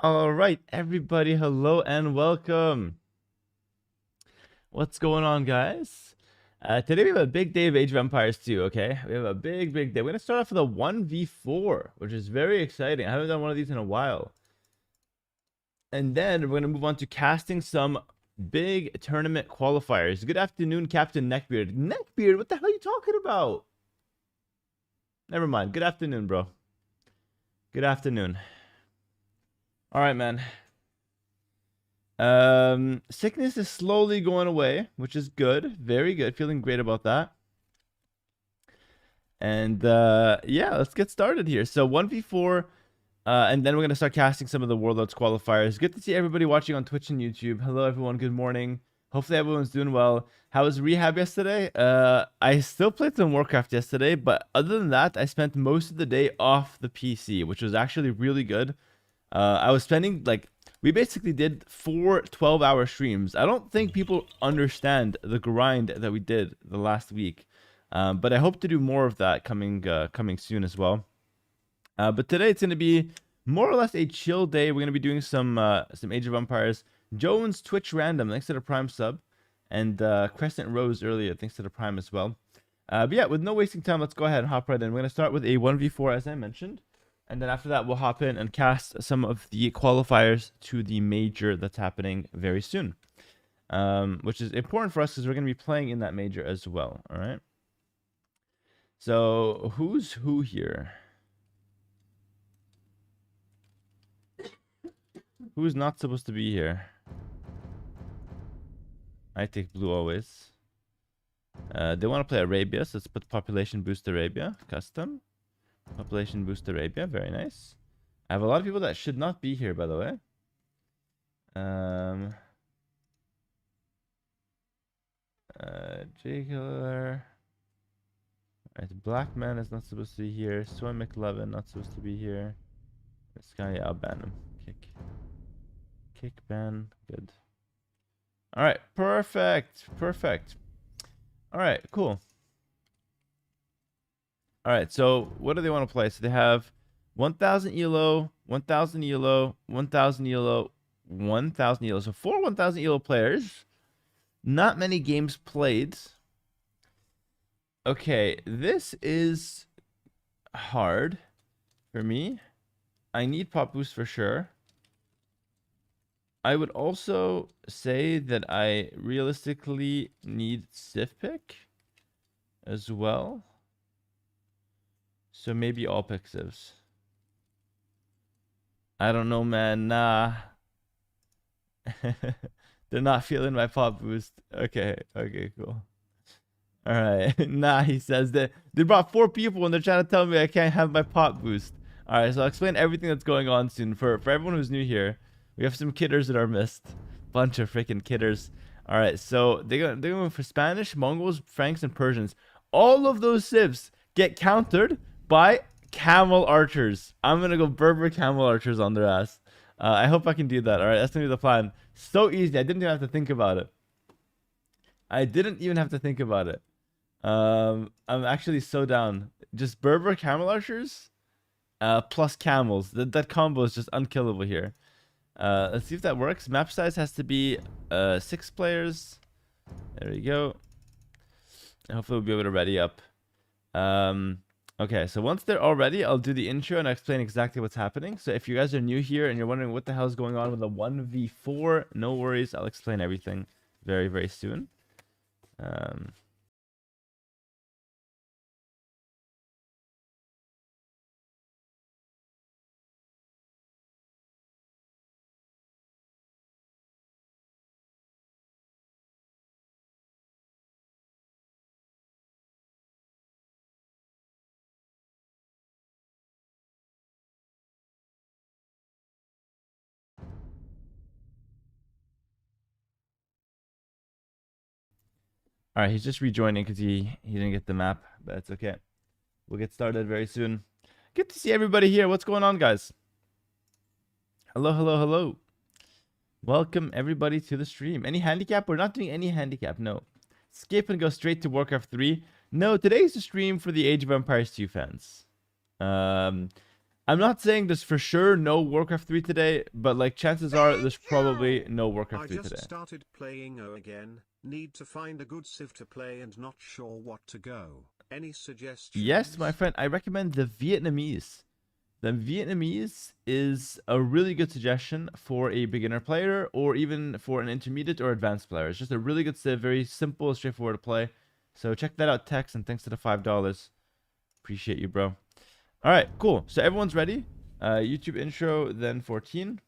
All right, everybody, hello and welcome. What's going on, guys? Today we have a big day of Age of Empires 2, okay? We have a big day. We're going to start off with a 1v4, which is very exciting. I haven't done one of these in a while. And then we're going to move on to casting some big tournament qualifiers. Good afternoon, Captain Neckbeard. Neckbeard, what the hell are you talking about? Never mind. Good afternoon, bro. Good afternoon. All right, man. Sickness is slowly going away, which is good. Very good. Feeling great about that. And yeah, let's get started here. So 1v4, and then we're going to start casting some of the Warlords qualifiers. Good to see everybody watching on Twitch and YouTube. Hello, everyone. Good morning. Hopefully everyone's doing well. How was rehab yesterday? I still played some Warcraft yesterday, but other than that, I spent most of the day off the PC, which was actually really good. I was spending we basically did 4 12-hour streams. I don't think people understand the grind that we did the last week, but I hope to do more of that coming soon as well. But today it's going to be more or less a chill day. We're going to be doing some Age of Empires. Jones Twitch Random, thanks to the Prime sub, and Crescent Rose earlier, thanks to the Prime as well. But yeah, with no wasting time, let's go ahead and hop right in. We're going to start with a 1v4 as I mentioned. And then after that, we'll hop in and cast some of the qualifiers to the major that's happening very soon. Which is important for us because we're going to be playing in that major as well. All right. So who's who here? Who's not supposed to be here? I take blue always. They want to play Arabia, so let's put population boost Arabia. Custom. Population boost Arabia, very nice. I have a lot of people that should not be here, by the way. J-Killer. Alright, Black Man is not supposed to be here. Soy McLovin not supposed to be here. This guy, I'll ban him. Kick ban, good. Alright, perfect. Alright, cool. All right, so what do they want to play? So they have 1,000 ELO, 1,000 ELO, 1,000 ELO, 1,000 ELO. So 4 1,000 ELO players. Not many games played. Okay, this is hard for me. I need pop boost for sure. I would also say that I realistically need Civ pick as well. So maybe all pick Civs. I don't know, man. Nah. They're not feeling my pop boost. Okay, cool. All right. Nah, he says that they brought 4 people and they're trying to tell me I can't have my pop boost. All right, so I'll explain everything that's going on soon. For everyone who's new here, we have some kidders in our midst. Bunch of freaking kidders. All right, so they're going for Spanish, Mongols, Franks, and Persians. All of those civs get countered by camel archers. I'm gonna go Berber camel archers on their ass. I hope I can do that. All right, that's gonna be the plan. So easy. I didn't even have to think about it. I'm actually so down. Just Berber camel archers, plus camels. That combo is just unkillable here. Let's see if that works. Map size has to be 6 players. There we go. Hopefully we'll be able to ready up. Okay, so once they're all ready, I'll do the intro and I'll explain exactly what's happening. So if you guys are new here and you're wondering what the hell is going on with the 1v4, no worries. I'll explain everything very, very soon. All right, he's just rejoining because he didn't get the map, but it's okay. We'll get started very soon. Good to see everybody here. What's going on, guys? Hello. Welcome everybody to the stream. Any handicap? We're not doing any handicap. No. Skip and go straight to Warcraft 3. No, today's the stream for the Age of Empires 2 fans. I'm not saying there's for sure no Warcraft 3 today, but like chances are there's probably no Warcraft 3 I today. just started playing O again. Need to find a good civ to play and not sure what to go. Any suggestions? Yes, my friend, I recommend the Vietnamese. The Vietnamese is a really good suggestion for a beginner player or even for an intermediate or advanced player. It's just a really good civ, very simple, straightforward to play. So check that out, Tex, and thanks to the $5. Appreciate you, bro. All right, cool. So everyone's ready. YouTube intro, then 14.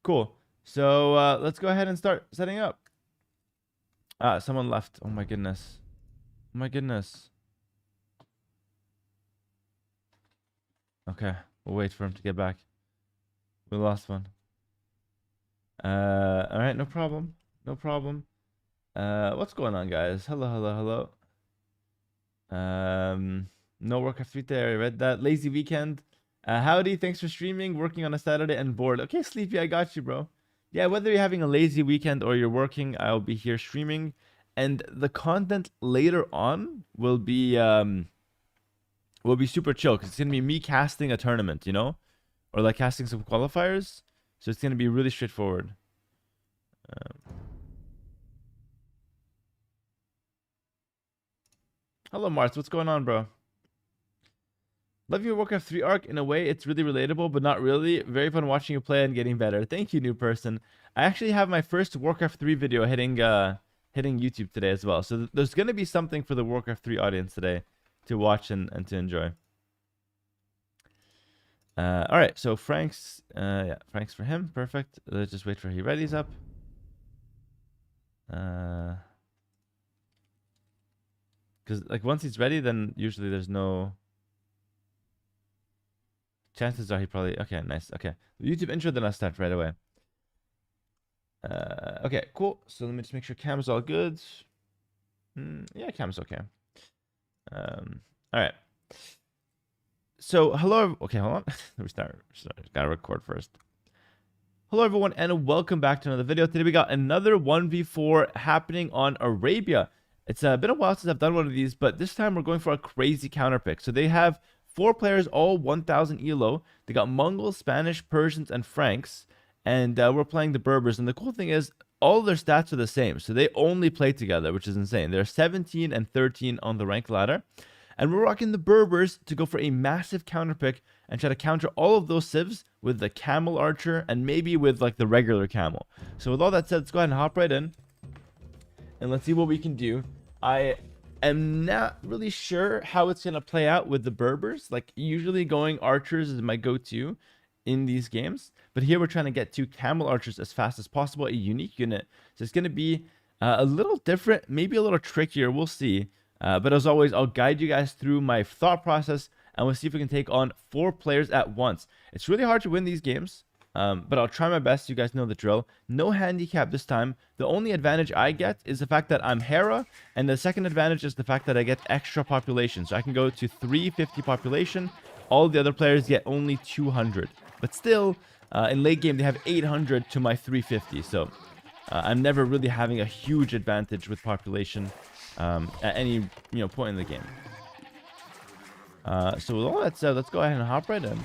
Cool. So let's go ahead and start setting up. Someone left. Oh my goodness. Oh my goodness. Okay, we'll wait for him to get back. We lost one. All right, no problem. No problem. What's going on, guys? Hello, hello, hello. No Warcraft 3 there. I read that. Lazy weekend. Howdy, thanks for streaming. Working on a Saturday and bored. Okay, Sleepy, I got you, bro. Yeah, whether you're having a lazy weekend or you're working, I'll be here streaming. And the content later on will be super chill because it's gonna be me casting a tournament, you know, or like casting some qualifiers. So it's gonna be really straightforward. Hello, Mars. What's going on, bro? Love your Warcraft 3 arc. In a way, it's really relatable, but not really. Very fun watching you play and getting better. Thank you, new person. I actually have my first Warcraft 3 video hitting YouTube today as well. So there's gonna be something for the Warcraft 3 audience today to watch and to enjoy. All right, so Frank's Frank's for him. Perfect. Let's just wait for he readies up. Because like once he's ready, then usually there's no chances are he probably okay. Nice. Okay, the YouTube intro, then I'll start right away. Okay, cool. So let me just make sure cam's all good. Yeah, cam's okay. All right. So hello. Okay, hold on. Let me start. Gotta record first. Hello everyone, and welcome back to another video. Today we got another 1v4 happening on Arabia. It's been a while since I've done one of these, but this time we're going for a crazy counter pick. So they have 4 players, all 1000 elo. They got Mongols, Spanish, Persians, and Franks. And we're playing the Berbers. And the cool thing is, all their stats are the same. So they only play together, which is insane. They're 17 and 13 on the rank ladder. And we're rocking the Berbers to go for a massive counter pick and try to counter all of those civs with the camel archer and maybe with like the regular camel. So with all that said, let's go ahead and hop right in. And let's see what we can do. I am not really sure how it's going to play out with the Berbers. Like usually going archers is my go-to in these games. But here we're trying to get 2 camel archers as fast as possible, a unique unit. So it's going to be a little different, maybe a little trickier. We'll see. But as always, I'll guide you guys through my thought process, and we'll see if we can take on 4 players at once. It's really hard to win these games, but I'll try my best. You guys know the drill. No handicap this time. The only advantage I get is the fact that I'm Hera, and the second advantage is the fact that I get extra population. So I can go to 350 population. All the other players get only 200. But still, in late game, they have 800 to my 350. So I'm never really having a huge advantage with population at any point in the game. So with all that said, let's go ahead and hop right in.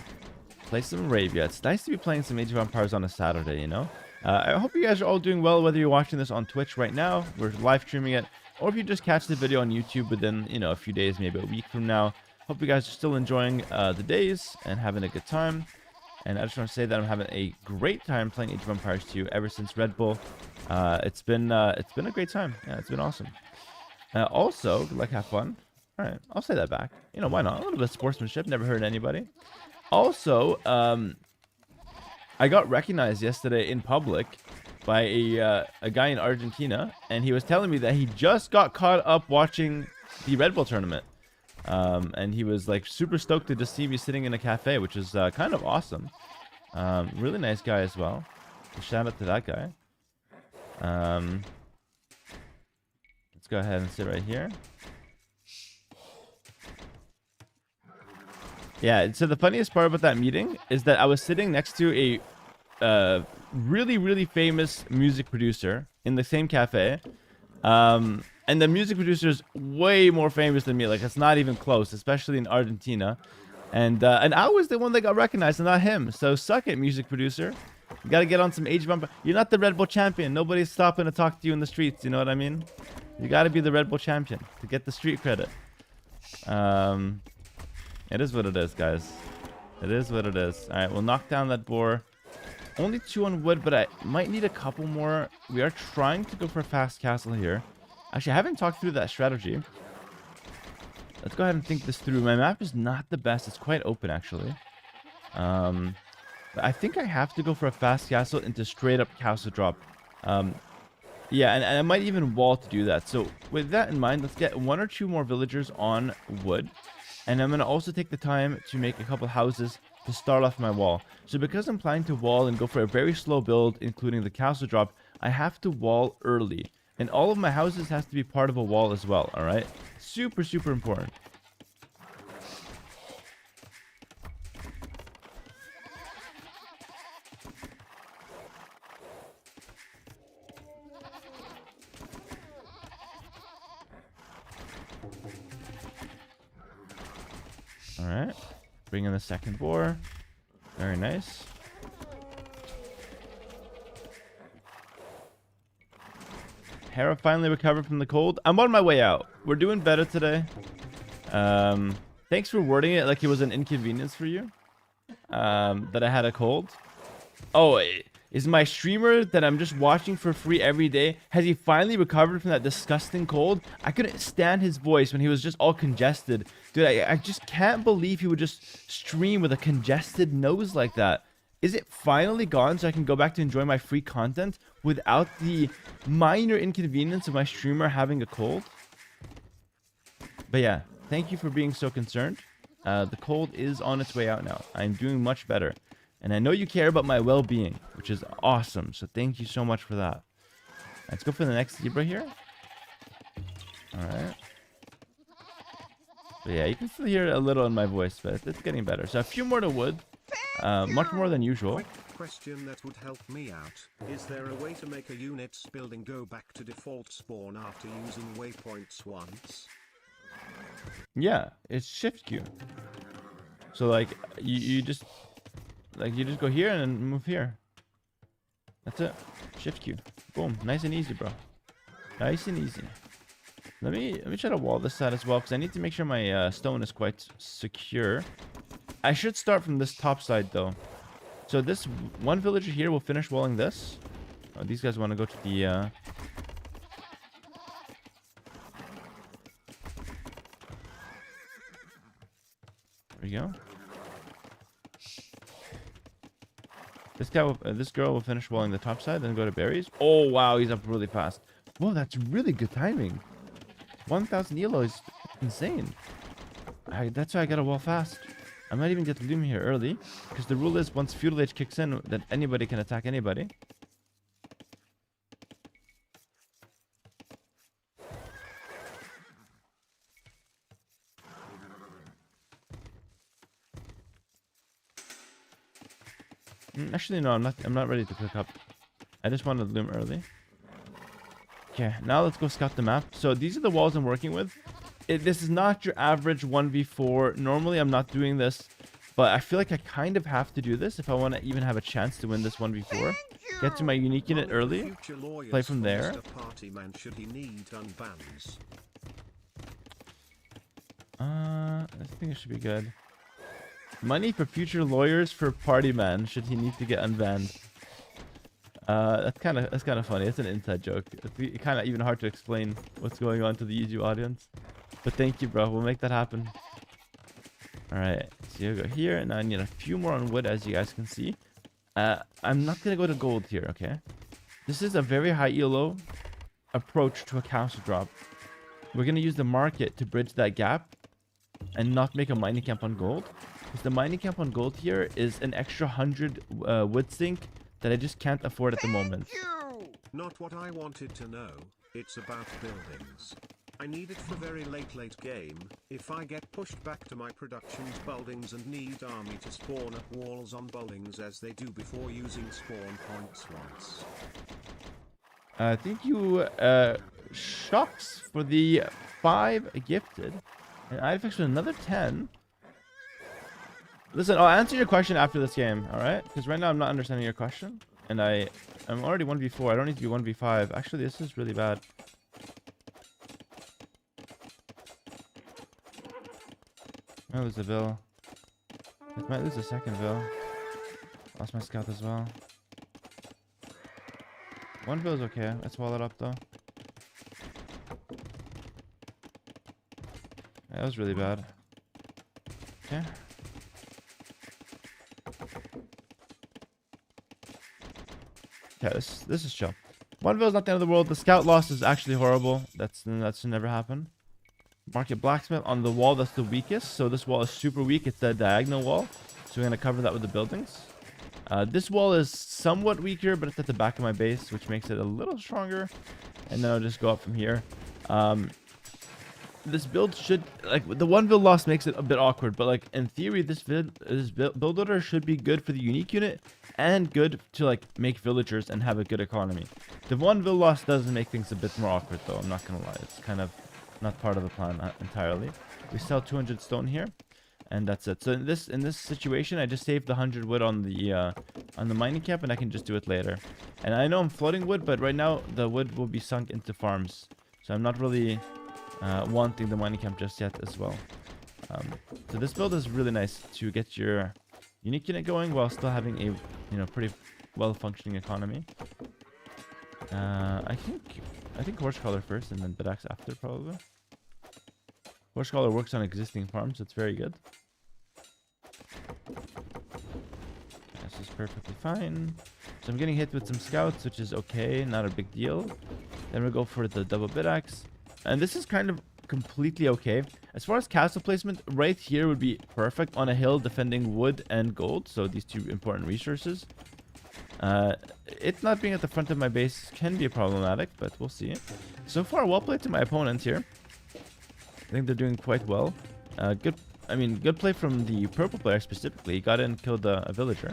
Play some Arabia. It's nice to be playing some Age of Empires on a Saturday, you know? I hope you guys are all doing well, whether you're watching this on Twitch right now, we're live streaming it, or if you just catch the video on YouTube within, a few days, maybe a week from now. Hope you guys are still enjoying the days and having a good time. And I just want to say that I'm having a great time playing Age of Empires 2 ever since Red Bull. It's been a great time. Yeah, it's been awesome. Also, like, have fun. All right, I'll say that back. Why not? A little bit of sportsmanship, never hurt anybody. Also, I got recognized yesterday in public by a guy in Argentina, and he was telling me that he just got caught up watching the Red Bull tournament. And he was like super stoked to just see me sitting in a cafe, which is kind of awesome. Really nice guy as well. So shout out to that guy. Let's go ahead and sit right here. Yeah, so the funniest part about that meeting is that I was sitting next to a really, really famous music producer in the same cafe. And the music producer is way more famous than me. Like, it's not even close, especially in Argentina. And I was the one that got recognized and not him. So suck it, music producer. You gotta get on some age bump. You're not the Red Bull champion. Nobody's stopping to talk to you in the streets. You know what I mean? You gotta be the Red Bull champion to get the street credit. It is what it is, guys. It is what it is. All right, we'll knock down that boar. Only 2 on wood, but I might need a couple more. We are trying to go for a fast castle here. Actually, I haven't talked through that strategy. Let's go ahead and think this through. My map is not the best. It's quite open, actually. But I think I have to go for a fast castle into straight up castle drop. Yeah, and I might even wall to do that. So with that in mind, let's get 1 or 2 more villagers on wood. And I'm going to also take the time to make a couple houses to start off my wall. So because I'm planning to wall and go for a very slow build, including the castle drop, I have to wall early. And all of my houses has to be part of a wall as well, alright? Super, super important. Alright. Bring in the second boar. Very nice. Hera finally recovered from the cold. I'm on my way out. We're doing better today. Thanks for wording it like it was an inconvenience for you. That I had a cold. Oh, is my streamer that I'm just watching for free every day, has he finally recovered from that disgusting cold? I couldn't stand his voice when he was just all congested. Dude, I just can't believe he would just stream with a congested nose like that. Is it finally gone so I can go back to enjoy my free content without the minor inconvenience of my streamer having a cold? But yeah, thank you for being so concerned. The cold is on its way out now. I'm doing much better. And I know you care about my well-being, which is awesome. So thank you so much for that. Let's go for the next zebra here. Alright. But yeah, you can still hear a little in my voice, but it's getting better. So a few more to wood. Much more than usual. Quick question that would help me out. Is there a way to make a unit's building go back to default spawn after using waypoints once? Yeah, it's shift Q. So like you just go here and then move here. That's it. Shift Q. Boom. Nice and easy, bro. Nice and easy. Let me try to wall this side as well, because I need to make sure my stone is quite secure. I should start from this top side though. So this one villager here will finish walling this. Oh, these guys want to go to the there we go. This girl will finish walling the top side, then go to berries. Oh wow, he's up really fast. Whoa, that's really good timing. 1,000 elo is insane. That's why I gotta wall fast. I might even get Loom here early, because the rule is once Feudal Age kicks in, that anybody can attack anybody. Actually, no, I'm not ready to pick up. I just wanted to Loom early. Okay, now let's go scout the map. So these are the walls I'm working with. This is not your average 1v4. Normally, I'm not doing this, but I feel like I kind of have to do this if I want to even have a chance to win this 1v4. Get to my unique unit early, play from there. I think it should be good. Money for future lawyers for party man should he need to get unbanned. That's kind of funny. It's an inside joke. It's kind of even hard to explain what's going on to the YouTube audience. But thank you, bro. We'll make that happen. Alright, so you go here, and I need a few more on wood, as you guys can see. I'm not going to go to gold here, okay? This is a very high elo approach to a castle drop. We're going to use the market to bridge that gap and not make a mining camp on gold. Because the mining camp on gold here is an extra 100 wood sink that I just can't afford at the moment. Not what I wanted to know. It's about buildings. I need it for very late game. If I get pushed back to my production's buildings and need army to spawn at walls on buildings as they do before using spawn points once. I think you shocks for the 5 gifted. And I'd fix with another 10. Listen, I'll answer your question after this game, all right? Because right now I'm not understanding your question, and I'm already 1v4. I don't need to be 1v5. Actually, this is really bad. I might lose a Vil. I might lose a second Vil. Lost my scout as well. One Vil is okay. Let's wall it up though. Yeah, that was really bad. Okay. Okay, this is chill. One Vil is not the end of the world. The scout loss is actually horrible. That should never happen. Market blacksmith on the wall that's the weakest. So this wall is super weak. It's the diagonal wall. So we're gonna cover that with the buildings. This wall is somewhat weaker, but it's at the back of my base, which makes it a little stronger. And then I'll just go up from here. This build should, like, the one build loss makes it a bit awkward, but like in theory, this build order should be good for the unique unit and good to like make villagers and have a good economy. The one build loss does make things a bit more awkward, though. I'm not gonna lie, it's kind of not part of the plan entirely. We sell 200 stone here, and that's it. So in this situation, I just saved the 100 wood on the mining camp, and I can just do it later. And I know I'm floating wood, but right now the wood will be sunk into farms, so I'm not really wanting the mining camp just yet as well. So this build is really nice to get your unique unit going while still having a pretty well functioning economy. I think horse collar first and then bidax after probably. Horse collar works on existing farms, so it's very good. This is perfectly fine. So I'm getting hit with some scouts, which is okay, not a big deal. Then we go for the double bidax. And this is kind of completely okay. As far as castle placement, right here would be perfect on a hill defending wood and gold. So these two important resources. It not being at the front of my base can be problematic, but we'll see. So far, well played to my opponent here. I think they're doing quite well. Good play from the purple player specifically. He got in and killed a villager.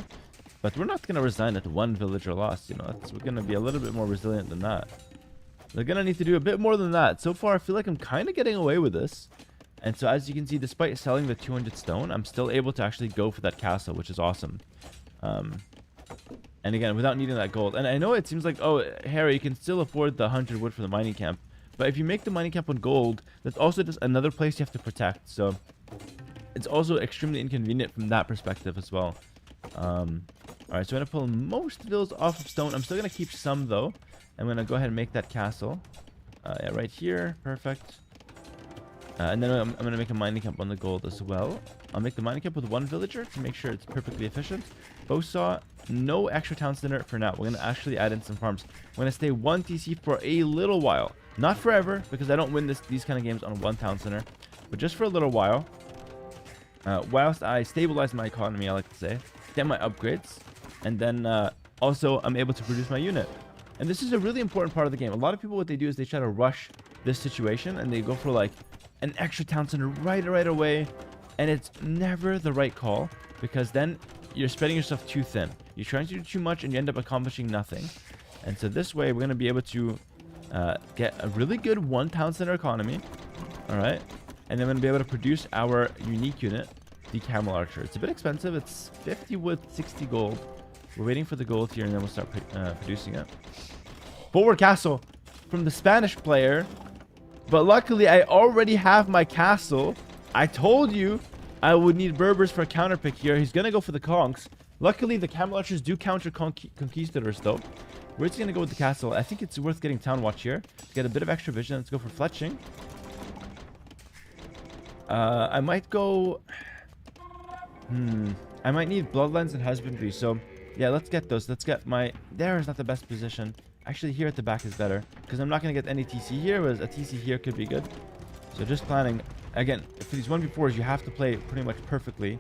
But we're not going to resign at one villager loss. We're going to be a little bit more resilient than that. They're going to need to do a bit more than that. So far, I feel like I'm kind of getting away with this. And so as you can see, despite selling the 200 stone, I'm still able to actually go for that castle, which is awesome. And again, without needing that gold. And I know it seems like, oh, Hera, you can still afford the 100 wood for the mining camp. But if you make the mining camp on gold, that's also just another place you have to protect. So it's also extremely inconvenient from that perspective as well. Alright, so I'm going to pull most villas off of stone. I'm still going to keep some, though. I'm going to go ahead and make that castle. Yeah, right here. Perfect. And then I'm going to make a mining camp on the gold as well. I'll make the mining camp with one villager to make sure it's perfectly efficient. Bowsaw, no extra town center for now. We're going to actually add in some farms. We're going to stay 1 TC for a little while. Not forever, because I don't win these kind of games on one town center. But just for a little while. Whilst I stabilize my economy, I like to say. Get my upgrades. And then also, I'm able to produce my unit. And this is a really important part of the game. A lot of people, what they do is they try to rush this situation. And they go for like an extra town center right away. And it's never the right call. Because then you're spreading yourself too thin. You're trying to do too much and you end up accomplishing nothing. And so this way, we're going to be able to get a really good one town center economy. Alright. And then we're going to be able to produce our unique unit, the Camel Archer. It's a bit expensive. It's 50 wood, 60 gold. We're waiting for the gold here and then we'll start producing it. Forward castle from the Spanish player. But luckily, I already have my castle. I told you I would need Berbers for a counter pick here. He's going to go for the conks. Luckily, the Camel Archers do counter conquistadors, though. We're just going to go with the castle. I think it's worth getting Town Watch here to get a bit of extra vision. Let's go for fletching. I might go... I might need Bloodlines and Husbandry. So, yeah, let's get those. Let's get my... There is not the best position. Actually, here at the back is better. Because I'm not going to get any TC here, whereas a TC here could be good. So just planning... Again, for these 1v4s, you have to play pretty much perfectly.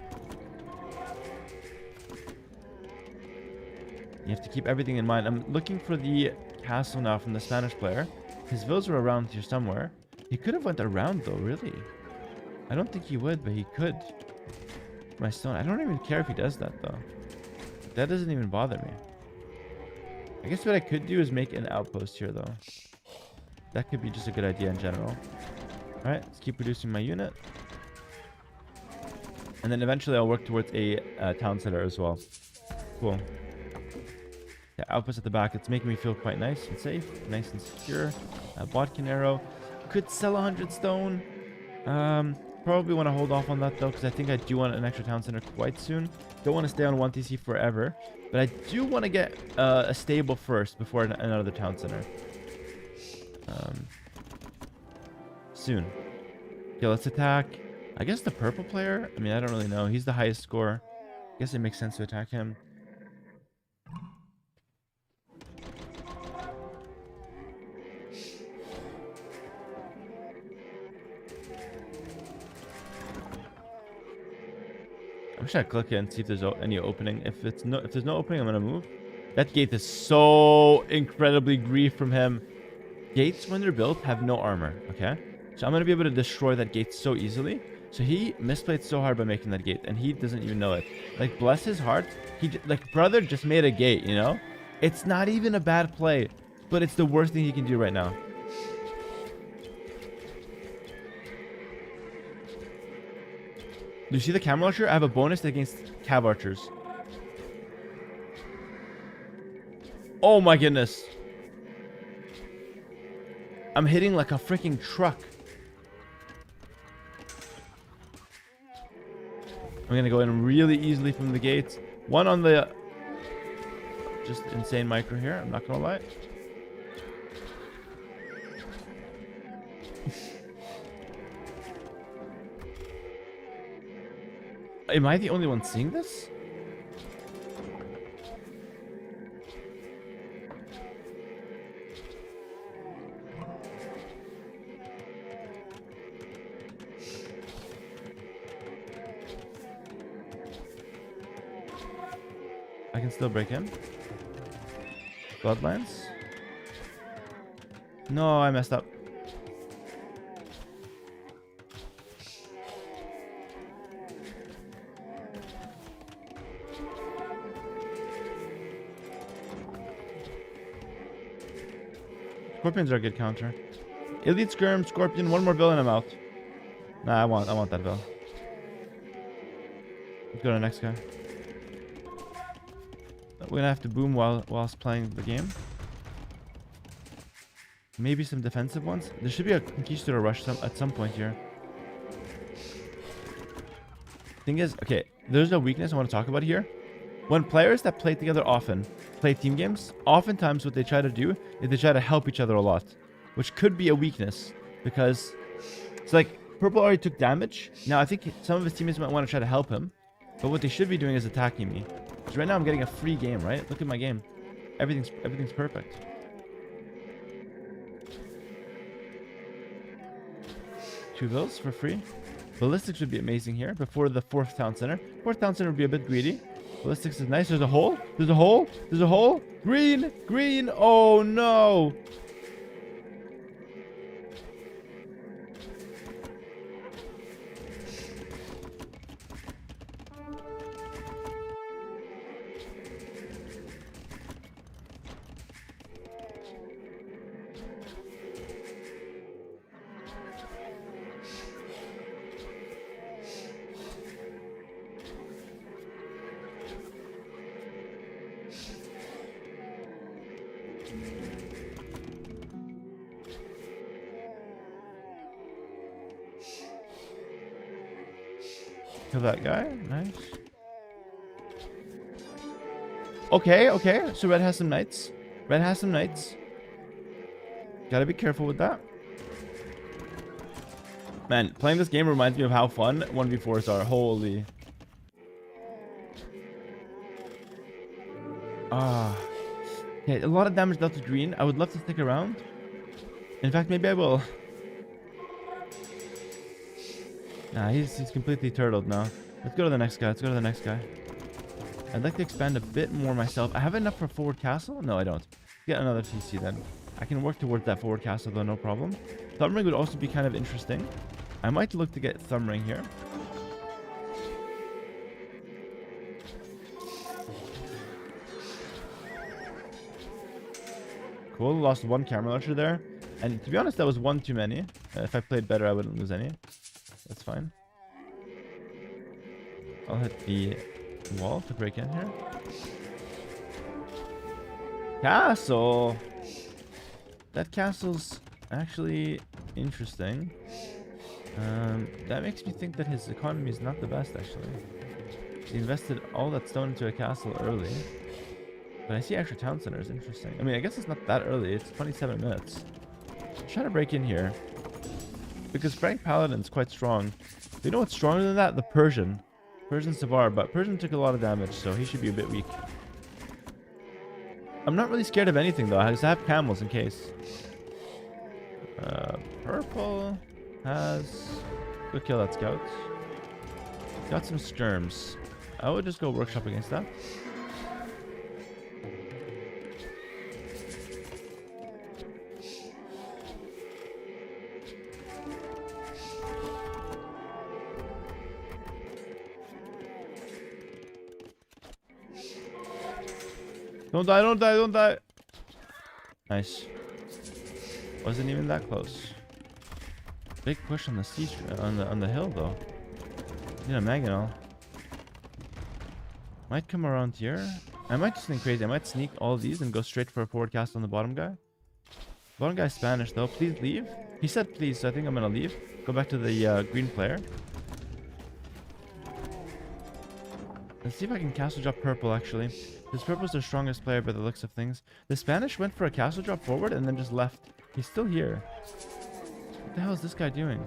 You have to keep everything in mind. I'm looking for the castle now from the Spanish player. His villas are around here somewhere. He could have went around, though, really. I don't think he would, but he could. My stone. I don't even care if he does that, though. That doesn't even bother me. I guess what I could do is make an outpost here, though. That could be just a good idea in general. Alright, let's keep reducing my unit. And then eventually I'll work towards a town center as well. Cool. Yeah, outpost at the back. It's making me feel quite nice and safe. Nice and secure. Bodkin arrow. Could sell 100 stone. Probably want to hold off on that though, because I think I do want an extra town center quite soon. Don't want to stay on 1TC forever. But I do want to get a stable first before another town center. Soon. Okay, let's attack. I guess the purple player. I mean, I don't really know. He's the highest score. I guess it makes sense to attack him. I'm just gonna click it and see if there's any opening. If there's no opening, I'm gonna move. That gate is so incredibly grief from him. Gates, when they're built, have no armor. Okay, so I'm gonna be able to destroy that gate so easily. So he misplayed so hard by making that gate, and he doesn't even know it. Like, bless his heart, like, brother just made a gate. You know, it's not even a bad play, but it's the worst thing he can do right now. Do you see the camel archer? I have a bonus against cav archers. Oh my goodness. I'm hitting like a freaking truck. I'm gonna go in really easily from the gates. One on the... Just insane micro here, I'm not gonna lie. Am I the only one seeing this? I can still break in. Bloodlines. No, I messed up. Scorpions are a good counter. Elite Skirm, Scorpion, one more villain, I'm out. Nah, I want that villain. Let's go to the next guy. We're gonna have to boom whilst playing the game. Maybe some defensive ones. There should be a Conquistador rush at some point here. Thing is, okay, there's a weakness I want to talk about here. When players that play together often play team games, oftentimes what they try to do is they try to help each other a lot, which could be a weakness because it's like Purple already took damage. Now I think some of his teammates might want to try to help him, but what they should be doing is attacking me. Because right now I'm getting a free game, right? Look at my game. Everything's perfect. Two bills for free. Ballistics would be amazing here before the fourth town center. Fourth town center would be a bit greedy. Ballistics is nice. There's a hole. There's a hole. There's a hole. Green. Green. Oh, no. Kill that guy. Nice. Okay. So red has some knights. Red has some knights. Gotta be careful with that. Man, playing this game reminds me of how fun 1v4s are. Holy. Okay, a lot of damage dealt to green. I would love to stick around. In fact, maybe I will. Nah, he's completely turtled now. Let's go to the next guy. I'd like to expand a bit more myself. I have enough for forward castle? No, I don't. Get another TC then. I can work towards that forward castle though, no problem. Thumb ring would also be kind of interesting. I might look to get thumb ring here. Cool, lost one camera launcher there. And to be honest, that was one too many. If I played better, I wouldn't lose any. That's fine. I'll hit the wall to break in here. Castle. That castle's actually interesting. That makes me think that his economy is not the best, actually. He invested all that stone into a castle early. But I see extra town centers. Interesting. I mean, I guess it's not that early. It's 27 minutes. Let's try to break in here. Because Frank Paladin's quite strong. You know what's stronger than that? The Persian. Persian Savar. But Persian took a lot of damage, so he should be a bit weak. I'm not really scared of anything, though. I just have camels in case. Purple has... Go kill that scout. Got some skirms. I would just go workshop against that. Don't die, don't die, don't die. Nice. Wasn't even that close. Big push on the siege on the hill though. You know, Mangonel. Might come around here. I might do something crazy. I might sneak all these and go straight for a forward cast on the bottom guy. Bottom guy's Spanish though. Please leave. He said please, so I think I'm gonna leave. Go back to the green player. Let's see if I can castle drop purple actually. This purple's the strongest player by the looks of things. The Spanish went for a castle drop forward and then just left. He's still here. What the hell is this guy doing?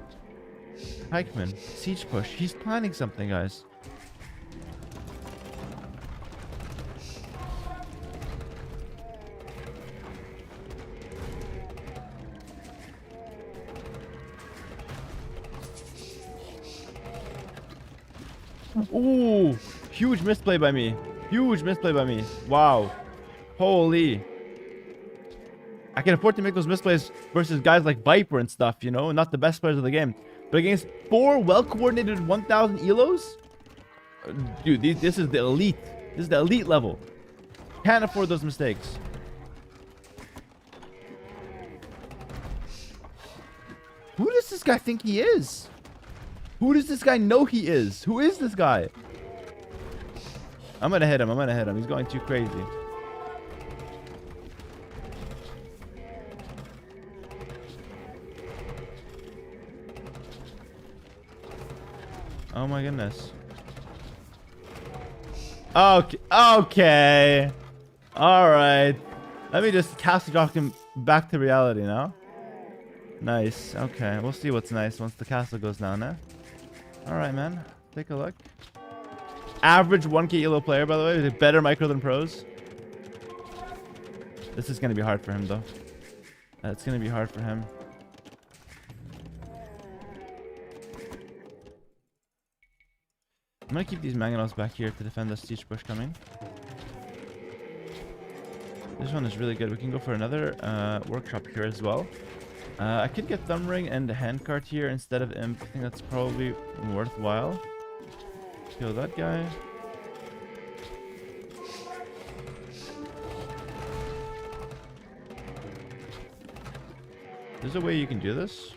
Pikeman. Siege push. He's planning something, guys. Ooh! Huge misplay by me. Huge misplay by me. Wow. Holy. I can afford to make those misplays versus guys like Viper and stuff, you know, not the best players of the game. But against 4 well-coordinated 1,000 elos? Dude, this is the elite. This is the elite level. Can't afford those mistakes. Who does this guy think he is? Who does this guy know he is? Who is this guy? I'm gonna hit him. I'm gonna hit him. He's going too crazy. Oh my goodness. Okay. Okay. All right. Let me just castle drop him back to reality now. Nice. Okay. We'll see what's nice once the castle goes down, eh? All right, man. Take a look. Average 1k elo player, by the way. With a better micro than pros. This is going to be hard for him, though. It's going to be hard for him. I'm going to keep these Mangonels back here to defend the siege push coming. This one is really good. We can go for another workshop here as well. I could get Thumb Ring and the Handcart here instead of Imp. I think that's probably worthwhile. Kill that guy. There's a way you can do this.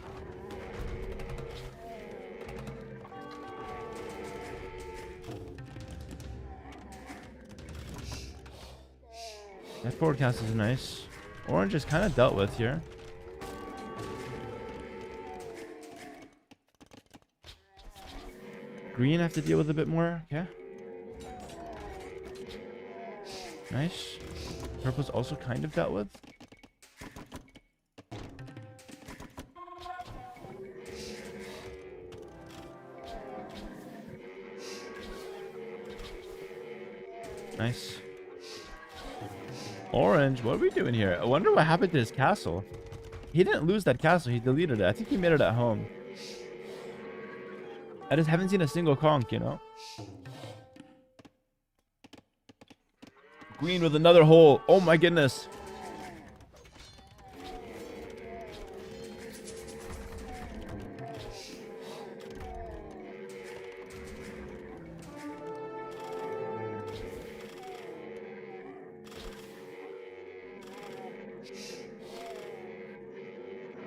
That forward cast is nice. Orange is kind of dealt with here. Green I have to deal with a bit more. Okay. Nice. Purple's also kind of dealt with. Nice. Orange, what are we doing here? I wonder what happened to his castle. He didn't lose that castle, he deleted it. I think he made it at home. I just haven't seen a single conch, you know? Green with another hole. Oh my goodness.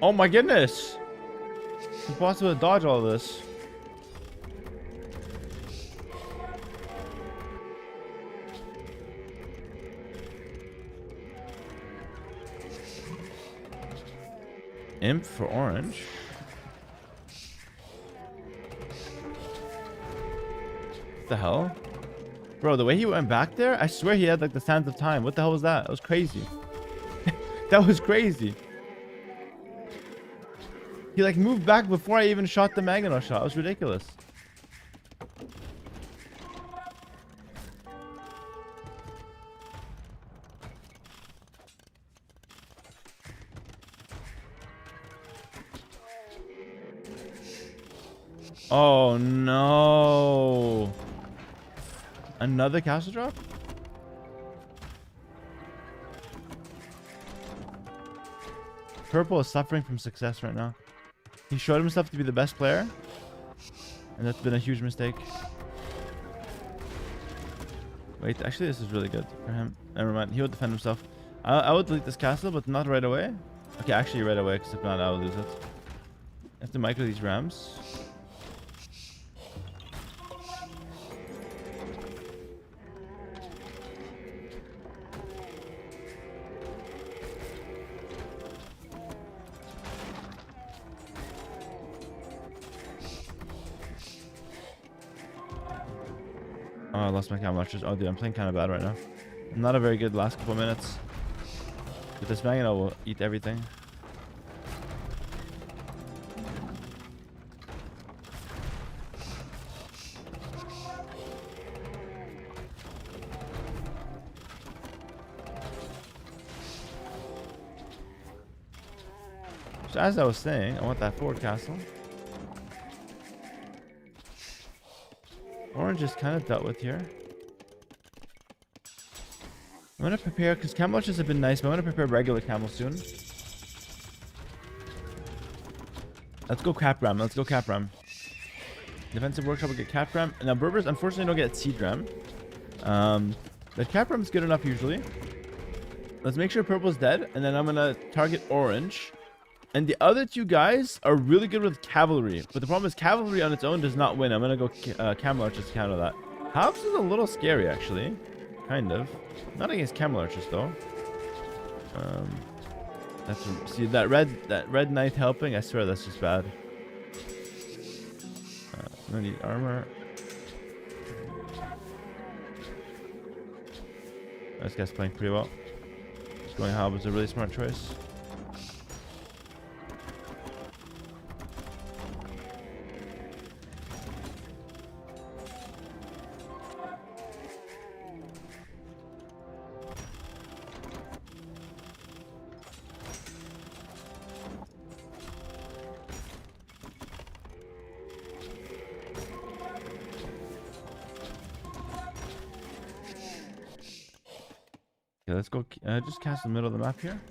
Oh my goodness. It's impossible to dodge all this. Imp for orange. What the hell? Bro, the way he went back there, I swear he had like the sands of time. What the hell was that? That was crazy. That was crazy. He like moved back before I even shot the Magneto shot. It was ridiculous. Oh no. Another castle drop? Purple is suffering from success right now. He showed himself to be the best player, and that's been a huge mistake. Wait, actually this is really good for him. Never mind, he'll defend himself. I would delete this castle, but not right away. Okay, actually right away, because if not, I will lose it. I have to micro these rams. Oh, I lost my cam launchers. Oh, dude, I'm playing kind of bad right now. Not a very good last couple minutes. But this Magneto will eat everything. So as I was saying, I want that forward castle. Orange is kind of dealt with here. I'm gonna prepare, because cam launches have been nice, but I'm gonna prepare regular camel soon. Let's go cap ram. Let's go cap ram. Defensive workshop will get cap ram. Now Berbers unfortunately don't get seed ram. The cap ram is good enough usually. Let's make sure purple's dead, and then I'm gonna target orange. And the other two guys are really good with cavalry, but the problem is cavalry on its own does not win. I'm gonna go camel archers to counter that. House is a little scary actually, kind of. Not against camel archers though. See that red knight helping. I swear that's just bad. I'm gonna need armor. This guy's playing pretty well. Just going Hob is a really smart choice. Okay, let's go just cast in the middle of the map here.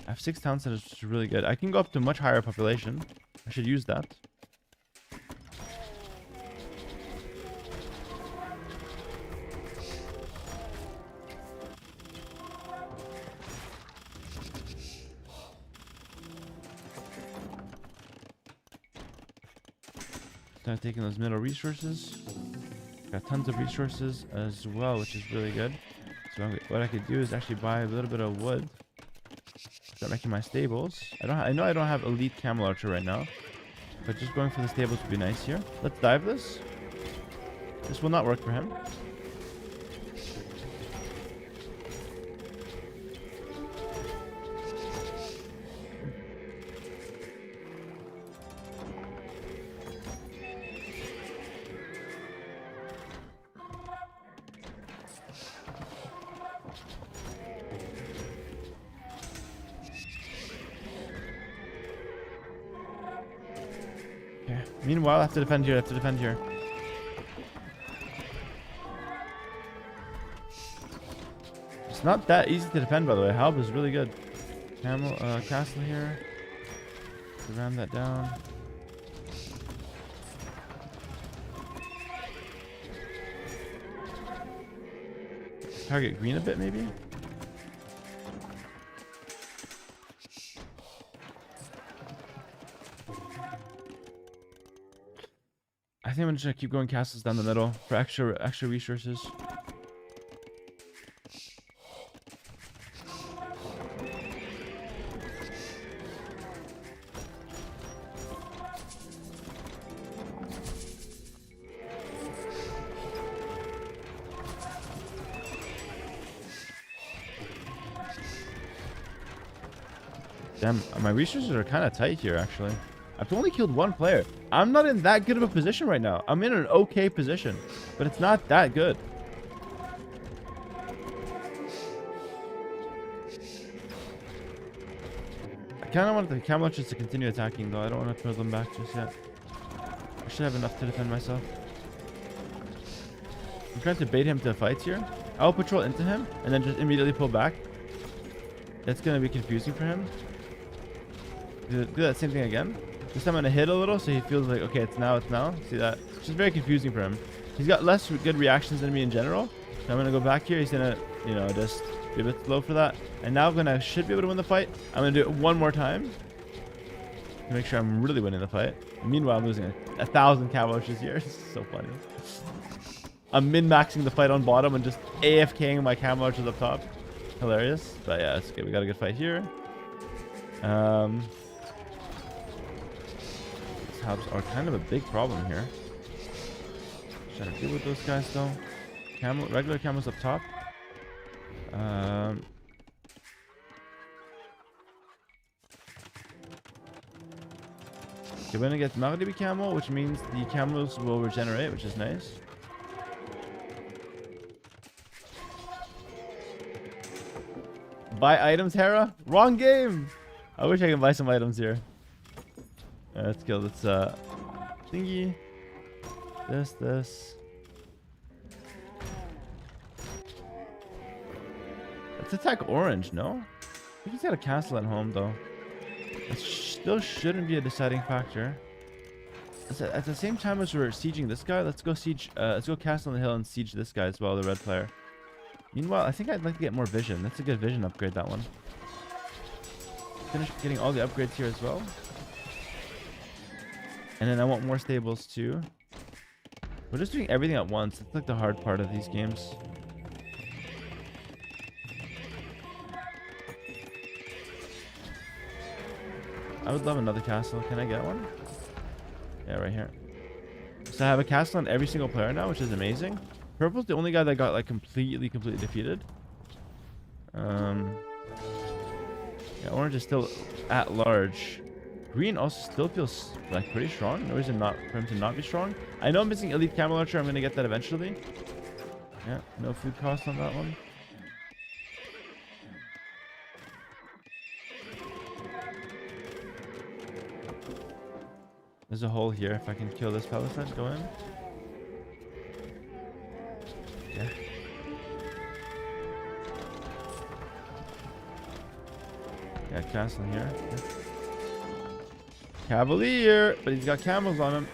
I have 6 town centers, which is really good. I can go up to much higher population. I should use that. Start taking those middle resources. Got tons of resources as well, which is really good. So what I could do is actually buy a little bit of wood. Start making my stables. I know I don't have elite camel archer right now, but just going for the stables would be nice here. Let's dive this. This will not work for him. Meanwhile, I have to defend here. It's not that easy to defend, by the way. Halb is really good. Castle here. To ram that down. Target green a bit, maybe? I think I'm just gonna keep going castles down the middle for extra resources. Damn, my resources are kind of tight here, actually. I've only killed one player. I'm not in that good of a position right now. I'm in an okay position, but it's not that good. I kind of want the Cameloters to continue attacking, though. I don't want to throw them back just yet. I should have enough to defend myself. I'm trying to bait him to fights here. I'll patrol into him and then just immediately pull back. That's going to be confusing for him. Do that same thing again. This time I'm going to hit a little so he feels like, okay, it's now. See that? It's just very confusing for him. He's got less good reactions than me in general. So I'm going to go back here. He's going to, you know, just be a bit slow for that. And now should be able to win the fight. I'm going to do it one more time to make sure I'm really winning the fight. Meanwhile, I'm losing 1,000 Cameloters here. This is so funny. I'm min-maxing the fight on bottom and just AFKing my Cameloters up top. Hilarious. But yeah, it's okay. We got a good fight here. These hubs are kind of a big problem here. Trying to deal with those guys though. Regular camels up top. Okay, we're gonna get Mardibi camel, which means the camels will regenerate, which is nice. Buy items, Hera? Wrong game! I wish I could buy some items here. Let's kill this thingy. This. Let's attack orange, no? I think he's got a castle at home, though. It still shouldn't be a deciding factor. At the same time as we're sieging this guy, let's go castle on the hill and siege this guy as well, the red player. Meanwhile, I think I'd like to get more vision. That's a good vision upgrade, that one. Finish getting all the upgrades here as well. And then I want more stables too. We're just doing everything at once. That's like the hard part of these games. I would love another castle. Can I get one? Yeah, right here. So I have a castle on every single player now, which is amazing. Purple's the only guy that got like completely defeated. Yeah, orange is still at large. Green also still feels like pretty strong. No reason for him to not be strong. I know I'm missing elite camel archer. I'm gonna get that eventually. Yeah, no food cost on that one. There's a hole here. If I can kill this Palestine, go in. Yeah. Yeah, castle here. Yeah. Cavalier, but he's got camels on him.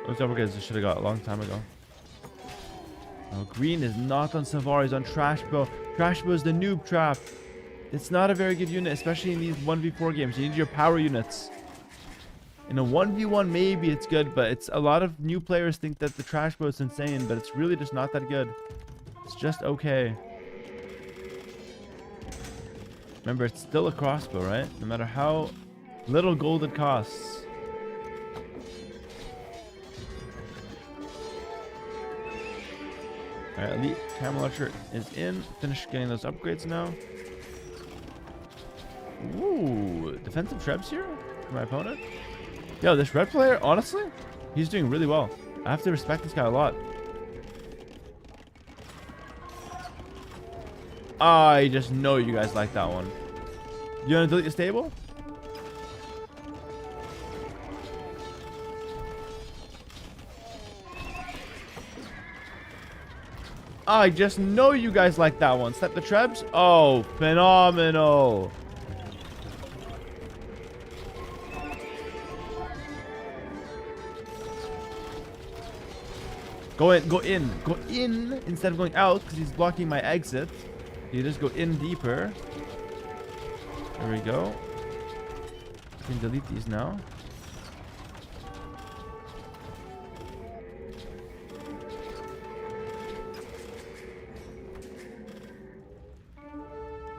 Those upgrades I should have got a long time ago. Oh, green is not on Savar, he's on Trashbow. Trashbow is the noob trap. It's not a very good unit, especially in these 1v4 games. You need your power units. In a 1v1, maybe it's good, but it's a lot of new players think that the Trashbow is insane, but it's really just not that good. It's just okay. Remember, it's still a crossbow, right? No matter how little gold it costs. Alright, elite camel archer is in. Finish getting those upgrades now. Ooh, defensive trebs here for my opponent. Yo, this red player, honestly, he's doing really well. I have to respect this guy a lot. I just know you guys like that one. You want to delete your stable? I just know you guys like that one. Step the trebs? Oh, phenomenal. Go in instead of going out because he's blocking my exit. You just go in deeper. There we go. I can delete these now.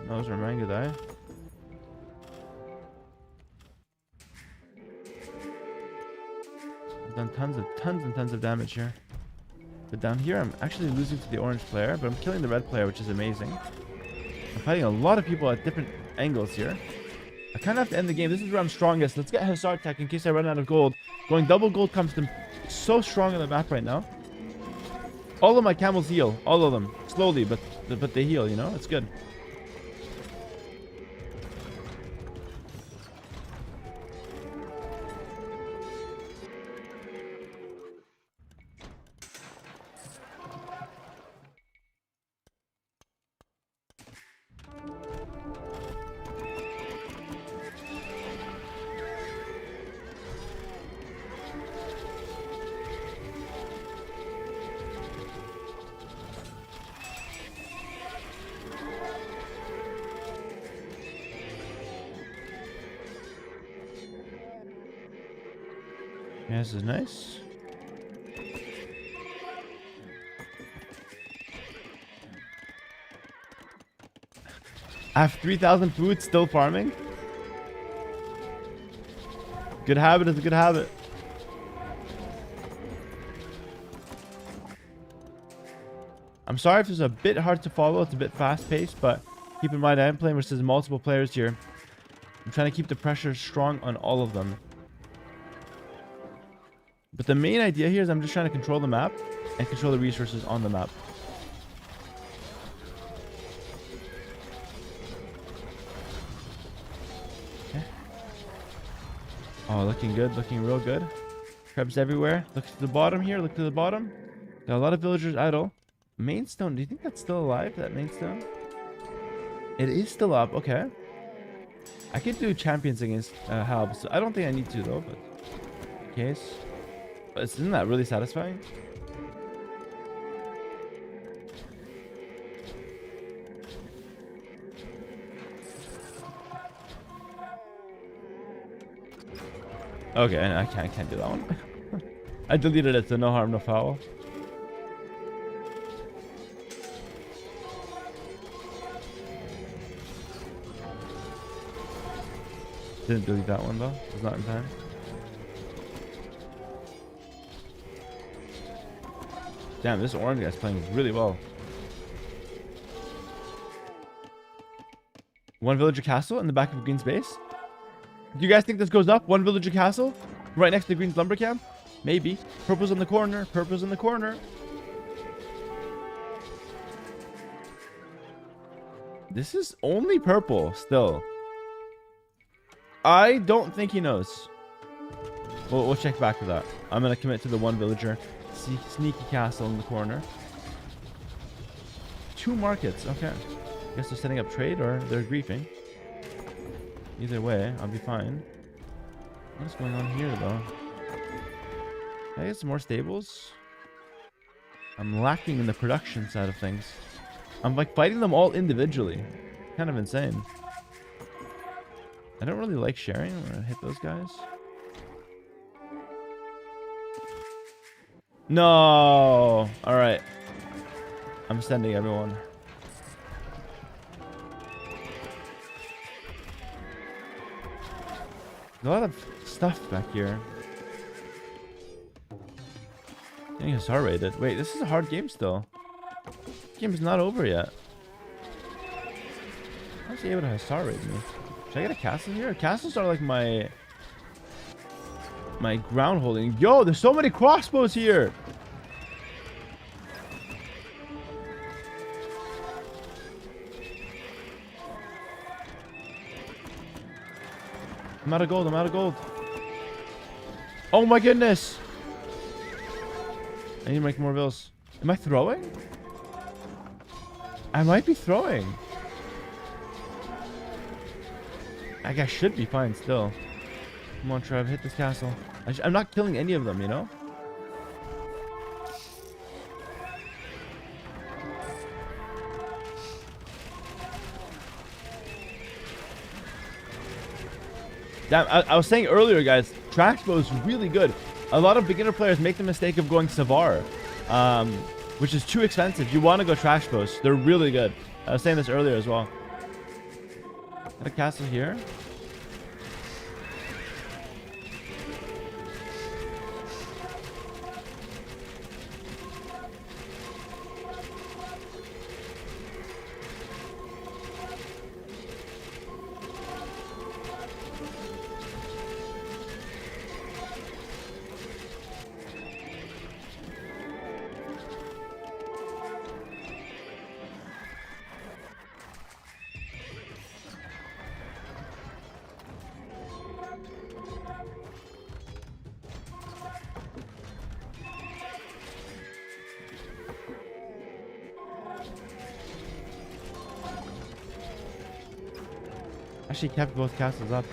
Those are Mangudai. I've done tons and tons of damage here. But down here, I'm actually losing to the orange player, but I'm killing the red player, which is amazing. I'm fighting a lot of people at different angles here. I kind of have to end the game. This is where I'm strongest. Let's get Hussar tech in case I run out of gold. Going double gold comes to so strong on the map right now. All of my camels heal. All of them. Slowly, but they heal, you know? It's good. Yeah, this is nice. I have 3,000 food still farming. Good habit is a good habit. I'm sorry if it's a bit hard to follow. It's a bit fast paced, but keep in mind I am playing versus multiple players here. I'm trying to keep the pressure strong on all of them. But the main idea here is I'm just trying to control the map and control the resources on the map. Okay. Oh, looking good. Looking real good. Krebs everywhere. Look to the bottom here. Look to the bottom. Got a lot of villagers idle. Main stone. Do you think that's still alive, that main stone? It is still up. Okay. I could do champions against Halb. So I don't think I need to, though. But in case. But isn't that really satisfying? Okay, I can't do that one. I deleted it, so no harm, no foul. Didn't delete that one though. It's not in time. Damn, this orange guy's playing really well. One villager castle in the back of Green's base. Do you guys think this goes up? One villager castle? Right next to Green's lumber camp? Maybe. Purple's in the corner. Purple's in the corner. This is only purple still. I don't think he knows. We'll check back to that. I'm going to commit to the one villager. Sneaky castle in the corner. 2 markets. Okay. Guess they're setting up trade or they're griefing. Either way, I'll be fine. What's going on here, though? Can I get some more stables? I'm lacking in the production side of things. I'm like fighting them all individually. Kind of insane. I don't really like sharing. I'm gonna hit those guys. No! Alright. I'm sending everyone. There's a lot of stuff back here. Getting Hussar rated. Wait, this is a hard game still. The game is not over yet. How's he able to Hussar raid me? Should I get a castle here? Castles are like my ground holding. Yo, there's so many crossbows here. I'm out of gold. I'm out of gold. Oh my goodness. I need to make more bills. Am I throwing? I might be throwing. I guess I should be fine still. Come on, Trev. Hit this castle. I'm not killing any of them, you know? Damn, I was saying earlier, guys, trash bow is really good. A lot of beginner players make the mistake of going Savar, which is too expensive. You want to go trash bows. They're really good. I was saying this earlier as well. Got a castle here. Actually kept both castles up,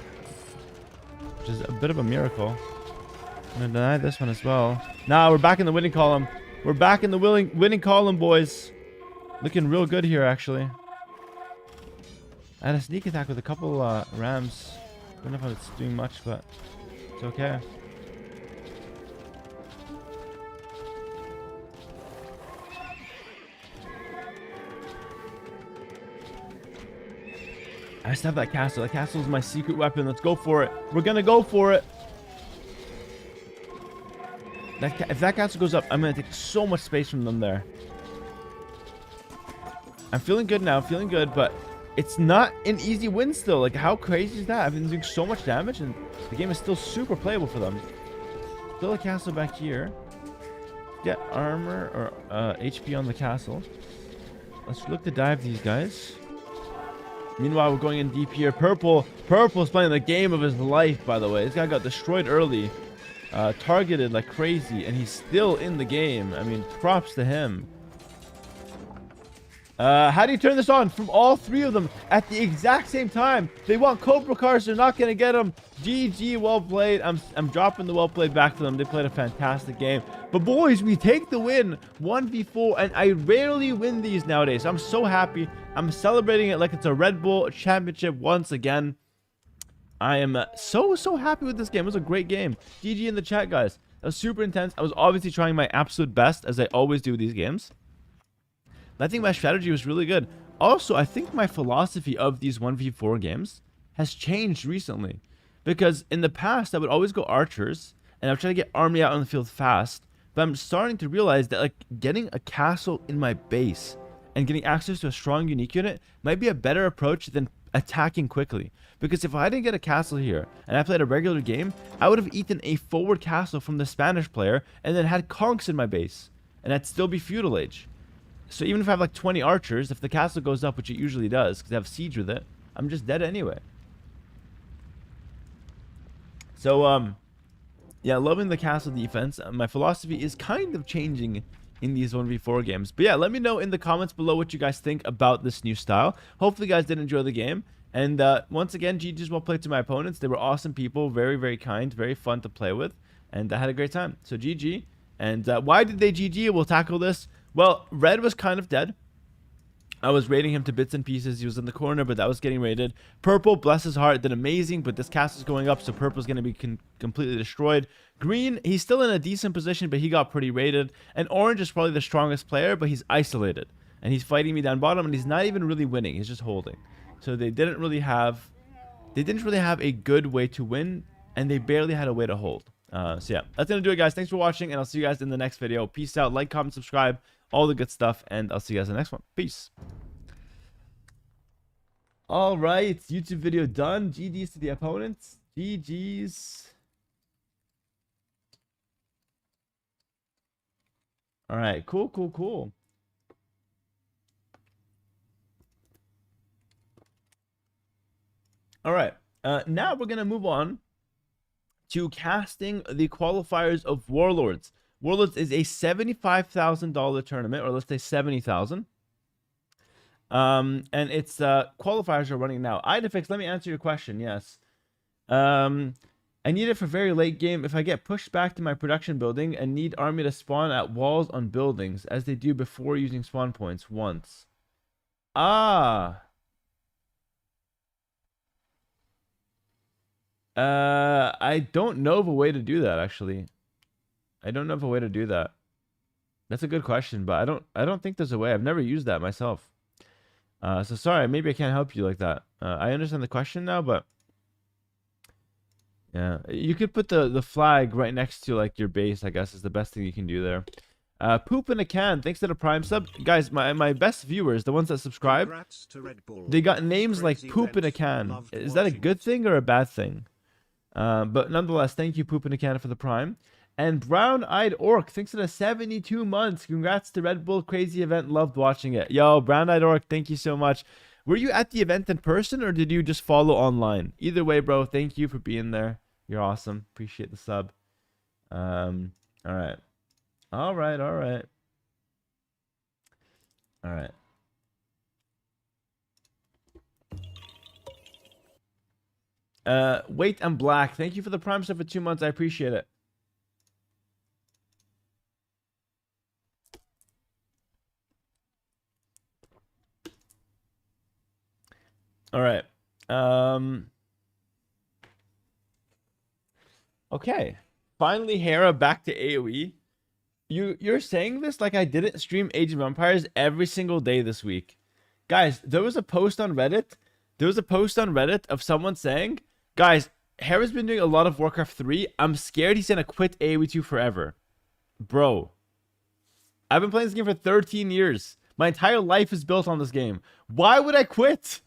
which is a bit of a miracle. I'm gonna deny this one as well. Nah, we're back in the winning column. We're back in the winning column, boys. Looking real good here, actually. I had a sneak attack with a couple rams. Don't know if it's doing much, but it's okay. I still have that castle. That castle is my secret weapon. Let's go for it. We're gonna go for it. If that castle goes up, I'm gonna take so much space from them there. I'm feeling good now. Feeling good, but it's not an easy win still. Like, how crazy is that? I've been doing so much damage, and the game is still super playable for them. Still a castle back here. Get armor or HP on the castle. Let's look to dive these guys. Meanwhile, we're going in deep here. Purple's playing the game of his life, by the way. This guy got destroyed early. Targeted like crazy, and he's still in the game. I mean, props to him. How do you turn this on from all three of them at the exact same time? They want Cobra cars. They're not going to get them. GG, well played. I'm dropping the well played back to them. They played a fantastic game. But boys, we take the win 1v4, and I rarely win these nowadays. I'm so happy. I'm celebrating it like it's a Red Bull championship once again. I am so happy with this game. It was a great game. GG in the chat, guys. That was super intense. I was obviously trying my absolute best, as I always do with these games. I think my strategy was really good. Also, I think my philosophy of these 1v4 games has changed recently. Because in the past, I would always go archers, and I would try to get army out on the field fast. But I'm starting to realize that, like, getting a castle in my base and getting access to a strong unique unit might be a better approach than attacking quickly. Because if I didn't get a castle here, and I played a regular game, I would have eaten a forward castle from the Spanish player, and then had conks in my base. And I'd still be feudal age. So even if I have like 20 archers, if the castle goes up, which it usually does, because I have siege with it, I'm just dead anyway. So, yeah, loving the castle defense. My philosophy is kind of changing in these 1v4 games. But yeah, let me know in the comments below what you guys think about this new style. Hopefully you guys did enjoy the game. And once again, GG's well played to my opponents. They were awesome people, very kind, very fun to play with. And I had a great time. So GG. And why did they GG? We'll tackle this. Well, red was kind of dead. I was raiding him to bits and pieces. He was in the corner, but that was getting raided. Purple, bless his heart, did amazing, but this castle's going up, so purple's going to be completely destroyed. Green, he's still in a decent position, but he got pretty raided. And orange is probably the strongest player, but he's isolated. And he's fighting me down bottom, and he's not even really winning. He's just holding. So they didn't really have a good way to win, and they barely had a way to hold. So yeah, that's going to do it, guys. Thanks for watching, and I'll see you guys in the next video. Peace out. Like, comment, subscribe, all the good stuff, and I'll see you guys in the next one. Peace. All right, YouTube video done. GG's to the opponents. GG's. All right, cool. All right, now we're going to move on to casting the qualifiers of Warlords. Warlords is a $75,000 tournament, or let's say $70,000. And it's qualifiers are running now. Idefix, let me answer your question. Yes. I need it for very late game. If I get pushed back to my production building and need army to spawn at walls on buildings, as they do before using spawn points once. Ah. I don't know of a way to do that, actually. I don't know of a way to do that. That's a good question, but I don't think there's a way. I've never used that myself. So sorry, maybe I can't help you like that. I understand the question now, but yeah, you could put the flag right next to like your base, I guess is the best thing you can do there. Poop in a can, thanks to the Prime sub. Guys, my best viewers, the ones that subscribe, they got names like Poop in a can. Is that a good thing or a bad thing? But nonetheless, thank you, Poop in a Can, for the Prime. And Brown-Eyed Orc, thanks to the 72 months. Congrats to Red Bull Crazy event. Loved watching it. Yo, Brown-Eyed Orc, thank you so much. Were you at the event in person, or did you just follow online? Either way, bro, thank you for being there. You're awesome. Appreciate the sub. All right. Wait, I'm black. Thank you for the prime stuff for 2 months. I appreciate it. All right. Okay. Finally, Hera back to AoE. You're saying this like I didn't stream Age of Empires every single day this week. Guys, there was a post on Reddit. There was a post on Reddit of someone saying, guys, Hera's been doing a lot of Warcraft 3. I'm scared he's gonna quit AoE 2 forever. Bro. I've been playing this game for 13 years. My entire life is built on this game. Why would I quit?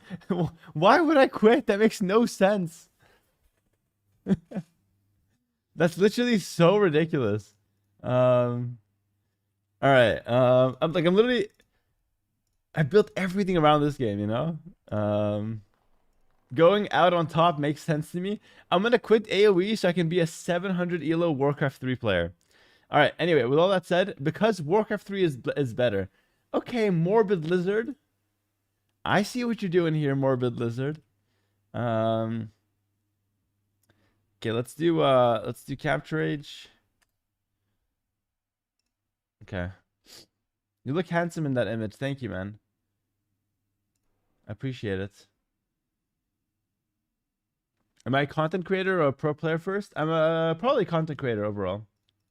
Why would I quit? That makes no sense. That's literally so ridiculous. All right. I'm literally, I built everything around this game, you know? Going out on top makes sense to me. I'm gonna quit AoE so I can be a 700 elo Warcraft 3 player. All right. Anyway, with all that said, because Warcraft 3 is better. Okay, Morbid Lizard. I see what you're doing here, Morbid Lizard. Okay, let's do Capture Age. Okay. You look handsome in that image. Thank you, man. I appreciate it. Am I a content creator or a pro player first? I'm probably content creator overall.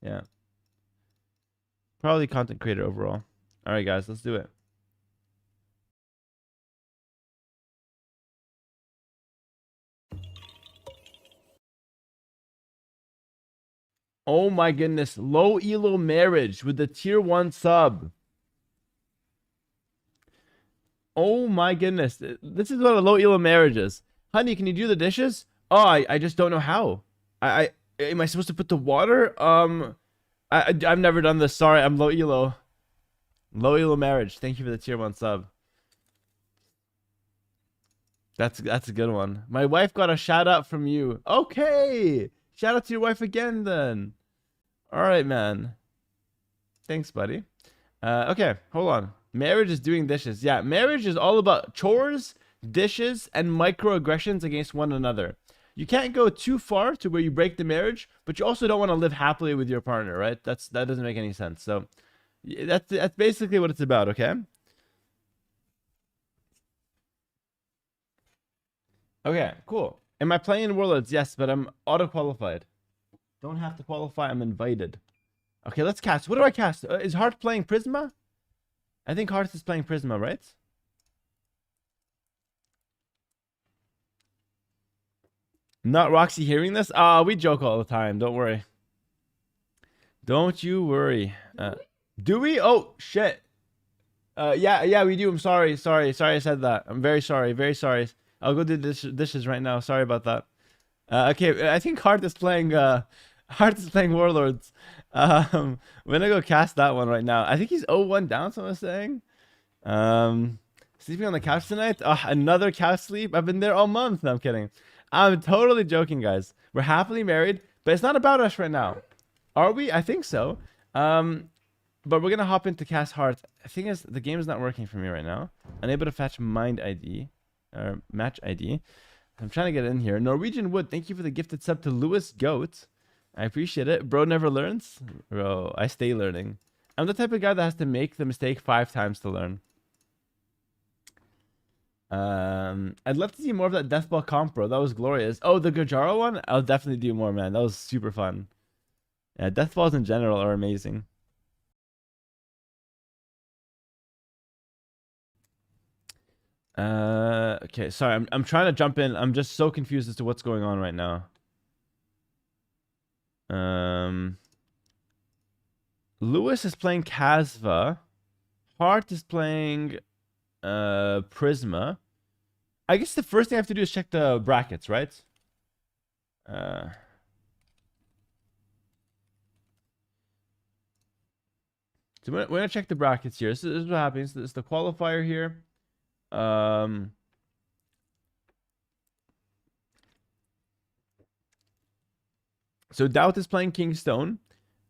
Yeah. Probably content creator overall. All right, guys, let's do it. Oh my goodness. Low elo marriage with the tier 1 sub. Oh my goodness. This is what a low elo marriage is. Honey, can you do the dishes? Oh, I just don't know how. Am I supposed to put the water? I've never done this. Sorry, I'm low elo. Low elo marriage. Thank you for the tier 1 sub. That's a good one. My wife got a shout out from you. Okay. Shout out to your wife again then. All right, man. Thanks, buddy. Okay, hold on. Marriage is doing dishes. Yeah, marriage is all about chores, dishes, and microaggressions against one another. You can't go too far to where you break the marriage, but you also don't want to live happily with your partner, right? That doesn't make any sense. So that's basically what it's about, okay? Okay, cool. Am I playing in Warlords? Yes, but I'm auto-qualified. Don't have to qualify, I'm invited. Okay, let's cast. What do I cast? Is Heart playing Prisma? I think Heart is playing Prisma, right? Not Roxy hearing this? We joke all the time. Don't worry. Don't you worry. Do we? Oh, shit. Yeah, we do. I'm sorry. Sorry I said that. I'm very sorry. Very sorry. I'll go do dishes right now. Sorry about that. Okay, I think Heart is playing Warlords. We're gonna go cast that one right now. I think he's 0-1 down, so I'm saying. Sleeping on the couch tonight? Another couch sleep? I've been there all month. No, I'm kidding. I'm totally joking, guys. We're happily married, but it's not about us right now. Are we? I think so. But we're gonna hop into cast Heart. The thing is, the game is not working for me right now. Unable to fetch Mind ID or Match ID. I'm trying to get in here. Norwegian Wood, thank you for the gifted sub to Lewis Goat. I appreciate it. Bro never learns. Bro, I stay learning. I'm the type of guy that has to make the mistake 5 times to learn. I'd love to see more of that Deathball comp, bro. That was glorious. Oh, the Gojara one? I'll definitely do more, man. That was super fun. Yeah, Deathballs in general are amazing. Okay, sorry. I'm trying to jump in. I'm just so confused as to what's going on right now. Lewis is playing Kasva. Heart is playing Prisma. I guess the first thing I have to do is check the brackets, right? So we're gonna check the brackets here. This is what happens. This is the qualifier here. So Doubt is playing Kingstone.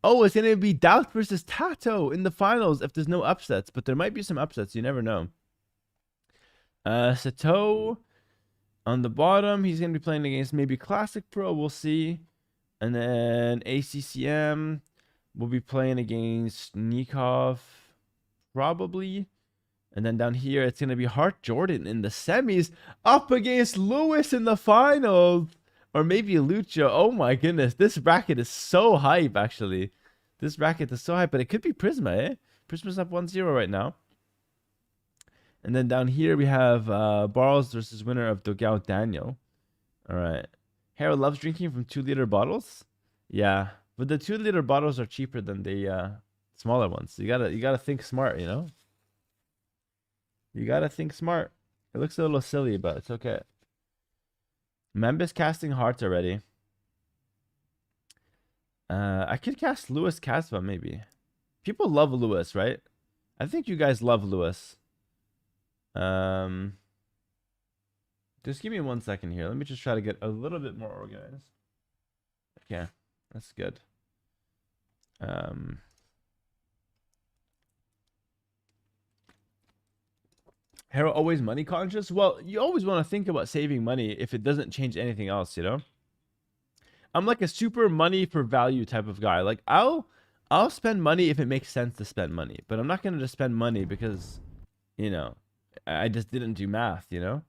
Oh, it's gonna be Doubt versus Tato in the finals if there's no upsets, but there might be some upsets. You never know. Sato On the bottom, he's going to be playing against maybe Classic Pro. We'll see. And then ACCM will be playing against Nikov, probably. And then down here, it's going to be Hart Jordan in the semis up against Lewis in the finals. Or maybe Lucha. Oh my goodness. This bracket is so hype, actually. This bracket is so hype. But it could be Prisma, eh? Prisma's up 1-0 right now. And then down here, we have Barles versus winner of Dogao Daniel. All right. Hera loves drinking from 2-liter bottles. Yeah. But the 2-liter bottles are cheaper than the smaller ones. So you gotta think smart, you know? You gotta think smart. It looks a little silly, but it's okay. Members casting hearts already. I could cast Lewis Casva, maybe. People love Lewis, right? I think you guys love Lewis. Just give me 1 second here. Let me just try to get a little bit more organized. Okay, that's good. Hera always money conscious? Well, you always want to think about saving money if it doesn't change anything else, you know? I'm like a super money for value type of guy. Like I'll spend money if it makes sense to spend money, but I'm not going to just spend money because, you know, I just didn't do math, you know?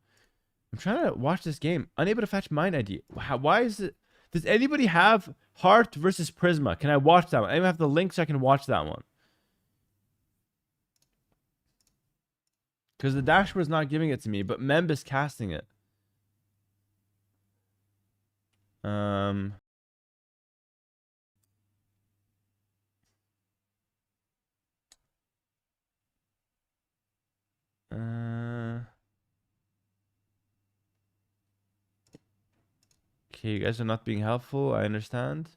I'm trying to watch this game. Unable to fetch mine ID. Why is it? Does anybody have Heart versus Prisma? Can I watch that one? I even have the link so I can watch that one. Because the dashboard's not giving it to me, but Memb is casting it. Okay, you guys are not being helpful. I understand.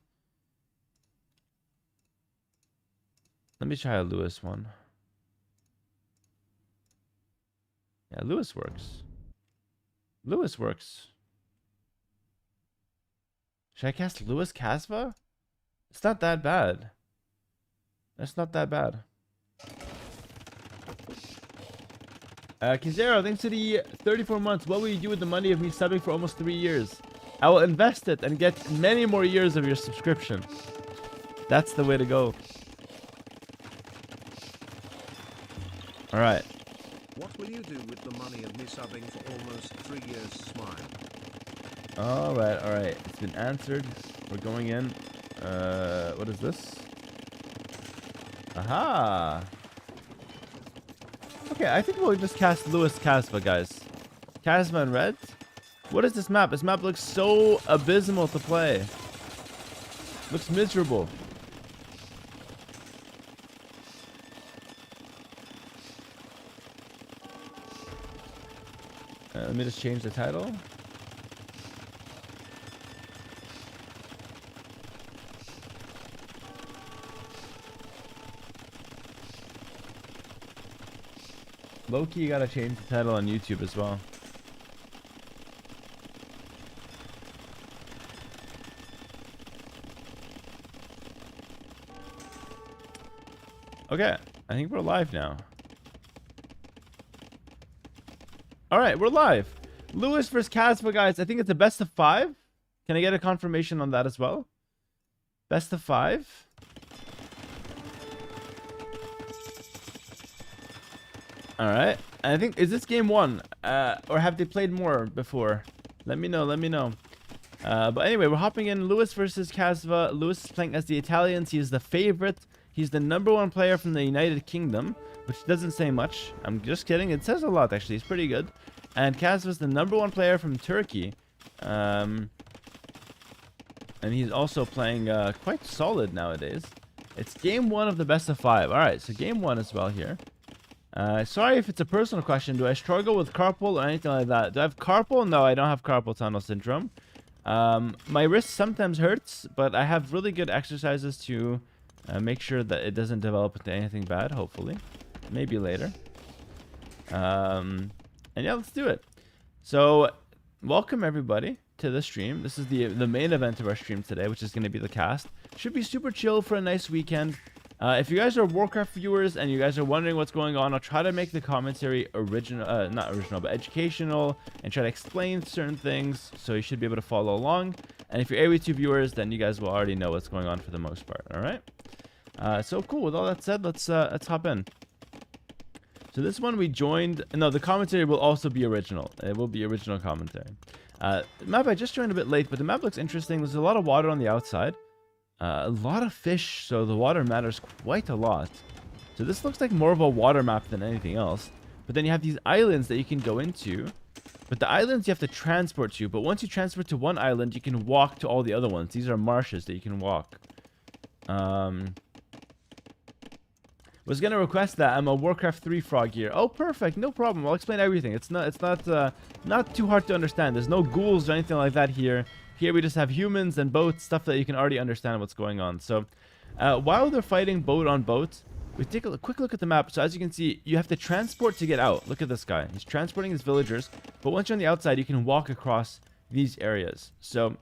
Let me try a Lewis one. Yeah, Lewis works. Lewis works. Should I cast Lewis Casva? It's not that bad. That's not that bad. Kizero, thanks to the 34 months. What will you do with the money of me subbing for almost 3 years? I will invest it and get many more years of your subscription. That's the way to go. All right. What will you do with the money of me subbing for almost 3 years? Smile. All right, all right. It's been answered. We're going in. What is this? Aha. Okay, I think we'll just cast Lewis Casva, guys. Casva in red. What is this map? This map looks so abysmal to play. Looks miserable. Let me just change the title. Loki, you gotta change the title on YouTube as well. Okay, I think we're live now. All right, we're live. Lewis versus Casva, guys. I think it's a best of 5. Can I get a confirmation on that as well? Best of 5. All right. And I think, is this game 1? Or have they played more before? Let me know. Let me know. But anyway, we're hopping in. Lewis versus Casva. Lewis is playing as the Italians. He is the favorite. He's the #1 player from the United Kingdom, which doesn't say much. I'm just kidding. It says a lot, actually. He's pretty good. And Casva's the #1 player from Turkey. And he's also playing quite solid nowadays. It's game 1 of the best of 5. All right, so game 1 as well here. Sorry if it's a personal question. Do I struggle with carpal or anything like that? Do I have carpal? No, I don't have carpal tunnel syndrome. My wrist sometimes hurts, but I have really good exercises to make sure that it doesn't develop into anything bad, hopefully. Maybe later. And yeah, let's do it. So, welcome everybody to the stream. This is the main event of our stream today, which is going to be the cast. Should be super chill for a nice weekend. If you guys are Warcraft viewers and you guys are wondering what's going on, I'll try to make the commentary original, not original, but educational, and try to explain certain things, so you should be able to follow along. And if you're AW2 viewers, then you guys will already know what's going on for the most part. All right. So cool. With all that said, let's hop in. So this one we joined. No, the commentary will also be original. It will be original commentary. The map I just joined a bit late, but the map looks interesting. There's a lot of water on the outside. A lot of fish, so the water matters quite a lot. So this looks like more of a water map than anything else. But then you have these islands that you can go into. But the islands you have to transport to. But once you transport to one island, you can walk to all the other ones. These are marshes that you can walk. Was gonna request that I'm a Warcraft 3 frog here. Oh, perfect, no problem. I'll explain everything. It's not too hard to understand. There's no ghouls or anything like that here. Here we just have humans and boats, stuff that you can already understand what's going on. So while they're fighting boat on boat, we take a quick look at the map. So as you can see, you have to transport to get out. Look at this guy. He's transporting his villagers. But once you're on the outside, you can walk across these areas. So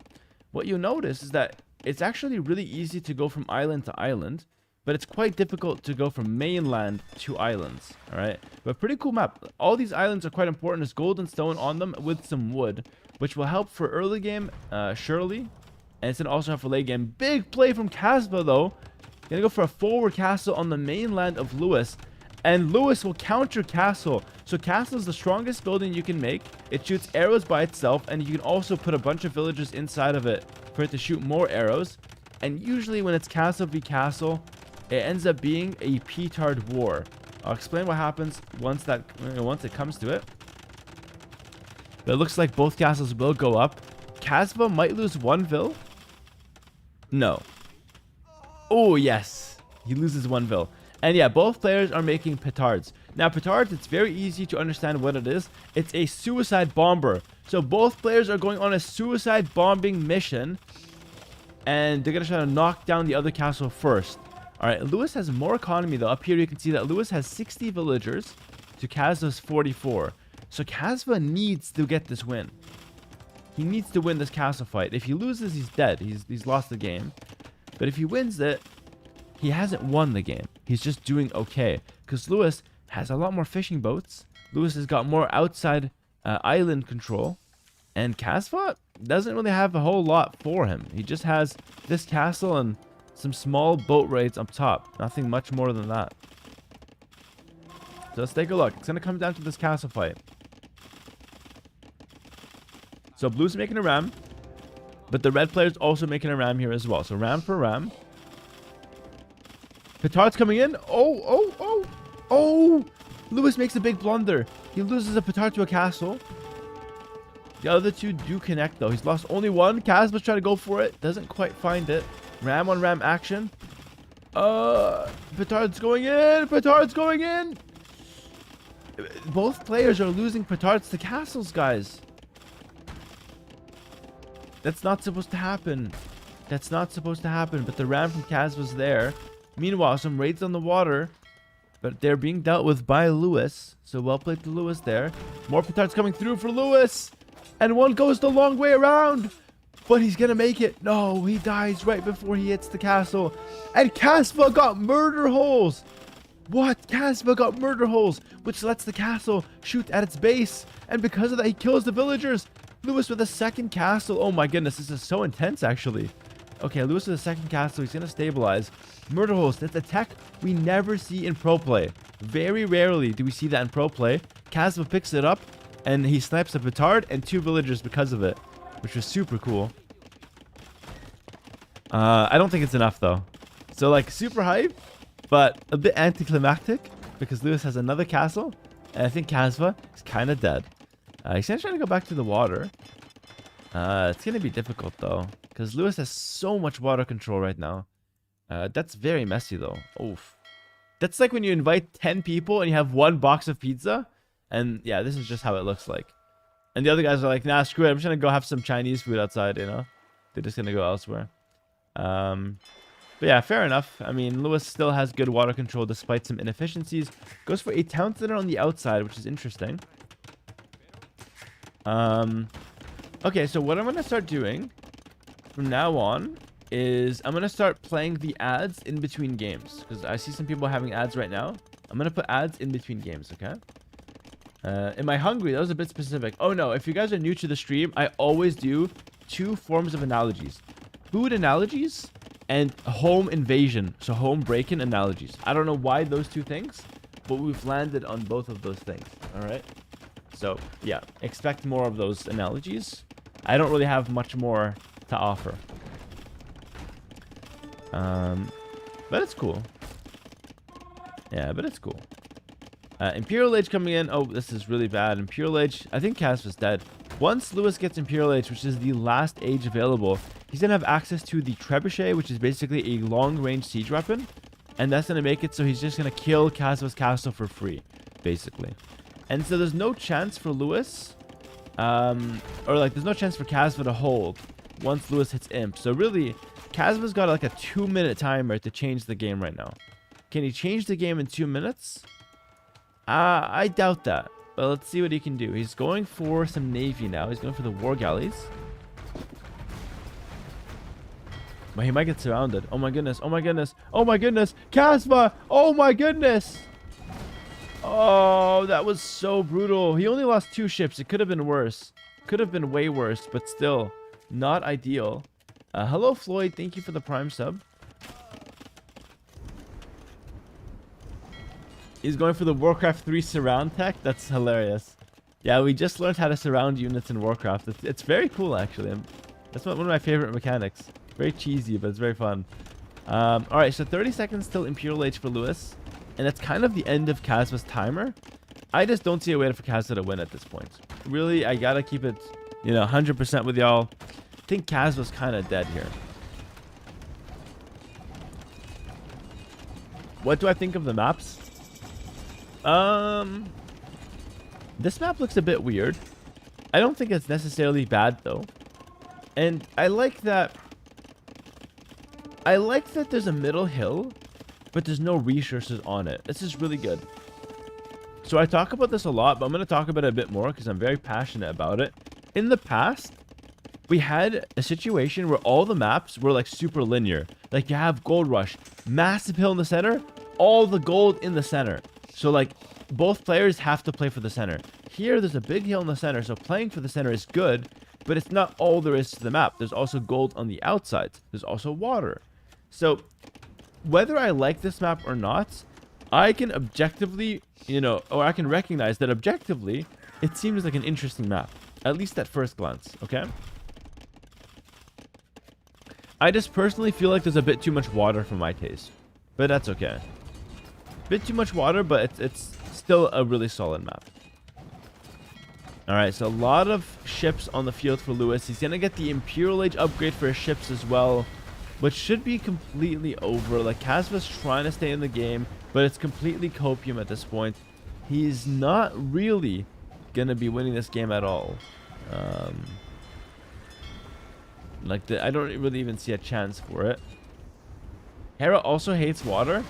what you'll notice is that it's actually really easy to go from island to island. But it's quite difficult to go from mainland to islands. All right. But pretty cool map. All these islands are quite important. There's gold and stone on them with some wood, which will help for early game, surely. And it's going to also help for late game. Big play from Casba, though. Going to go for a forward castle on the mainland of Lewis. And Lewis will counter castle. So castle is the strongest building you can make. It shoots arrows by itself. And you can also put a bunch of villagers inside of it for it to shoot more arrows. And usually when it's castle v castle, it ends up being a petard war. I'll explain what happens once it comes to it. But it looks like both castles will go up. Casva might lose one vill. No. Oh, yes. He loses one vill. And yeah, both players are making petards. Now, petards, it's very easy to understand what it is. It's a suicide bomber. So both players are going on a suicide bombing mission. And they're going to try to knock down the other castle first. Alright, Lewis has more economy though. Up here you can see that Lewis has 60 villagers to Casva's 44. So Casva needs to get this win. He needs to win this castle fight. If he loses, he's dead. He's lost the game. But if he wins it, he hasn't won the game. He's just doing okay. Because Lewis has a lot more fishing boats. Lewis has got more outside island control. And Casva doesn't really have a whole lot for him. He just has this castle and some small boat raids up top. Nothing much more than that. So let's take a look. It's going to come down to this castle fight. So blue's making a ram. But the red player's also making a ram here as well. So ram for ram. Petard's coming in. Oh! Lewis makes a big blunder. He loses a petard to a castle. The other two do connect though. He's lost only one. Casva's trying to go for it. Doesn't quite find it. Ram on ram action. Petard's going in. Petard's going in. Both players are losing petards to castles, guys. That's not supposed to happen. That's not supposed to happen. But the ram from Kaz was there. Meanwhile, some raids on the water. But they're being dealt with by Lewis. So well played to Lewis there. More petards coming through for Lewis. And one goes the long way around. But he's going to make it. No, he dies right before he hits the castle. And Casva got murder holes. What? Casva got murder holes, which lets the castle shoot at its base. And because of that, he kills the villagers. Lewis with a second castle. Oh my goodness, this is so intense, actually. Okay, Lewis with a second castle. He's going to stabilize. Murder holes. That's a tech we never see in pro play. Very rarely do we see that in pro play. Casva picks it up, and he snipes a petard and 2 villagers because of it, which was super cool. I don't think it's enough, though. So, like, super hype, but a bit anticlimactic because Lewis has another castle, and I think Casva is kind of dead. He's going to try to go back to the water. It's going to be difficult, though, because Lewis has so much water control right now. That's very messy, though. Oof. That's like when you invite 10 people and you have 1 box of pizza. And, yeah, this is just how it looks like. And the other guys are like, nah, screw it. I'm just going to go have some Chinese food outside, you know? They're just going to go elsewhere. But yeah, fair enough. I mean, Lewis still has good water control despite some inefficiencies. Goes for a town center on the outside, which is interesting. Okay, so what I'm going to start doing from now on is I'm going to start playing the ads in between games. Because I see some people having ads right now. I'm going to put ads in between games, okay? Am I hungry? That was a bit specific. Oh, no. If you guys are new to the stream, I always do 2 forms of analogies. Food analogies and home invasion. So home break-in analogies. I don't know why those 2 things, but we've landed on both of those things. All right? So, yeah. Expect more of those analogies. I don't really have much more to offer. But it's cool. Yeah, but it's cool. Imperial Age coming in. Oh, this is really bad. Imperial Age. I think Kaz was dead. Once Lewis gets Imperial Age, which is the last age available, he's going to have access to the Trebuchet, which is basically a long-range siege weapon. And that's going to make it so he's just going to kill Kazva's castle for free, basically. And so there's no chance for Lewis, or like there's no chance for Kazva to hold once Lewis hits Imp. So really, Kazva's got like a 2-minute timer to change the game right now. Can he change the game in 2 minutes? I doubt that. But let's see what he can do. He's going for some navy now. He's going for the war galleys. But he might get surrounded. Oh my goodness. Oh my goodness. Oh my goodness. Kazva! Oh my goodness! Oh, that was so brutal. He only lost 2 ships. It could have been worse. Could have been way worse, but still not ideal. Hello, Floyd. Thank you for the Prime sub. He's going for the Warcraft 3 surround tech. That's hilarious. Yeah, we just learned how to surround units in Warcraft. It's very cool, actually. That's one of my favorite mechanics. Very cheesy, but it's very fun. Alright, so 30 seconds till Imperial Age for Lewis. And that's kind of the end of Kazva's timer. I just don't see a way for Kazva to win at this point. Really, I gotta keep it, 100% with y'all. I think Kazva's kind of dead here. What do I think of the maps? This map looks a bit weird. I don't think it's necessarily bad though. And I like that there's a middle hill, but there's no resources on it. This is really good. So I talk about this a lot, but I'm going to talk about it a bit more because I'm very passionate about it. In the past, we had a situation where all the maps were like super linear. Like you have Gold Rush, massive hill in the center, all the gold in the center. So like both players have to play for the center. Here there's a big hill in the center, so playing for the center is good, but it's not all there is to the map. There's also gold on the outsides. There's also water. So whether I like this map or not, I can objectively, or I can recognize that objectively, it seems like an interesting map. At least at first glance, okay? I just personally feel like there's a bit too much water for my taste. But that's okay. Bit too much water, but it's still a really solid map. Alright, so a lot of ships on the field for Lewis. He's going to get the Imperial Age upgrade for his ships as well, which should be completely over. Like, Kazva's trying to stay in the game, but it's completely copium at this point. He's not really going to be winning this game at all. I don't really even see a chance for it. Hera also hates water.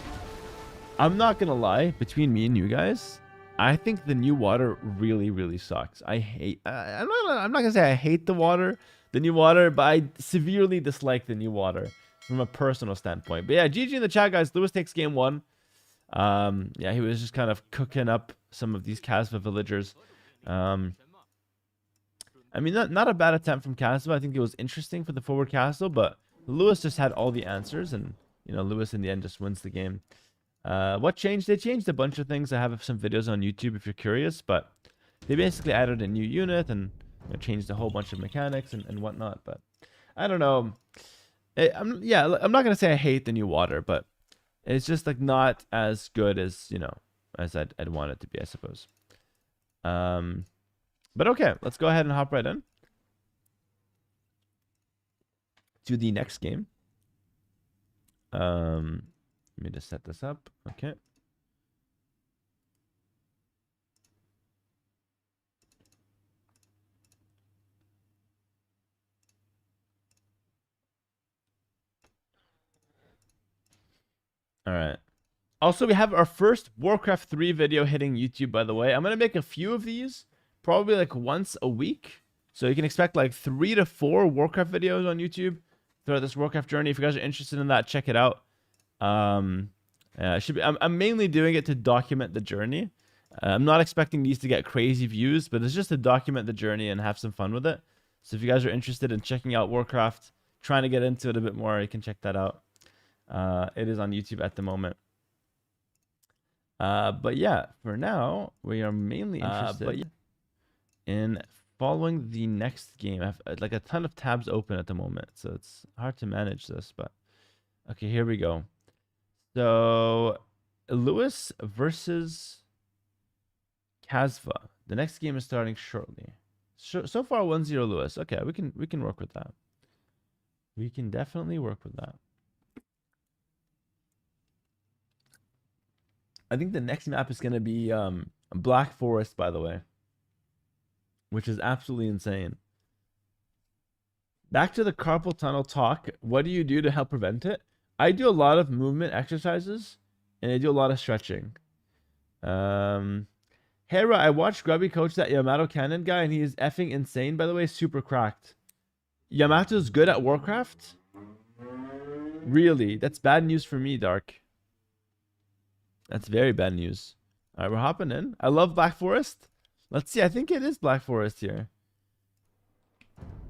I'm not going to lie, between me and you guys, I think the new water really, really sucks. I'm not going to say I hate the new water, but I severely dislike the new water from a personal standpoint. But yeah, GG in the chat, guys. Lewis takes game 1. Yeah, he was just kind of cooking up some of these Kazva villagers. I mean, not a bad attempt from Kazva. I think it was interesting for the forward castle, but Lewis just had all the answers, and Lewis in the end just wins the game. What changed? They changed a bunch of things. I have some videos on YouTube if you're curious, but they basically added a new unit and changed a whole bunch of mechanics and whatnot. But I don't know. I'm not gonna say I hate the new water, but it's just like not as good as as I'd want it to be, I suppose. But okay, let's go ahead and hop right in to the next game. Let me just set this up. Okay. All right. Also, we have our first Warcraft 3 video hitting YouTube, by the way. I'm going to make a few of these, probably like once a week. So you can expect like 3 to 4 Warcraft videos on YouTube throughout this Warcraft journey. If you guys are interested in that, check it out. Should be, I'm mainly doing it to document the journey. I'm not expecting these to get crazy views, but it's just to document the journey and have some fun with it. So if you guys are interested in checking out Warcraft, trying to get into it a bit more, you can check that out. It is on YouTube at the moment. But yeah, for now, we are mainly interested in following the next game. I have like a ton of tabs open at the moment, so it's hard to manage this, but okay, here we go. So Lewis versus Kasva. The next game is starting shortly. So far 1-0 Lewis. Okay, we can work with that. We can definitely work with that. I think the next map is going to be Black Forest, by the way, which is absolutely insane. Back to the carpal tunnel talk. What do you do to help prevent it? I do a lot of movement exercises, and I do a lot of stretching. Hera, I watched Grubby coach that Yamato Cannon guy, and he is effing insane, by the way, super cracked. Yamato's good at Warcraft? Really? That's bad news for me, Dark. That's very bad news. All right, we're hopping in. I love Black Forest. Let's see. I think it is Black Forest here.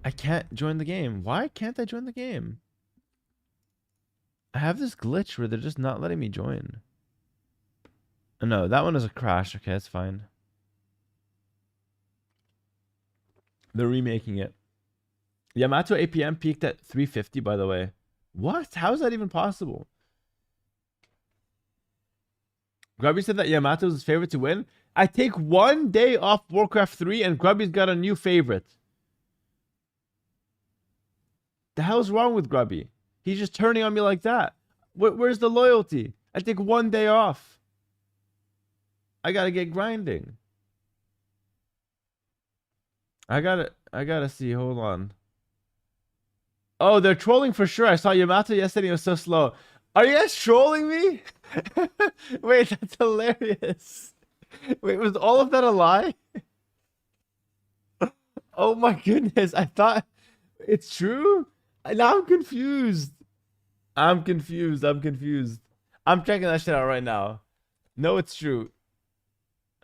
I can't join the game. Why can't I join the game? I have this glitch where they're just not letting me join. Oh, no, that one is a crash. Okay, that's fine. They're remaking it. Yamato APM peaked at 350, by the way. What? How is that even possible? Grubby said that Yamato is his favorite to win. I take 1 day off Warcraft 3 and Grubby's got a new favorite. The hell's wrong with Grubby? He's just turning on me like that. Where's the loyalty? I take 1 day off. I gotta get grinding. I gotta see. Hold on. Oh, they're trolling for sure. I saw Yamato yesterday. It was so slow. Are you guys trolling me? Wait, that's hilarious. Wait, was all of that a lie? Oh my goodness. I thought it's true. Now I'm confused. I'm confused. I'm checking that shit out right now. No, it's true.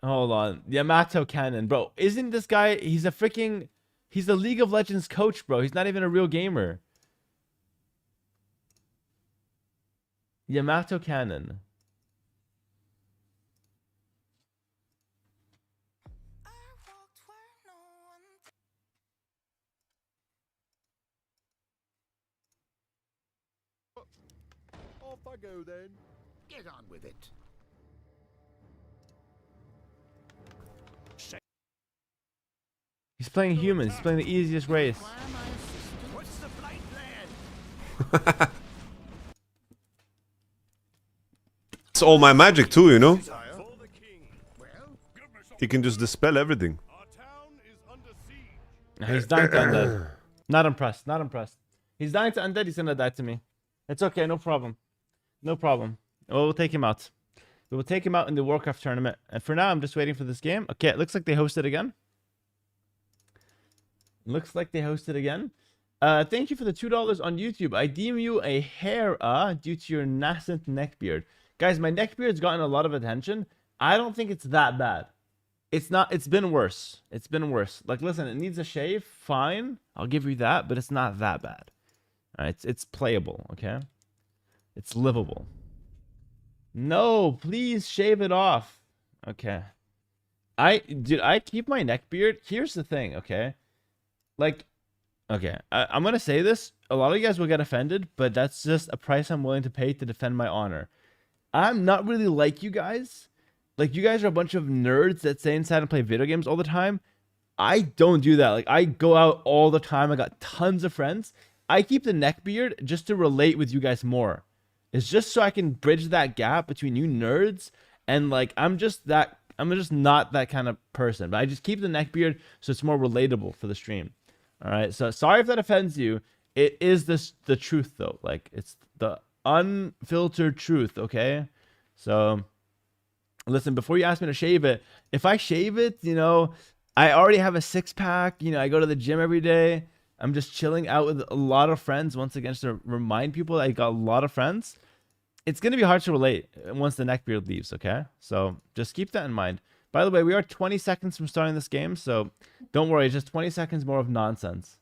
Hold on. Yamato Cannon. Bro, isn't this guy... He's a League of Legends coach, bro. He's not even a real gamer. Yamato Cannon. Off I go then. Get on with it. He's playing humans. He's playing the easiest race. What's the flight plan? It's all my magic too, you know? He can just dispel everything. He's dying to undead. Not impressed. Not impressed. He's dying to undead. He's gonna die to me. It's okay. No problem. No problem. We'll take him out. We will take him out in the Warcraft tournament. And for now, I'm just waiting for this game. Okay, it looks like they hosted again. Looks like they hosted again. Thank you for the $2 on YouTube. I deem you a Hera due to your nascent neckbeard. Guys, my neckbeard's gotten a lot of attention. I don't think it's that bad. It's not. It's been worse. It's been worse. Like, listen, it needs a shave. Fine. I'll give you that, but it's not that bad. All right, it's playable, okay? It's livable. No, please shave it off. Okay. Dude, I keep my neckbeard. Here's the thing, okay? Like, okay, I'm going to say this. A lot of you guys will get offended, but that's just a price I'm willing to pay to defend my honor. I'm not really like you guys. Like, you guys are a bunch of nerds that stay inside and play video games all the time. I don't do that. Like, I go out all the time. I got tons of friends. I keep the neckbeard just to relate with you guys more. It's just so I can bridge that gap between you nerds and, like, I'm just not that kind of person. But I just keep the neckbeard so it's more relatable for the stream. All right, so sorry if that offends you. It is the truth, though. Like, it's the unfiltered truth, okay? So, listen, before you ask me to shave it, if I shave it, you know, I already have a six-pack. You know, I go to the gym every day. I'm just chilling out with a lot of friends once again, just to remind people that I got a lot of friends. It's going to be hard to relate once the neckbeard leaves, okay? So just keep that in mind. By the way, we are 20 seconds from starting this game, so don't worry, just 20 seconds more of nonsense.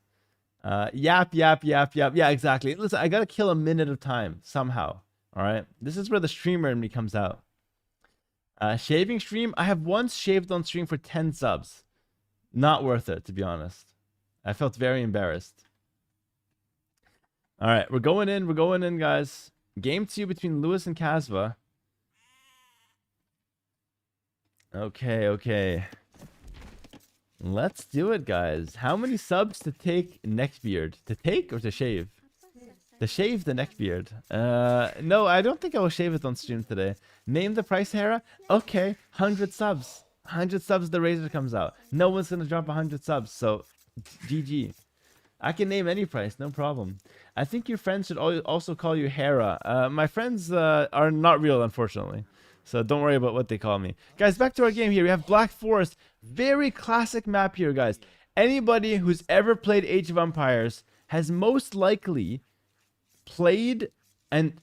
Yap. Yeah, exactly. Listen, I got to kill a minute of time somehow, all right? This is where the streamer in me comes out. Shaving stream, I have once shaved on stream for 10 subs. Not worth it, to be honest. I felt very embarrassed. All right, we're going in, guys. Game 2 between Lewis and Kasva. Okay. Let's do it, guys. How many subs to take neckbeard? To take or to shave? To shave the neckbeard. No, I don't think I will shave it on stream today. Name the price, Hera? Okay, 100 subs. 100 subs, the razor comes out. No one's going to drop 100 subs, so GG. I can name any price, no problem. I think your friends should also call you Hera. My friends are not real, unfortunately. So don't worry about what they call me. Guys, back to our game here. We have Black Forest. Very classic map here, guys. Anybody who's ever played Age of Empires has most likely played and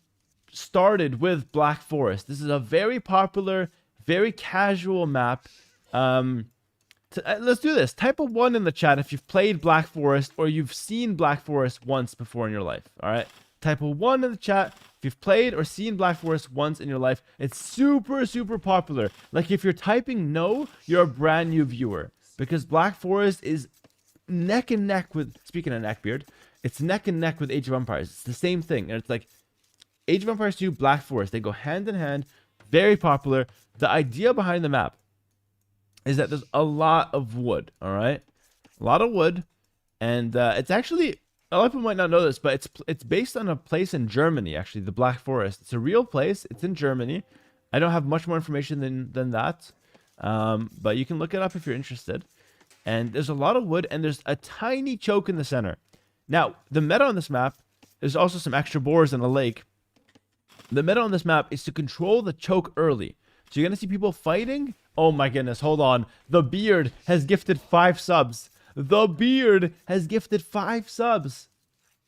started with Black Forest. This is a very popular, very casual map. Let's do this. Type a 1 in the chat if you've played Black Forest or you've seen Black Forest once before in your life. All right. Type a 1 in the chat if you've played or seen Black Forest once in your life. It's super popular. Like if you're typing no, you're a brand new viewer, because Black Forest is neck and neck with, speaking of neckbeard, it's neck and neck with Age of Empires. It's the same thing. And it's like Age of Empires 2, Black Forest. They go hand in hand. Very popular. The idea behind the map is that there's a lot of wood, all right? A lot of wood. And it's actually, a lot of people might not know this, but it's based on a place in Germany, actually, the Black Forest. It's a real place. It's in Germany. I don't have much more information than that, but you can look it up if you're interested. And there's a lot of wood, and there's a tiny choke in the center. Now, the meta on this map, there's also some extra boars and a lake. The meta on this map is to control the choke early. So you're going to see people fighting. Oh my goodness, hold on. The Beard has gifted 5 subs. The Beard has gifted 5 subs.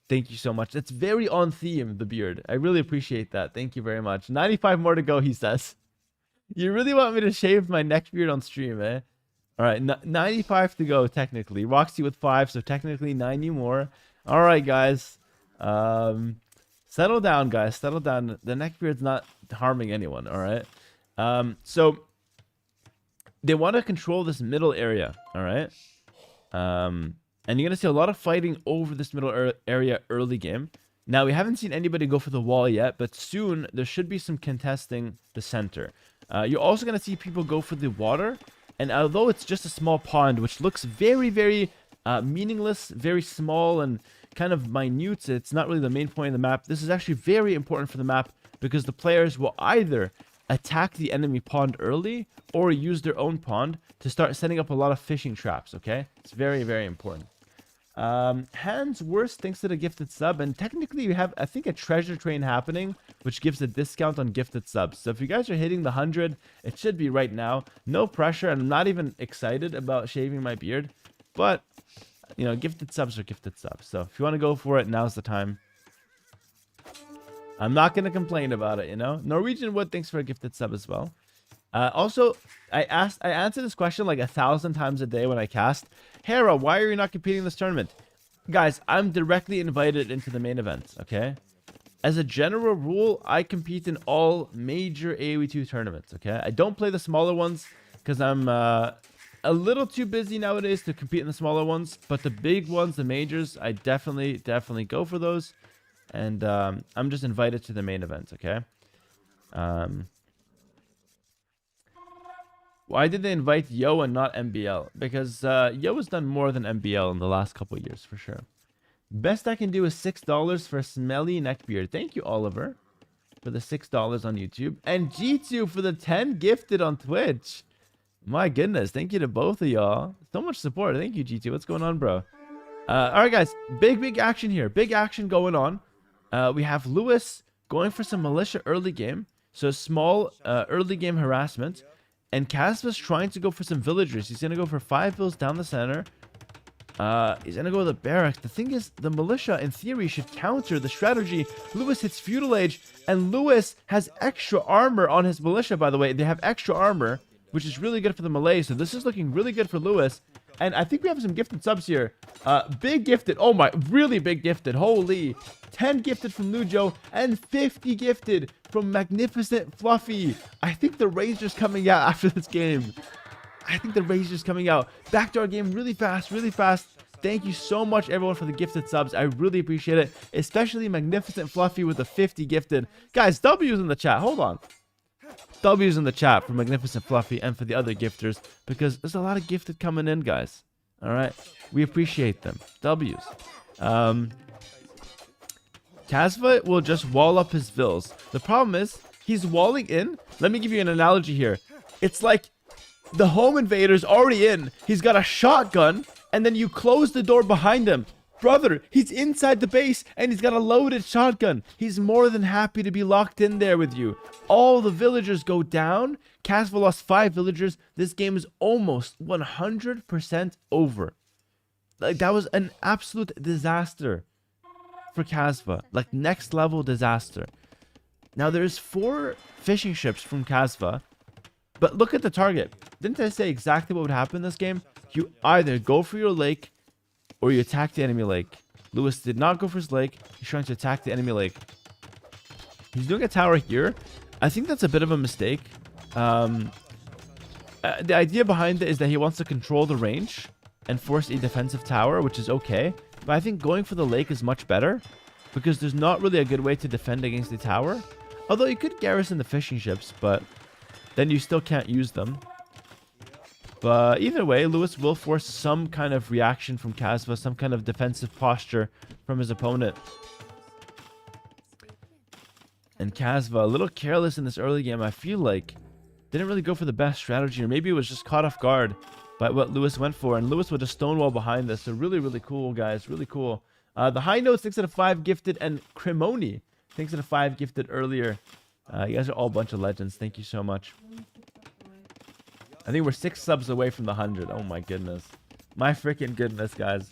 Thank you so much. That's very on theme, The Beard. I really appreciate that. Thank you very much. 95 more to go, he says. You really want me to shave my neck beard on stream, eh? All right, 95 to go, technically. Roxy with 5, so technically 90 more. All right, guys. Settle down, guys. Settle down. The neckbeard's not harming anyone, all right? So they want to control this middle area, all right? And you're going to see a lot of fighting over this middle area early game. Now, we haven't seen anybody go for the wall yet, but soon there should be some contesting the center. You're also going to see people go for the water. And although it's just a small pond, which looks very meaningless, very small and kind of minute, it's not really the main point of the map. This is actually very important for the map because the players will either attack the enemy pond early or use their own pond to start setting up a lot of fishing traps, okay? It's very important. Hans Worst thanks to the gifted sub, and technically we have, I think, a treasure train happening which gives a discount on gifted subs. So if you guys are hitting the 100, it should be right now. No pressure, and I'm not even excited about shaving my beard, but you know, gifted subs are gifted subs. So if you want to go for it, now's the time. I'm not gonna complain about it, you know. Norwegian Wood, thanks for a gifted sub as well. Also, I answer this question like 1,000 times a day when I cast. Hera, why are you not competing in this tournament? Guys, I'm directly invited into the main event, okay? As a general rule, I compete in all major AoE2 tournaments, okay? I don't play the smaller ones because I'm a little too busy nowadays to compete in the smaller ones. But the big ones, the majors, I definitely go for those. And I'm just invited to the main event, okay? Why did they invite Yo and not MBL? Because Yo has done more than MBL in the last couple of years, for sure. Best I can do is $6 for a smelly neckbeard. Thank you, Oliver, for the $6 on YouTube. And G2 for the 10 gifted on Twitch. My goodness, thank you to both of y'all. So much support. Thank you, G2. What's going on, bro? All right, guys. Big action here. Big action going on. We have Lewis going for some militia early game. So small early game harassment. And Kasva's trying to go for some villagers. He's going to go for 5 bills down the center. He's gonna go with the barracks. The thing is, the militia, in theory, should counter the strategy. Lewis hits feudal age, and Lewis has extra armor on his militia, by the way. They have extra armor, which is really good for the melee. So this is looking really good for Lewis. And I think we have some gifted subs here. Big gifted. Oh my, really big gifted. Holy. 10 gifted from Lujo and 50 gifted from Magnificent Fluffy. I think the Razor's coming out after this game. I think the Razor's coming out. Back to our game really fast, really fast. Thank you so much, everyone, for the gifted subs. I really appreciate it. Especially Magnificent Fluffy with the 50 gifted. Guys, W's in the chat. Hold on. W's in the chat for Magnificent Fluffy and for the other gifters, because there's a lot of gifted coming in, guys. All right, we appreciate them. W's. Kasva will just wall up his vills. The problem is he's walling in. Let me give you an analogy here. It's like the home invader's already in. He's got a shotgun, and then you close the door behind him. Brother, he's inside the base, and he's got a loaded shotgun. He's more than happy to be locked in there with you. All the villagers go down. Kasva lost 5 villagers. This game is almost 100% over. Like, that was an absolute disaster for Kasva. Like, next level disaster. Now, there's 4 fishing ships from Kasva. But look at the target. Didn't I say exactly what would happen in this game? You either go for your lake or you attack the enemy lake. Lewis did not go for his lake. He's trying to attack the enemy lake. He's doing a tower here. I think that's a bit of a mistake. The idea behind it is that he wants to control the range and force a defensive tower, which is okay. But I think going for the lake is much better because there's not really a good way to defend against the tower. Although you could garrison the fishing ships, but then you still can't use them. But either way, Lewis will force some kind of reaction from Kasva, some kind of defensive posture from his opponent. And Kasva, a little careless in this early game, I feel like. Didn't really go for the best strategy, or maybe it was just caught off guard by what Lewis went for. And Lewis with a stonewall behind this. So really, really cool, guys. Really cool. The high note, 6 out of 5 gifted, and Cremoni, 6 out of 5 gifted earlier. You guys are all a bunch of legends. Thank you so much. I think we're 6 subs away from the 100. Oh my goodness. My freaking goodness, guys.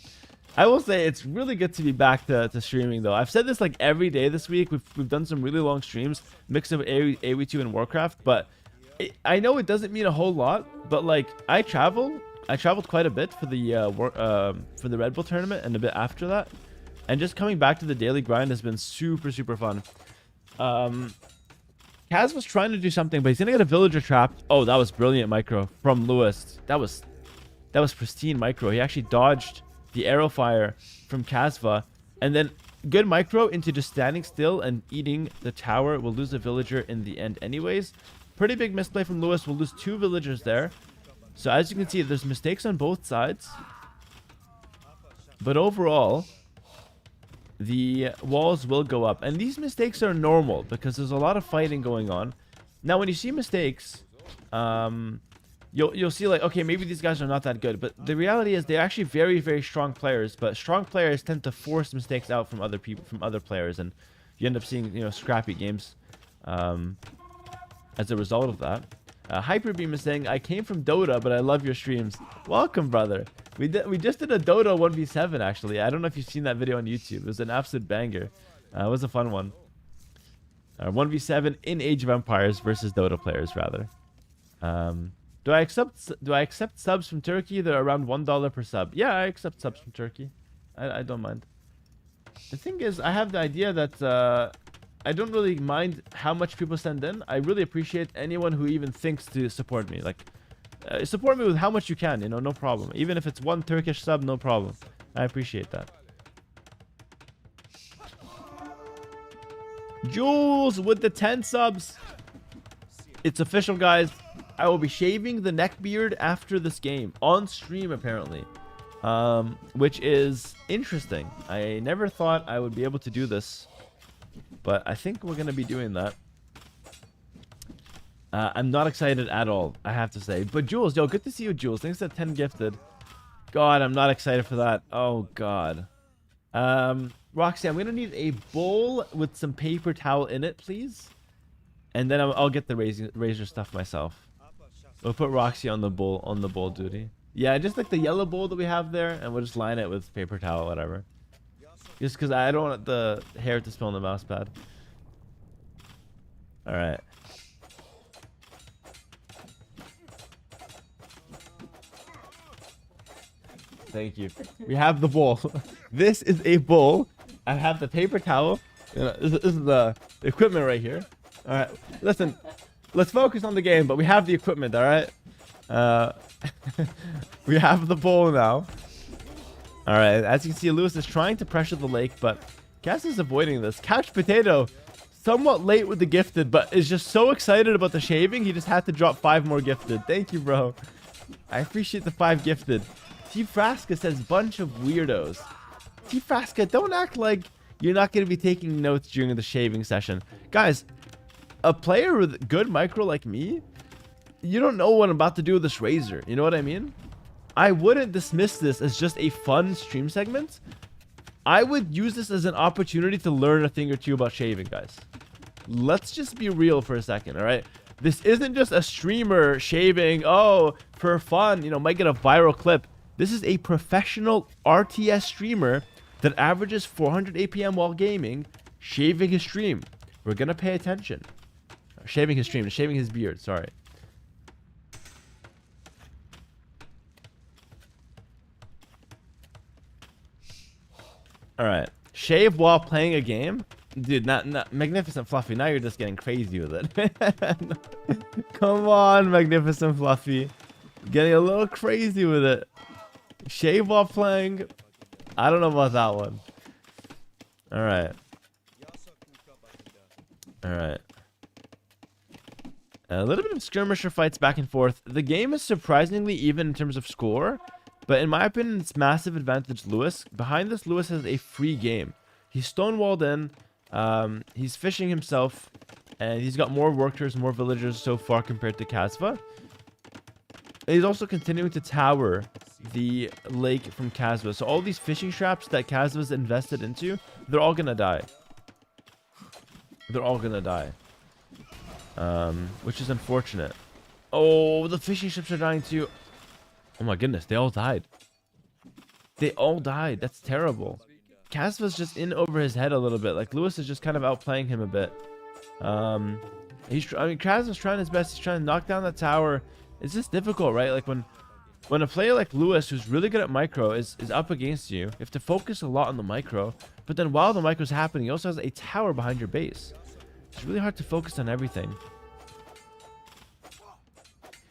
I will say it's really good to be back to streaming, though. I've said this like every day this week. We've done some really long streams, mix of AoE2 and Warcraft, but I know it doesn't mean a whole lot, but like I traveled quite a bit for the Red Bull tournament and a bit after that, and just coming back to the daily grind has been super, super fun. Kaz was trying to do something, but he's gonna get a villager trapped. Oh, that was brilliant micro from Lewis. That was pristine micro. He actually dodged the arrow fire from Kasva, and then good micro into just standing still and eating the tower. Will lose a villager in the end anyways. Pretty big misplay from Lewis. We'll lose 2 villagers there. So as you can see, there's mistakes on both sides, but overall the walls will go up, and these mistakes are normal because there's a lot of fighting going on. Now when you see mistakes, you'll see like, okay, maybe these guys are not that good, but the reality is they're actually very, very strong players. But strong players tend to force mistakes out from other people, from other players, and you end up seeing, you know, scrappy games as a result of that. Hyperbeam is saying, I came from Dota, but I love your streams. Welcome, brother. We just did a Dota 1v7 actually. I don't know if you've seen that video on YouTube. It was an absolute banger. It was a fun one. 1v7 in Age of Empires versus Dota players, rather. Do I accept subs from Turkey? They're around $1 per sub. Yeah, I accept subs from Turkey. I don't mind. The thing is, I have the idea that I don't really mind how much people send in. I really appreciate anyone who even thinks to support me. Like, support me with how much you can, you know, no problem. Even if it's 1 Turkish sub, no problem. I appreciate that. Jules with the 10 subs. It's official, guys. I will be shaving the neck beard after this game on stream, apparently, which is interesting. I never thought I would be able to do this, but I think we're going to be doing that. I'm not excited at all, I have to say. But Jules, yo, good to see you, Jules. Thanks for 10 gifted. God, I'm not excited for that. Oh, God. Roxy, I'm going to need a bowl with some paper towel in it, please. And then I'll get the razor stuff myself. We'll put Roxy on the bowl duty. Yeah, just like the yellow bowl that we have there, and we'll just line it with paper towel, whatever. Just because I don't want the hair to spill on the mouse pad. All right. Thank you. We have the bowl. This is a bowl. I have the paper towel. This is the equipment right here. All right. Listen, let's focus on the game, but we have the equipment, all right? We have the bowl now. All right. As you can see, Lewis is trying to pressure the lake, but Cass is avoiding this. Couch Potato, somewhat late with the gifted, but is just so excited about the shaving, he just had to drop 5 more gifted. Thank you, bro. I appreciate the 5 gifted. T Frasca says bunch of weirdos. T Frasca, don't act like you're not going to be taking notes during the shaving session. Guys, a player with good micro like me, you don't know what I'm about to do with this razor. You know what I mean? I wouldn't dismiss this as just a fun stream segment. I would use this as an opportunity to learn a thing or two about shaving, guys. Let's just be real for a second, all right? This isn't just a streamer shaving, oh, for fun, you know, might get a viral clip. This is a professional RTS streamer that averages 400 APM while gaming, shaving his stream. We're going to pay attention. Shaving his stream, shaving his beard, sorry. All right. Shave while playing a game? Dude, not Magnificent Fluffy. Now you're just getting crazy with it. Come on, Magnificent Fluffy. Getting a little crazy with it. Shave while playing. I don't know about that one. All right. All right. A little bit of skirmisher fights back and forth. The game is surprisingly even in terms of score, but in my opinion, it's massive advantage Lewis. Behind this, Lewis has a free game. He's stonewalled in. He's fishing himself, and he's got more workers, more villagers so far compared to Kasva. He's also continuing to tower the lake from Kasva. So all these fishing traps that Kasva's invested into, they're all gonna die. They're all gonna die. Which is unfortunate. Oh, the fishing ships are dying too. Oh my goodness, they all died. They all died. That's terrible. Kasva's just in over his head a little bit. Like Lewis is just kind of outplaying him a bit. I mean, Kasva's trying his best. He's trying to knock down that tower. It's just difficult, right? Like when a player like Lewis, who's really good at micro, is up against you, you have to focus a lot on the micro. But then while the micro's happening, he also has a tower behind your base. It's really hard to focus on everything.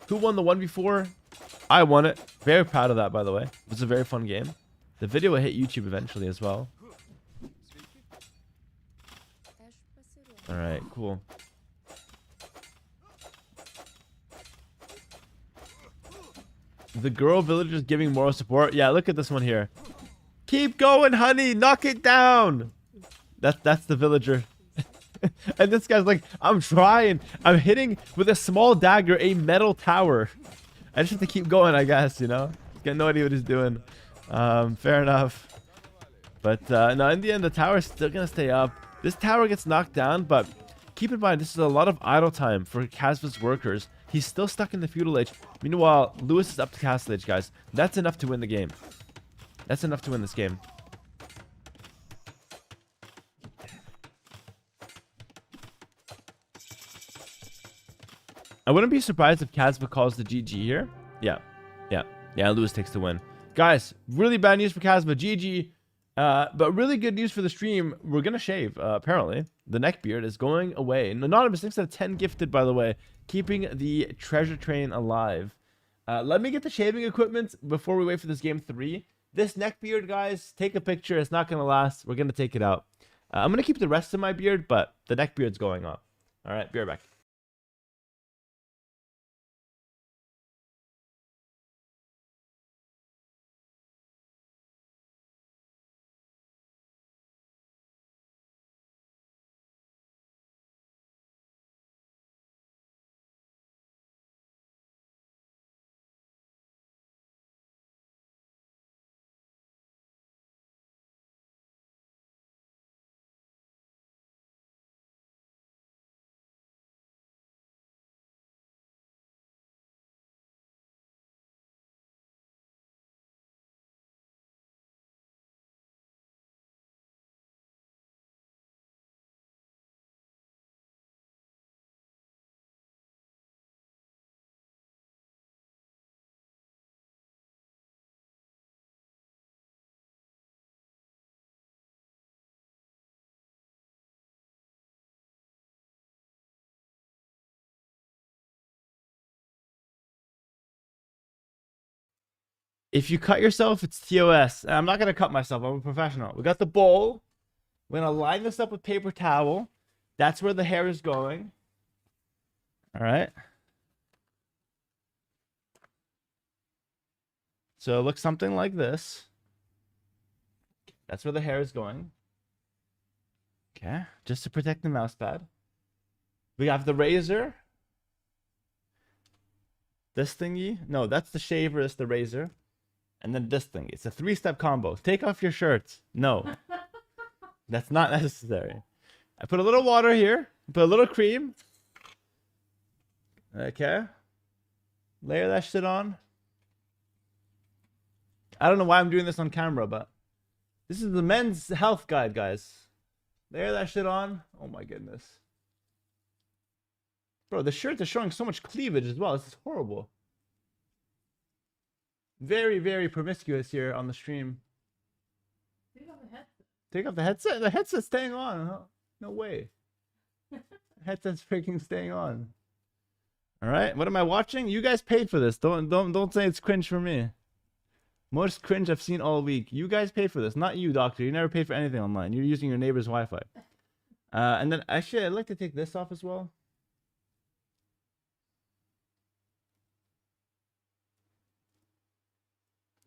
Who won the 1v4? I won it. Very proud of that, by the way. It was a very fun game. The video will hit YouTube eventually as well. Alright, cool. The girl villagers giving moral support. Yeah, look at this one here. Keep going, honey. Knock it down. That's the villager. And this guy's like, I'm trying. I'm hitting with a small dagger a metal tower. I just have to keep going, I guess, you know? He's got no idea what he's doing. Fair enough. But no, in the end, the tower is still going to stay up. This tower gets knocked down, but keep in mind, this is a lot of idle time for Kasva's workers. He's still stuck in the feudal age. Meanwhile, Lewis is up to castle age, guys. That's enough to win the game. That's enough to win this game. I wouldn't be surprised if Kasva calls the GG here. Yeah. Lewis takes the win. Guys, really bad news for Kasva. GG. But really good news for the stream. We're going to shave, apparently. The neckbeard is going away. An anonymous 6 out of 10 gifted, by the way. Keeping the treasure train alive. Let me get the shaving equipment before we wait for this game 3. This neckbeard, guys, take a picture. It's not going to last. We're going to take it out. I'm going to keep the rest of my beard, but the neckbeard's going off. All right, be right back. If you cut yourself, it's TOS. I'm not gonna cut myself. I'm a professional. We got the bowl. We're gonna line this up with paper towel. That's where the hair is going. All right. So it looks something like this. That's where the hair is going. Okay, just to protect the mouse pad. We have the razor. This thingy. No, that's the shaver. It's the razor. And then this thing. It's a 3-step combo. Take off your shirts. No. That's not necessary. I put a little water here. Put a little cream. Okay. Layer that shit on. I don't know why I'm doing this on camera, but this is the men's health guide, guys. Layer that shit on. Oh my goodness. Bro, the shirts are showing so much cleavage as well. This is horrible. Very, very promiscuous here on the stream. Take off the headset. Take off the headset? The headset's staying on. Huh? No way. Headset's freaking staying on. All right. What am I watching? You guys paid for this. Don't say it's cringe for me. Most cringe I've seen all week. You guys paid for this. Not you, doctor. You never paid for anything online. You're using your neighbor's Wi-Fi. And then actually, I'd like to take this off as well.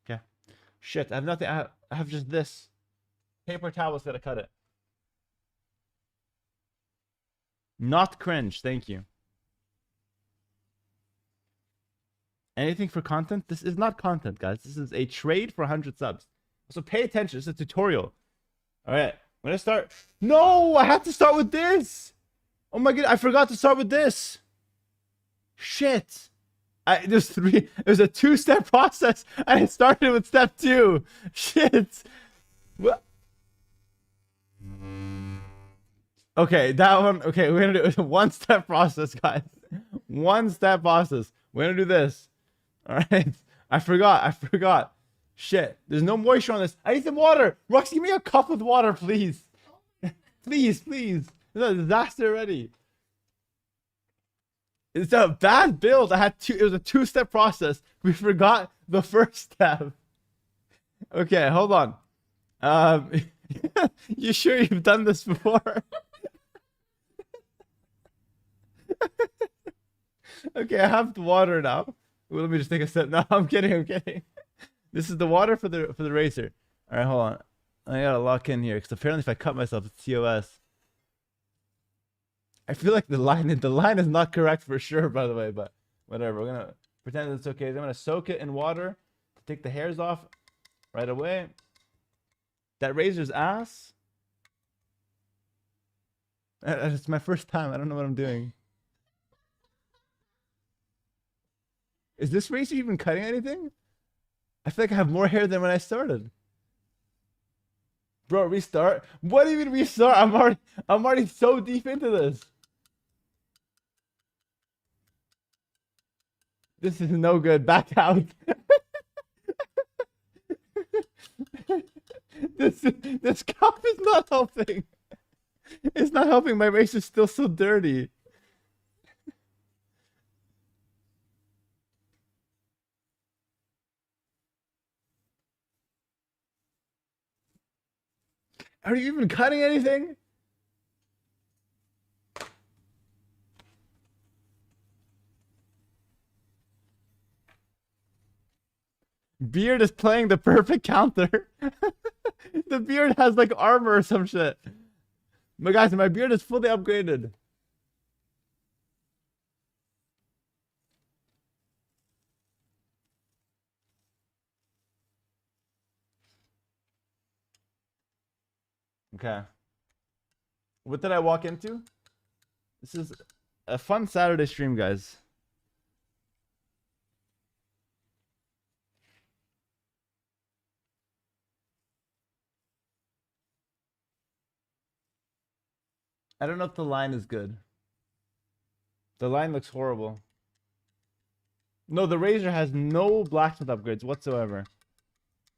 Okay. Shit, I have nothing. I have just this. Paper towel's gonna cut it. Not cringe. Thank you. Anything for content? This is not content, guys. This is a trade for 100 subs. So pay attention. It's a tutorial. All right. I'm gonna start. No, I have to start with this. Oh my god, I forgot to start with this. Shit. There's three. There's a 2-step process, and I started with step 2. Shit. What? Okay, that one. Okay, we're gonna do a 1-step process, guys. 1-step process. We're gonna do this. All right. I forgot. Shit. There's no moisture on this. I need some water. Rux, give me a cup with water, please. Please. It's a disaster already. It's a bad build. It was a 2-step process. We forgot the first step. Okay, hold on. You sure you've done this before? Okay, I have the water now. Well, let me just take a sip. No, I'm kidding. This is the water for the razor. All right, hold on. I gotta lock in here because apparently if I cut myself, it's TOS. I feel like the line is not correct for sure, by the way, but whatever. We're gonna pretend it's okay. I'm gonna soak it in water to take the hairs off right away. That razor's ass. It's my first time. I don't know what I'm doing. Is this razor even cutting anything? I feel like I have more hair than when I started. Bro, restart? What do you mean restart? I'm already so deep into this. This is no good. Back out. This cup is not helping. It's not helping. My razor's still so dirty. Are you even cutting anything? Beard is playing the perfect counter. The beard has like armor or some shit. But guys, my beard is fully upgraded. Okay. What did I walk into? This is a fun Saturday stream, guys. I don't know if the line is good. The line looks horrible. No, the razor has no blacksmith upgrades whatsoever.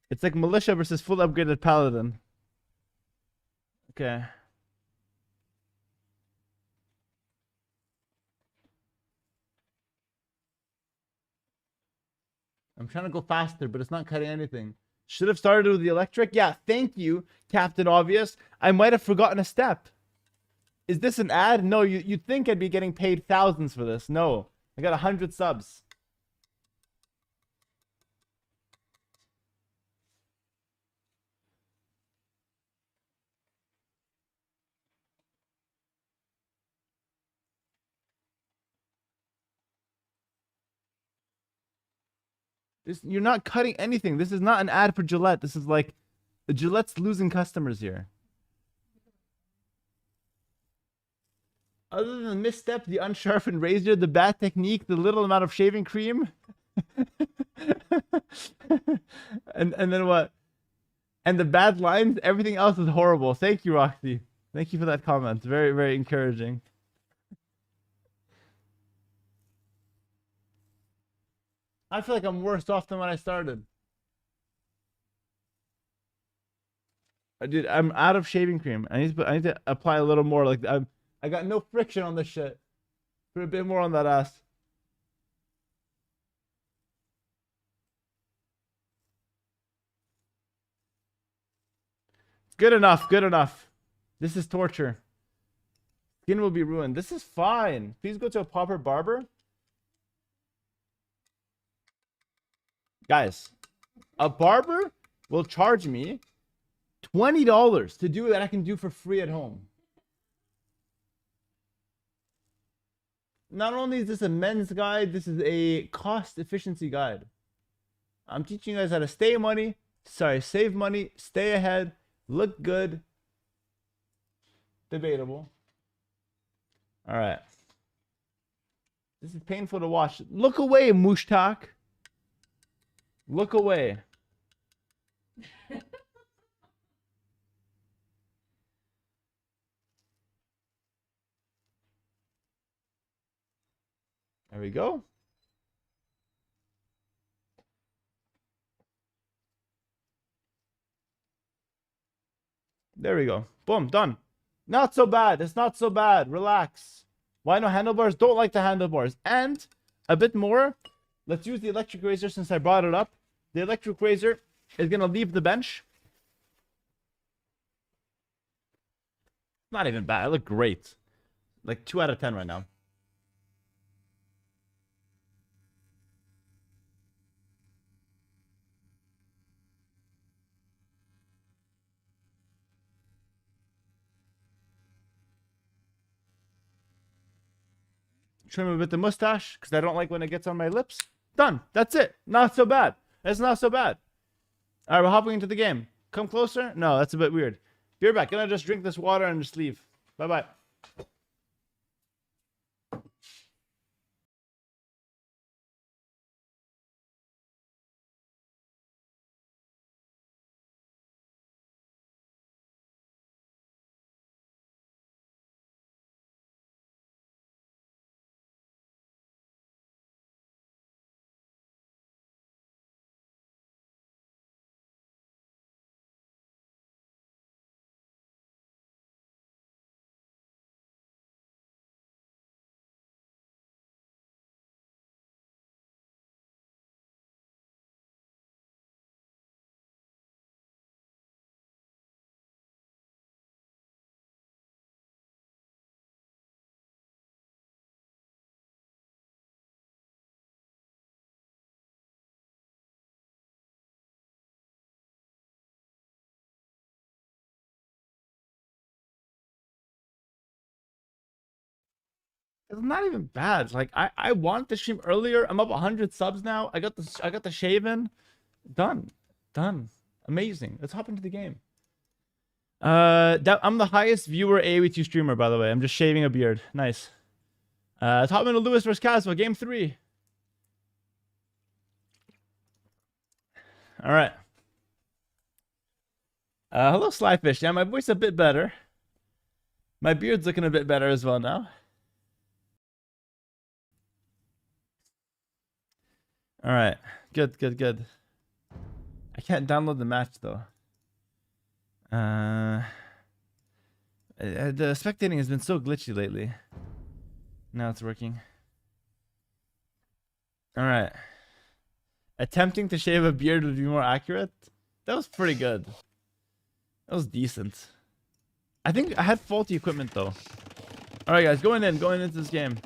It's like militia versus full upgraded paladin. Okay. I'm trying to go faster, but it's not cutting anything. Should have started with the electric. Yeah, thank you, Captain Obvious. I might have forgotten a step. Is this an ad? No, you'd think I'd be getting paid thousands for this. No, I got 100 subs. You're not cutting anything. This is not an ad for Gillette. This is like Gillette's losing customers here. Other than the misstep, the unsharpened razor, the bad technique, the little amount of shaving cream, and then what? And the bad lines, everything else is horrible. Thank you, Roxy. Thank you for that comment. Very, very encouraging. I feel like I'm worse off than when I started. Dude, I'm out of shaving cream. I need to apply a little more. Like I got no friction on this shit. Put a bit more on that ass. Good enough. Good enough. This is torture. Skin will be ruined. This is fine. Please go to a proper barber. Guys, a barber will charge me $20 to do that I can do for free at home. Not only is this a men's guide, this is a cost efficiency guide. I'm teaching you guys how to save money, stay ahead, look good. Debatable. All right. This is painful to watch. Look away, Mushtak. Look away. There we go. There we go. Boom, done. Not so bad. It's not so bad. Relax. Why no handlebars? Don't like the handlebars. And a bit more. Let's use the electric razor since I brought it up. The electric razor is going to leave the bench. Not even bad. I look great. Like 2 out of 10 right now. Trim a bit the mustache because I don't like when it gets on my lips. Done. That's it. Not so bad. That's not so bad. All right, we're hopping into the game. Come closer. No, that's a bit weird. Be right back. Gonna just drink this water and just leave. Bye-bye. It's not even bad. Like I want to stream earlier. I'm up 100 subs now. I got the shave in. Done. Amazing. Let's hop into the game. I'm the highest viewer AoE2 streamer, by the way. I'm just shaving a beard. Nice. Let's hop into Lewis vs. Caswell, game 3. All right. Hello, Slyfish. Yeah, my voice a bit better. My beard's looking a bit better as well now. All right. Good. I can't download the match though. The spectating has been so glitchy lately. Now it's working. All right. Attempting to shave a beard would be more accurate. That was pretty good. That was decent. I think I had faulty equipment though. Alright guys, going into this game.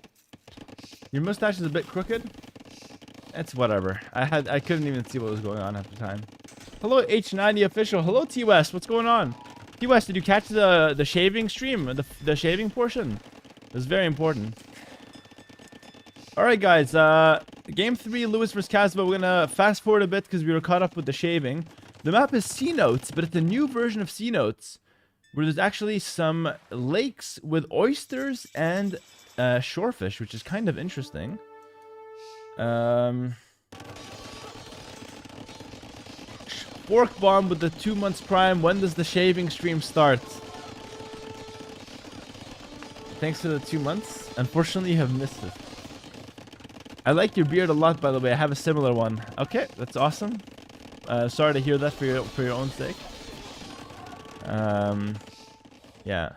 Your mustache is a bit crooked. It's whatever. I couldn't even see what was going on at the time. Hello H90 official. Hello T West. What's going on? T West, did you catch the shaving stream? The shaving portion? It was very important. Alright guys, game 3, Lewis vs Casba. We're gonna fast forward a bit because we were caught up with the shaving. The map is C Notes, but it's a new version of C Notes where there's actually some lakes with oysters and shorefish, which is kind of interesting. Fork bomb with the 2 months prime. When does the shaving stream start? Thanks for the 2 months. Unfortunately, you have missed it. I like your beard a lot, by the way. I have a similar one. Okay, that's awesome. Sorry to hear that for your own sake. Yeah.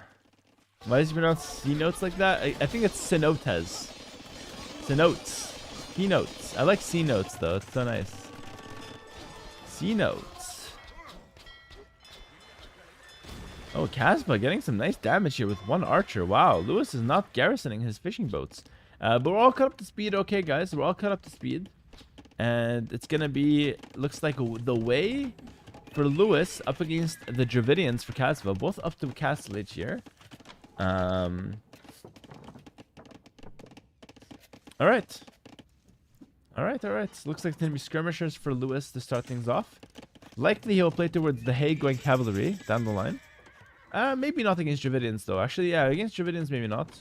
Why does you pronounce C notes like that? I think it's cenotes. Cenotes. C notes. I like C notes though. It's so nice. C notes. Oh, Casba getting some nice damage here with one archer. Wow, Lewis is not garrisoning his fishing boats. But we're all caught up to speed. Okay, guys, we're all caught up to speed. And it's gonna be, looks like the way for Lewis up against the Dravidians for Casba. Both up to castle age here. Alright. Looks like it's gonna be skirmishers for Lewis to start things off. Likely he'll play towards the Hay-going cavalry down the line. Maybe not against Dravidians though. Actually, yeah, against Dravidians maybe not.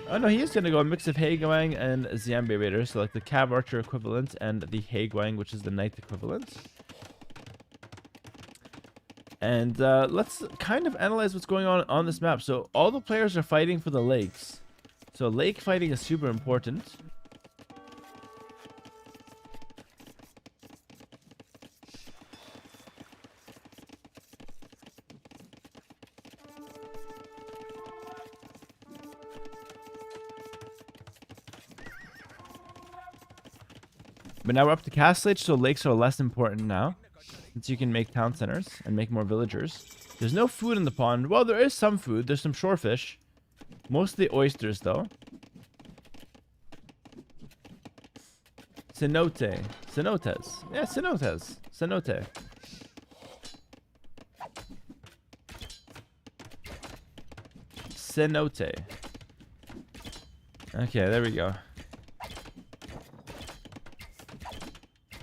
Oh no, he is gonna go a mix of Hay-going and Xianbei Raiders, so like the Cav Archer equivalent and the Hay-going, which is the Knight equivalent. And let's kind of analyze what's going on this map. So all the players are fighting for the lakes. So lake fighting is super important. But now we're up to castle age, so lakes are less important now, since you can make town centers and make more villagers. There's no food in the pond. Well, there is some food. There's some shorefish. Mostly oysters, though. Cenote. Cenotes. Yeah, cenotes. Cenote. Cenote. Okay, there we go.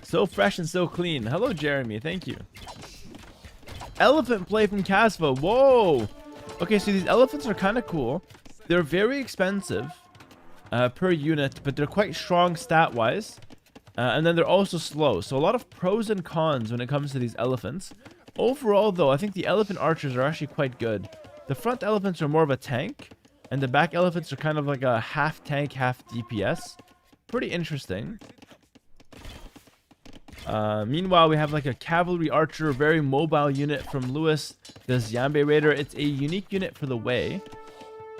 So fresh and so clean. Hello, Jeremy. Thank you. Elephant play from Casva. Whoa. Okay, so these elephants are kind of cool. They're very expensive per unit, but they're quite strong stat-wise. And then they're also slow. So a lot of pros and cons when it comes to these elephants. Overall, though, I think the elephant archers are actually quite good. The front elephants are more of a tank, and the back elephants are kind of like a half tank, half DPS. Pretty interesting. Meanwhile, we have like a cavalry archer, very mobile unit from Lewis, the Xianbei Raider. It's a unique unit for the way.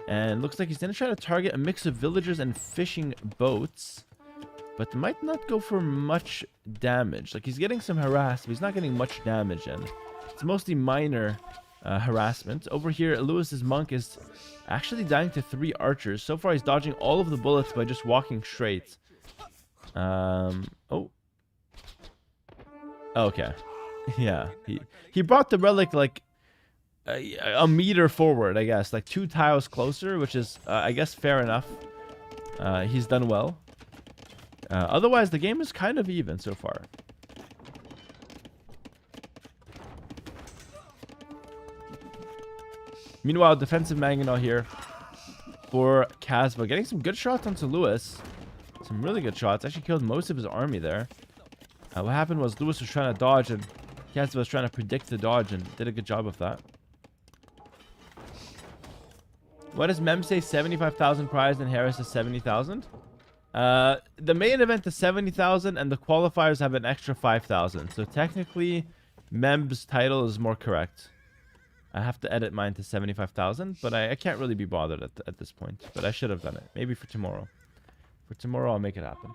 And looks like he's going to try to target a mix of villagers and fishing boats. But might not go for much damage. Like, he's getting some harass, but he's not getting much damage in. It's mostly minor harassment. Over here, Lewis's monk is actually dying to 3 archers. So far, he's dodging all of the bullets by just walking straight. Oh. Okay. Yeah. He brought the relic, like, a meter forward, I guess. Like, 2 tiles closer, which is, I guess, fair enough. He's done well. Otherwise, the game is kind of even so far. Meanwhile, defensive Mangonel here for Casva. Getting some good shots onto Lewis. Some really good shots. Actually killed most of his army there. What happened was Lewis was trying to dodge, and Casva was trying to predict the dodge and did a good job of that. What does Mem say? 75,000 prize and Hera says 70,000? The main event is 70,000 and the qualifiers have an extra 5,000. So technically, Mem's title is more correct. I have to edit mine to 75,000, but I can't really be bothered at this point. But I should have done it. Maybe for tomorrow. For tomorrow, I'll make it happen.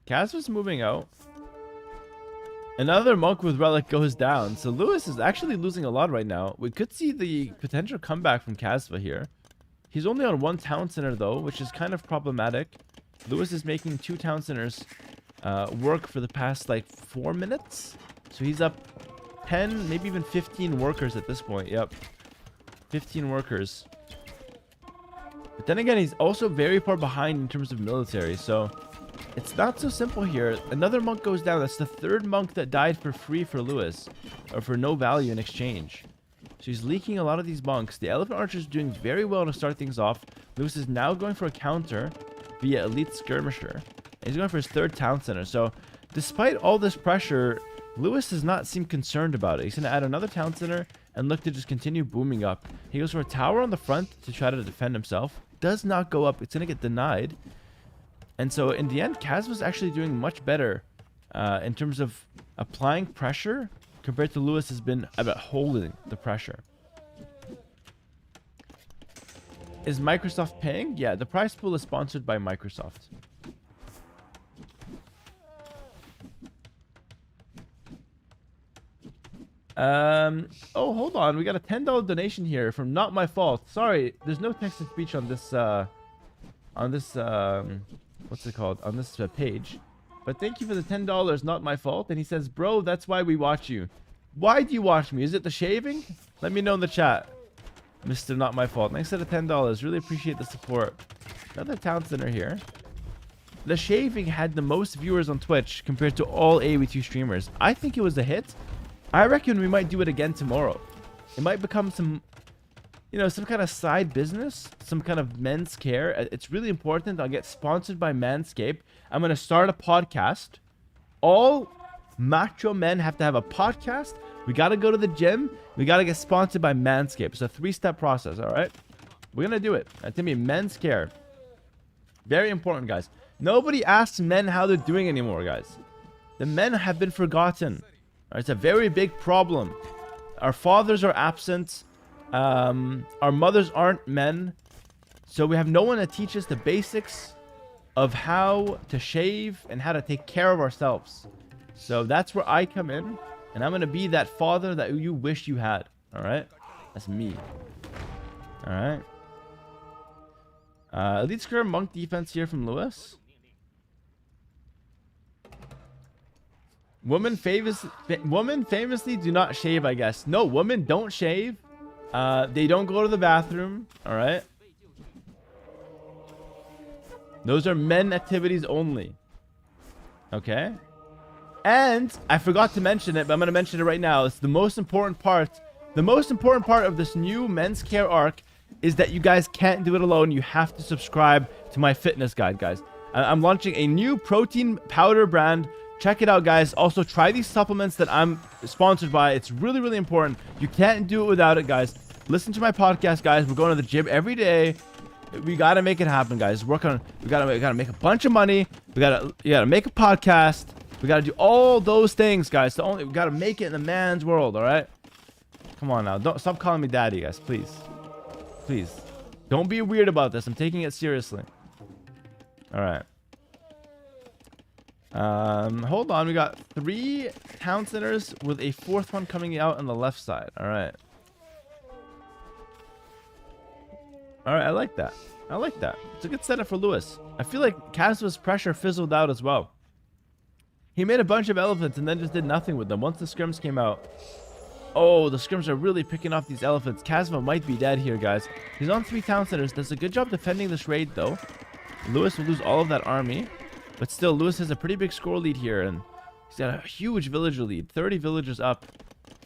Kaz was moving out. Another monk with relic goes down. So Lewis is actually losing a lot right now. We could see the potential comeback from Kasva here. He's only on 1 town center though, which is kind of problematic. Lewis is making 2 town centers work for the past like 4 minutes. So he's up 10, maybe even 15 workers at this point. Yep. 15 workers. But then again, he's also very far behind in terms of military. So it's not so simple here. Another monk goes down. That's the 3rd monk that died for free for Lewis, or for no value in exchange. So he's leaking a lot of these monks. The elephant archer is doing very well to start things off. Lewis is now going for a counter via elite skirmisher. And he's going for his 3rd town center. So despite all this pressure, Lewis does not seem concerned about it. He's going to add another town center and look to just continue booming up. He goes for a tower on the front to try to defend himself. Does not go up. It's going to get denied. And so in the end, Kaz was actually doing much better in terms of applying pressure compared to Lewis has been about holding the pressure. Is Microsoft paying? Yeah, the prize pool is sponsored by Microsoft. Oh, hold on. We got a $10 donation here from Not My Fault. Sorry, there's no text to speech on this what's it called? On this page. But thank you for the $10, Not My Fault. And he says, bro, that's why we watch you. Why do you watch me? Is it the shaving? Let me know in the chat. Mr. Not My Fault. Thanks for the $10. Really appreciate the support. Another town center here. The shaving had the most viewers on Twitch compared to all AoE2 streamers. I think it was a hit. I reckon we might do it again tomorrow. It might become some, you know, some kind of side business, some kind of men's care. It's really important. I'll get sponsored by Manscaped. I'm going to start a podcast. All macho men have to have a podcast. We got to go to the gym. We got to get sponsored by Manscaped. It's a 3-step process, all right? We're going to do it. That's going to be men's care. Very important, guys. Nobody asks men how they're doing anymore, guys. The men have been forgotten. It's a very big problem. Our fathers are absent. Our mothers aren't men. So we have no one to teach us the basics of how to shave and how to take care of ourselves. So that's where I come in. And I'm going to be that father that you wish you had. All right? That's me. All right? Elite Square Monk defense here from Lewis. Women famously do not shave, I guess. No, women don't shave. They don't go to the bathroom. All right. Those are men activities only. Okay. And I forgot to mention it, but I'm going to mention it right now. It's the most important part. The most important part of this new men's care arc is that you guys can't do it alone. You have to subscribe to my fitness guide, guys. I'm launching a new protein powder brand. Check it out, guys. Also, try these supplements that I'm sponsored by. It's really, really important. You can't do it without it, guys. Listen to my podcast, guys. We're going to the gym every day. We got to make it happen, guys. We got to make a bunch of money. You got to make a podcast. We got to do all those things, guys. We got to make it in the man's world, all right? Come on now. Don't stop calling me daddy, guys. Please. Please. Don't be weird about this. I'm taking it seriously. All right. Hold on. We got 3 town centers with a 4th one coming out on the left side. All right. All right. I like that. I like that. It's a good setup for Lewis. I feel like Kasva's pressure fizzled out as well. He made a bunch of elephants and then just did nothing with them once the scrims came out. Oh, the scrims are really picking off these elephants. Kasva might be dead here, guys. He's on 3 town centers. Does a good job defending this raid, though. Lewis will lose all of that army. But still, Lewis has a pretty big score lead here, and he's got a huge villager lead. 30 villagers up.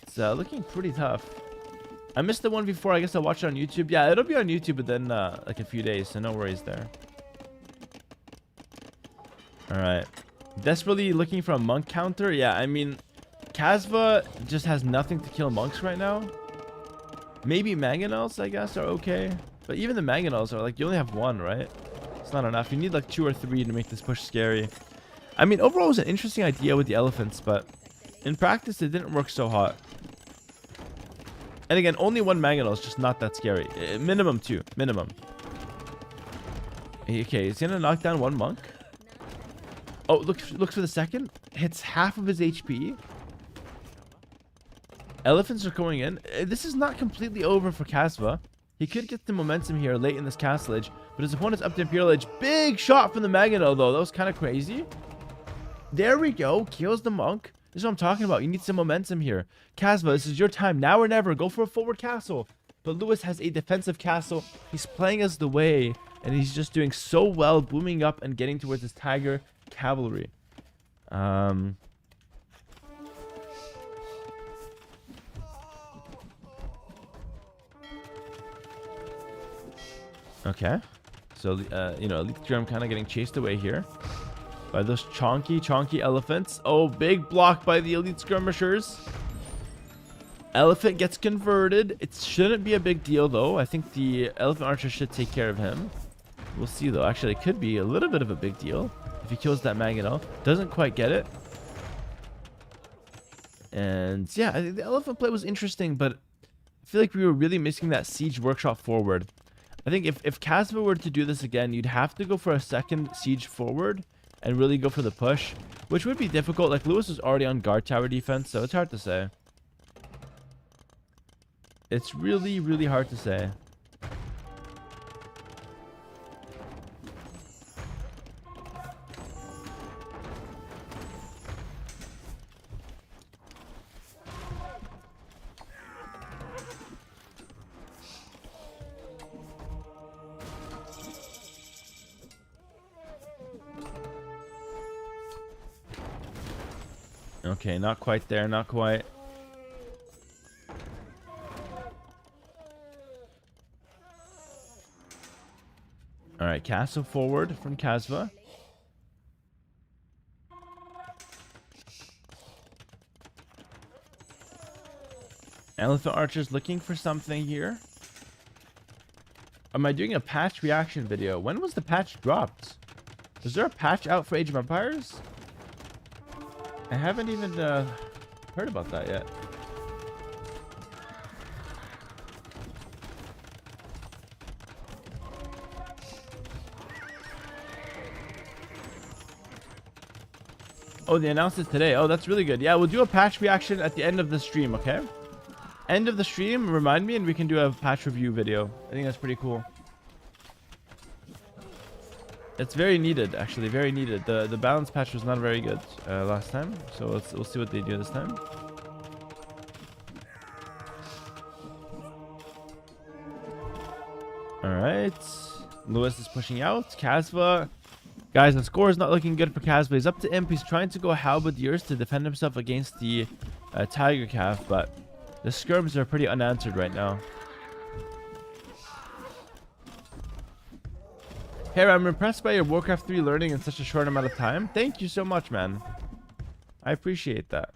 It's looking pretty tough. I missed the 1v4. I guess I'll watch it on YouTube. Yeah, it'll be on YouTube within like a few days, so no worries there. All right. Desperately looking for a monk counter. Yeah, I mean, Kasva just has nothing to kill monks right now. Maybe mangonels, I guess, are okay. But even the mangonels are like, you only have 1, right? It's not enough. You need like 2 or 3 to make this push scary. I mean, overall, it was an interesting idea with the elephants, but in practice, it didn't work so hot. And again, only one Mangonel is just not that scary. Minimum 2. Minimum. Okay, he's going to knock down one monk. Oh, looks for the second. Hits half of his HP. Elephants are going in. This is not completely over for Kasva. He could get the momentum here late in this castle age, but his opponent's up to Imperial Age. Big shot from the Mangonel, though. That was kind of crazy. There we go. Kills the monk. This is what I'm talking about. You need some momentum here. Kasva, this is your time. Now or never. Go for a forward castle. But Lewis has a defensive castle. He's playing as the way, and he's just doing so well, booming up and getting towards his Tiger Cavalry. Okay. So, you know, Elite Drum kind of getting chased away here by those chonky elephants. Oh, big block by the Elite Skirmishers. Elephant gets converted. It shouldn't be a big deal, though. I think the Elephant Archer should take care of him. We'll see, though. Actually, it could be a little bit of a big deal if he kills that Mangonel. Doesn't quite get it. And, yeah, I think the Elephant play was interesting, but I feel like we were really missing that Siege Workshop forward. I think if Kasva were to do this again, you'd have to go for a second Siege forward and really go for the push, which would be difficult. Like, Lewis is already on guard tower defense, so it's hard to say. It's really, really hard to say. Okay, not quite there, not quite. Alright, castle forward from Kasva. Elephant Archer's looking for something here. Am I doing a patch reaction video? When was the patch dropped? Is there a patch out for Age of Empires? I haven't even heard about that yet. Oh, they announced it today. Oh, that's really good. Yeah, we'll do a patch reaction at the end of the stream, okay? End of the stream, remind me, and we can do a patch review video. I think that's pretty cool. It's very needed, actually, very needed. The balance patch was not very good last time, so we'll see what they do this time. All right, Lewis is pushing out. Kasva, guys, the score is not looking good for Kasva. He's up to Imp. He's trying to go Halberdiers to defend himself against the Tiger Calf, but the skirms are pretty unanswered right now. Hera, I'm impressed by your Warcraft 3 learning in such a short amount of time. Thank you so much, man. I appreciate that.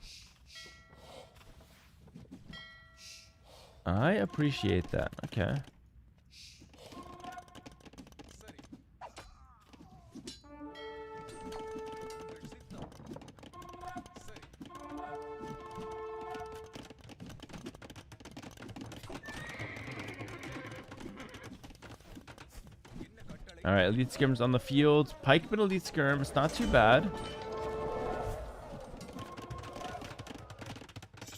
I appreciate that. Okay. All right, Elite Skirm's on the field. Pikeman Elite Skirm. It's not too bad.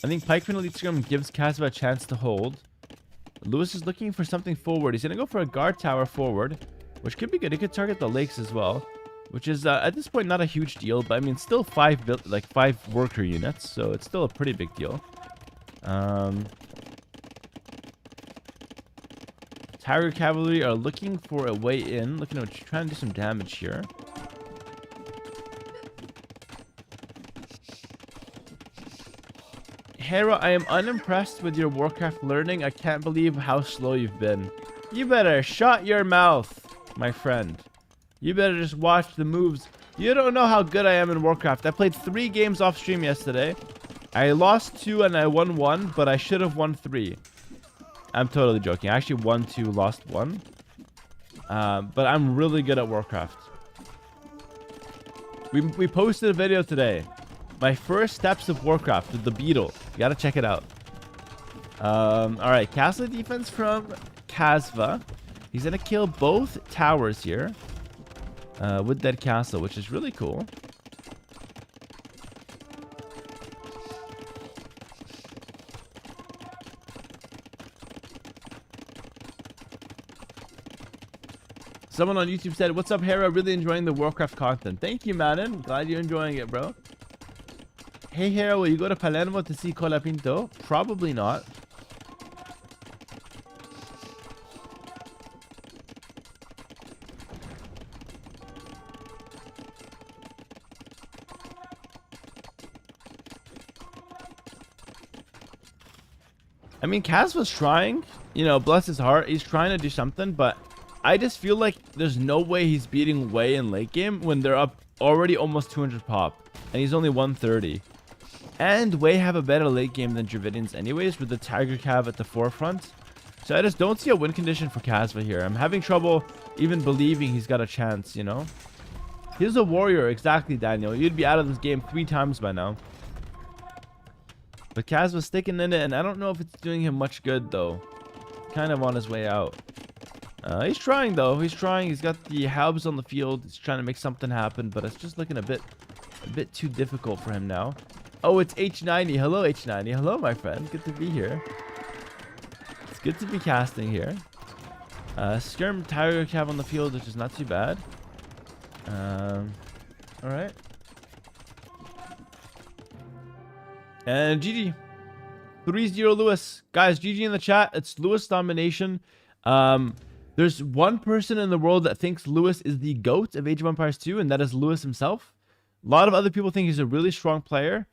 I think Pikeman Elite Skirm gives Kasva a chance to hold. Lewis is looking for something forward. He's going to go for a guard tower forward, which could be good. He could target the lakes as well, which is at this point not a huge deal, but I mean still five worker units, so it's still a pretty big deal. Tiger Cavalry are looking for a way in, looking to try and do some damage here. Hera, I am unimpressed with your Warcraft learning. I can't believe how slow you've been. You better shut your mouth, my friend. You better just watch the moves. You don't know how good I am in Warcraft. I played 3 games off stream yesterday. I lost 2 and I won 1, but I should have won 3. I'm totally joking. I actually won 2, lost 1. But I'm really good at Warcraft. We posted a video today. My first steps of Warcraft with the Beetle. You gotta check it out. All right, castle defense from Kasva. He's gonna kill both towers here with that castle, which is really cool. Someone on YouTube said, "What's up, Hera? Really enjoying the Warcraft content." Thank you, Madden. Glad you're enjoying it, bro. Hey, Hera, will you go to Palermo to see Colapinto? Probably not. I mean, Kaz was trying, you know, bless his heart. He's trying to do something, but I just feel like there's no way he's beating Wei in late game when they're up already almost 200 pop. And he's only 130. And Wei have a better late game than Dravidians anyways, with the Tiger Cav at the forefront. So I just don't see a win condition for Kasva here. I'm having trouble even believing he's got a chance, you know? He's a warrior, exactly, Daniel. You'd be out of this game 3 times by now. But Kasva's sticking in it, and I don't know if it's doing him much good, though. Kind of on his way out. He's trying, though. He's trying. He's got the Halbs on the field. He's trying to make something happen, but it's just looking a bit too difficult for him now. Oh, it's H90. Hello, H90. Hello, my friend. Good to be here. It's good to be casting here. Skirm Tiger Cav on the field, which is not too bad. Alright. And GG. 3-0 Lewis. Guys, GG in the chat. It's Lewis domination. There's one person in the world that thinks Lewis is the GOAT of Age of Empires 2, and that is Lewis himself. A lot of other people think he's a really strong player.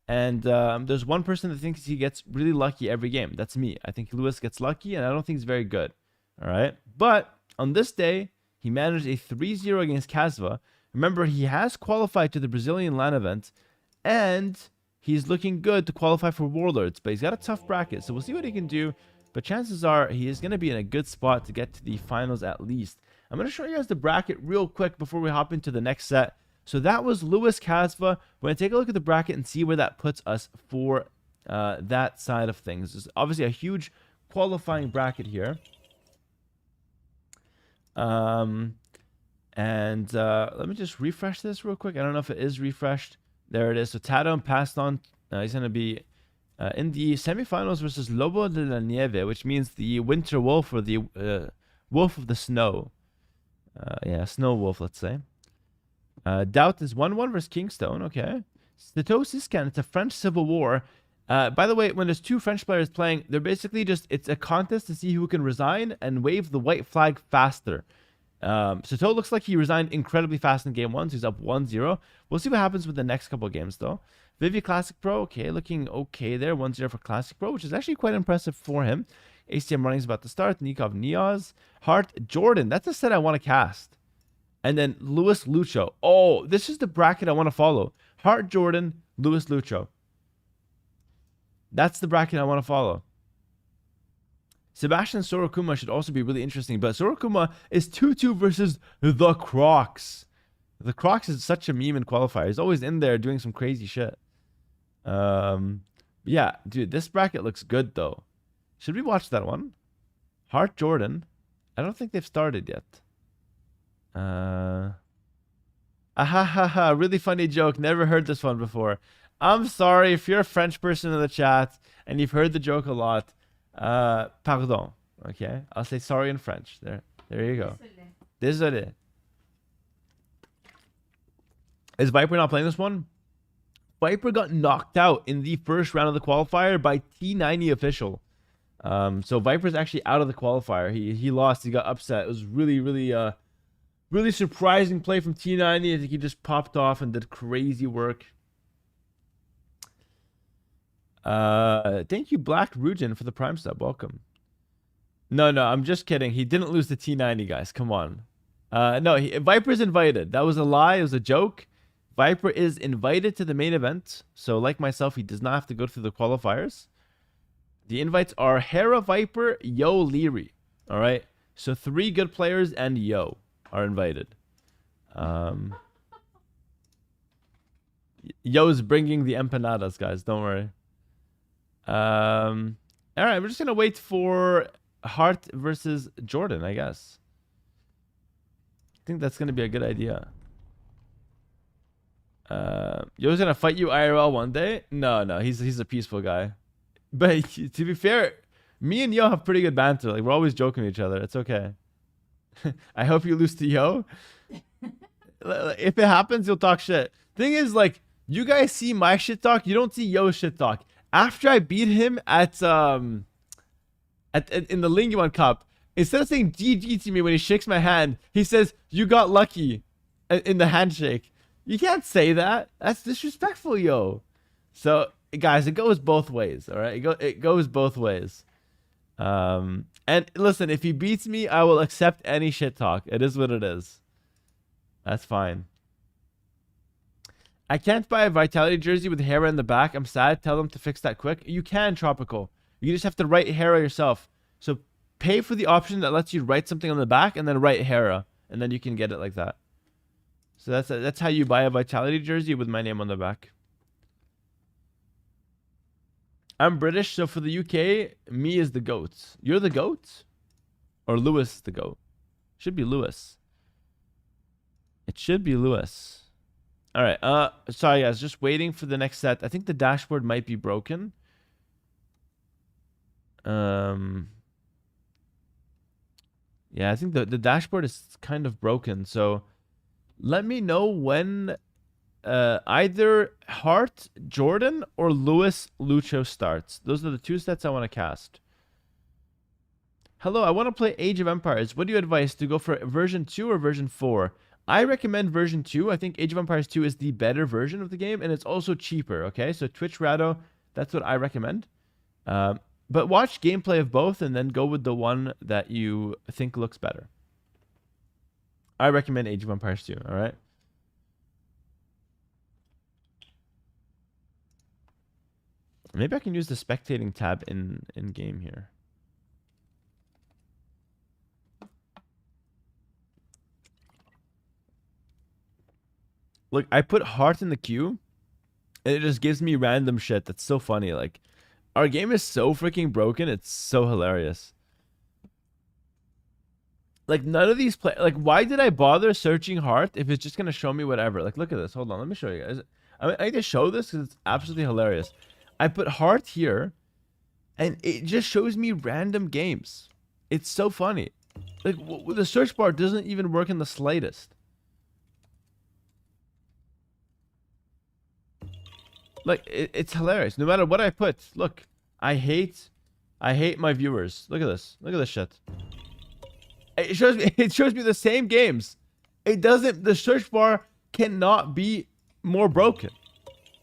And there's one person that thinks he gets really lucky every game. That's me. I think Lewis gets lucky, and I don't think he's very good. Alright? But on this day, he managed a 3-0 against Kasva. Remember, he has qualified to the Brazilian LAN event, and he's looking good to qualify for Warlords, but he's got a tough bracket, so we'll see what he can do. But chances are he is going to be in a good spot to get to the finals at least. I'm going to show you guys the bracket real quick before we hop into the next set. So that was Lewis Kasva. We're going to take a look at the bracket and see where that puts us for that side of things. There's obviously a huge qualifying bracket here. Let me just refresh this real quick. I don't know if it is refreshed. There it is. So Tadon passed on. He's going to be in the semifinals versus Lobo de la Nieve, which means the winter wolf or the wolf of the snow. Yeah, snow wolf, let's say. Doubt is 1-1 versus Kingstone. Okay. Stato Siskan, it's a French civil war. By the way, when there's 2 French players playing, they're basically just, it's a contest to see who can resign and wave the white flag faster. Sato looks like he resigned incredibly fast in game 1, so he's up 1-0. We'll see what happens with the next couple of games, though. Vivi Classic Pro, okay, looking okay there. 1-0 for Classic Pro, which is actually quite impressive for him. ACM running is about to start. Nikov Niaz. Hart Jordan, that's a set I want to cast. And then Lewis Lucho. Oh, this is the bracket I want to follow. Hart Jordan, Lewis Lucho. That's the bracket I want to follow. Sebastian Sorokuma should also be really interesting, but Sorokuma is 2-2 versus the Crocs. The Crocs is such a meme in qualifier. He's always in there doing some crazy shit. Yeah, dude, this bracket looks good though. Should we watch that one? Hart Jordan. I don't think they've started yet. Really funny joke. Never heard this one before. I'm sorry if you're a French person in the chat and you've heard the joke a lot. Pardon. Okay, I'll say sorry in French. There you go. Désolé. Is Viper not playing this one? Viper got knocked out in the first round of the qualifier by T90 official. So Viper's actually out of the qualifier. He lost. He got upset. It was really surprising play from T90. I think he just popped off and did crazy work. Thank you, Black Rujin, for the Prime sub. Welcome. No, I'm just kidding. He didn't lose to T90, guys. Come on. No, Viper's invited. That was a lie. It was a joke. Viper is invited to the main event. So, like myself, he does not have to go through the qualifiers. The invites are Hera, Viper, Yo, Leary. All right. So 3 good players and Yo are invited. Yo's bringing the empanadas, guys. Don't worry. All right, we're just gonna wait for Hart versus Jordan, I guess. I think that's gonna be a good idea. Yo's gonna fight you IRL one day. No, he's a peaceful guy. But to be fair, me and Yo have pretty good banter. Like we're always joking with each other. It's okay. I hope you lose to Yo. If it happens, you'll talk shit. Thing is, like, you guys see my shit talk, you don't see Yo's shit talk. After I beat him at in the Linguan Cup, instead of saying GG to me when he shakes my hand, he says, "You got lucky," in the handshake. You can't say that. That's disrespectful, Yo. So, guys, it goes both ways. All right, it goes both ways. And listen, if he beats me, I will accept any shit talk. It is what it is. That's fine. I can't buy a Vitality jersey with Hera in the back. I'm sad. Tell them to fix that quick. You can, Tropical. You just have to write Hera yourself. So pay for the option that lets you write something on the back and then write Hera. And then you can get it like that. So that's how you buy a Vitality jersey with my name on the back. I'm British, so for the UK, me is the GOAT. You're the GOAT? Or Lewis is the GOAT? Should be Lewis. It should be Lewis. All right. Sorry, guys. Just waiting for the next set. I think the dashboard might be broken. Yeah, I think the dashboard is kind of broken. So let me know when either Hart, Jordan, or Lewis Lucho starts. Those are the two sets I want to cast. Hello, I want to play Age of Empires. What do you advise? To go for version 2 or version 4? I recommend version 2. I think Age of Empires 2 is the better version of the game, and it's also cheaper, okay? So Twitch Rado, that's what I recommend. But watch gameplay of both, and then go with the one that you think looks better. I recommend Age of Empires 2, all right? Maybe I can use the spectating tab in game here. Look, I put Heart in the queue, and it just gives me random shit. That's so funny. Like, our game is so freaking broken. It's so hilarious. Like, none of these play. Like, why did I bother searching Heart if it's just gonna show me whatever? Like, look at this. Hold on, let me show you guys. I need to show this because it's absolutely hilarious. I put Heart here, and it just shows me random games. It's so funny. Like, the search bar doesn't even work in the slightest. Like, it's hilarious. No matter what I put. Look, I hate my viewers. Look at this. Look at this shit. It shows me the same games. It doesn't, the search bar cannot be more broken.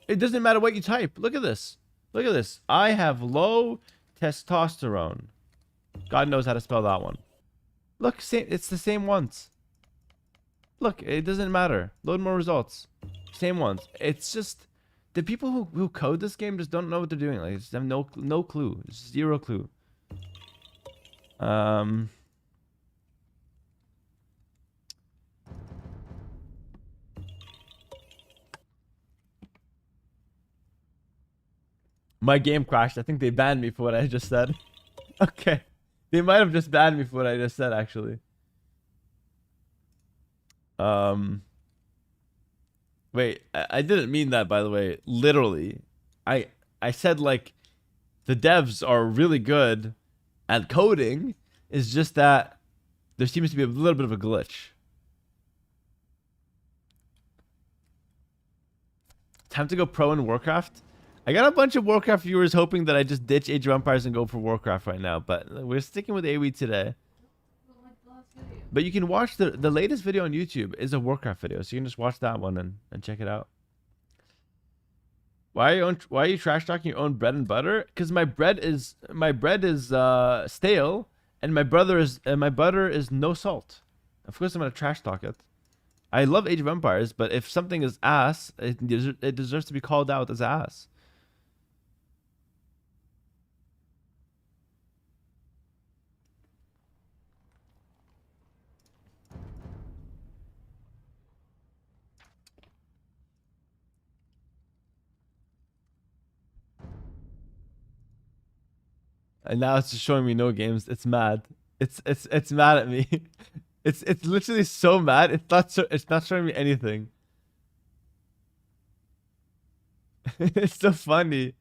It doesn't matter what you type. Look at this. Look at this. I have low testosterone. God knows how to spell that one. Look, it's the same ones. Look, it doesn't matter. Load more results. Same ones. It's just the people who code this game just don't know what they're doing. Like, just have no clue. Zero clue. My game crashed. I think they banned me for what I just said. Okay. They might have just banned me for what I just said, actually. Wait, I didn't mean that, by the way. Literally. I said, like, the devs are really good at coding. It's just that there seems to be a little bit of a glitch. Time to go pro in Warcraft. I got a bunch of Warcraft viewers hoping that I just ditch Age of Empires and go for Warcraft right now, but we're sticking with AoE today. But you can watch the latest video on YouTube is a Warcraft video, so you can just watch that one and check it out. Why are you trash talking your own bread and butter? Because my bread is stale, and my butter is no salt. Of course, I'm gonna trash talk it. I love Age of Empires, but if something is ass, it deserves to be called out as ass. And now it's just showing me no games. It's mad. It's mad at me. It's literally so mad. It's not showing me anything. It's so funny.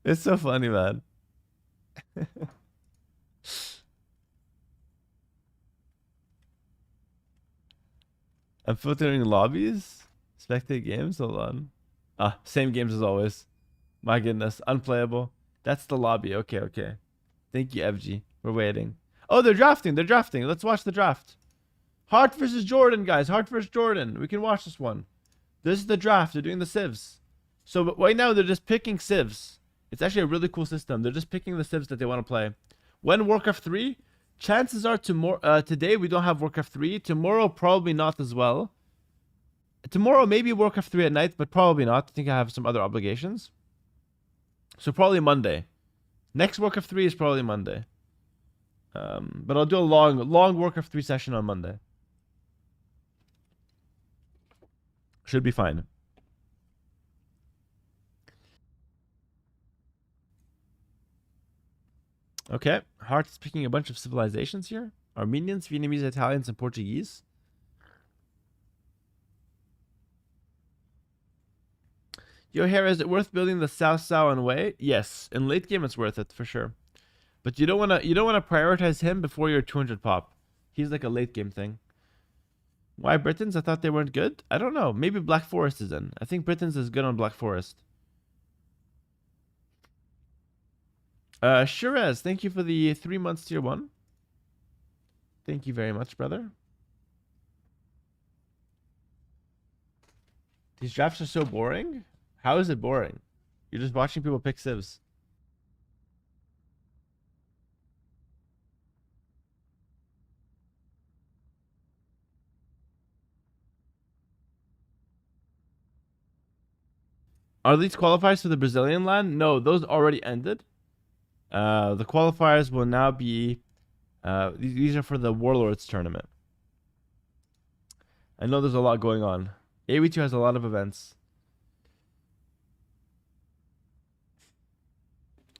It's so funny, man. I'm filtering lobbies. Spectate games. Hold on. Ah, same games as always. My goodness, unplayable. That's the lobby. Okay, okay. Thank you, FG. We're waiting. Oh, they're drafting. They're drafting. Let's watch the draft. Hart versus Jordan, guys. Hart versus Jordan. We can watch this one. This is the draft. They're doing the civs. So right now they're just picking civs. It's actually a really cool system. They're just picking the civs that they want to play. When Warcraft 3, chances are today we don't have Warcraft 3. Tomorrow probably not as well. Tomorrow maybe Warcraft 3 at night, but probably not. I think I have some other obligations. So probably Monday. Next Warcraft 3 is probably Monday. But I'll do a long Warcraft 3 session on Monday. Should be fine. Okay. Heart is picking a bunch of civilizations here. Armenians, Vietnamese, Italians, and Portuguese. Yo, Hera, is it worth building the South Sawan way? Yes. In late game, it's worth it for sure. But you don't wanna prioritize him before your 200 pop. He's like a late game thing. Why Britons? I thought they weren't good. I don't know. Maybe Black Forest is in. I think Britons is good on Black Forest. Shirez, thank you for the 3 months tier 1. Thank you very much, brother. These drafts are so boring. How is it boring? You're just watching people pick civs. Are these qualifiers for the Brazilian land? No, those already ended. The qualifiers will now be... these are for the Warlords tournament. I know there's a lot going on. AW2 has a lot of events.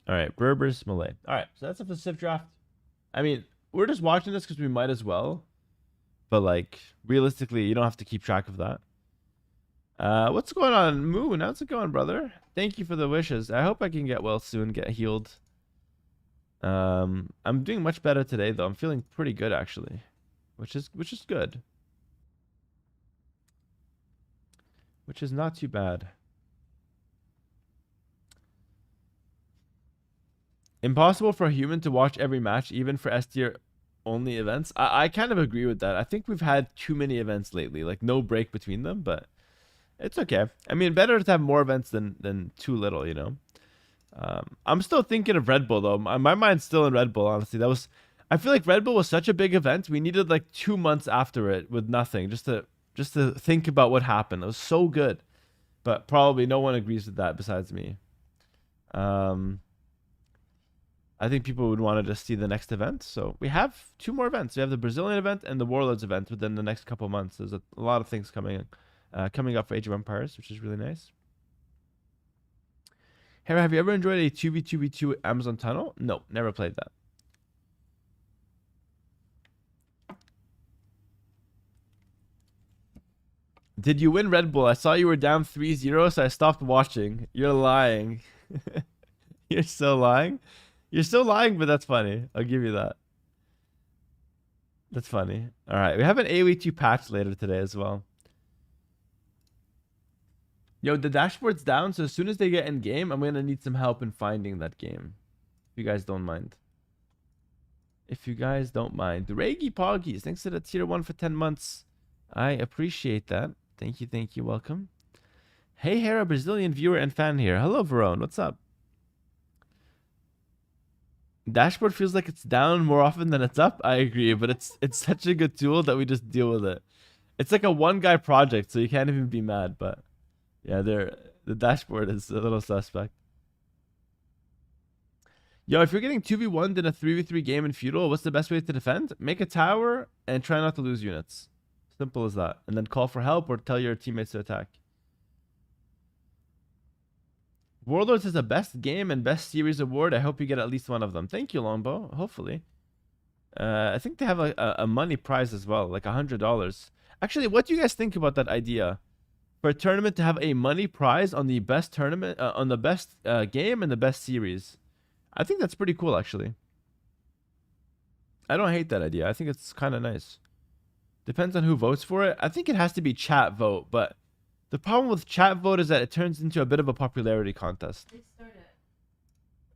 Alright, Berbers, Malay. Alright, so that's it for the Civ draft. I mean, we're just watching this because we might as well. But, like, realistically, you don't have to keep track of that. What's going on, Moon? How's it going, brother? Thank you for the wishes. I hope I can get well soon, get healed. I'm doing much better today, though. I'm feeling pretty good, actually. Which is good. Which is not too bad. Impossible for a human to watch every match, even for S tier only events. I kind of agree with that. I think we've had too many events lately, like no break between them, but it's okay. I mean, better to have more events than too little, you know. I'm still thinking of Red Bull though. My mind's still in Red Bull, honestly. I feel like Red Bull was such a big event. We needed like 2 months after it with nothing just to think about what happened. It was so good. But probably no one agrees with that besides me. I think people would want to just see the next event. So we have 2 more events. We have the Brazilian event and the Warlords event within the next couple months. There's a lot of things coming up for Age of Empires, which is really nice. Hera, have you ever enjoyed a 2v2v2 Amazon Tunnel? No, never played that. Did you win Red Bull? I saw you were down 3-0, so I stopped watching. You're lying. You're so lying. You're still lying, but that's funny. I'll give you that. That's funny. All right, we have an AOE2 patch later today as well. Yo, the dashboard's down, so as soon as they get in game, I'm going to need some help in finding that game. If you guys don't mind. If you guys don't mind. Reggie Poggies, thanks to the tier 1 for 10 months. I appreciate that. Thank you, welcome. Hey, Hera, Brazilian viewer and fan here. Hello, Verone, what's up? Dashboard feels like it's down more often than it's up. I agree, but it's such a good tool that we just deal with it. It's like a one-guy project, so you can't even be mad, but... yeah, the dashboard is a little suspect. Yo, if you're getting 2v1 in a 3v3 game in Feudal, what's the best way to defend? Make a tower and try not to lose units. Simple as that. And then call for help or tell your teammates to attack. Warlords is the best game and best series award. I hope you get at least one of them. Thank you, Longbow. Hopefully. I think they have a money prize as well, like $100. Actually, what do you guys think about that idea? For a tournament to have a money prize on the best tournament, on the best game and the best series. I think that's pretty cool, actually. I don't hate that idea. I think it's kind of nice. Depends on who votes for it. I think it has to be chat vote, but the problem with chat vote is that it turns into a bit of a popularity contest. They started.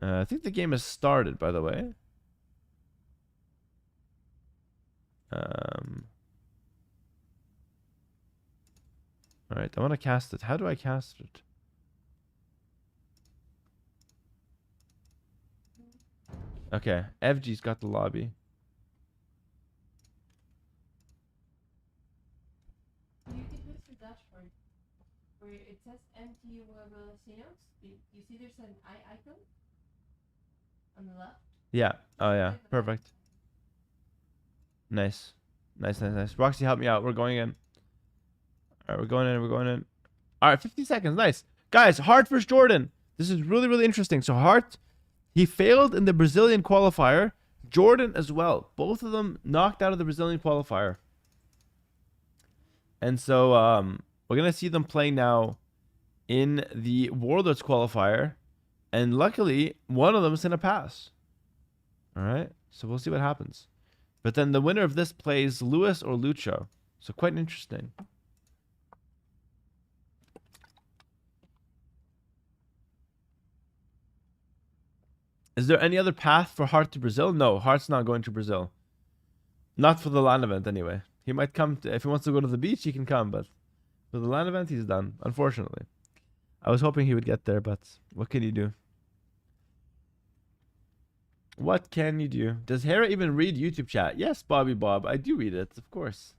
I think the game has started, by the way. All right, I want to cast it. How do I cast it? Okay, FG's got the lobby. You can use the dashboard where it says empty sales. You see there's an eye icon on the left? Yeah. Oh, yeah. Perfect. Nice. Nice, nice, nice. Roxy, help me out. We're going in. All right, we're going in. We're going in. All right, 50 seconds. Nice. Guys, Hart versus Jordan. This is really, really interesting. So Hart, he failed in the Brazilian qualifier. Jordan as well. Both of them knocked out of the Brazilian qualifier. And so we're going to see them play now in the Warlords qualifier. And luckily, one of them is going to pass. All right. So we'll see what happens. But then the winner of this plays Lewis or Lucho. So quite interesting. Is there any other path for Hart to Brazil? No, Hart's not going to Brazil. Not for the LAN event anyway. He might come to, if he wants to go to the beach, he can come, but for the LAN event, he's done, unfortunately. I was hoping he would get there, but what can you do? What can you do? Does Hera even read YouTube chat? Yes, Bobby Bob, I do read it, of course.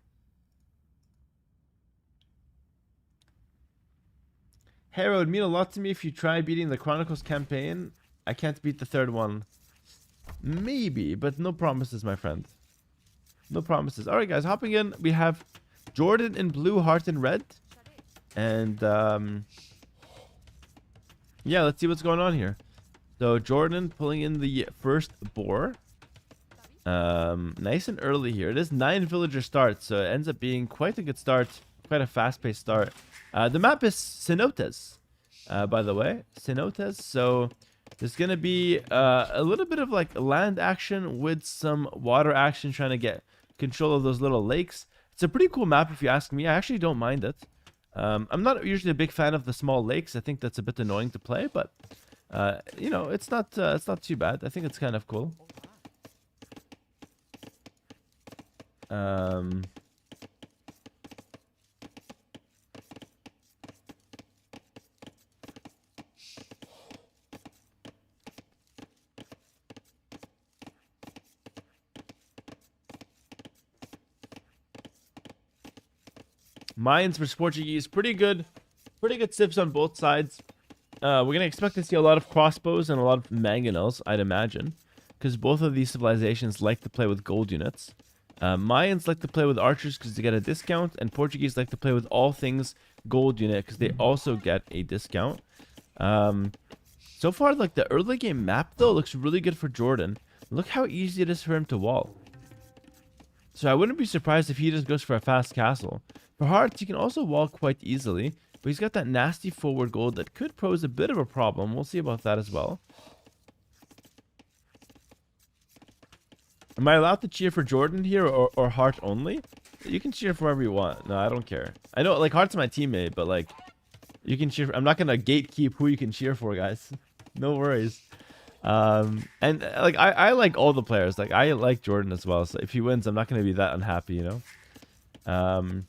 Hera would mean a lot to me if you try beating the Chronicles campaign. I can't beat the third one. Maybe, but no promises, my friend. No promises. All right, guys, hopping in. We have Jordan in blue, Hart in red. And, yeah, let's see what's going on here. So, Jordan pulling in the first boar. Nice and early here. It is 9 villager start, so it ends up being quite a good start. Quite a fast-paced start. The map is Cenotes, by the way. Cenotes, so there's going to be a little bit of like land action with some water action, trying to get control of those little lakes. It's a pretty cool map if you ask me. I actually don't mind it. I'm not usually a big fan of the small lakes. I think that's a bit annoying to play, but you know, it's not too bad. I think it's kind of cool. Mayans versus Portuguese, pretty good sips on both sides. We're gonna expect to see a lot of crossbows and a lot of mangonels, I'd imagine, because both of these civilizations like to play with gold units. Mayans like to play with archers because they get a discount, and Portuguese like to play with all things gold unit because they also get a discount. So far, like the early game map though looks really good for Jordan. Look how easy it is for him to wall. So I wouldn't be surprised if he just goes for a fast castle. For Hart, he can also wall quite easily, but he's got that nasty forward gold that could pose a bit of a problem. We'll see about that as well. Am I allowed to cheer for Jordan here or Hart only? You can cheer for whoever you want. No, I don't care. I know, like, Hart's my teammate, but, like, you can cheer for, I'm not going to gatekeep who you can cheer for, guys. No worries. And, like, I like all the players. Like, I like Jordan as well, so if he wins, I'm not going to be that unhappy, you know?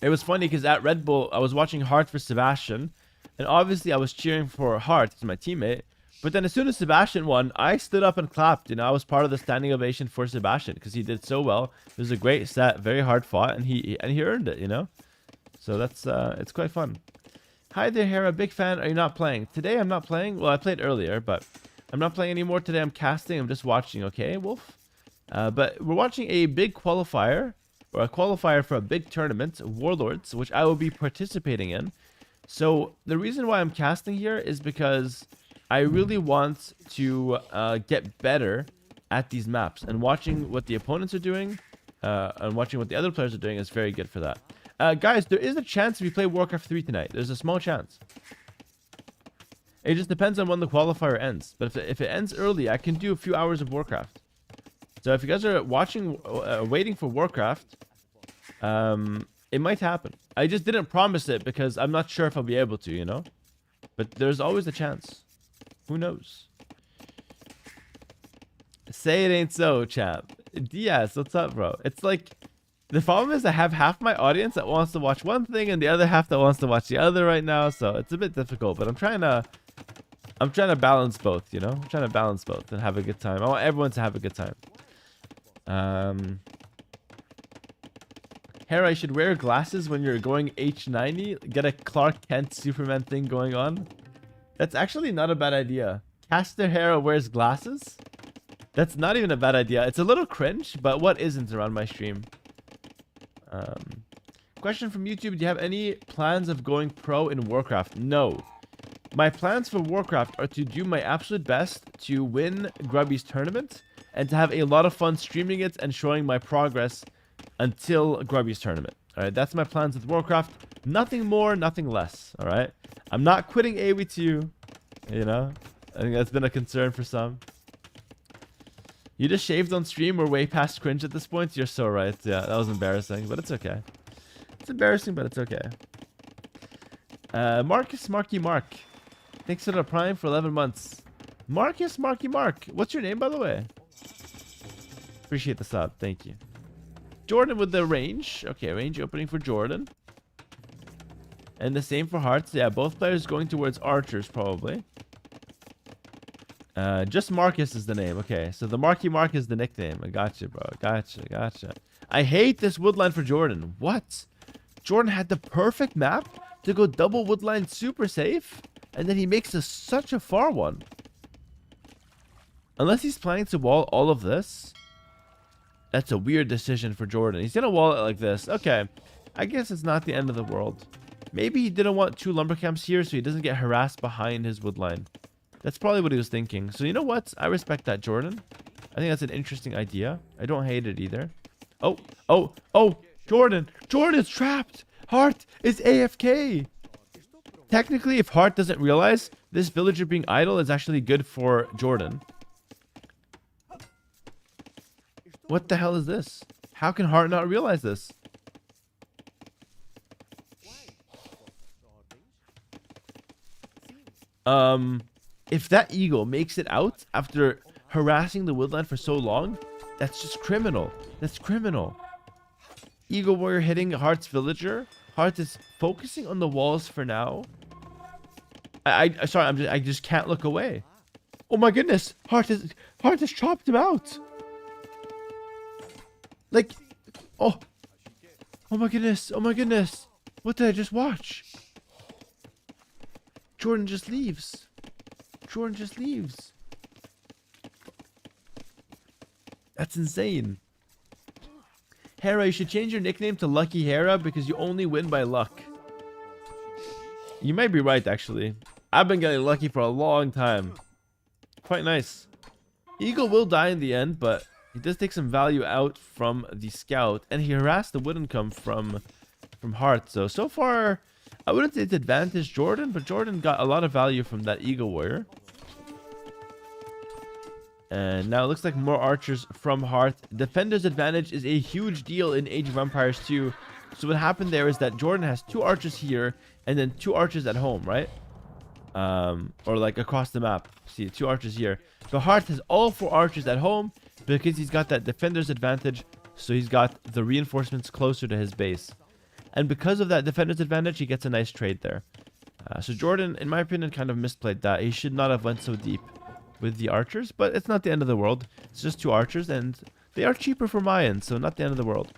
It was funny because at Red Bull, I was watching Hart for Sebastian, and obviously I was cheering for Hart, he's my teammate. But then as soon as Sebastian won, I stood up and clapped. You know, I was part of the standing ovation for Sebastian because he did so well. It was a great set, very hard fought, and he earned it, you know? So that's, it's quite fun. Hi there, Hera, big fan. Are you not playing? Today I'm not playing. Well, I played earlier, but I'm not playing anymore today. I'm casting, I'm just watching, okay, Wolf? But we're watching a big qualifier, or a qualifier for a big tournament, Warlords, which I will be participating in. So the reason why I'm casting here is because I really want to get better at these maps, and watching what the opponents are doing and watching what the other players are doing is very good for that. Guys, there is a chance we play Warcraft 3 tonight. There's a small chance. It just depends on when the qualifier ends. But if it ends early, I can do a few hours of Warcraft. So if you guys are watching, waiting for Warcraft, it might happen. I just didn't promise it because I'm not sure if I'll be able to, you know? But there's always a chance. Who knows? Say it ain't so, champ. Diaz, what's up, bro? It's like, the problem is I have half my audience that wants to watch one thing and the other half that wants to watch the other right now. So it's a bit difficult, but I'm trying to balance both, you know? I'm trying to balance both and have a good time. I want everyone to have a good time. Hera, I should wear glasses when you're going H90. Get a Clark Kent Superman thing going on. That's actually not a bad idea. Caster Hera wears glasses? That's not even a bad idea. It's a little cringe, but what isn't around my stream? Question from YouTube. Do you have any plans of going pro in Warcraft? No. My plans for Warcraft are to do my absolute best to win Grubby's tournament and to have a lot of fun streaming it and showing my progress until Grubby's tournament. Alright, that's my plans with Warcraft. Nothing more, nothing less. Alright? I'm not quitting AW2. You know? I think that's been a concern for some. You just shaved on stream. We're way past cringe at this point. You're so right. Yeah, that was embarrassing, but it's okay. It's embarrassing, but it's okay. Marcus Marky Mark. Thanks for the Prime for 11 months. Marcus Marky Mark. What's your name, by the way? Appreciate the sub. Thank you. Jordan with the range. Okay, range opening for Jordan. And the same for Hearts. Yeah, both players going towards archers, probably. Just Marcus is the name. Okay, so the Marky Mark is the nickname. I gotcha, bro. Gotcha. I hate this woodline for Jordan. What? Jordan had the perfect map to go double woodline super safe, and then he makes such a far one. Unless he's planning to wall all of this. That's a weird decision for Jordan. He's gonna wall it like this. Okay, I guess it's not the end of the world. Maybe he didn't want 2 lumber camps here so he doesn't get harassed behind his woodline. That's probably what he was thinking. So you know what? I respect that, Jordan. I think that's an interesting idea. I don't hate it either. Oh, Jordan. Jordan's trapped. Heart is AFK. Technically, if Heart doesn't realize, this villager being idle is actually good for Jordan. What the hell is this? How can Heart not realize this? If that eagle makes it out after harassing the woodland for so long, that's just criminal. That's criminal. Eagle warrior hitting Heart's villager. Heart is focusing on the walls for now. Sorry, I just can't look away. Oh my goodness, Heart has chopped him out. Like, oh my goodness, what did I just watch? Jordan just leaves. That's insane. Hera, you should change your nickname to Lucky Hera because you only win by luck. You might be right, actually. I've been getting lucky for a long time. Quite nice. Eagle will die in the end, but he does take some value out from the scout, and he harassed the wood income from Heart. So far, I wouldn't say it's advantage Jordan, but Jordan got a lot of value from that Eagle warrior. And now it looks like more archers from Heart. Defender's advantage is a huge deal in Age of Empires 2. So what happened there is that Jordan has 2 archers here and then 2 archers at home, right? Or like across the map. See, 2 archers here. So Heart has all 4 archers at home because he's got that defender's advantage. So he's got the reinforcements closer to his base. And because of that defender's advantage, he gets a nice trade there. So Jordan, in my opinion, kind of misplayed that. He should not have went so deep with the archers, but it's not the end of the world. It's just 2 archers, and they are cheaper for my end, so not the end of the world.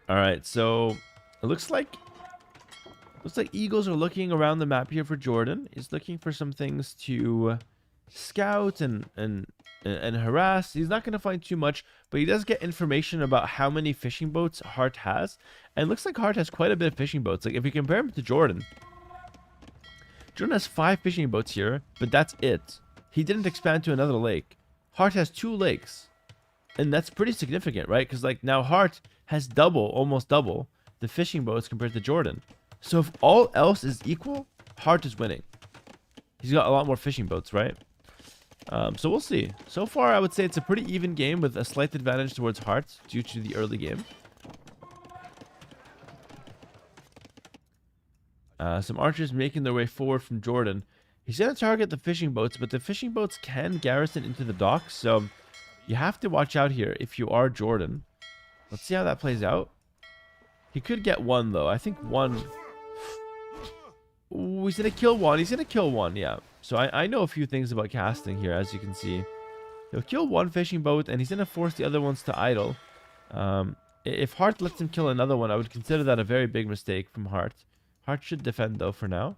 All right, so it looks like Looks like Eagles are looking around the map here for Jordan. He's looking for some things to scout and harass. He's not going to find too much, but he does get information about how many fishing boats Hart has. And it looks like Hart has quite a bit of fishing boats. Like if you compare him to Jordan, Jordan has 5 fishing boats here, but that's it. He didn't expand to another lake. Hart has 2 lakes. And that's pretty significant, right? Because like now Hart has double, almost double, the fishing boats compared to Jordan. So if all else is equal, Hart is winning. He's got a lot more fishing boats, right? So we'll see. So far, I would say it's a pretty even game with a slight advantage towards Hart due to the early game. Some archers making their way forward from Jordan. He's going to target the fishing boats, but the fishing boats can garrison into the docks, so you have to watch out here if you are Jordan. Let's see how that plays out. He could get one, though. I think one... Ooh, he's going to kill one. He's going to kill one, yeah. So I know a few things about casting here, as you can see. He'll kill one fishing boat, and he's going to force the other ones to idle. If Hart lets him kill another one, I would consider that a very big mistake from Hart. Hart should defend, though, for now.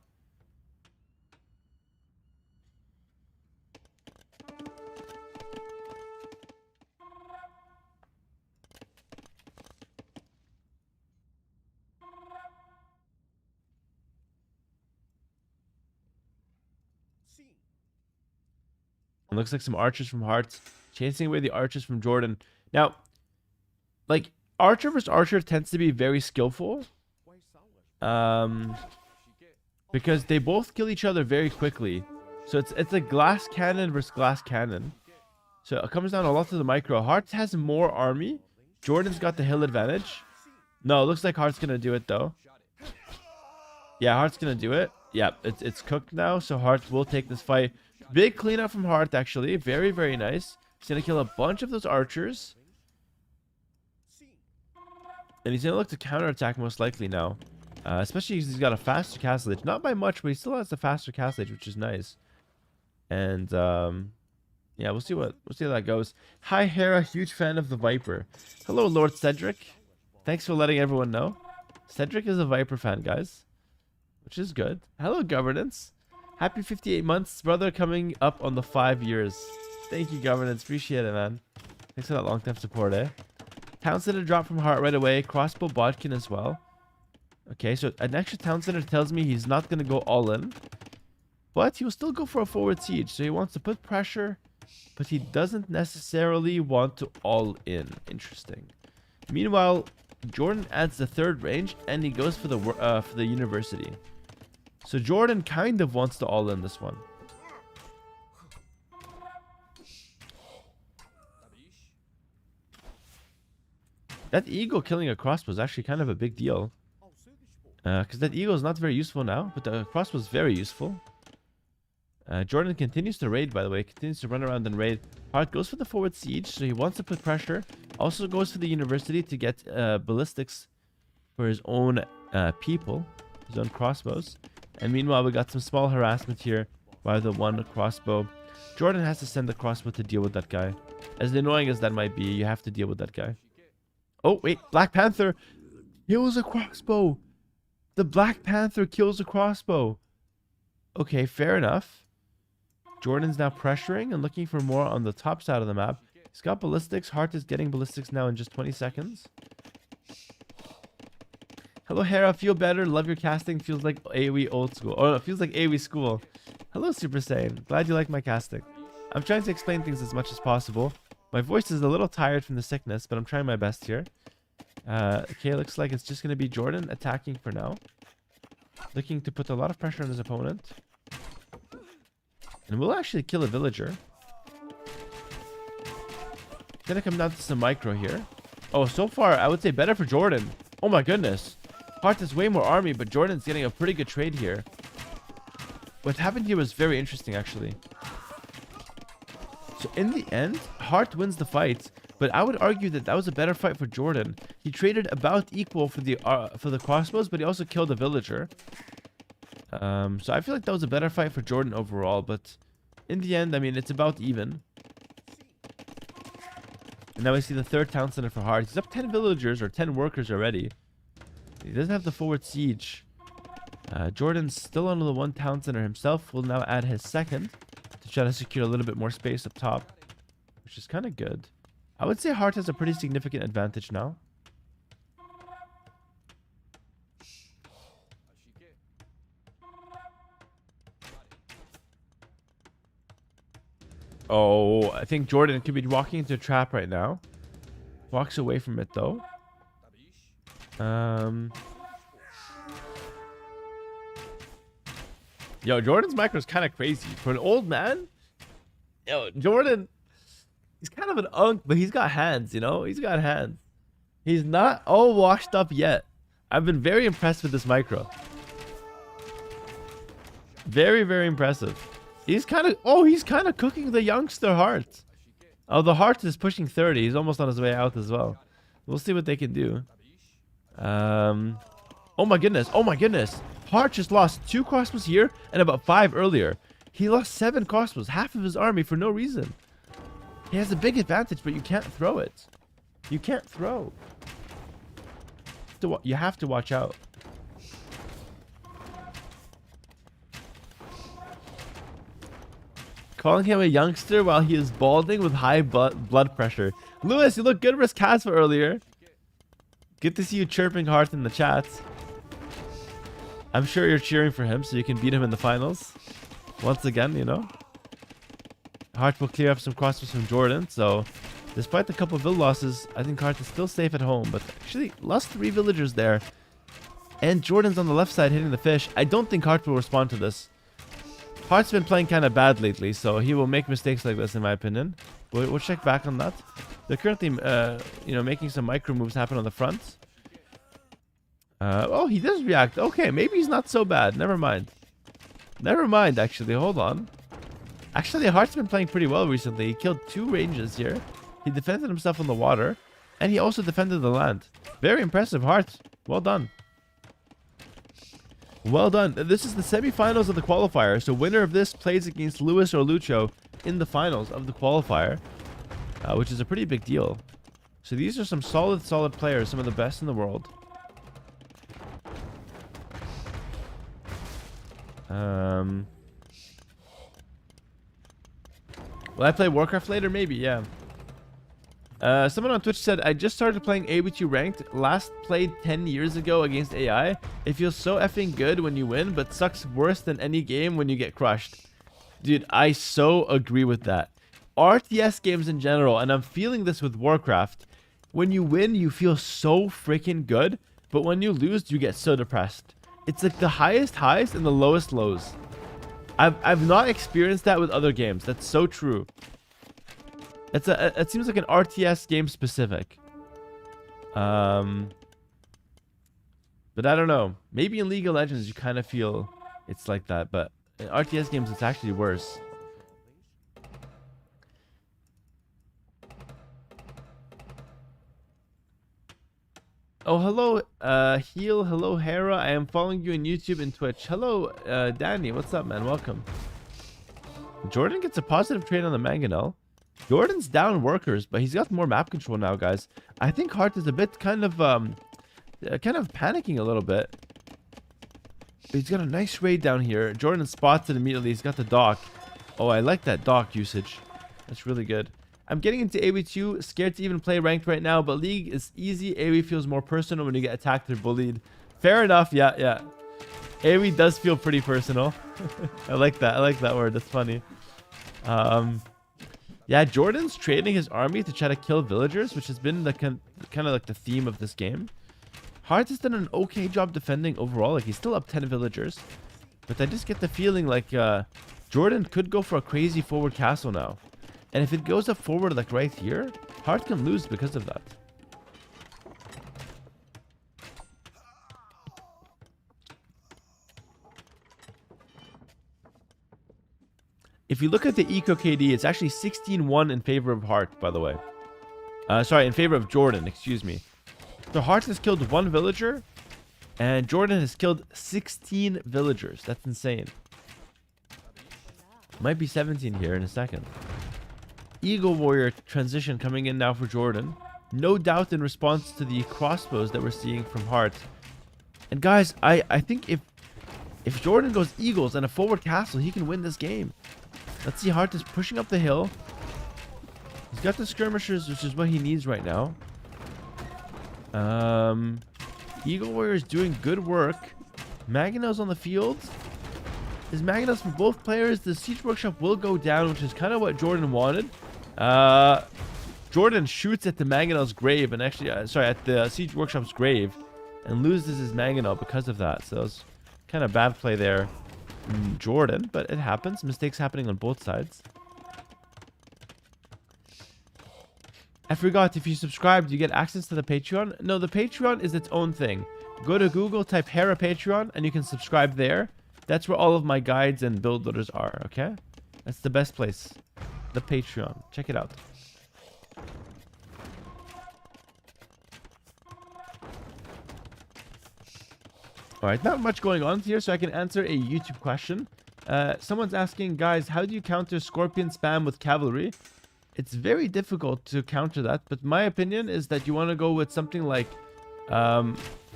It looks like some archers from Hart chasing away the archers from Jordan. Now, like, archer versus archer tends to be very skillful. Because they both kill each other very quickly. So it's a glass cannon versus glass cannon. So it comes down a lot to the micro. Hart has more army. Jordan's got the hill advantage. No, it looks like Hart's going to do it, though. Yeah, Hart's going to do it. Yeah, it's cooked now, so Hart will take this fight. Big cleanup from Hart, actually. Very, very nice. He's going to kill a bunch of those archers. And he's going to look to counterattack most likely now. Especially because he's got a faster castle age. Not by much, but he still has the faster castle age, which is nice. And, yeah, we'll see how that goes. Hi, Hera. Huge fan of the Viper. Hello, Lord Cedric. Thanks for letting everyone know. Cedric is a Viper fan, guys. Which is good. Hello, Governance. Happy 58 months, brother, coming up on the 5 years. Thank you, Governance. Appreciate it, man. Thanks for that long-time support, eh? Town Center dropped from Hart right away. Crossbow Bodkin as well. Okay, so an extra Town Center tells me he's not going to go all in. But he will still go for a forward siege. So he wants to put pressure, but he doesn't necessarily want to all in. Interesting. Meanwhile, Jordan adds the 3rd range, and he goes for the university. So Jordan kind of wants to all in this one. That eagle killing a crossbow is actually kind of a big deal. Because that eagle is not very useful now, but the crossbow is very useful. Jordan continues to raid, by the way. Continues to run around and raid. Hart goes for the forward siege, so he wants to put pressure. Also goes for the university to get ballistics for his own people. His own crossbows. And meanwhile, we got some small harassment here by the one crossbow. Jordan has to send the crossbow to deal with that guy. As annoying as that might be, you have to deal with that guy. Oh, wait. Black Panther kills a crossbow. The Black Panther kills a crossbow. Okay, fair enough. Jordan's now pressuring and looking for more on the top side of the map. He's got ballistics. Hart is getting ballistics now in just 20 seconds. Hello, Hera. Feel better. Love your casting. Feels like AoE old school. Oh, no, it feels like AoE school. Hello, Super Saiyan. Glad you like my casting. I'm trying to explain things as much as possible. My voice is a little tired from the sickness, but I'm trying my best here. Okay, looks like it's just going to be Jordan attacking for now. Looking to put a lot of pressure on his opponent. And we'll actually kill a villager. Gonna come down to some micro here. Oh, so far, I would say better for Jordan. Oh my goodness. Hart has way more army, but Jordan's getting a pretty good trade here. What happened here was very interesting, actually. So in the end, Hart wins the fight, but I would argue that that was a better fight for Jordan. He traded about equal for the crossbows, but he also killed a villager. So I feel like that was a better fight for Jordan overall, but in the end, I mean, it's about even. And now we see the 3rd town center for Hart. He's up 10 villagers or 10 workers already. He doesn't have the forward siege. Jordan's still on the one town center himself. Will now add his second to try to secure a little bit more space up top, which is kind of good. I would say Hart has a pretty significant advantage now. Oh, I think Jordan could be walking into a trap right now. Walks away from it though. Yo, Jordan's micro is kind of crazy for an old man. Yo, Jordan, he's kind of an unk, but he's got hands. You know, he's got hands. He's not all washed up yet. I've been very impressed with this micro. Very, very impressive. He's kind of cooking the youngster Hart. Oh, the Hart is pushing 30. He's almost on his way out as well. We'll see what they can do. Oh my goodness. Oh my goodness. Hart just lost 2 crossbows here and about 5 earlier. He lost 7 crossbows, half of his army for no reason. He has a big advantage, but you can't throw it. You can't throw. You have to watch out. Calling him a youngster while he is balding with high blood pressure. Lewis, you look good versus Casper earlier. Good to see you chirping Hart in the chat. I'm sure you're cheering for him so you can beat him in the finals. Once again, you know. Hart will clear up some crossbows from Jordan, so despite the couple of vill losses, I think Hart is still safe at home. But actually, lost 3 villagers there. And Jordan's on the left side hitting the fish. I don't think Hart will respond to this. Hart's been playing kind of bad lately, so he will make mistakes like this, in my opinion. We'll check back on that. They're currently, making some micro moves happen on the front. Oh, he does react. Okay, maybe he's not so bad. Never mind. Never mind, actually. Hold on. Actually, Hart's been playing pretty well recently. He killed 2 ranges here. He defended himself on the water, and he also defended the land. Very impressive, Hart. Well done. Well done. This is the semifinals of the qualifier. So winner of this plays against Lewis or Lucho in the finals of the qualifier, which is a pretty big deal. So these are some solid players, some of the best in the world. Will I play Warcraft later? Maybe, yeah. Someone on Twitch said, I just started playing AW2 ranked. Last played 10 years ago against AI. It feels so effing good when you win, but sucks worse than any game when you get crushed. Dude, I so agree with that. RTS games in general, and I'm feeling this with Warcraft. When you win, you feel so freaking good, but when you lose, you get so depressed. It's like the highest highs and the lowest lows. I've not experienced that with other games. That's so true. It seems like an RTS game specific. But I don't know. Maybe in League of Legends you kind of feel it's like that, but in RTS games it's actually worse. Oh, hello, Heal. Hello, Hera. I am following you on YouTube and Twitch. Hello, Danny. What's up, man? Welcome. Jordan gets a positive trade on the Mangonel. Jordan's down workers, but he's got more map control now, guys. I think Hart is a bit kind of panicking a little bit. But he's got a nice raid down here. Jordan spots it immediately. He's got the dock. Oh, I like that dock usage. That's really good. I'm getting into AoE2. Scared to even play ranked right now, but League is easy. AoE feels more personal when you get attacked or bullied. Fair enough. Yeah. AoE does feel pretty personal. I like that. I like that word. That's funny. Yeah, Jordan's trading his army to try to kill villagers, which has been the kind of like the theme of this game. Hart has done an okay job defending overall. Like, he's still up 10 villagers. But I just get the feeling like Jordan could go for a crazy forward castle now. And if it goes up forward like right here, Hart can lose because of that. If you look at the Eco KD, it's actually 16-1 in favor of Hart, by the way. Sorry, in favor of Jordan, excuse me. So Hart has killed 1 villager, and Jordan has killed 16 villagers. That's insane. Might be 17 here in a second. Eagle Warrior transition coming in now for Jordan. No doubt in response to the crossbows that we're seeing from Hart. And guys, I think if If Jordan goes Eagles and a forward castle, he can win this game. Let's see. Hart is pushing up the hill. He's got the skirmishers, which is what he needs right now. Eagle Warrior is doing good work. Magano's on the field. Is Magano's for both players? The Siege Workshop will go down, which is kind of what Jordan wanted. Jordan shoots at the Magano's grave, and actually, sorry, at the Siege Workshop's grave, and loses his Magano because of that. So it's kind of bad play there from Jordan, but it happens. Mistakes happening on both sides. I forgot, if you subscribe, you get access to the Patreon. No, the Patreon is its own thing. Go to Google, type Hera Patreon, and you can subscribe there. That's where all of my guides and build loaders are, okay? That's the best place. The Patreon. Check it out. Alright, not much going on here, so I can answer a YouTube question. Someone's asking, guys, how do you counter Scorpion spam with cavalry? It's very difficult to counter that, but my opinion is that you want to go with something like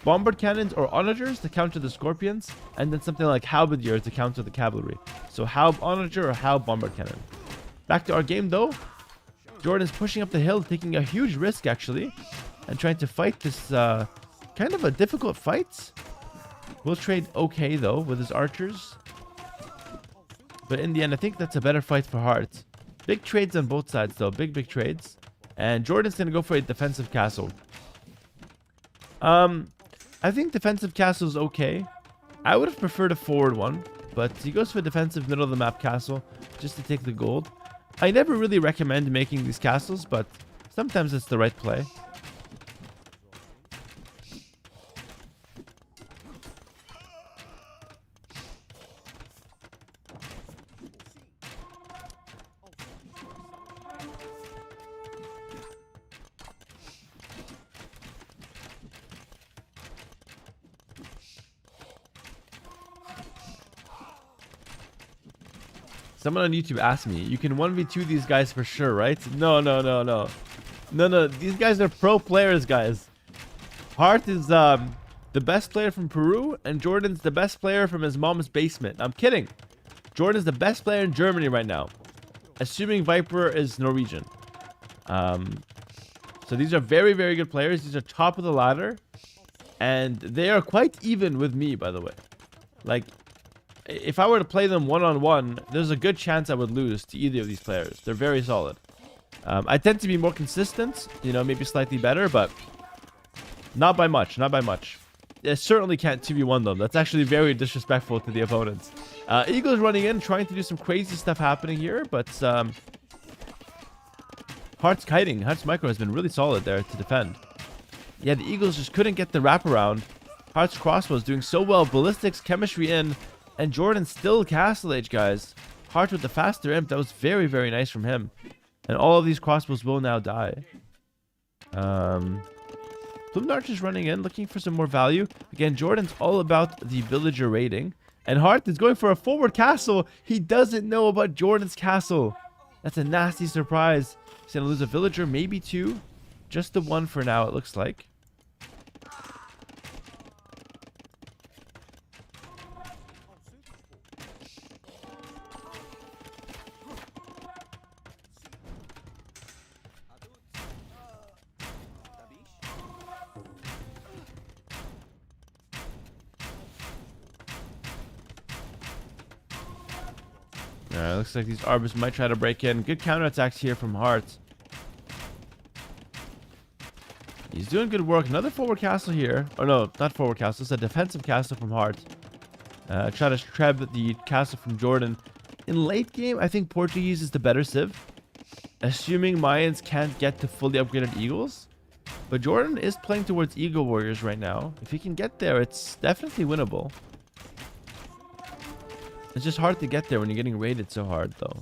bombard cannons or onagers to counter the Scorpions, and then something like halberdier to counter the cavalry. So halb onager or halb bombard cannon. Back to our game though. Jordan's pushing up the hill, taking a huge risk actually, and trying to fight this kind of a difficult fight. We'll trade okay though with his archers, but in the end I think that's a better fight for Hart. Big trades on both sides though, big trades. And Jordan's gonna go for a defensive castle. I think defensive castle is okay. I would have preferred a forward one, but he goes for a defensive middle of the map castle just to take the gold. I never really recommend making these castles, but sometimes it's the right play. Someone on YouTube asked me, you can 1v2 these guys for sure, right? No. These guys are pro players, guys. Hart is the best player from Peru, and Jordan's the best player from his mom's basement. I'm kidding. Jordan's the best player in Germany right now, assuming Viper is Norwegian. So these are very good players. These are top of the ladder, and they are quite even with me, by the way. Like, if I were to play them one-on-one, there's a good chance I would lose to either of these players. They're very solid. I tend to be more consistent, you know, maybe slightly better, but not by much. I certainly can't 2v1 them. That's actually very disrespectful to the opponents. Eagle's running in, trying to do some crazy stuff happening here, but Hart's kiting. Hart's micro has been really solid there to defend. Yeah, the Eagles just couldn't get the wraparound. Hart's crossbows doing so well. Ballistics, chemistry in. And Jordan still castle age, guys. Hart with the faster imp. That was very nice from him. And all of these crossbows will now die. Plumed Archer's running in, looking for some more value. Again, Jordan's all about the villager raiding. And Hart is going for a forward castle. He doesn't know about Jordan's castle. That's a nasty surprise. He's going to lose a villager, maybe two. Just the one for now, it looks like. Alright, looks like these Arbors might try to break in. Good counterattacks here from Hart. He's doing good work. Another forward castle here. Oh no, not forward castle. It's a defensive castle from Hart. Try to treb the castle from Jordan. In late game, I think Portuguese is the better civ. Assuming Mayans can't get to fully upgraded Eagles. But Jordan is playing towards Eagle Warriors right now. If he can get there, it's definitely winnable. It's just hard to get there when you're getting raided so hard, though.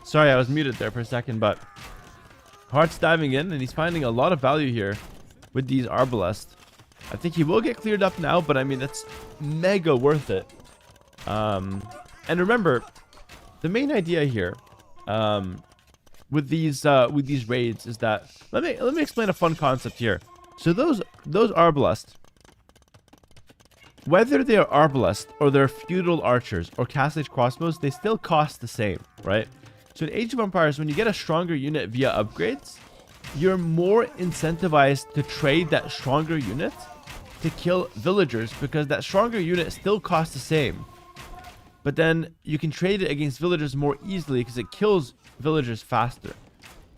Sorry, I was muted there for a second, but Hart's diving in, and he's finding a lot of value here with these Arbalest. I think he will get cleared up now, but I mean, that's mega worth it. And remember, the main idea here, with these raids is that let me explain a fun concept here. So those Arbalest, whether they are Arbalest or they're feudal archers or Castle Age crossbows, they still cost the same, right? So in Age of Empires, when you get a stronger unit via upgrades, you're more incentivized to trade that stronger unit to kill villagers, because that stronger unit still costs the same. But then you can trade it against villagers more easily because it kills villagers faster.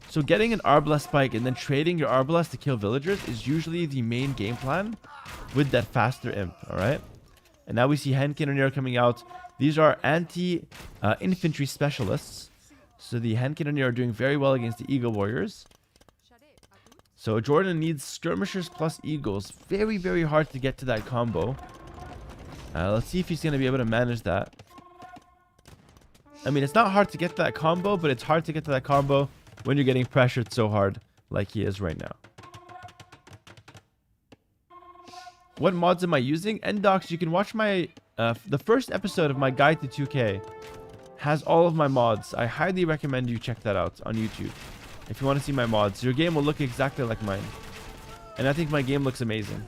So getting an Arbalest spike and then trading your Arbalest to kill villagers is usually the main game plan with that faster imp, alright? And now we see Hen Cannoneer coming out. These are anti-infantry specialists. So the Hen Cannoneer are doing very well against the Eagle Warriors. So Jordan needs skirmishers plus eagles. Very, very hard to get to that combo. Let's see if he's going to be able to manage that. I mean, it's not hard to get to that combo, but it's hard to get to that combo when you're getting pressured so hard like he is right now. What mods am I using? Ndox, you can watch my the first episode of my guide to 2K. Has all of my mods. I highly recommend you check that out on YouTube. If you want to see my mods, your game will look exactly like mine. And I think my game looks amazing.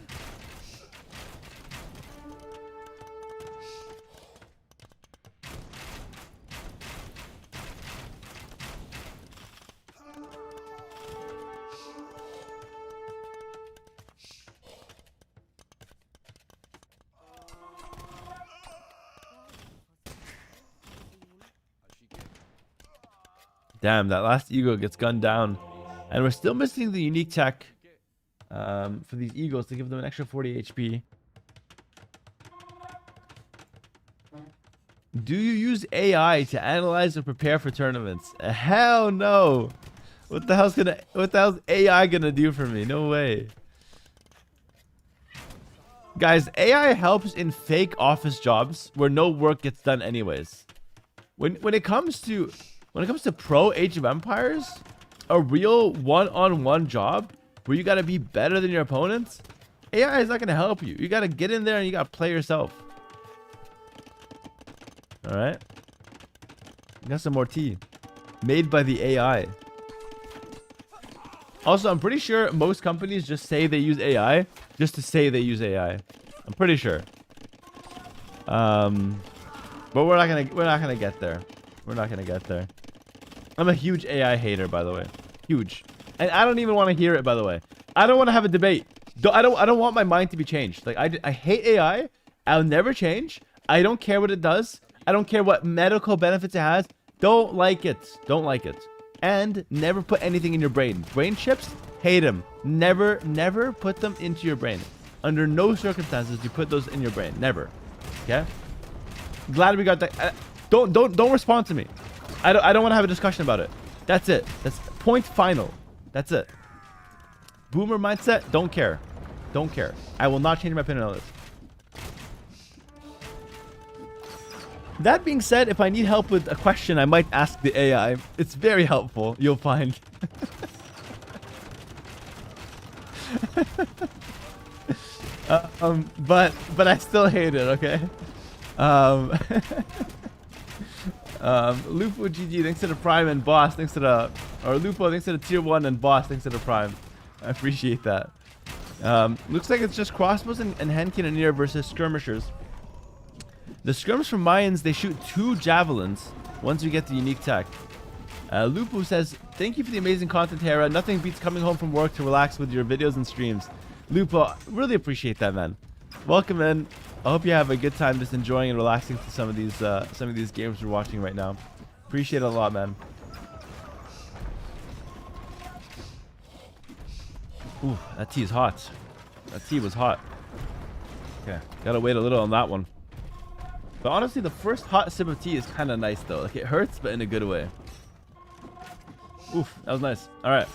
Damn, that last eagle gets gunned down. And we're still missing the unique tech for these eagles to give them an extra 40 HP. Do you use AI to analyze and prepare for tournaments? Hell no. What the hell's AI gonna do for me? No way. Guys, AI helps in fake office jobs where no work gets done anyways. When it comes to pro Age of Empires, a real one-on-one job where you gotta be better than your opponents, AI is not gonna help you. You gotta get in there and you gotta play yourself. Alright. Got some more tea. Made by the AI. Also, I'm pretty sure most companies just say they use AI just to say they use AI. I'm pretty sure. But we're not gonna get there. We're not gonna get there. I'm a huge AI hater, by the way. Huge. And I don't even want to hear it, by the way. I don't want to have a debate. I don't want my mind to be changed. Like, I hate AI. I'll never change. I don't care what it does. I don't care what medical benefits it has. Don't like it. Don't like it. And never put anything in your brain. Brain chips, hate them. Never, never put them into your brain. Under no circumstances do you put those in your brain. Never. Okay? Glad we got that. Don't respond to me. I don't want to have a discussion about it. That's it. That's point final. That's it. Boomer mindset. Don't care. Don't care. I will not change my opinion on this. That being said, if I need help with a question, I might ask the AI. It's very helpful, you'll find. But I still hate it, okay? Lupo GG thanks to the Prime and Boss thanks to the... Or Lupo thanks to the Tier 1 and Boss thanks to the Prime. I appreciate that. Looks like it's just crossbows and Hen Cannoneer versus skirmishers. The skirms from Mayans, they shoot 2 javelins once we get the unique tech. Lupo says, thank you for the amazing content, Hera. Nothing beats coming home from work to relax with your videos and streams. Lupo, really appreciate that, man. Welcome in. I hope you have a good time just enjoying and relaxing to some of these games we're watching right now. Appreciate it a lot, man. Ooh, that tea is hot. That tea was hot. Okay, gotta wait a little on that one. But honestly, the first hot sip of tea is kind of nice, though. Like, it hurts, but in a good way. Oof, that was nice. All right.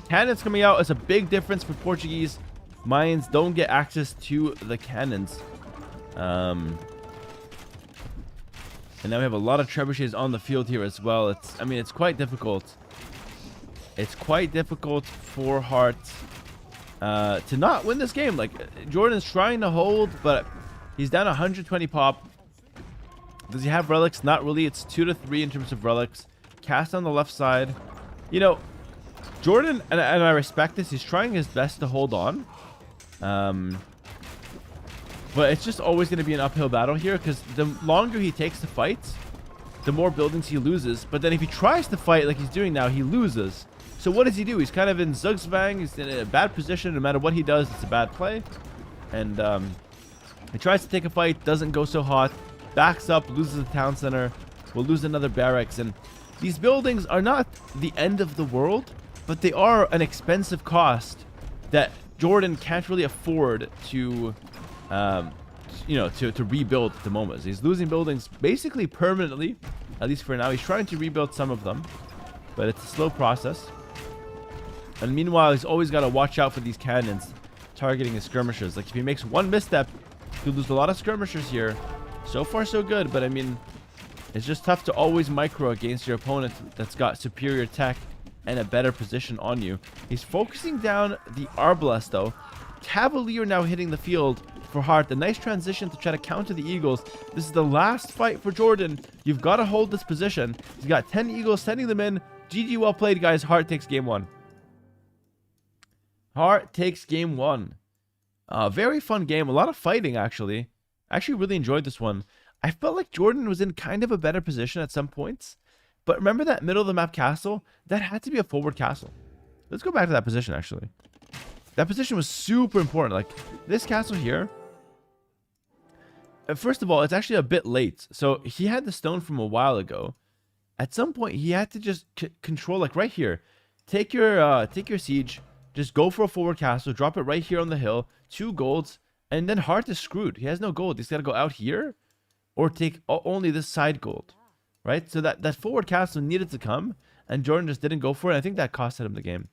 Cannons coming out is a big difference for Portuguese. Mayans don't get access to the cannons. And now we have a lot of trebuchets on the field here as well. It's quite difficult. It's quite difficult for Heart to not win this game. Like, Jordan's trying to hold, but he's down 120 pop. Does he have relics? Not really. It's 2 to 3 in terms of relics. Cast on the left side. You know, Jordan, and I respect this, he's trying his best to hold on. But it's just always going to be an uphill battle here, because the longer he takes the fight, the more buildings he loses. But then if he tries to fight like he's doing now, he loses. So what does he do? He's kind of in zugzwang. He's in a bad position. No matter what he does, it's a bad play. And he tries to take a fight, doesn't go so hot, backs up, loses the town center, will lose another barracks. And these buildings are not the end of the world, but they are an expensive cost that Jordan can't really afford to you know, to rebuild at the moment. So he's losing buildings basically permanently, at least for now. He's trying to rebuild some of them, but it's a slow process. And meanwhile, he's always got to watch out for these cannons targeting his skirmishers. Like, if he makes one misstep, he'll lose a lot of skirmishers here. So far, so good, but I mean, it's just tough to always micro against your opponent that's got superior tech and a better position on you. He's focusing down the Arbalest, though. Cavalier now hitting the field for Hart. A nice transition to try to counter the Eagles. This is the last fight for Jordan. You've got to hold this position. He's got 10 Eagles, sending them in. GG, well played, guys. Hart takes game 1. Hart takes game 1. Very fun game. A lot of fighting, actually. I actually really enjoyed this one. I felt like Jordan was in kind of a better position at some points. But remember that middle of the map castle? That had to be a forward castle. Let's go back to that position, actually. That position was super important. Like, this castle here. First of all, it's actually a bit late. So, he had the stone from a while ago. At some point, he had to just control, like, right here. Take your siege. Just go for a forward castle. Drop it right here on the hill. 2 golds. And then Hart is screwed. He has no gold. He's got to go out here. Or take only this side gold. Right? So, that forward castle needed to come. And Jordan just didn't go for it. I think that costed him the game.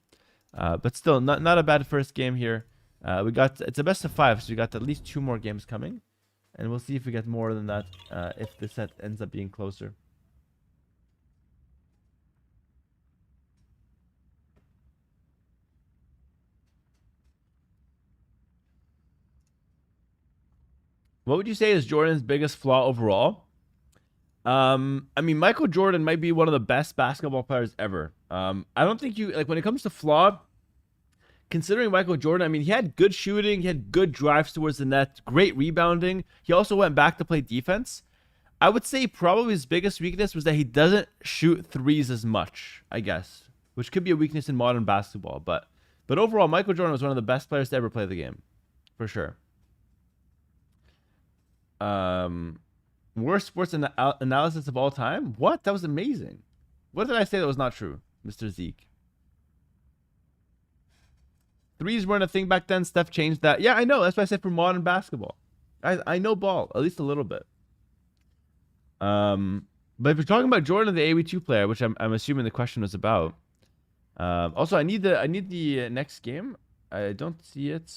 But still, not a bad first game here. It's a best of 5, so we got at least 2 more games coming. And we'll see if we get more than that if the set ends up being closer. What would you say is Jordan's biggest flaw overall? I mean, Michael Jordan might be one of the best basketball players ever. I don't think when it comes to flaw, considering Michael Jordan, I mean, he had good shooting, he had good drives towards the net, great rebounding. He also went back to play defense. I would say probably his biggest weakness was that he doesn't shoot threes as much, I guess, which could be a weakness in modern basketball. But overall, Michael Jordan was one of the best players to ever play the game, for sure. Worst sports analysis of all time? What? That was amazing. What did I say that was not true, Mr. Zeke? Threes weren't a thing back then. Steph changed that. Yeah, I know. That's why I said for modern basketball. I know ball, at least a little bit. But if you're talking about Jordan, the AW2 player, which I'm assuming the question was about. Also, I need the next game. I don't see it.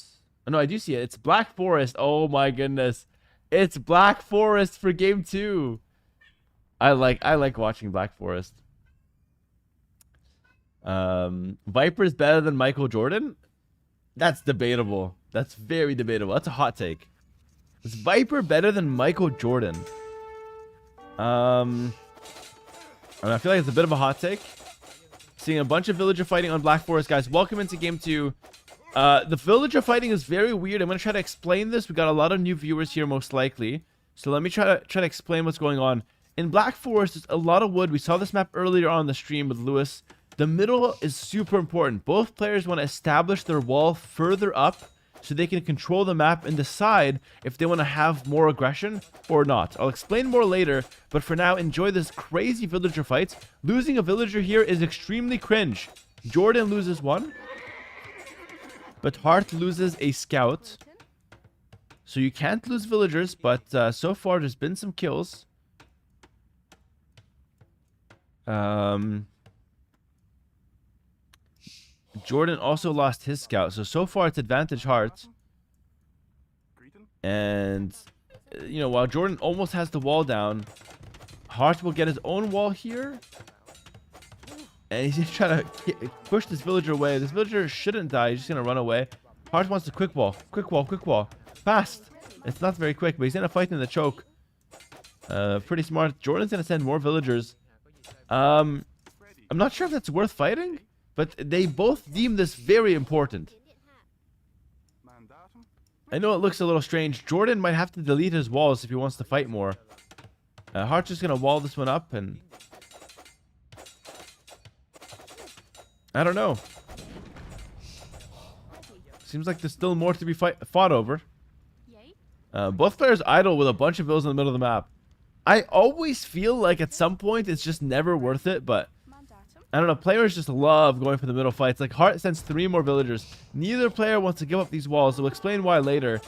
Oh, no, I do see it. It's Black Forest. Oh my goodness. It's Black Forest for game 2. I like watching Black Forest. Viper's better than Michael Jordan? That's debatable. That's very debatable. That's a hot take. Is Viper better than Michael Jordan? I feel like it's a bit of a hot take. Seeing a bunch of villager fighting on Black Forest, guys. Welcome into game 2. The villager fighting is very weird. I'm going to try to explain this. We got a lot of new viewers here, most likely. So let me try to explain what's going on. In Black Forest, there's a lot of wood. We saw this map earlier on the stream with Lewis. The middle is super important. Both players want to establish their wall further up so they can control the map and decide if they want to have more aggression or not. I'll explain more later, but for now, enjoy this crazy villager fight. Losing a villager here is extremely cringe. Jordan loses 1. But Hart loses a scout. So you can't lose villagers, but so far there's been some kills. Jordan also lost his scout. So far it's advantage Hart. And, you know, while Jordan almost has the wall down, Hart will get his own wall here. And he's just trying to push this villager away. This villager shouldn't die. He's just going to run away. Heart wants a quick wall. Quick wall, quick wall. Fast. It's not very quick, but he's gonna fight in the choke. Pretty smart. Jordan's gonna send more villagers. I'm not sure if that's worth fighting, but they both deem this very important. I know it looks a little strange. Jordan might have to delete his walls if he wants to fight more. Heart's just gonna wall this one up, and I don't know. Seems like there's still more to be fought over. Both players idle with a bunch of villas in the middle of the map. I always feel like at some point it's just never worth it, but I don't know. Players just love going for the middle fights. Like Heart sends 3 more villagers. Neither player wants to give up these walls. We'll explain why later.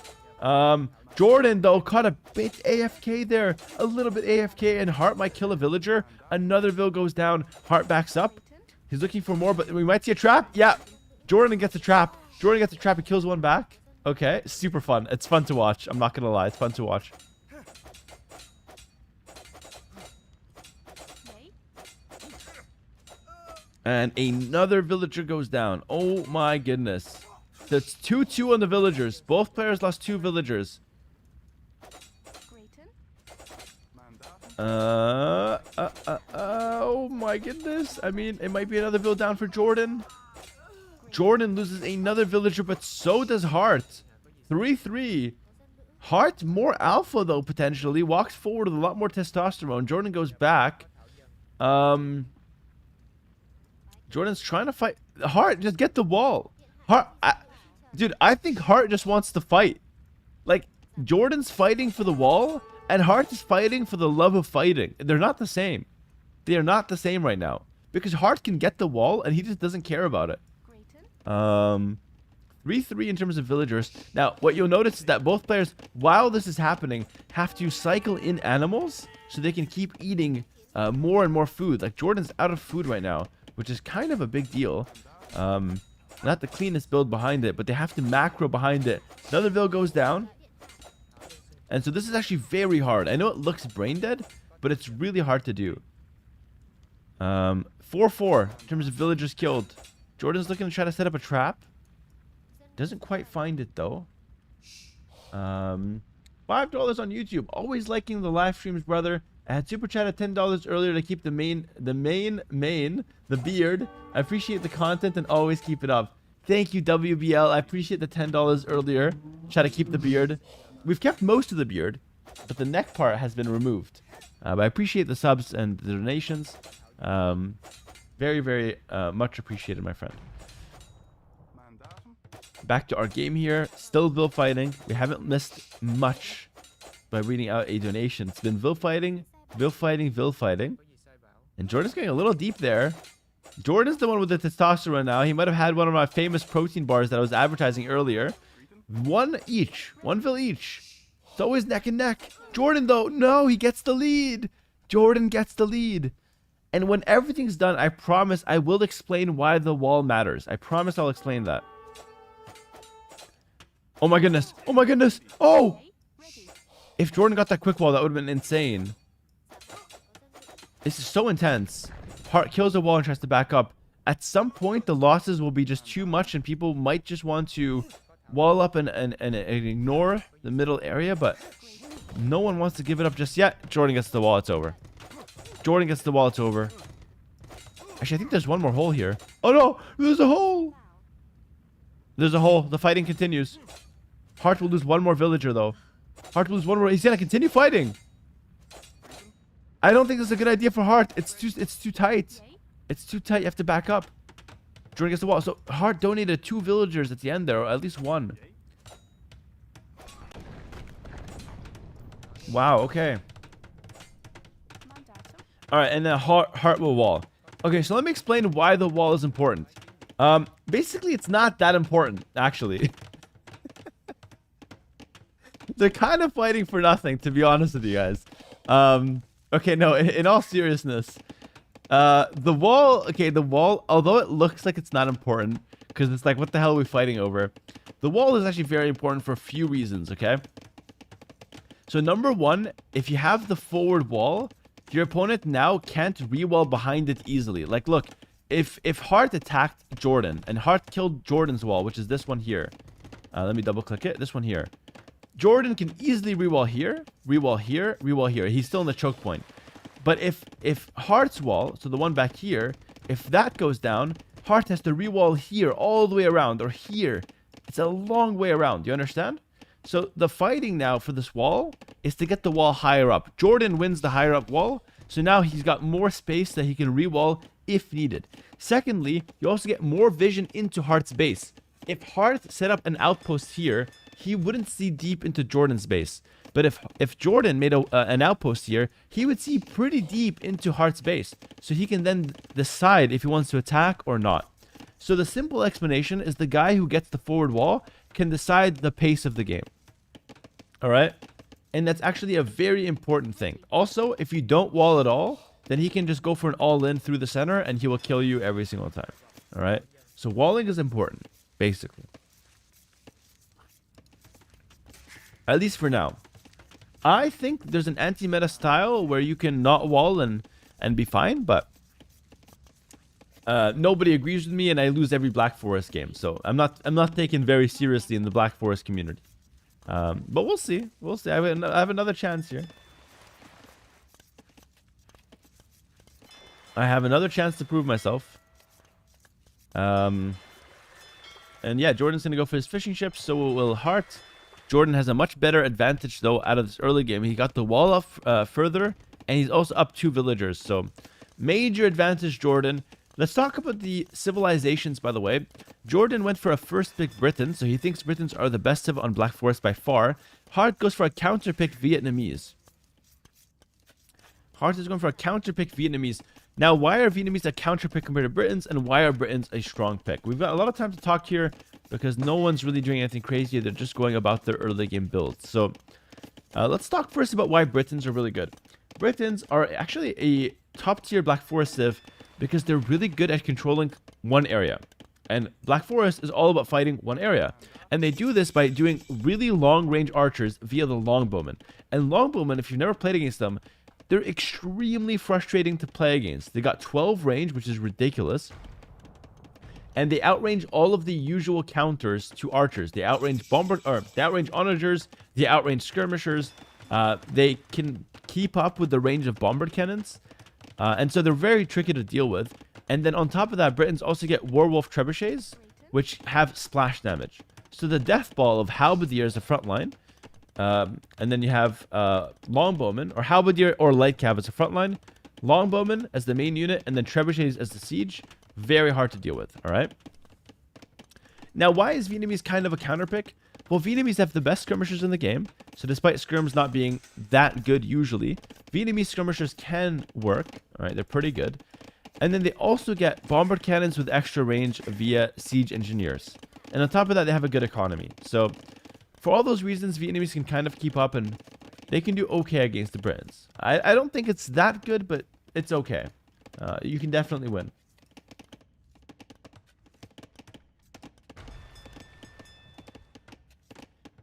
Jordan though caught a bit AFK there, a little bit AFK, and Heart might kill a villager. Another vill goes down. Heart backs up. He's looking for more, but we might see a trap. Yeah, Jordan gets a trap. Jordan gets a trap. He kills one back. Okay, super fun. It's fun to watch. I'm not gonna lie. It's fun to watch. And another villager goes down. Oh my goodness. That's 2-2 on the villagers. Both players lost 2 villagers. Oh my goodness. I mean, it might be another vill down for Jordan. Jordan loses another villager, but so does Heart. 3-3. Heart more alpha though, potentially. Walks forward with a lot more testosterone. Jordan goes back. Jordan's trying to fight. Heart, just get the wall. Heart, dude, I think Heart just wants to fight. Like, Jordan's fighting for the wall, and Heart is fighting for the love of fighting. They're not the same. They are not the same right now. Because Heart can get the wall, and he just doesn't care about it. 3-3 in terms of villagers. Now, what you'll notice is that both players, while this is happening, have to cycle in animals so they can keep eating more and more food. Like, Jordan's out of food right now, which is kind of a big deal. Not the cleanest build behind it, but they have to macro behind it. Another vill goes down. And so this is actually very hard. I know it looks brain dead, but it's really hard to do. 4-4 in terms of villagers killed. Jordan's looking to try to set up a trap. Doesn't quite find it though. $5 on YouTube. Always liking the live streams, brother. I had super chat at $10 earlier to keep the beard. I appreciate the content and always keep it up. Thank you, WBL. I appreciate the $10 earlier. Try to keep the beard. We've kept most of the beard, but the neck part has been removed. But I appreciate the subs and the donations. Very, very much appreciated, my friend. Back to our game here. Still vill fighting. We haven't missed much by reading out a donation. It's been vill fighting, vill fighting, vill fighting. And Jordan's getting a little deep there. Jordan's the one with the testosterone now. He might have had one of my famous protein bars that I was advertising earlier. One each. One vill each. It's always neck and neck. Jordan, though, no, he gets the lead. Jordan gets the lead. And when everything's done, I promise I will explain why the wall matters. I promise I'll explain that. Oh my goodness. Oh my goodness. Oh! If Jordan got that quick wall, that would have been insane. This is so intense. Heart kills the wall and tries to back up. At some point, the losses will be just too much, and people might just want to wall up and ignore the middle area, but no one wants to give it up just yet. Jordan gets the wall, it's over. Jordan gets the wall, it's over. Actually, I think there's one more hole here. Oh no! There's a hole! There's a hole. The fighting continues. Heart will lose one more villager, though. Heart will lose one more. He's gonna continue fighting. I don't think this is a good idea for Heart. It's too tight. It's too tight. You have to back up. Jordan gets the wall. So Heart donated 2 villagers at the end there, or at least 1. Wow. Okay. All right, and then Heart will wall. Okay, so let me explain why the wall is important. Basically, it's not that important, actually. They're kind of fighting for nothing, to be honest with you guys. Okay, no, in all seriousness, the wall, although it looks like it's not important, because it's like, what the hell are we fighting over? The wall is actually very important for a few reasons, okay? So number 1, if you have the forward wall, your opponent now can't re-wall behind it easily. Like, look, if Heart attacked Jordan, and Heart killed Jordan's wall, which is this one here, Let me double click it. This one here. Jordan can easily rewall here, rewall here, rewall here. He's still in the choke point. But if Heart's wall, so the one back here, if that goes down, Heart has to rewall here all the way around, or here. It's a long way around. You understand? So the fighting now for this wall is to get the wall higher up. Jordan wins the higher up wall, so now he's got more space that he can rewall if needed. Secondly, you also get more vision into Heart's base. If Hart set up an outpost here, he wouldn't see deep into Jordan's base. But if Jordan made an outpost here, he would see pretty deep into Heart's base. So he can then decide if he wants to attack or not. So the simple explanation is the guy who gets the forward wall can decide the pace of the game. Alright? And that's actually a very important thing. Also, if you don't wall at all, then he can just go for an all-in through the center and he will kill you every single time. Alright? So walling is important, basically. At least for now. I think there's an anti-meta style where you can not wall and be fine, but nobody agrees with me and I lose every Black Forest game. So I'm not taken very seriously in the Black Forest community. But we'll see. We'll see. I have another chance here. I have another chance to prove myself. And yeah, Jordan's going to go for his fishing ships, so will Hart. Jordan has a much better advantage, though, out of this early game. He got the wall up further, and he's also up 2 villagers. So, major advantage, Jordan. Let's talk about the civilizations, by the way. Jordan went for a first pick Britain, so he thinks Britons are the best civ on Black Forest by far. Hart goes for a counter pick Vietnamese. Hart is going for a counter pick Vietnamese. Now, why are Vietnamese a counter pick compared to Britons, and why are Britons a strong pick? We've got a lot of time to talk here because no one's really doing anything crazy. They're just going about their early game builds. So, let's talk first about why Britons are really good. Britons are actually a top tier Black Forest civ because they're really good at controlling one area. And Black Forest is all about fighting one area. And they do this by doing really long range archers via the longbowmen. And longbowmen, if you've never played against them, they're extremely frustrating to play against. They got 12 range, which is ridiculous. And they outrange all of the usual counters to archers. They outrange they outrange onagers, they outrange skirmishers. They can keep up with the range of bombard cannons. And so they're very tricky to deal with. And then on top of that, Britons also get Warwolf trebuchets, which have splash damage. So the death ball of Halberdier is the front line. And then you have Longbowmen, or Halberdier or Light Cav as the front line. Longbowmen as the main unit, and then trebuchets as the siege. Very hard to deal with, alright? Now, why is Vietnamese kind of a counterpick? Well, Vietnamese have the best skirmishers in the game. So despite skirms not being that good usually, Vietnamese skirmishers can work. Alright, they're pretty good. And then they also get bombard cannons with extra range via siege engineers. And on top of that, they have a good economy. So for all those reasons, Vietnamese can kind of keep up and they can do okay against the Britons. I don't think it's that good, but it's okay. You can definitely win.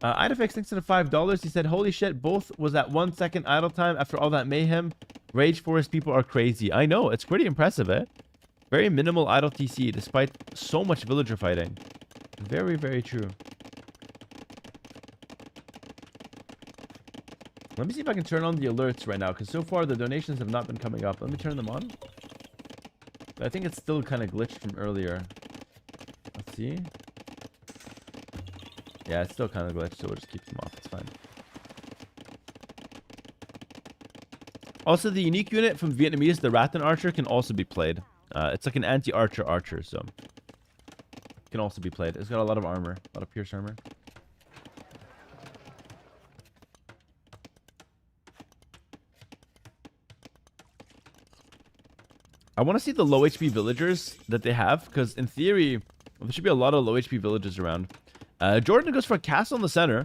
Idafix thanks to the $5. He said, holy shit, both was at 1 second idle time after all that mayhem. Rage Forest people are crazy. I know, it's pretty impressive, eh? Very minimal idle TC despite so much villager fighting. Very, very true. Let me see if I can turn on the alerts right now, because so far the donations have not been coming up. Let me turn them on. But I think it's still kind of glitched from earlier. Let's see. Yeah, it's still kind of glitched, so we'll just keep them off. It's fine. Also, the unique unit from Vietnamese, the Rattan Archer, can also be played. It's like an anti-archer archer, so it can also be played. It's got a lot of armor, a lot of pierce armor. I want to see the low HP villagers that they have, because in theory, there should be a lot of low HP villagers around. Jordan goes for a castle in the center.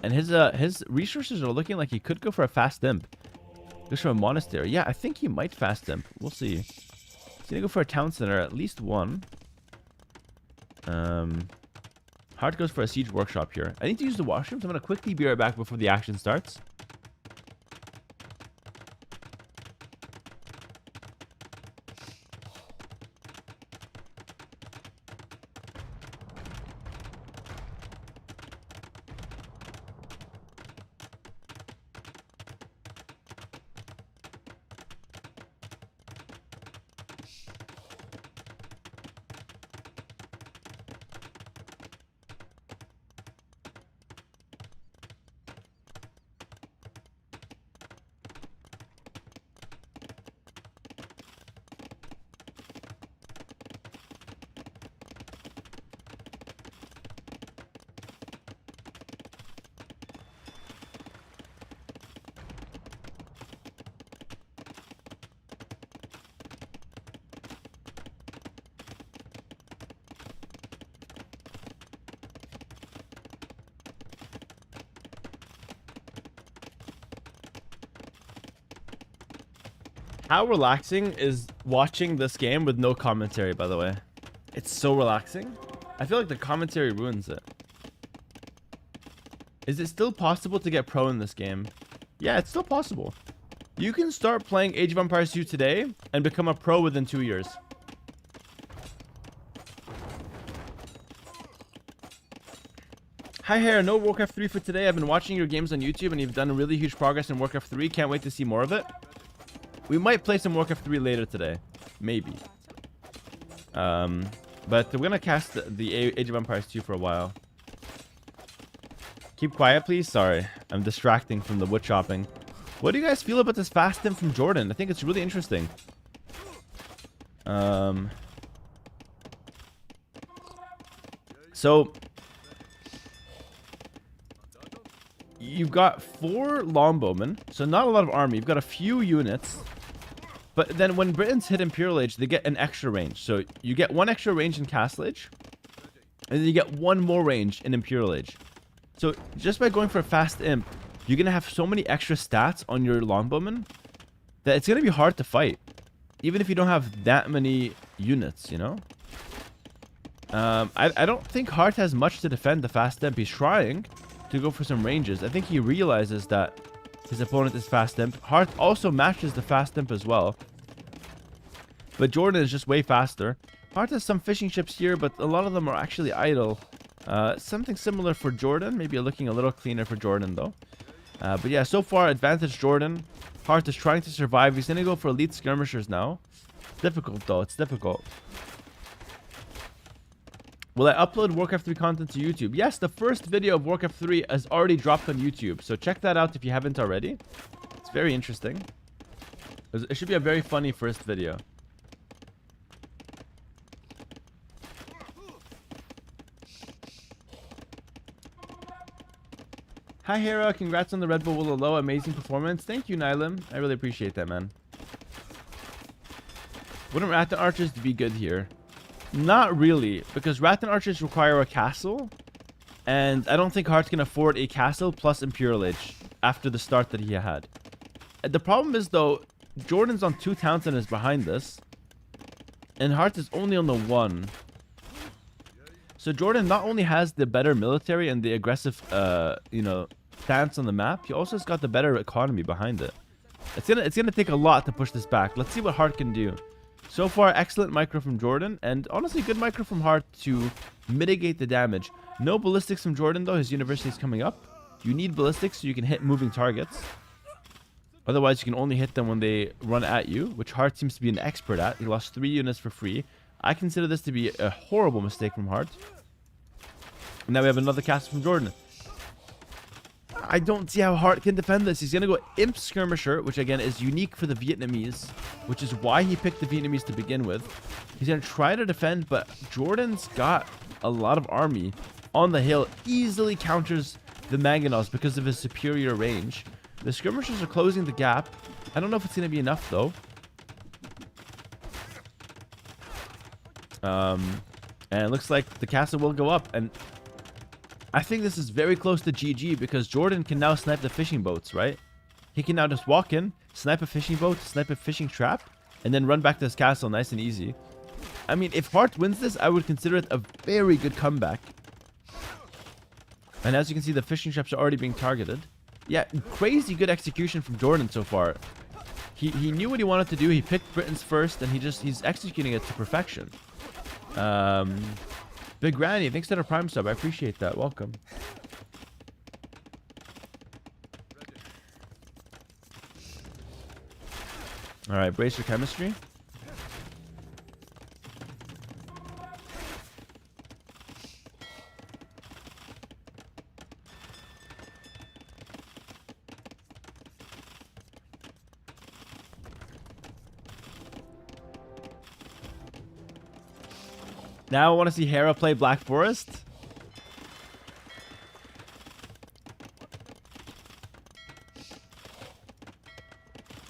And his resources are looking like he could go for a fast imp. Goes for a monastery. Yeah, I think he might fast imp. We'll see. He's gonna go for a town center, at least one. Hart goes for a siege workshop here. I need to use the washroom, so I'm gonna quickly be right back before the action starts. How relaxing is watching this game with no commentary, by the way? It's so relaxing. I feel like the commentary ruins it. Is it still possible to get pro in this game? Yeah, it's still possible. You can start playing Age of Empires 2 today and become a pro within 2 years. Hi Hera, no Warcraft 3 for today. I've been watching your games on YouTube and you've done really huge progress in Warcraft 3. Can't wait to see more of it. We might play some Warcraft 3 later today. Maybe. But we're gonna cast the Age of Empires 2 for a while. Keep quiet, please. Sorry, I'm distracting from the wood chopping. What do you guys feel about this fast stim from Jordan? I think it's really interesting. So you've got 4 longbowmen, so not a lot of army. You've got a few units. But then when Britons hit Imperial Age, they get an extra range. So you get 1 extra range in Castle Age, and then you get 1 more range in Imperial Age. So just by going for a fast imp, you're going to have so many extra stats on your longbowmen that it's going to be hard to fight. Even if you don't have that many units, you know? I don't think Hart has much to defend the fast imp. He's trying to go for some ranges. I think he realizes that his opponent is fast imp. Hart also matches the fast imp as well. But Jordan is just way faster. Hart has some fishing ships here, but a lot of them are actually idle. Something similar for Jordan. Maybe looking a little cleaner for Jordan, though. But yeah, so far, advantage Jordan. Hart is trying to survive. He's going to go for elite skirmishers now. Difficult, though. It's difficult. Will I upload Warcraft 3 content to YouTube? Yes, the first video of Warcraft 3 has already dropped on YouTube. So check that out if you haven't already. It's very interesting. It should be a very funny first video. Hi Hera, congrats on the Red Bull Willow Low. Amazing performance. Thank you, Nylam. I really appreciate that, man. Wouldn't Rattan Archers be good here? Not really, because Rattan Archers require a castle, and I don't think Hart can afford a castle plus Imperial Age after the start that he had. The problem is, though, Jordan's on 2 towns and is behind this, and Hart is only on the 1. So Jordan not only has the better military and the aggressive, you know, stance on the map, he also has got the better economy behind it. It's gonna take a lot to push this back. Let's see what Hart can do. So far, excellent micro from Jordan, and honestly, good micro from Hart to mitigate the damage. No ballistics from Jordan, though. His university is coming up. You need ballistics so you can hit moving targets. Otherwise, you can only hit them when they run at you, which Hart seems to be an expert at. He lost 3 units for free. I consider this to be a horrible mistake from Hart. And now we have another castle from Jordan. I don't see how Hart can defend this. He's going to go Imp Skirmisher, which again is unique for the Vietnamese, which is why he picked the Vietnamese to begin with. He's going to try to defend, but Jordan's got a lot of army on the hill. Easily counters the Mangonels because of his superior range. The Skirmishers are closing the gap. I don't know if it's going to be enough, though. And it looks like the castle will go up, and I think this is very close to GG because Jordan can now snipe the fishing boats, right? He can now just walk in, snipe a fishing boat, snipe a fishing trap, and then run back to his castle nice and easy. I mean, if Hart wins this, I would consider it a very good comeback. And as you can see, the fishing traps are already being targeted. Yeah, crazy good execution from Jordan so far. He knew what he wanted to do. He picked Britons first, and he's executing it to perfection. Big Granny, thanks to the Prime sub. I appreciate that. Welcome. All right, brace your chemistry. Now I want to see Hera play Black Forest.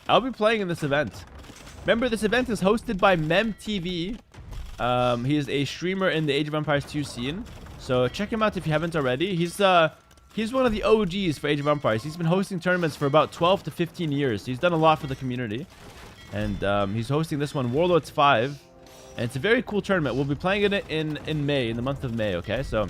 I'll be playing in this event. Remember, this event is hosted by Mem TV. He is a streamer in the Age of Empires 2 scene. So check him out if you haven't already. He's one of the OGs for Age of Empires. He's been hosting tournaments for about 12 to 15 years. He's done a lot for the community. And he's hosting this one, Warlords 5. And it's a very cool tournament. We'll be playing it in May, in the month of May, okay? So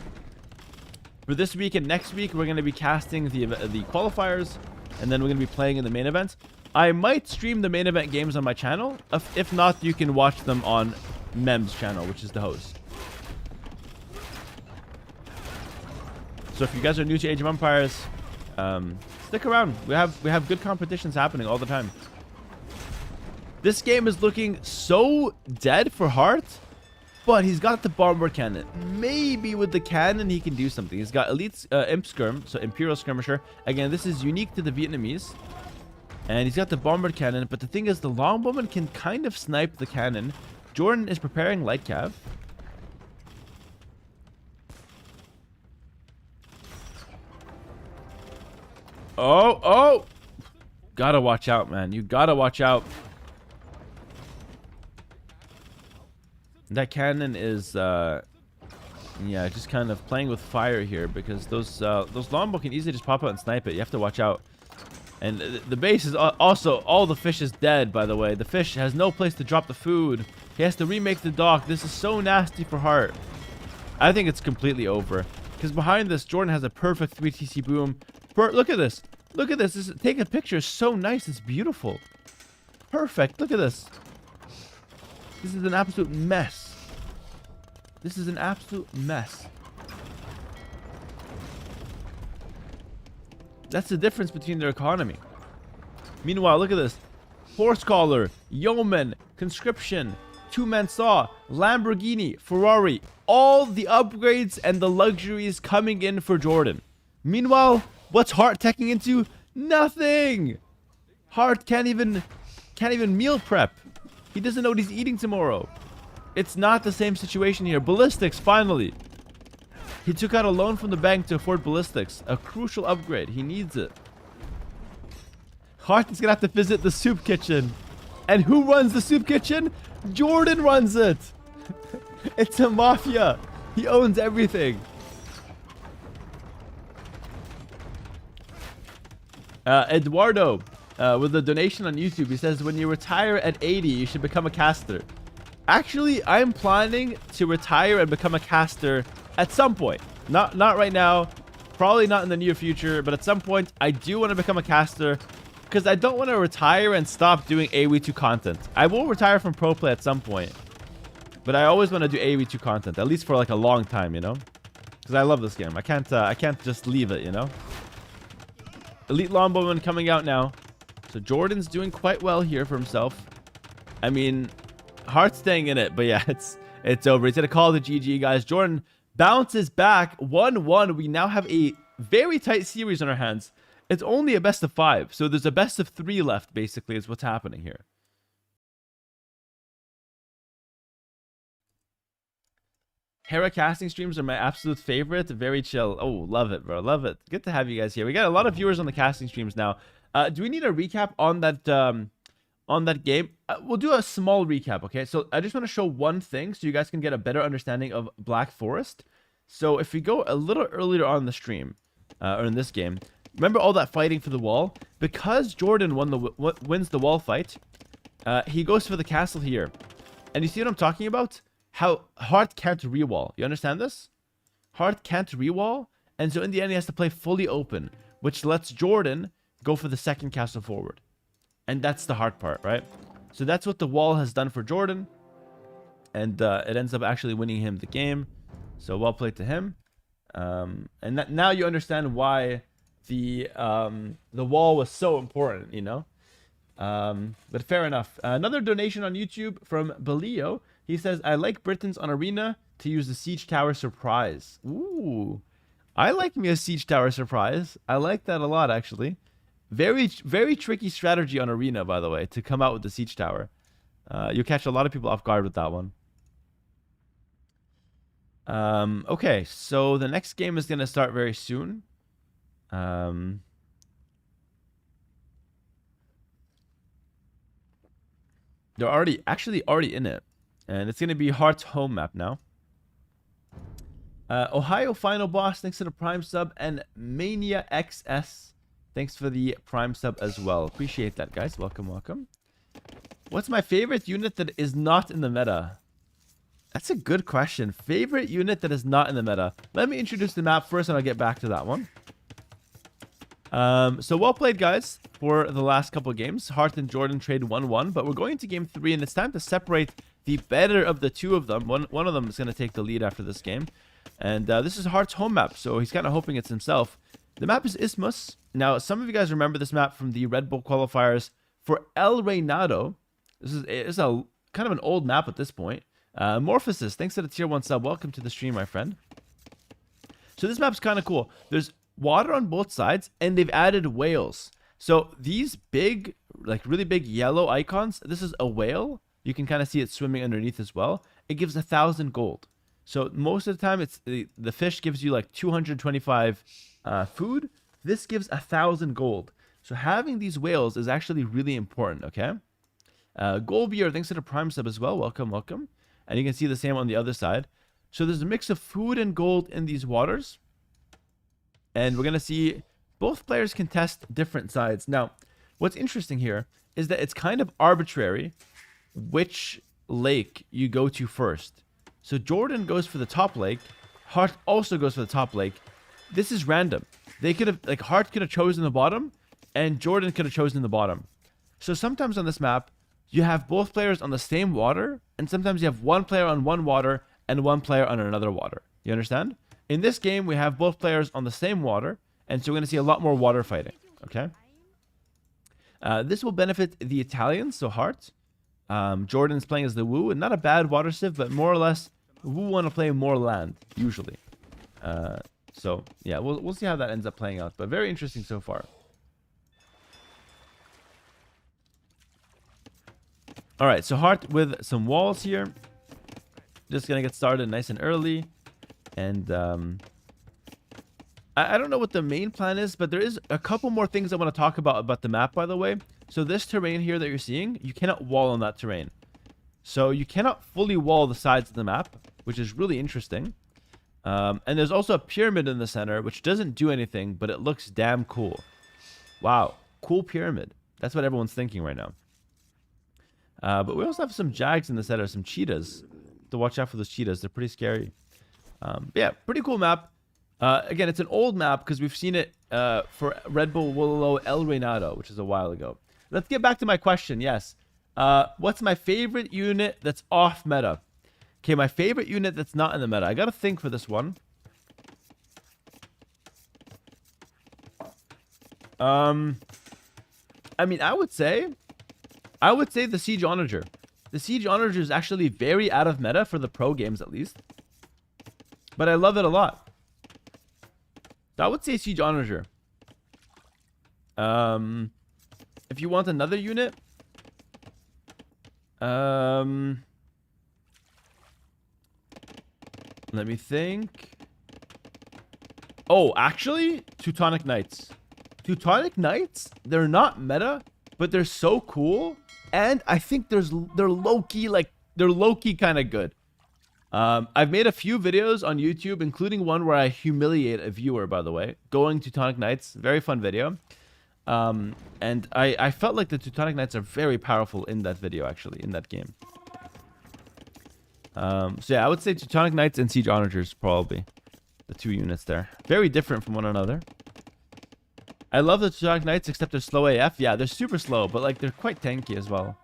for this week and next week, we're going to be casting the qualifiers, and then we're going to be playing in the main event. I might stream the main event games on my channel. If not, you can watch them on Mem's channel, which is the host. So if you guys are new to Age of Empires, stick around. We have good competitions happening all the time. This game is looking so dead for Hart, but he's got the bomber cannon. Maybe with the cannon he can do something. He's got elite imp skirm, so Imperial skirmisher. Again, this is unique to the Vietnamese. And he's got the bomber cannon, but the thing is the longbowman can kind of snipe the cannon. Jordan is preparing light cav. Oh! Gotta watch out, man. You gotta watch out. That cannon is, yeah, just kind of playing with fire here because those longbow can easily just pop out and snipe it. You have to watch out. And the base is also, all the fish is dead, by the way. The fish has no place to drop the food. He has to remake the dock. This is so nasty for Hart. I think it's completely over. Because behind this, Jordan has a perfect 3TC boom. Look at this. Look at this. Take a picture. It's so nice. It's beautiful. Perfect. Look at this. This is an absolute mess. This is an absolute mess. That's the difference between their economy. Meanwhile, look at this. Horse collar, yeoman, conscription, two-man saw, Lamborghini, Ferrari. All the upgrades and the luxuries coming in for Jordan. Meanwhile, what's Hart teching into? Nothing. Hart can't even meal prep. He doesn't know what he's eating tomorrow. It's not the same situation here. Ballistics, finally. He took out a loan from the bank to afford ballistics. A crucial upgrade. He needs it. Hart is going to have to visit the soup kitchen. And who runs the soup kitchen? Jordan runs it. It's a mafia. He owns everything. Eduardo, with a donation on YouTube, he says, when you retire at 80, you should become a caster. Actually, I'm planning to retire and become a caster at some point. Not right now. Probably not in the near future. But at some point, I do want to become a caster. Because I don't want to retire and stop doing AoE2 content. I will retire from pro play at some point. But I always want to do AoE2 content. At least for like a long time, you know? Because I love this game. I can't just leave it, you know? Elite Longbowman coming out now. So Jordan's doing quite well here for himself. I mean, Hart's staying in it. But yeah, it's over. He's going to call the GG, guys. Jordan bounces back 1-1. We now have a very tight series on our hands. It's only a best of 5. So there's a best of 3 left, basically, is what's happening here. Hera casting streams are my absolute favorite. Very chill. Oh, love it, bro. Love it. Good to have you guys here. We got a lot of viewers on the casting streams now. Do we need a recap on that game? We'll do a small recap, okay? So I just want to show one thing so you guys can get a better understanding of Black Forest. So if we go a little earlier on the stream, or in this game, remember all that fighting for the wall? Because Jordan wins the wall fight, he goes for the castle here. And you see what I'm talking about? How Hart can't rewall. You understand this? Hart can't rewall, and so in the end he has to play fully open, which lets Jordan go for the second castle forward. And that's the hard part, right? So that's what the wall has done for Jordan, and it ends up actually winning him the game. So well played to him. And now you understand why the wall was so important, you know? But fair enough. Another donation on YouTube from Belio. He says, I like Britons on Arena to use the Siege Tower Surprise. Ooh. I like me a Siege Tower Surprise. I like that a lot, actually. Very, very tricky strategy on Arena, by the way, to come out with the Siege Tower. You'll catch a lot of people off guard with that one. Okay, so the next game is going to start very soon. They're already in it. And it's going to be Heart's home map now. Ohio Final Boss, thanks for the Prime sub. And Mania XS, thanks for the Prime sub as well. Appreciate that, guys. Welcome, welcome. What's my favorite unit that is not in the meta? That's a good question. Favorite unit that is not in the meta. Let me introduce the map first and I'll get back to that one. So well played, guys, for the last couple of games. Hart and Jordan trade 1-1, but we're going to game 3 and it's time to separate the better of the two of them. One of them is going to take the lead after this game. And this is Hart's home map, so he's kind of hoping it's himself. The map is Isthmus. Now, some of you guys remember this map from the Red Bull qualifiers for El Reinado. This is a kind of an old map at this point. Morphosis, thanks to the tier 1 sub. Welcome to the stream, my friend. So this map's kind of cool. There's water on both sides, and they've added whales. So these big, like really big yellow icons, this is a whale. You can kind of see it swimming underneath as well. It gives 1,000 gold. So most of the time, it's the fish gives you like 225 food. This gives 1,000 gold. So having these whales is actually really important, okay? Golbeer, thanks to the Prime sub as well. Welcome, welcome. And you can see the same on the other side. So there's a mix of food and gold in these waters. And we're going to see both players can test different sides. Now, what's interesting here is that it's kind of arbitrary which lake you go to first. So Jordan goes for the top lake. Hart also goes for the top lake. This is random. They could have, like, Hart could have chosen the bottom and Jordan could have chosen the bottom. So sometimes on this map, you have both players on the same water, and sometimes you have one player on one water and one player on another water. You understand? In this game, we have both players on the same water, and so we're going to see a lot more water fighting. Okay? This will benefit the Italians, so Hart. Jordan's playing as the Wu, and not a bad water civ, but more or less, Wu want to play more land, usually. So, yeah, we'll see how that ends up playing out, but very interesting so far. All right, so Hart with some walls here. Just going to get started nice and early. And I don't know what the main plan is, but there is a couple more things I want to talk about the map, by the way. So this terrain here that you're seeing, you cannot wall on that terrain. So you cannot fully wall the sides of the map, which is really interesting. And there's also a pyramid in the center, which doesn't do anything, but it looks damn cool. Wow, cool pyramid. That's what everyone's thinking right now. But we also have some jags in the center, some cheetahs. To watch out for those cheetahs. They're pretty scary. Yeah, pretty cool map. Again, it's an old map because we've seen it for Red Bull Willow El Reinado, which is a while ago. Let's get back to my question. Yes. What's my favorite unit that's off meta? Okay, my favorite unit that's not in the meta. I got to think for this one. I mean, I would say the Siege Onager. The Siege Onager is actually very out of meta for the pro games, at least. But I love it a lot. So I would say Siege Onager. If you want another unit, let me think. Oh, actually, Teutonic Knights. Teutonic Knights, they're not meta, but they're so cool. And I think they're low-key, like, they're low-key kind of good. I've made a few videos on YouTube, including one where I humiliate a viewer, by the way. Going Teutonic Knights. Very fun video. And I felt like the Teutonic Knights are very powerful in that video, actually, in that game. So yeah, I would say Teutonic Knights and Siege Onagers, probably. The two units there. Very different from one another. I love the Teutonic Knights, except they're slow AF. Yeah, they're super slow, but like they're quite tanky as well.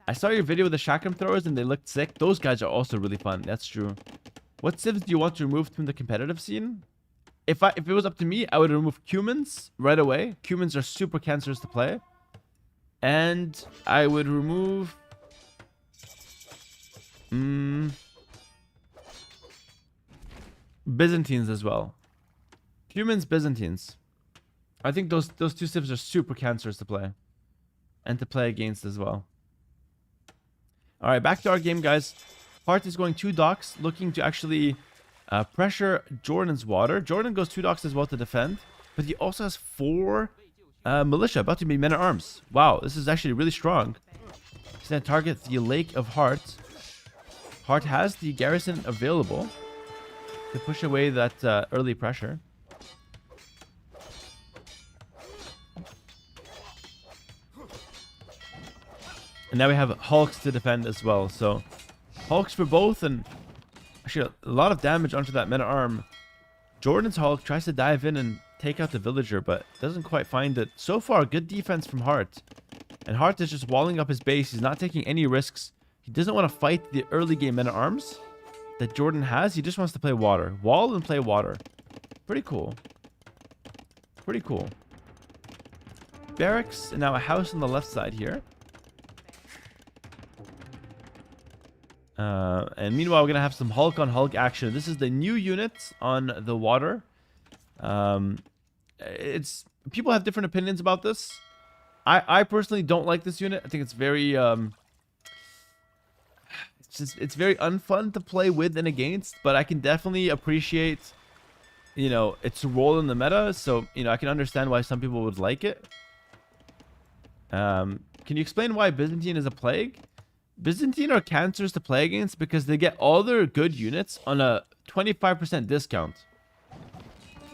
I saw your video with the chakram throwers and they looked sick. Those guys are also really fun. That's true. What civs do you want to remove from the competitive scene? If it was up to me, I would remove Cumans right away. Cumans are super cancerous to play. And I would remove... Byzantines as well. Cumans, Byzantines. I think those two civs are super cancerous to play. And to play against as well. Alright, back to our game, guys. Hart is going 2 docks, looking to actually pressure Jordan's water. Jordan goes 2 docks as well to defend. But he also has 4 militia, about to be men-at-arms. Wow, this is actually really strong. He's going to target the Lake of Hart. Hart has the garrison available to push away that early pressure. And now we have Hulks to defend as well. So Hulks for both, and actually a lot of damage onto that meta arm. Jordan's Hulk tries to dive in and take out the villager, but doesn't quite find it. So far, good defense from Hart. And Hart is just walling up his base. He's not taking any risks. He doesn't want to fight the early game meta arms that Jordan has. He just wants to play water. Wall and play water. Pretty cool. Pretty cool. Barracks, and now a house on the left side here. And meanwhile, we're going to have some Hulk on Hulk action. This is the new unit on the water. It's people have different opinions about this. I personally don't like this unit. I think it's very it's very unfun to play with and against, but I can definitely appreciate, you know, its role in the meta. So, you know, I can understand why some people would like it. Can you explain why Byzantine is a plague? Byzantine are cancers to play against because they get all their good units on a 25% discount.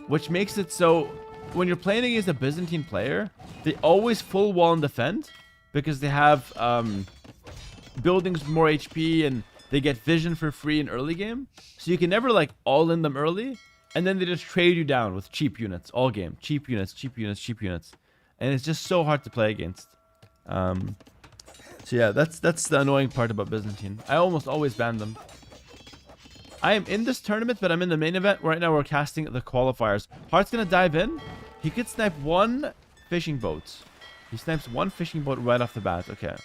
Which makes it so when you're playing against a Byzantine player, they always full wall and defend because they have buildings with more HP and they get vision for free in early game. So you can never like all in them early, and then they just trade you down with cheap units all game. Cheap units, cheap units, cheap units. And it's just so hard to play against. So yeah, that's the annoying part about Byzantine. I almost always ban them. I am in this tournament, but I'm in the main event. Right now we're casting the qualifiers. Hart's gonna dive in. He could snipe one fishing boat. He snipes one fishing boat right off the bat. Okay.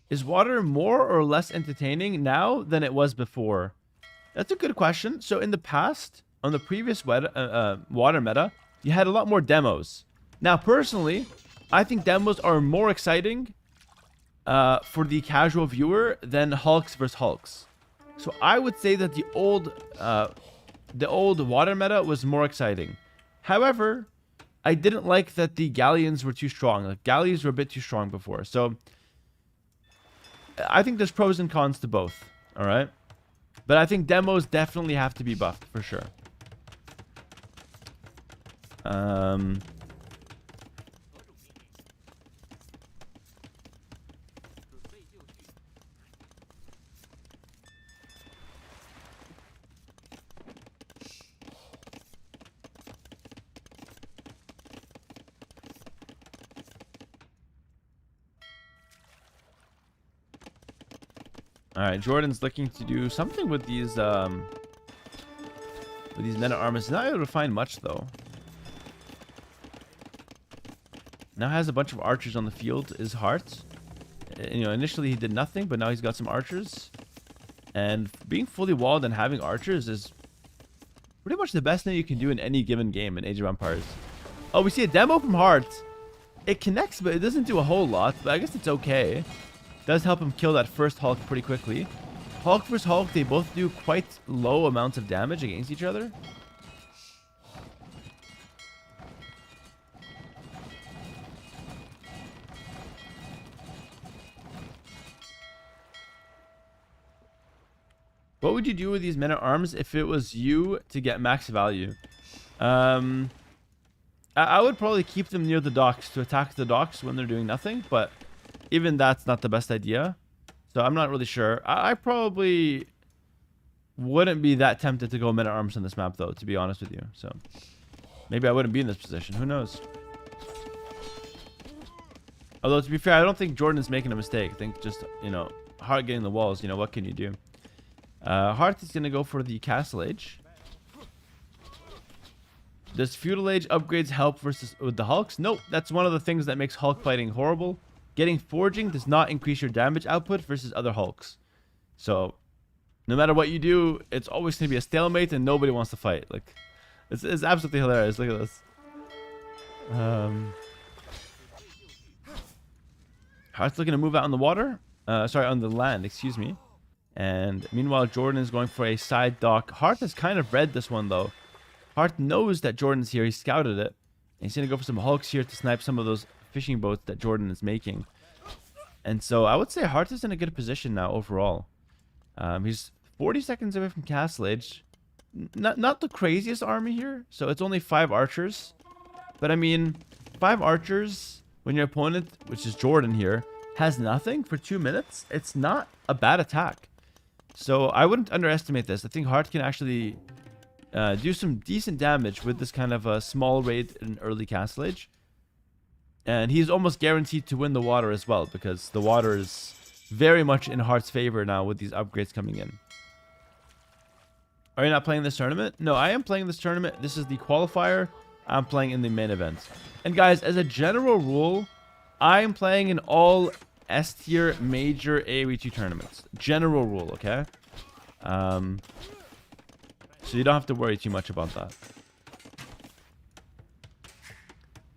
Is water more or less entertaining now than it was before? That's a good question. So in the past, on the previous water meta, you had a lot more demos. Now, personally, I think demos are more exciting for the casual viewer than Hulks versus Hulks. So I would say that the old water meta was more exciting. However, I didn't like that the galleons were too strong. Like, galleys were a bit too strong before. So I think there's pros and cons to both. All right. But I think demos definitely have to be buffed for sure. All right, Jordan's looking to do something with these meta armors. Not able to find much though. Now has a bunch of archers on the field. Is Hart. You know, initially he did nothing, but now he's got some archers. And being fully walled and having archers is pretty much the best thing you can do in any given game in Age of Empires. Oh, we see a demo from Hart. It connects, but it doesn't do a whole lot. But I guess it's okay. Does help him kill that first Hulk pretty quickly. Hulk versus Hulk, they both do quite low amounts of damage against each other. What would you do with these men at arms if it was you to get max value? I would probably keep them near the docks to attack the docks when they're doing nothing, but even that's not the best idea. So I'm not really sure. I probably wouldn't be that tempted to go men at arms on this map though, to be honest with you. So maybe I wouldn't be in this position. Who knows? Although to be fair, I don't think Jordan is making a mistake. I think just, you know, Hart getting the walls, you know, what can you do? Hart is going to go for the Castle Age. Does Feudal Age upgrades help with the Hulks? Nope, that's one of the things that makes Hulk fighting horrible. Getting Forging does not increase your damage output versus other Hulks. So, no matter what you do, it's always going to be a stalemate and nobody wants to fight. Like, it's absolutely hilarious. Look at this. Hart's looking to move out on the water. Sorry, on the land, excuse me. And meanwhile, Jordan is going for a side dock. Hart has kind of read this one, though. Hart knows that Jordan's here. He scouted it. And he's going to go for some Hulks here to snipe some of those fishing boats that Jordan is making. And so I would say Hart is in a good position now overall. He's 40 seconds away from Castle Age. Not the craziest army here. So it's only 5 archers. But I mean, 5 archers when your opponent, which is Jordan here, has nothing for 2 minutes. It's not a bad attack. So I wouldn't underestimate this. I think Hart can actually do some decent damage with this kind of a small raid in early Castle Age. And he's almost guaranteed to win the water as well, because the water is very much in Hart's favor now with these upgrades coming in. Are you not playing this tournament? No, I am playing this tournament. This is the qualifier. I'm playing in the main event. And guys, as a general rule, I'm playing in all S tier major AoE2 tournaments. General rule, okay? So you don't have to worry too much about that.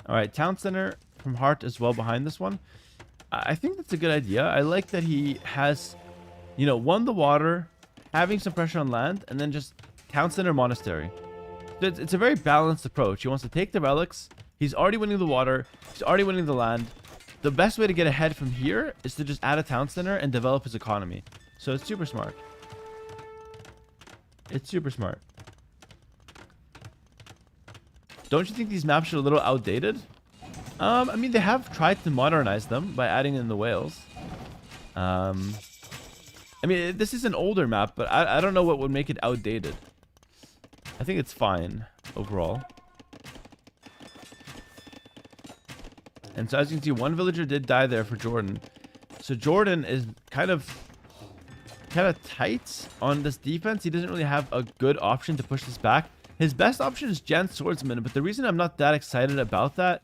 Alright, Town Center from Hart as well behind this one. I think that's a good idea. I like that he has, you know, won the water, having some pressure on land, and then just Town Center Monastery. It's a very balanced approach. He wants to take the relics. He's already winning the water. He's already winning the land. The best way to get ahead from here is to just add a town center and develop his economy. So it's super smart. It's super smart. Don't you think these maps are a little outdated? I mean, they have tried to modernize them by adding in the whales. I mean, this is an older map, but I don't know what would make it outdated. I think it's fine overall. And so as you can see, one villager did die there for Jordan. So Jordan is kind of tight on this defense. He doesn't really have a good option to push this back. His best option is Gent Swordsman, but the reason I'm not that excited about that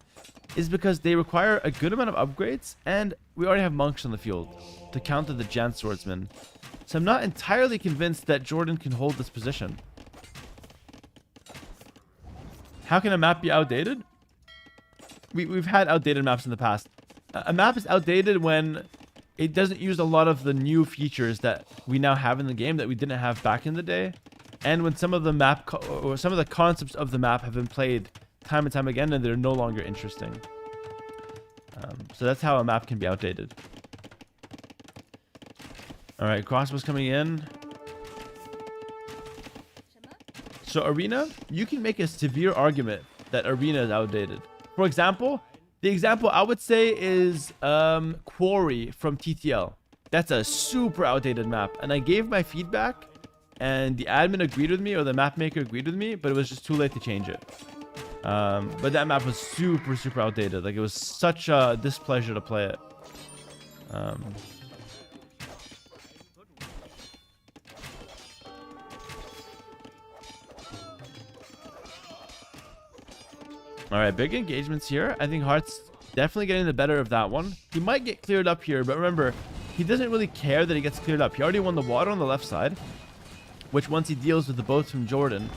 is because they require a good amount of upgrades, and we already have monks on the field to counter the Gent Swordsman. So I'm not entirely convinced that Jordan can hold this position. How can a map be outdated? We've had outdated maps in the past. A map is outdated when it doesn't use a lot of the new features that we now have in the game that we didn't have back in the day, and when some of the map or some of the concepts of the map have been played time and time again and they're no longer interesting. So that's how a map can be outdated. All right, crossbows coming in. So Arena, you can make a severe argument that Arena is outdated. For example, the example I would say is Quarry from TTL. That's a super outdated map. And I gave my feedback and the admin agreed with me, or the map maker agreed with me, but it was just too late to change it. But that map was super, super outdated. Like, it was such a displeasure to play it. All right, big engagements here. I think Hart's definitely getting the better of that one. He might get cleared up here, but remember, he doesn't really care that he gets cleared up. He already won the water on the left side, which once he deals with the boats from Jordan,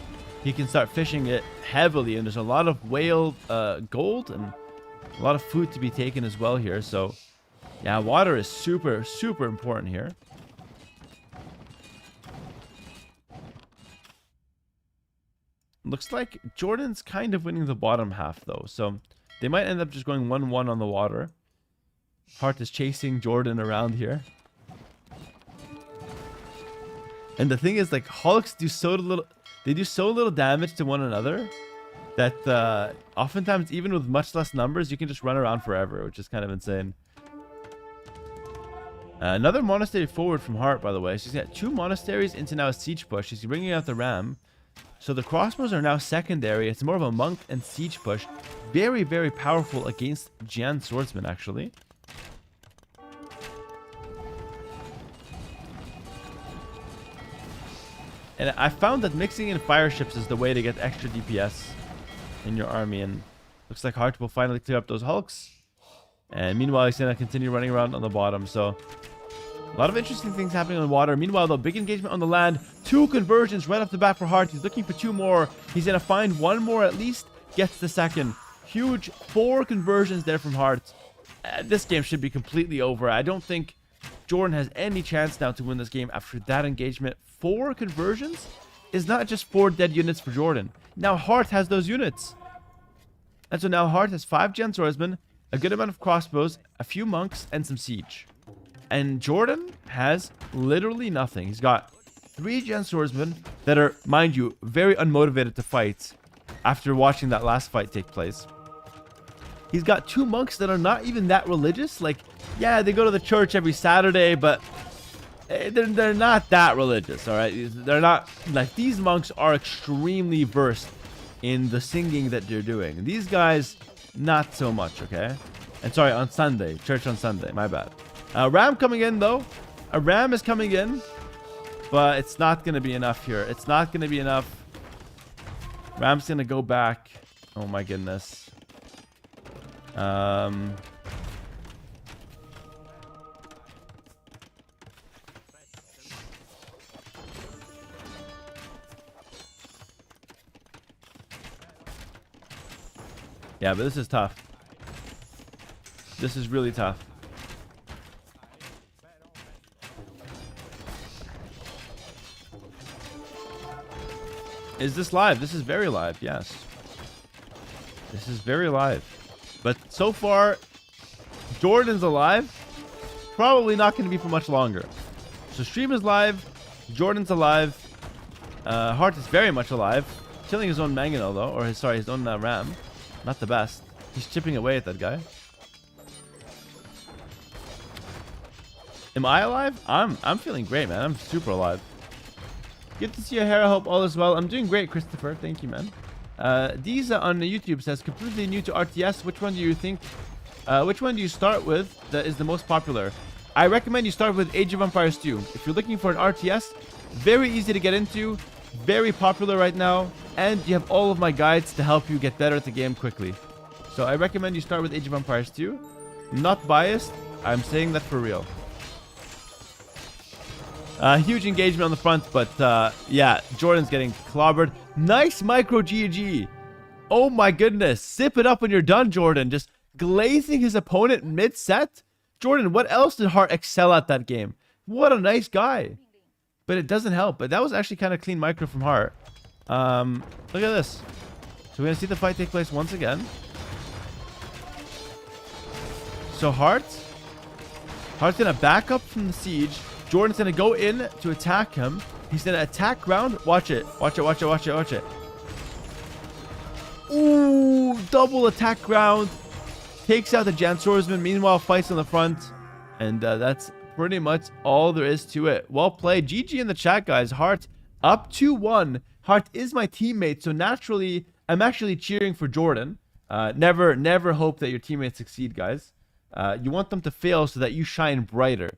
he can start fishing it heavily. And there's a lot of whale gold and a lot of food to be taken as well here. So, yeah, water is super, super important here. Looks like Jordan's kind of winning the bottom half, though. So they might end up just going 1-1 on the water. Hart is chasing Jordan around here. And the thing is, like, Hulks do so little... They do so little damage to one another that oftentimes, even with much less numbers, you can just run around forever, which is kind of insane. Another monastery forward from Hart, by the way. She's got 2 monasteries into now a siege push. She's bringing out the ram. So the crossbows are now secondary. It's more of a monk and siege push. Very, very powerful against Jian Swordsman, actually. And I found that mixing in fire ships is the way to get extra DPS in your army. And looks like Hart will finally clear up those hulks. And meanwhile, he's going to continue running around on the bottom. So a lot of interesting things happening on the water. Meanwhile, though, big engagement on the land. 2 conversions right off the bat for Hart. He's looking for 2 more. He's going to find 1 more at least. Gets the second. Huge 4 conversions there from Hart. This game should be completely over. I don't think Jordan has any chance now to win this game after that engagement. 4 conversions is not just 4 dead units for Jordan. Now Hart has those units. And so now Hart has 5 Gen Swordsmen, a good amount of crossbows, a few monks, and some siege. And Jordan has literally nothing. He's got 3 Gen Swordsmen that are, mind you, very unmotivated to fight after watching that last fight take place. He's got 2 monks that are not even that religious. Like, yeah, they go to the church every Saturday, but they're not that religious, all right? They're not, like, these monks are extremely versed in the singing that they're doing. These guys, not so much, okay? And sorry, on Sunday, church on Sunday, my bad. Ram coming in, though. A ram is coming in, but it's not going to be enough here. It's not going to be enough. Ram's going to go back. Oh, my goodness. Yeah, but this is tough. This is really tough. Is this live? This is very live, yes. This is very live. But so far, Jordan's alive. Probably not going to be for much longer. So stream is live. Jordan's alive. Hart is very much alive. Killing his own Mangonel, though. Or his own Ram. Not the best. He's chipping away at that guy. Am I alive? I'm feeling great, man. I'm super alive. Good to see you, Hera. Hope all is well. I'm doing great, Christopher. Thank you, man. Diza on YouTube says, completely new to RTS. Which one do you think? Which one do you start with that is the most popular? I recommend you start with Age of Empires 2. If you're looking for an RTS, very easy to get into, very popular right now, and you have all of my guides to help you get better at the game quickly. So I recommend you start with Age of Empires 2. Not biased. I'm saying that for real. Huge engagement on the front, but yeah, Jordan's getting clobbered. Nice micro GG. Oh my goodness. Sip it up when you're done, Jordan. Just glazing his opponent mid-set. Jordan, what else did Hart excel at that game? What a nice guy. But it doesn't help. But that was actually kind of clean micro from Hart. Look at this. So we're going to see the fight take place once again. So Hart's going to back up from the siege. Jordan's going to go in to attack him. He's going to attack ground. Watch it. Watch it, watch it, watch it, watch it. Ooh, double attack ground. Takes out the Jan Swordsman. Meanwhile, fights on the front. And that's pretty much all there is to it. Well played. GG in the chat, guys. Hart up 2-1. Hart is my teammate, so naturally, I'm actually cheering for Jordan. Never hope that your teammates succeed, guys. You want them to fail so that you shine brighter.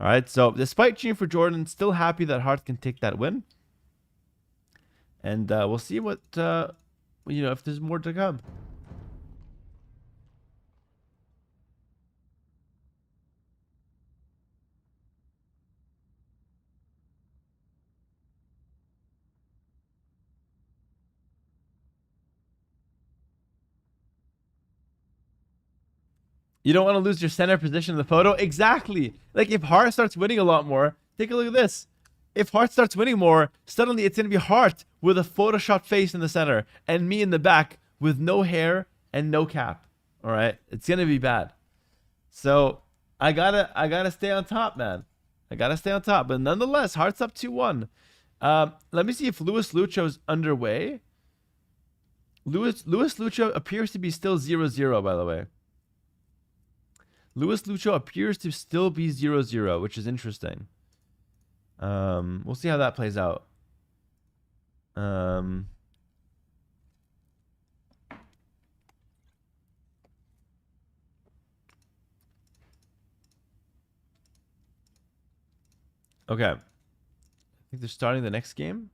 All right, so despite cheering for Jordan, still happy that Hart can take that win. And we'll see what, if there's more to come. You don't want to lose your center position in the photo. Exactly. Like if Hart starts winning a lot more, take a look at this. If Hart starts winning more, suddenly it's going to be Hart with a photoshopped face in the center and me in the back with no hair and no cap. All right. It's going to be bad. So I gotta stay on top, man. I gotta stay on top. But nonetheless, Hart's up 2-1. Let me see if Luis Lucho's underway. Luis Lucho appears to be still 0-0, by the way. Luis Lucho appears to still be 0-0, which is interesting. We'll see how that plays out. Okay. I think they're starting the next game.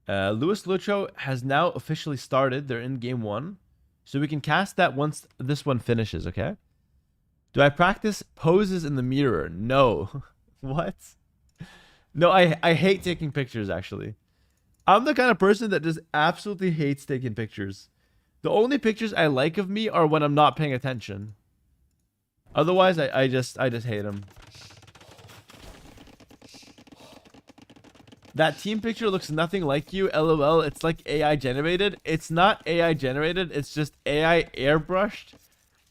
Luis Lucho has now officially started. They're in game 1. So we can cast that once this one finishes, okay? Do I practice poses in the mirror? No. What? No, I hate taking pictures, actually. I'm the kind of person that just absolutely hates taking pictures. The only pictures I like of me are when I'm not paying attention. Otherwise, I just hate them. That team picture looks nothing like you. LOL. It's like AI generated. It's not AI generated. It's just AI airbrushed.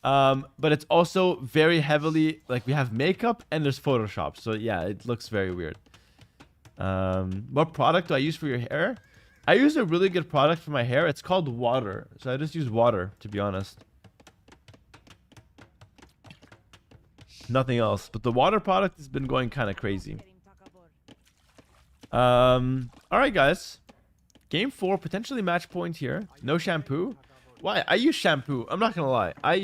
But it's also very heavily, like, we have makeup and there's Photoshop. So yeah, it looks very weird. What product do I use for your hair? I use a really good product for my hair. It's called water. So I just use water, to be honest. Nothing else. But the water product has been going kind of crazy. Alright, guys. Game 4, potentially match point here. No shampoo. Why? I use shampoo. I'm not going to lie. I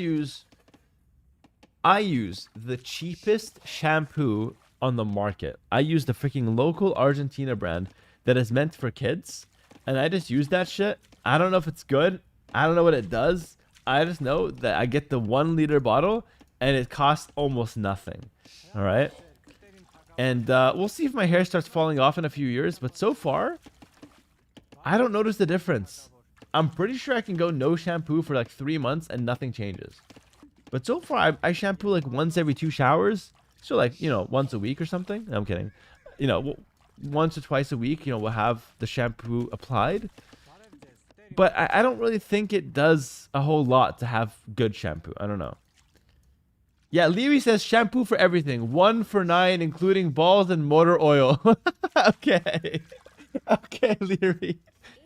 use the cheapest shampoo on the market. I use the freaking local Argentina brand that is meant for kids. And I just use that shit. I don't know if it's good. I don't know what it does. I just know that I get the 1 liter bottle and it costs almost nothing. All right. And we'll see if my hair starts falling off in a few years. But so far, I don't notice the difference. I'm pretty sure I can go no shampoo for like 3 months and nothing changes. But so far, I shampoo like once every 2 showers. So like, you know, once a week or something. No, I'm kidding. You know, once or twice a week, you know, we'll have the shampoo applied. But I don't really think it does a whole lot to have good shampoo. I don't know. Yeah, Leary says shampoo for everything. 1 for 9, including balls and motor oil. Okay. Okay, Leary.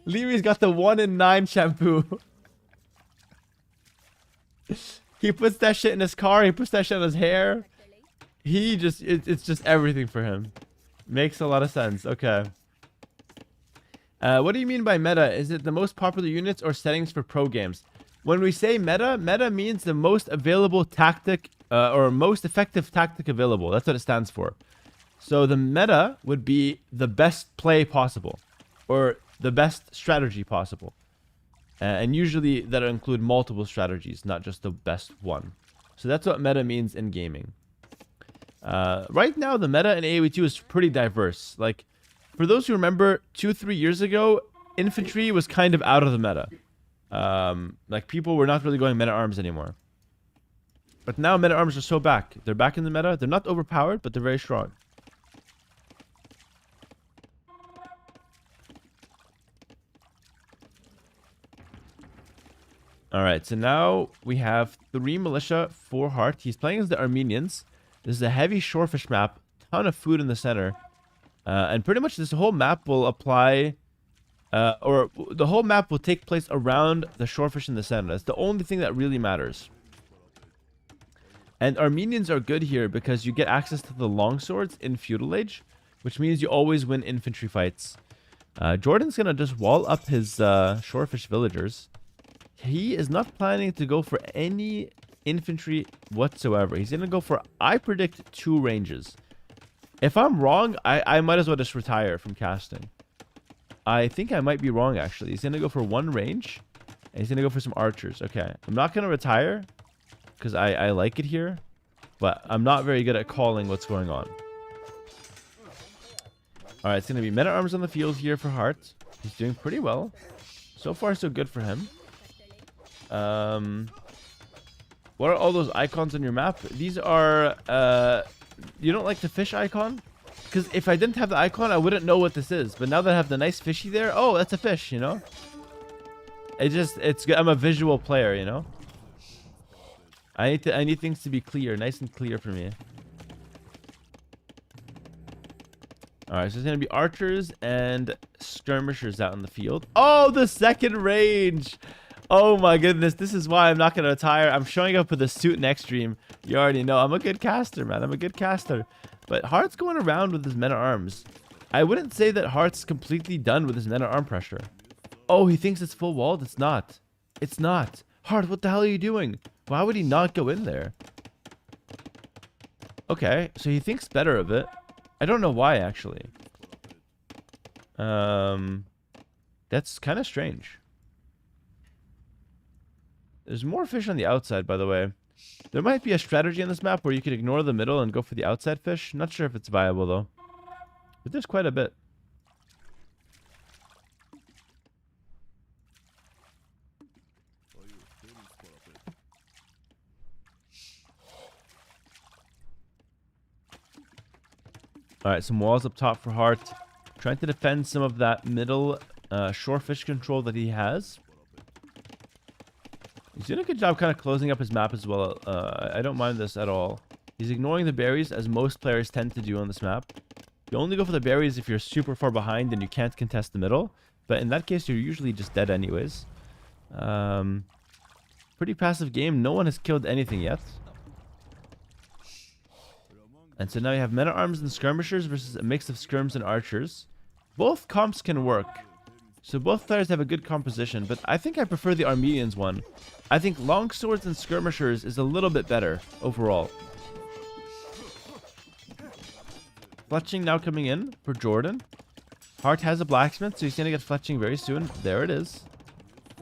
Leary's got the 1 in 9 shampoo. He puts that shit in his car. He puts that shit on his hair. He just, it's just everything for him. Makes a lot of sense. Okay. What do you mean by meta? Is it the most popular units or settings for pro games? When we say meta, meta means the most available tactic or most effective tactic available. That's what it stands for. So the meta would be the best play possible or the best strategy possible. And usually that'll include multiple strategies, not just the best one. So that's what meta means in gaming. Right now, the meta in AoE 2 is pretty diverse. Like, for those who remember, 2-3 years ago, infantry was kind of out of the meta. Like, people were not really going meta arms anymore. But now meta arms are so back. They're back in the meta. They're not overpowered, but they're very strong. Alright, so now we have 3 militia, 4 heart. He's playing as the Armenians. This is a heavy shorefish map. Ton of food in the center. And pretty much this whole map will apply... or the whole map will take place around the shorefish in the center. That's the only thing that really matters. And Armenians are good here because you get access to the longswords in Feudal Age, which means you always win infantry fights. Jordan's going to just wall up his shorefish villagers. He is not planning to go for any infantry whatsoever. He's going to go for, I predict, 2 ranges. If I'm wrong, I might as well just retire from casting. I think I might be wrong, actually. He's going to go for 1 range. And he's going to go for some archers. Okay. I'm not going to retire because I like it here. But I'm not very good at calling what's going on. Alright, it's going to be men-at-arms on the field here for Hart. He's doing pretty well. So far, so good for him. What are all those icons on your map? These are, you don't like the fish icon? Because if I didn't have the icon, I wouldn't know what this is. But now that I have the nice fishy there, oh, that's a fish, you know? It's good. I'm a visual player, you know? I need things to be clear, nice and clear for me. Alright, so it's going to be archers and skirmishers out in the field. Oh, the second range! Oh my goodness, this is why I'm not going to retire. I'm showing up with a suit next stream. You already know. I'm a good caster, man. I'm a good caster. But Hart's going around with his men-at-arms. I wouldn't say that Hart's completely done with his men-at-arm pressure. Oh, he thinks it's full walled? It's not. It's not. Hart, what the hell are you doing? Why would he not go in there? Okay, so he thinks better of it. I don't know why, actually. That's kind of strange. There's more fish on the outside, by the way. There might be a strategy on this map where you can ignore the middle and go for the outside fish. Not sure if it's viable, though. But there's quite a bit. Alright, some walls up top for Hart. Trying to defend some of that middle shorefish control that he has. He's doing a good job kind of closing up his map as well. I don't mind this at all. He's ignoring the berries, as most players tend to do on this map. You only go for the berries if you're super far behind and you can't contest the middle. But in that case, you're usually just dead anyways. Pretty passive game. No one has killed anything yet. And so now you have men-at-arms and skirmishers versus a mix of skirms and archers. Both comps can work. So both players have a good composition, but I think I prefer the Armenians one. I think longswords and skirmishers is a little bit better overall. Fletching now coming in for Jordan. Hart has a blacksmith, so he's going to get fletching very soon. There it is.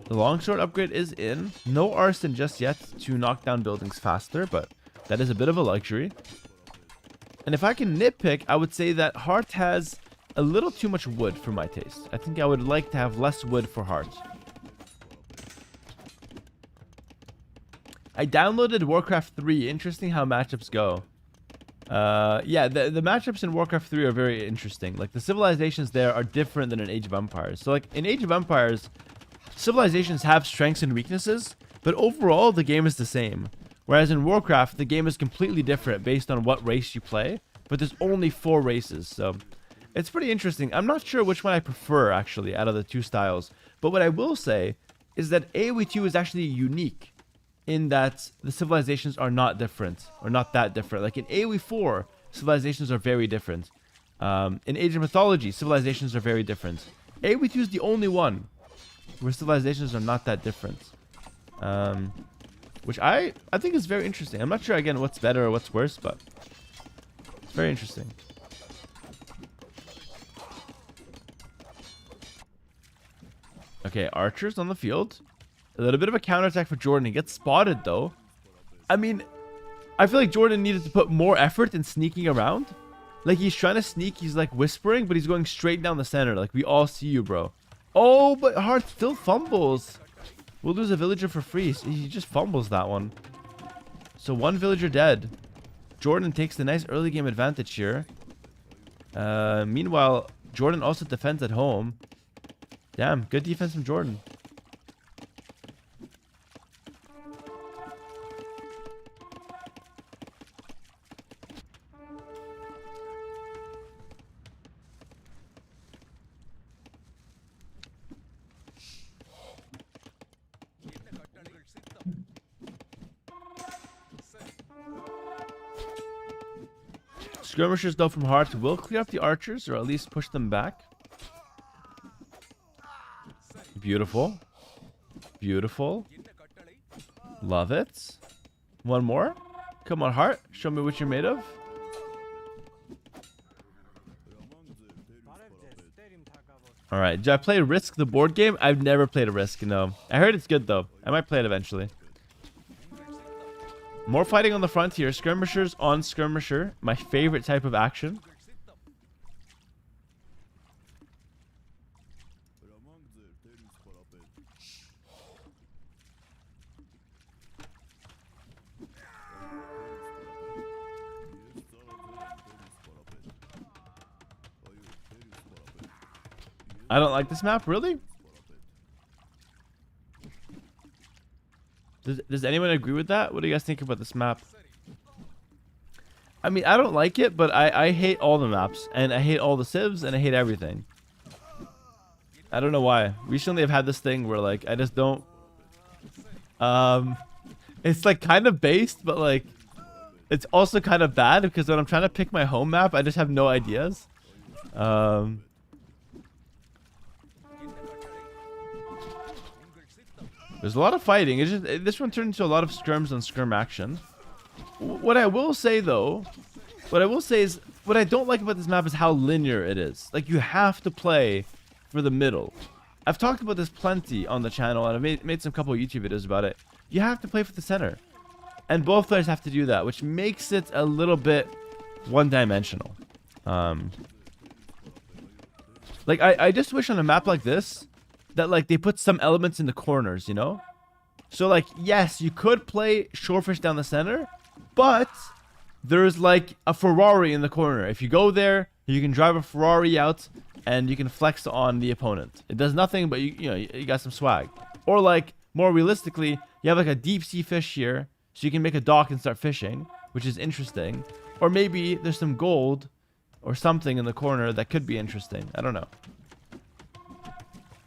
The longsword upgrade is in. No arson just yet to knock down buildings faster, but that is a bit of a luxury. And if I can nitpick, I would say that Hart has a little too much wood for my taste. I think I would like to have less wood for Hart. I downloaded Warcraft 3. Interesting how matchups go. Yeah, the matchups in Warcraft 3 are very interesting. Like, the civilizations there are different than in Age of Empires. So, like, in Age of Empires, civilizations have strengths and weaknesses, but overall, the game is the same. Whereas in Warcraft, the game is completely different based on what race you play, but there's only 4 races, so it's pretty interesting. I'm not sure which one I prefer, actually, out of the 2 styles. But what I will say is that AoE 2 is actually unique in that the civilizations are not different, or not that different. Like in AoE 4, civilizations are very different. In Age of Mythology, civilizations are very different. AoE 2 is the only one where civilizations are not that different. Which I think is very interesting. I'm not sure, again, what's better or what's worse, but it's very interesting. Okay, archers on the field. A little bit of a counterattack for Jordan. He gets spotted, though. I mean, I feel like Jordan needed to put more effort in sneaking around. Like, he's trying to sneak. He's, like, whispering, but he's going straight down the center. Like, we all see you, bro. Oh, but Hart still fumbles. We'll lose a villager for free. He just fumbles that one. So, 1 villager dead. Jordan takes the nice early game advantage here. Meanwhile, Jordan also defends at home. Damn, good defense from Jordan. Skirmishers, though, from Hart will clear up the archers, or at least push them back. Beautiful. Beautiful. Love it. One more. Come on, Hart. Show me what you're made of. Alright, did I play Risk, the board game? I've never played a Risk, no. I heard it's good, though. I might play it eventually. More fighting on the front here. Skirmishers on skirmisher. My favorite type of action. I don't like this map, really? Does anyone agree with that? What do you guys think about this map? I mean, I don't like it, but I hate all the maps. And I hate all the civs, and I hate everything. I don't know why. Recently, I've had this thing where, like, I just don't... It's, like, kind of based, but, like... It's also kind of bad, because when I'm trying to pick my home map, I just have no ideas. There's a lot of fighting. It's just, this one turned into a lot of skirms and skirm action. What I will say, though, is what I don't like about this map is how linear it is. Like, you have to play for the middle. I've talked about this plenty on the channel, and I've made some couple of YouTube videos about it. You have to play for the center. And both players have to do that, which makes it a little bit one-dimensional. Like, I just wish on a map like this that, like, they put some elements in the corners, you know? So, like, yes, you could play Shorefish down the center, but there's, like, a Ferrari in the corner. If you go there, you can drive a Ferrari out, and you can flex on the opponent. It does nothing, but, you know, you got some swag. Or, like, more realistically, you have, like, a deep-sea fish here, so you can make a dock and start fishing, which is interesting. Or maybe there's some gold or something in the corner that could be interesting. I don't know.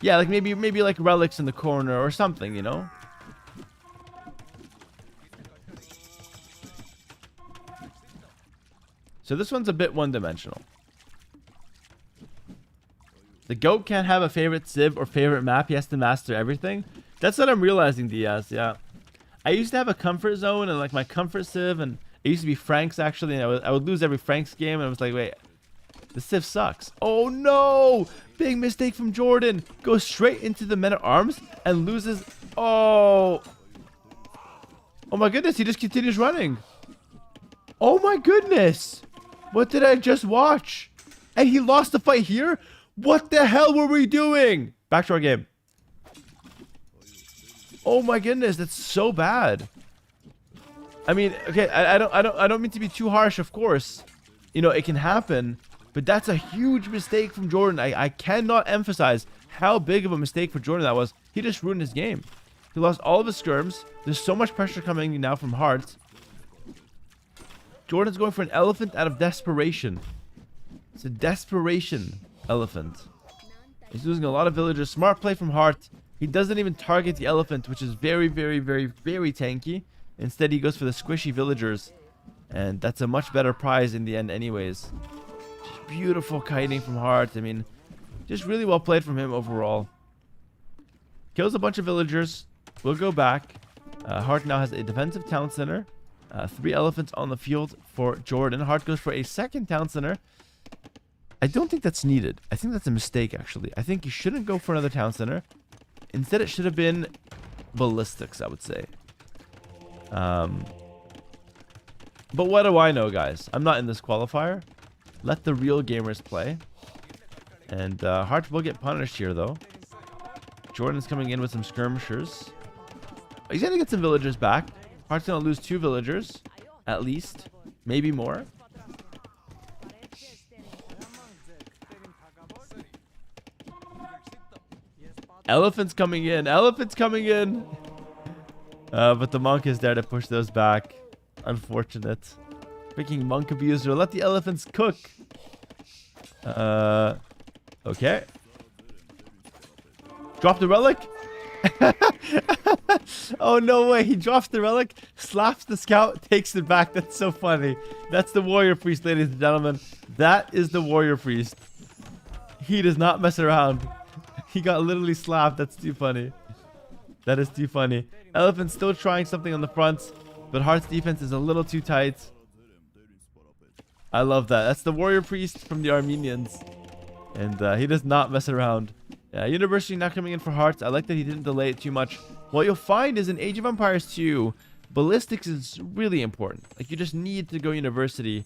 Yeah, like maybe like relics in the corner or something, you know? So this one's a bit one-dimensional. The goat can't have a favorite civ or favorite map. He has to master everything. That's what I'm realizing, Diaz. Yeah. I used to have a comfort zone and like my comfort civ, and it used to be Frank's actually, and I would lose every Frank's game, and I was like, wait, the civ sucks. Oh no! Big mistake from Jordan. Goes straight into the men-at-arms and loses. Oh. Oh my goodness, he just continues running. Oh my goodness. What did I just watch? And he lost the fight here? What the hell were we doing? Back to our game. Oh my goodness, that's so bad. I mean, okay, I don't mean to be too harsh, of course. You know, it can happen, but that's a huge mistake from Jordan. I cannot emphasize how big of a mistake for Jordan that was. He just ruined his game. He lost all of his skirms. There's so much pressure coming now from Hearts. Jordan's going for an elephant out of desperation. It's a desperation elephant. He's losing a lot of villagers. Smart play from Hart. He doesn't even target the elephant, which is very, very, very, very tanky. Instead, he goes for the squishy villagers. And that's a much better prize in the end anyways. Just beautiful kiting from Hart. I mean, just really well played from him overall. Kills a bunch of villagers. We'll go back. Hart now has a defensive town center. 3 elephants on the field for Jordan. Hart goes for a second town center. I don't think that's needed. I think that's a mistake, actually. I think you shouldn't go for another town center. Instead, it should have been ballistics, I would say. But what do I know, guys? I'm not in this qualifier. Let the real gamers play. And Hart will get punished here, though. Jordan's coming in with some skirmishers. He's going to get some villagers back. Hart's going to lose 2 villagers, at least. Maybe more. Elephants coming in. Elephants coming in. But the monk is there to push those back. Unfortunate. Freaking monk abuser. Let the elephants cook. Okay. Drop the relic. Oh, no way. He drops the relic, slaps the scout, takes it back. That's so funny. That's the warrior priest, ladies and gentlemen. That is the warrior priest. He does not mess around. He got literally slapped. That's too funny. That is too funny. Elephant's still trying something on the front, but Heart's defense is a little too tight. I love that. That's the warrior priest from the Armenians. And he does not mess around. University not coming in for Hearts. I like that he didn't delay it too much. What you'll find is in Age of Empires 2, ballistics is really important. Like, you just need to go university.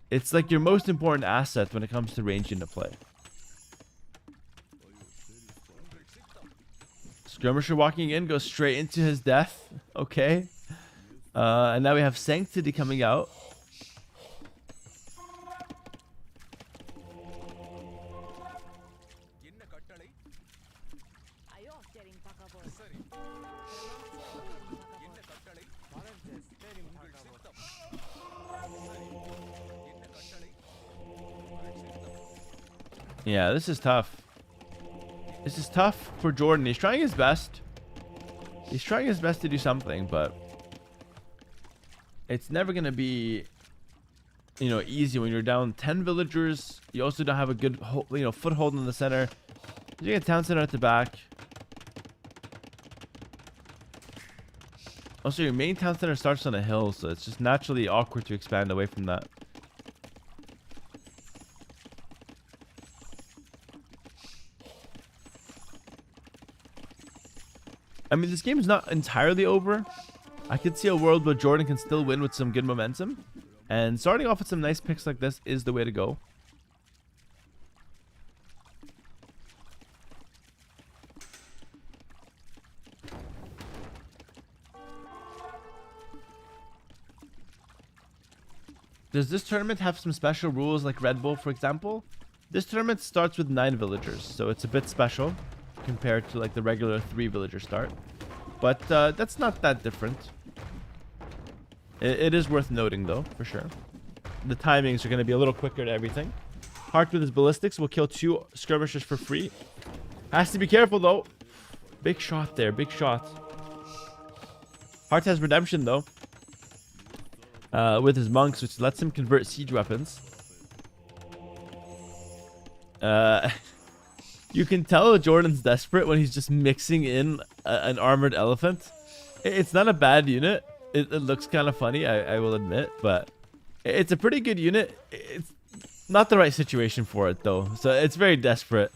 It's like your most important asset when it comes to range into play. Skirmisher walking in, goes straight into his death. Okay. And now we have Sanctity coming out. Yeah, this is tough. This is tough for Jordan. He's trying his best. He's trying his best to do something, but it's never going to be, you know, easy when you're down 10 villagers. You also don't have a good, foothold in the center. You get a town center at the back. Also, your main town center starts on a hill, so it's just naturally awkward to expand away from that. I mean, this game is not entirely over. I could see a world where Jordan can still win with some good momentum. And starting off with some nice picks like this is the way to go. Does this tournament have some special rules like Red Bull, for example? This tournament starts with 9 villagers, so it's a bit special compared to like the regular 3 villager start, but that's not that different. It is worth noting though, for sure. The timings are going to be a little quicker to everything. Heart with his ballistics will kill 2 skirmishers for free. Has to be careful though. Big shot there, big shot. Heart has redemption though. With his monks, which lets him convert siege weapons. You can tell Jordan's desperate when he's just mixing in an armored elephant. It's not a bad unit. It looks kind of funny, I will admit, but it's a pretty good unit. It's not the right situation for it though, so it's very desperate.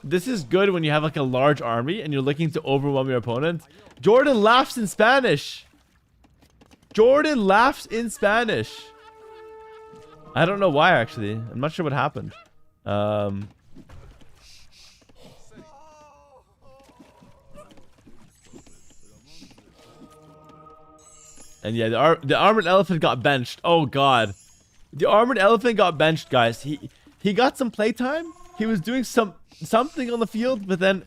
This is good when you have like a large army and you're looking to overwhelm your opponent. Jordan laughs in Spanish. Jordan laughs in Spanish. I don't know why actually. I'm not sure what happened. And yeah, the armored elephant got benched. Oh god. The armored elephant got benched, guys. He got some playtime. He was doing something on the field, but then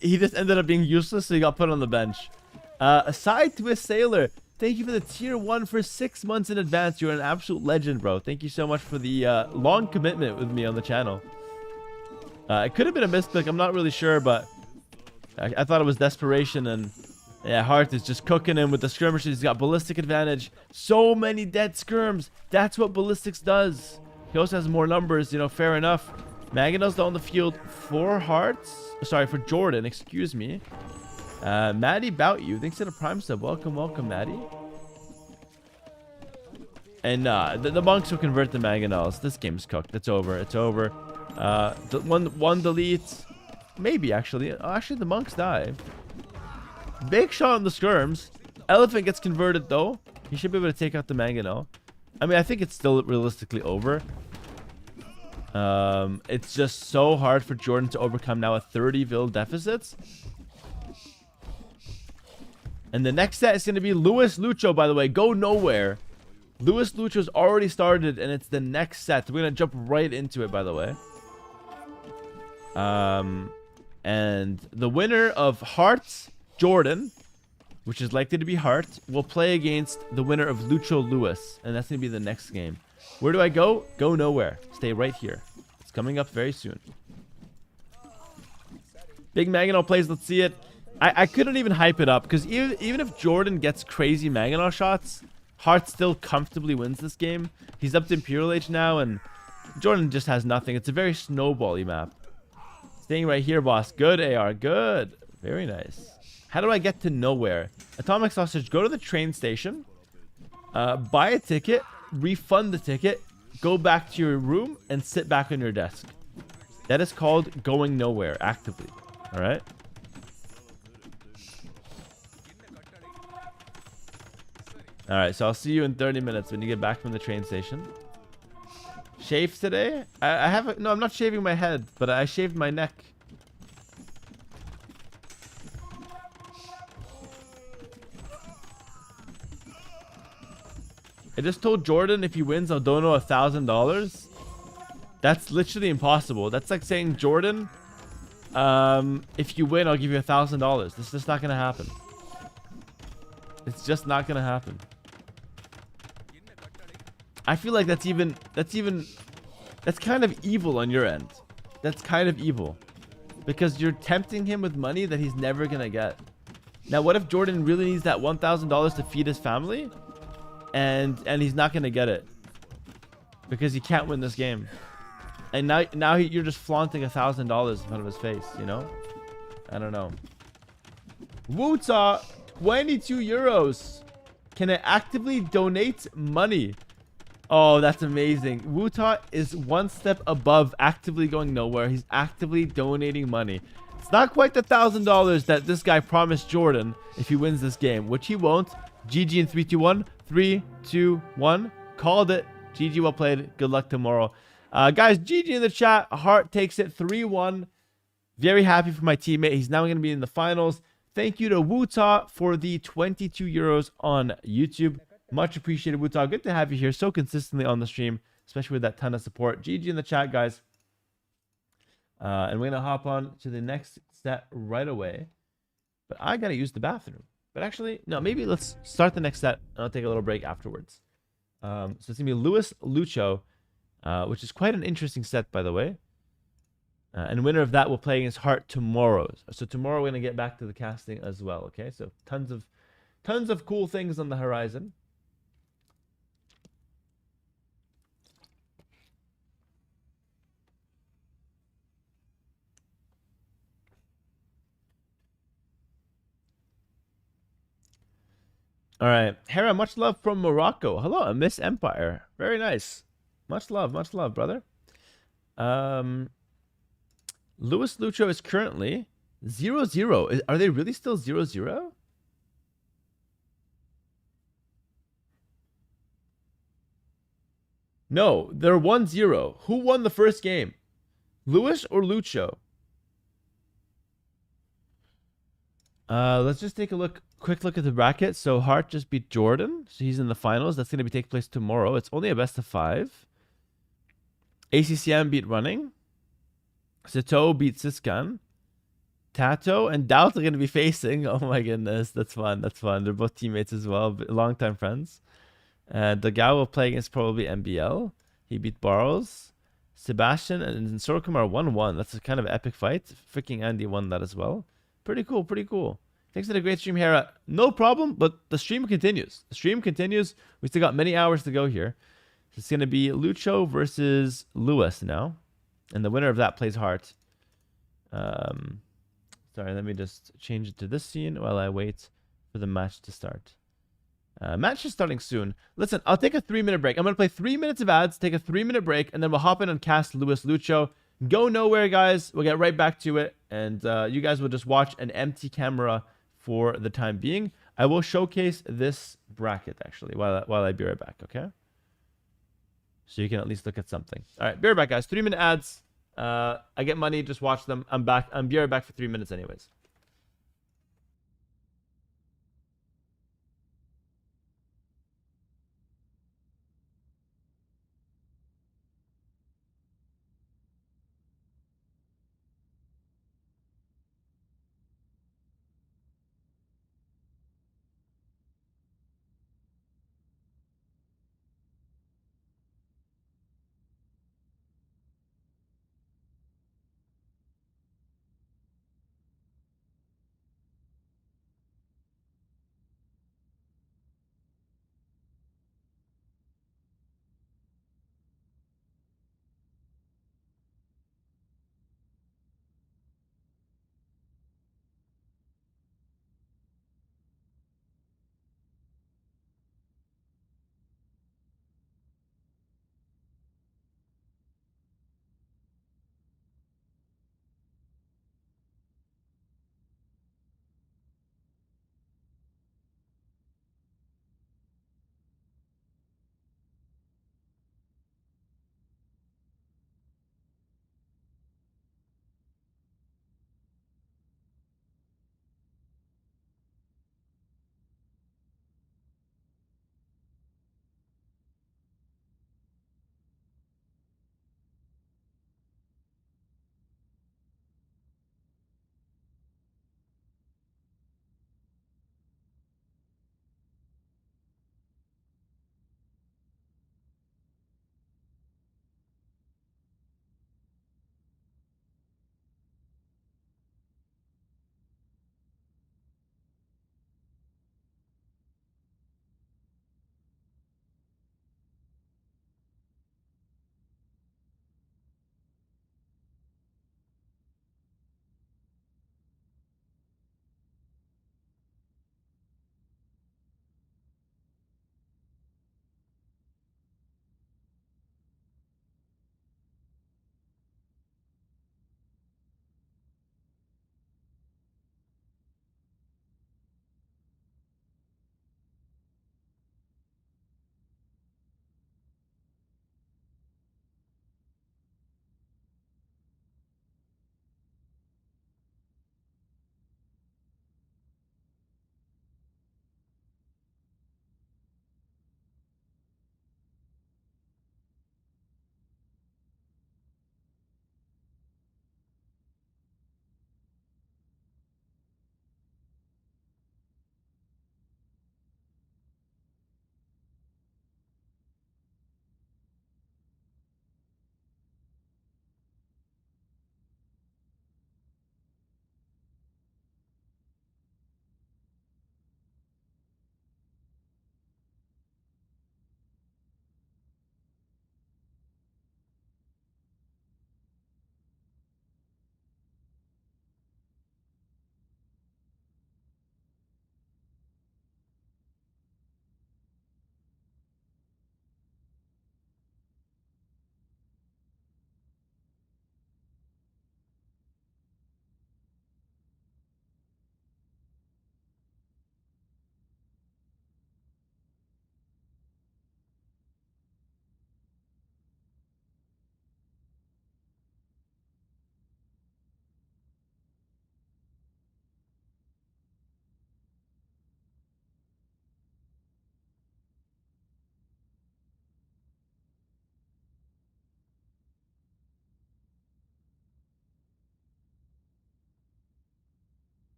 he just ended up being useless, so he got put on the bench. Aside to a sailor, thank you for the tier 1 for 6 months in advance. You're an absolute legend, bro. Thank you so much for the long commitment with me on the channel. It could have been a misclick. I'm not really sure, but I thought it was desperation. And yeah, Heart is just cooking him with the skirmishes. He's got ballistic advantage. So many dead skirms. That's what ballistics does. He also has more numbers, you know, fair enough. Mangonel's on the field for Hearts. Sorry, for Jordan, excuse me. Maddie Bout You. Thanks for the Prime sub. Welcome, welcome, Maddie. And the monks will convert the Mangonels. This game's cooked. It's over. It's over. One delete. Maybe, actually. Oh, actually, the monks die. Big shot on the skirms. Elephant gets converted, though. He should be able to take out the Mangonel. I mean, I think it's still realistically over. It's just so hard for Jordan to overcome now a 30 vil deficits. And the next set is going to be Luis Lucho, by the way. Go nowhere. Luis Lucho's already started, and it's the next set. We're going to jump right into it, by the way. And the winner of Hearts Jordan, which is likely to be Heart, will play against the winner of Lucho Lewis. And that's going to be the next game. Where do I go? Go nowhere. Stay right here. It's coming up very soon. Big Mangonel plays. Let's see it. I couldn't even hype it up because even if Jordan gets crazy Mangonel shots, Heart still comfortably wins this game. He's up to Imperial Age now, and Jordan just has nothing. It's a very snowbally map. Staying right here, boss. Good, AR. Good. Very nice. How do I get to nowhere? Atomic Sausage, go to the train station. Buy a ticket. Refund the ticket. Go back to your room and sit back on your desk. That is called going nowhere actively. All right? All right, so I'll see you in 30 minutes when you get back from the train station. Shave today? I have no, I'm not shaving my head, but I shaved my neck. I just told Jordan if he wins, I'll donate $1,000. That's literally impossible. That's like saying, Jordan, if you win, I'll give you $1,000. This is just not gonna happen. It's just not gonna happen. I feel like that's kind of evil on your end. That's kind of evil. Because you're tempting him with money that he's never gonna get. Now, what if Jordan really needs that $1,000 to feed his family? And he's not gonna get it. Because he can't win this game. And now you're just flaunting $1,000 in front of his face, you know? I don't know. Wuta, 22 euros. Can I actively donate money? Oh, that's amazing. Wuta is one step above actively going nowhere. He's actively donating money. It's not quite the $1,000 that this guy promised Jordan if he wins this game, which he won't. GG in 3, 2, 1. 3, 2, 1. Called it. GG, well played. Good luck tomorrow. Guys, GG in the chat. Heart takes it 3-1. Very happy for my teammate. He's now going to be in the finals. Thank you to Wuta for the 22 euros on YouTube. Much appreciated, Wuta. Good to have you here so consistently on the stream, especially with that ton of support. GG in the chat, guys. And we're going to hop on to the next set right away. But I got to use the bathroom. But actually, no, maybe let's start the next set, and I'll take a little break afterwards. So it's going to be Luis Lucho which is quite an interesting set, by the way. And winner of that will play against Heart tomorrow. So tomorrow we're gonna get back to the casting as well. Okay, so tons of cool things on the horizon. All right, Hera, much love from Morocco. Hello, Miss Empire. Very nice. Much love, brother. Luis Lucho is currently 0-0. Are they really still 0-0? No, they're 1-0. Who won the first game? Luis or Lucho? Let's just take a quick look at the bracket. So Hart just beat Jordan. So he's in the finals. That's going to take place tomorrow. It's only a best of 5. ACCM beat Running. Sato beat Siskan. Tato and Doubt are going to be facing. Oh my goodness. That's fun. They're both teammates as well. Longtime friends. The guy will play against probably MBL. He beat Barrows. Sebastian and Sorkum are 1-1. That's a kind of epic fight. Freaking Andy won that as well. Pretty cool. Thanks for the great stream, Hera. No problem, but the stream continues. We still got many hours to go here. It's going to be Lucho versus Lewis now. And the winner of that plays Heart. Sorry, let me just change it to this scene while I wait for the match to start. Match is starting soon. Listen, I'll take a 3-minute break. I'm going to play 3 minutes of ads, take a 3-minute break, and then we'll hop in and cast Luis Lucho. Go nowhere, guys. We'll get right back to it. And you guys will just watch an empty camera for the time being. I will showcase this bracket, actually, while I be right back, okay? So you can at least look at something. All right, be right back, guys. 3-minute ads. I get money. Just watch them. I'm back. I'm be right back for 3 minutes anyways.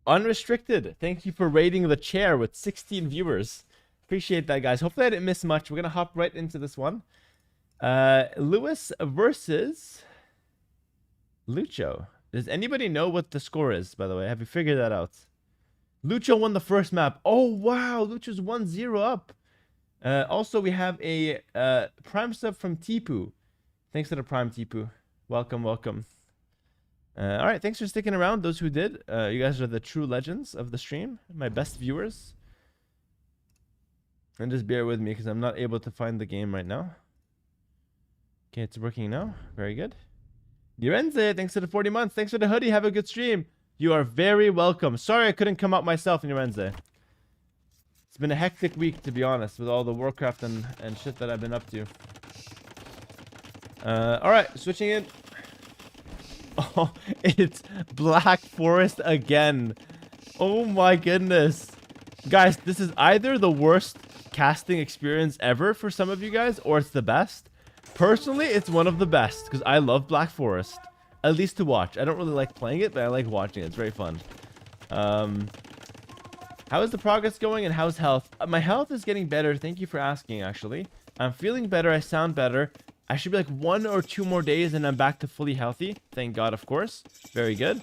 Unrestricted, thank you for rating the chair with 16 viewers. Appreciate that, guys. Hopefully I didn't miss much. We're gonna hop right into this one. Lewis versus Lucho. Does anybody know what the score is, by the way? Have you figured that out? Lucho won the first map. Oh, wow. Lucho's 1-0 up. Also, we have a Prime sub from Tipu. Thanks to the Prime, Tipu. Welcome, welcome. All right, thanks for sticking around, those who did. You guys are the true legends of the stream. My best viewers. And just bear with me because I'm not able to find the game right now. Okay, it's working now. Very good. Direnze, thanks for the 40 months. Thanks for the hoodie. Have a good stream. You are very welcome. Sorry I couldn't come out myself, Direnze. It's been a hectic week, to be honest, with all the Warcraft and shit that I've been up to. Alright, switching in. Oh, it's Black Forest again. Oh my goodness. Guys, this is either the worst casting experience ever for some of you guys, or it's the best. Personally, it's one of the best, because I love Black Forest. At least to watch. I don't really like playing it, but I like watching it. It's very fun. How is the progress going, and how's health? My health is getting better. Thank you for asking, actually. I'm feeling better. I sound better. I should be like 1 or 2 more days, and I'm back to fully healthy. Thank God, of course. Very good.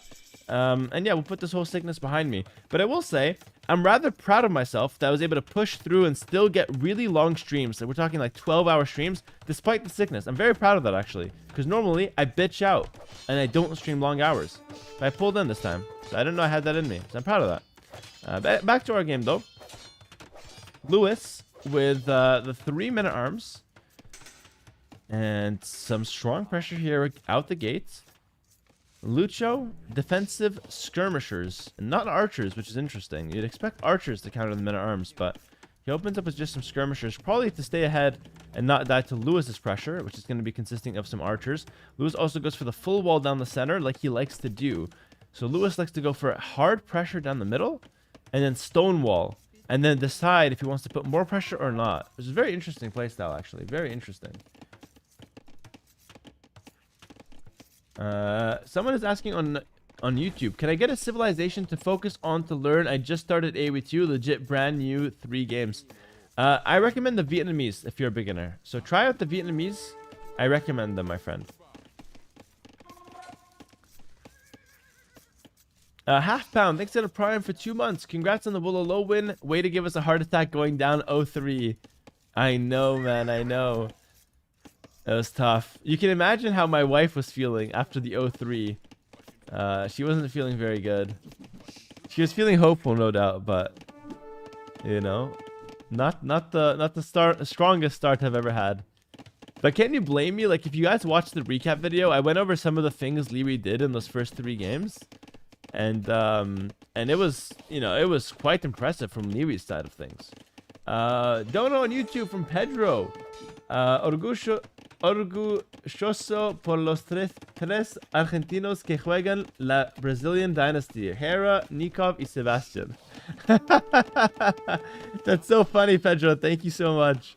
And yeah, we'll put this whole sickness behind me. But I will say, I'm rather proud of myself that I was able to push through and still get really long streams. So we're talking like 12-hour streams, despite the sickness. I'm very proud of that, actually. Because normally, I bitch out, and I don't stream long hours. But I pulled in this time. So I didn't know I had that in me. So I'm proud of that. Back to our game, though. Lewis with the 3-minute arms. And some strong pressure here out the gates. Lucho, defensive skirmishers, not archers, which is interesting. You'd expect archers to counter the men-at-arms, but he opens up with just some skirmishers, probably to stay ahead and not die to Lewis's pressure, which is going to be consisting of some archers. Lewis also goes for the full wall down the center, like he likes to do. So Lewis likes to go for hard pressure down the middle, and then stone wall, and then decide if he wants to put more pressure or not. Which is a very interesting playstyle, actually. Very interesting. Someone is asking on YouTube, can I get a civilization to focus on to learn? I just started AW2, legit brand new 3 games. I recommend the Vietnamese if you're a beginner. So try out the Vietnamese. I recommend them, my friend. Half Pound, thanks to the Prime for 2 months. Congrats on the Willow win. Way to give us a heart attack going down 0-3. I know, man, I know. It was tough. You can imagine how my wife was feeling after the 0-3. She wasn't feeling very good. She was feeling hopeful, no doubt, but you know, not the strongest start I've ever had. But can you blame me? Like, if you guys watched the recap video, I went over some of the things Liwi did in those first 3 games, and it was, you know, it was quite impressive from Liwi's side of things. Dono on YouTube from Pedro. Orgulloso por los tres argentinos que juegan la Brazilian dynasty. Hera, Nikov, y Sebastian. That's so funny, Pedro. Thank you so much.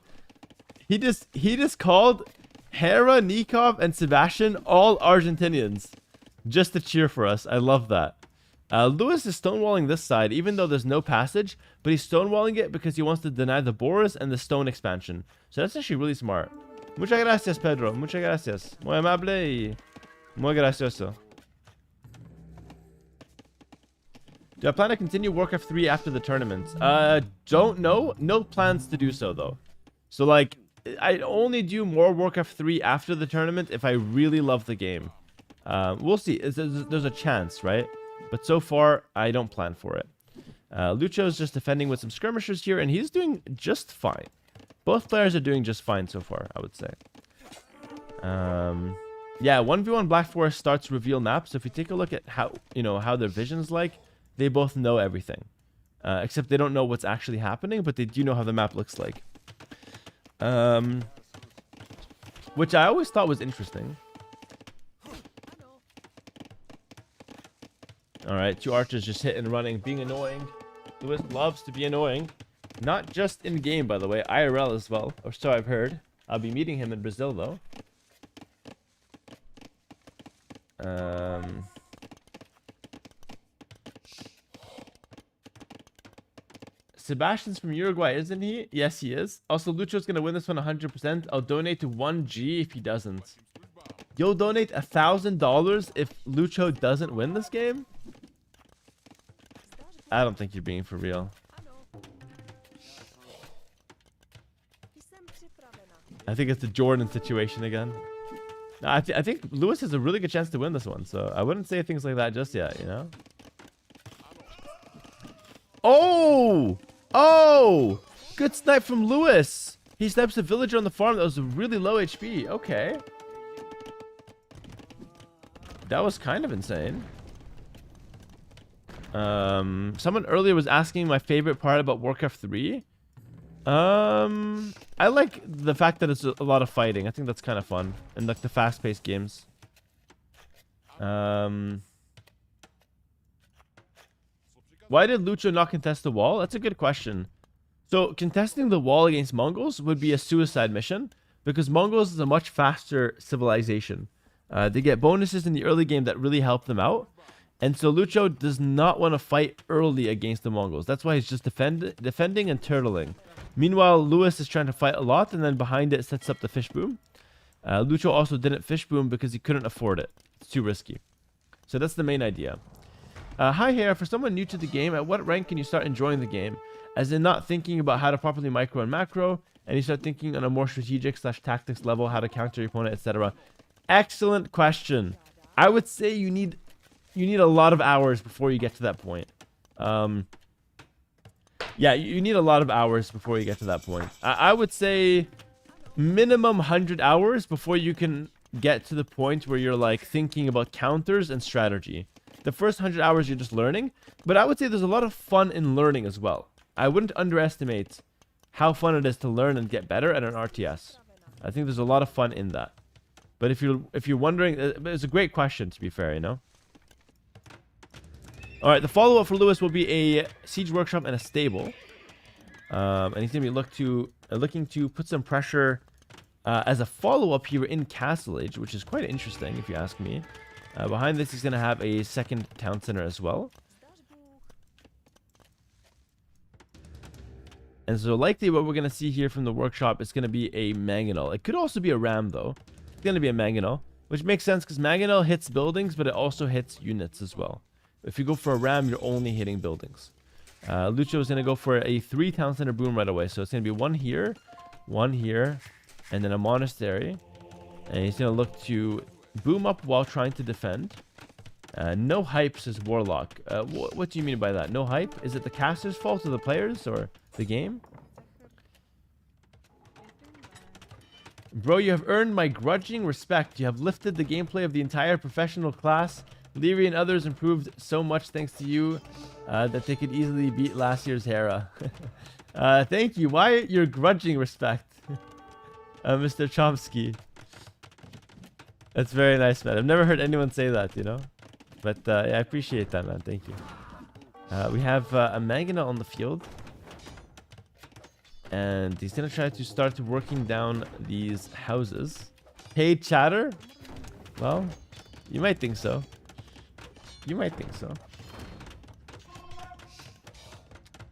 He just called Hera, Nikov, and Sebastian all Argentinians just to cheer for us. I love that. Lewis is stonewalling this side, even though there's no passage, but he's stonewalling it because he wants to deny the Boris and the stone expansion. So that's actually really smart. Muchas gracias, Pedro. Muchas gracias. Muy amable y muy gracioso. Do I plan to continue Warcraft 3 after the tournament? Don't know. No plans to do so, though. So, like, I'd only do more Warcraft 3 after the tournament if I really love the game. We'll see. There's a chance, right? But so far, I don't plan for it. Lucho's just defending with some skirmishers here, and he's doing just fine. Both players are doing just fine so far, I would say. Yeah, 1v1 Black Forest starts reveal map. So if you take a look at how, you know, how their vision's like, they both know everything. Except they don't know what's actually happening, but they do know how the map looks like. Which I always thought was interesting. Alright, 2 archers just hit and running, being annoying. Lewis loves to be annoying. Not just in game, by the way, IRL as well, or so I've heard. I'll be meeting him in Brazil, though. Sebastian's from Uruguay, isn't he? Yes, he is. Also, Lucho's gonna win this one 100%. I'll donate to 1G if he doesn't. You'll donate $1,000 if Lucho doesn't win this game? I don't think you're being for real. I think it's the Jordan situation again. No, I think Lewis has a really good chance to win this one, so I wouldn't say things like that just yet, you know? Oh! Oh! Good snipe from Lewis! He snipes a villager on the farm that was really low HP. Okay. That was kind of insane. Someone earlier was asking my favorite part about Warcraft 3. I like the fact that it's a lot of fighting. I think that's kind of fun. And like the fast-paced games. Why did Lucho not contest the wall? That's a good question. So contesting the wall against Mongols would be a suicide mission because Mongols is a much faster civilization. They get bonuses in the early game that really help them out. And so Lucho does not want to fight early against the Mongols. That's why he's just defending and turtling. Meanwhile, Lewis is trying to fight a lot, and then behind it sets up the fish boom. Lucho also didn't fish boom because he couldn't afford it. It's too risky. So that's the main idea. Hi Hera, for someone new to the game, at what rank can you start enjoying the game? As in not thinking about how to properly micro and macro, and you start thinking on a more strategic / tactics level, how to counter your opponent, etc. Excellent question. I would say you need a lot of hours before you get to that point. Yeah, you need a lot of hours before you get to that point. I would say minimum 100 hours before you can get to the point where you're like thinking about counters and strategy. The first 100 hours you're just learning, but I would say there's a lot of fun in learning as well. I wouldn't underestimate how fun it is to learn and get better at an RTS. I think there's a lot of fun in that. But if you're wondering, it's a great question to be fair, you know. All right, the follow-up for Lewis will be a siege workshop and a stable, and he's gonna be looking to put some pressure as a follow-up here in Castle Age, which is quite interesting if you ask me. Behind this, he's gonna have a second town center as well. And so likely what we're going to see here from the workshop is going to be a mangonel. It could also be a ram though. It's going to be a mangonel, which makes sense because mangonel hits buildings, but it also hits units as well. If you go for a ram, you're only hitting buildings. Lucho is going to go for a 3 town center boom right away. So it's going to be one here, and then a monastery. And he's going to look to boom up while trying to defend. No hype, says Warlock. What do you mean by that? No hype? Is it the caster's fault or the players or the game? Bro, you have earned my grudging respect. You have lifted the gameplay of the entire professional class. Leary and others improved so much thanks to you that they could easily beat last year's Hera. Thank you. Why your grudging respect? Mr. Chomsky. That's very nice, man. I've never heard anyone say that, you know? But yeah, I appreciate that, man. Thank you. We have a mangonel on the field. And he's going to try to start working down these houses. Hey, chatter? Well, you might think so. You might think so.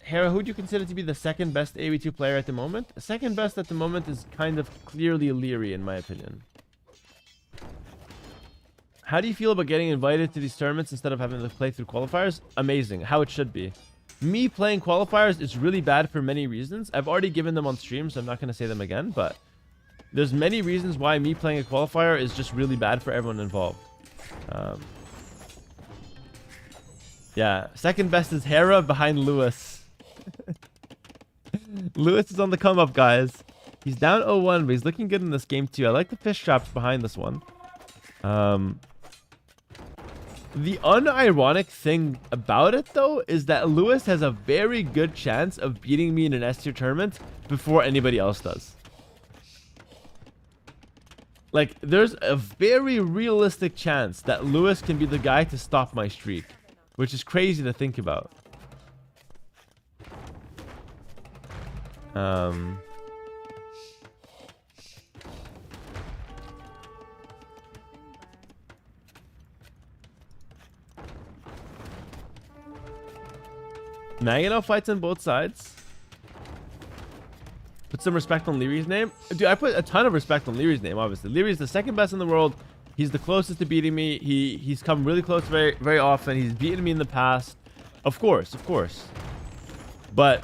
Hera, who do you consider to be the second best AV2 player at the moment? Second best at the moment is kind of clearly Leary, in my opinion. How do you feel about getting invited to these tournaments instead of having to play through qualifiers? Amazing. How it should be. Me playing qualifiers is really bad for many reasons. I've already given them on stream, so I'm not going to say them again, but there's many reasons why me playing a qualifier is just really bad for everyone involved. Yeah, second best is Hera behind Lewis. Lewis is on the come up, guys. He's down 0-1, but he's looking good in this game too. I like the fish traps behind this one. The unironic thing about it, though, is that Lewis has a very good chance of beating me in an S-tier tournament before anybody else does. Like, there's a very realistic chance that Lewis can be the guy to stop my streak, which is crazy to think about. Mangonel fights on both sides. some respect on Leary's name. Dude, I put a ton of respect on Leary's name, obviously. Leary's the second best in the world. He's the closest to beating me. He's come really close very, very often. He's beaten me in the past. Of course, of course. But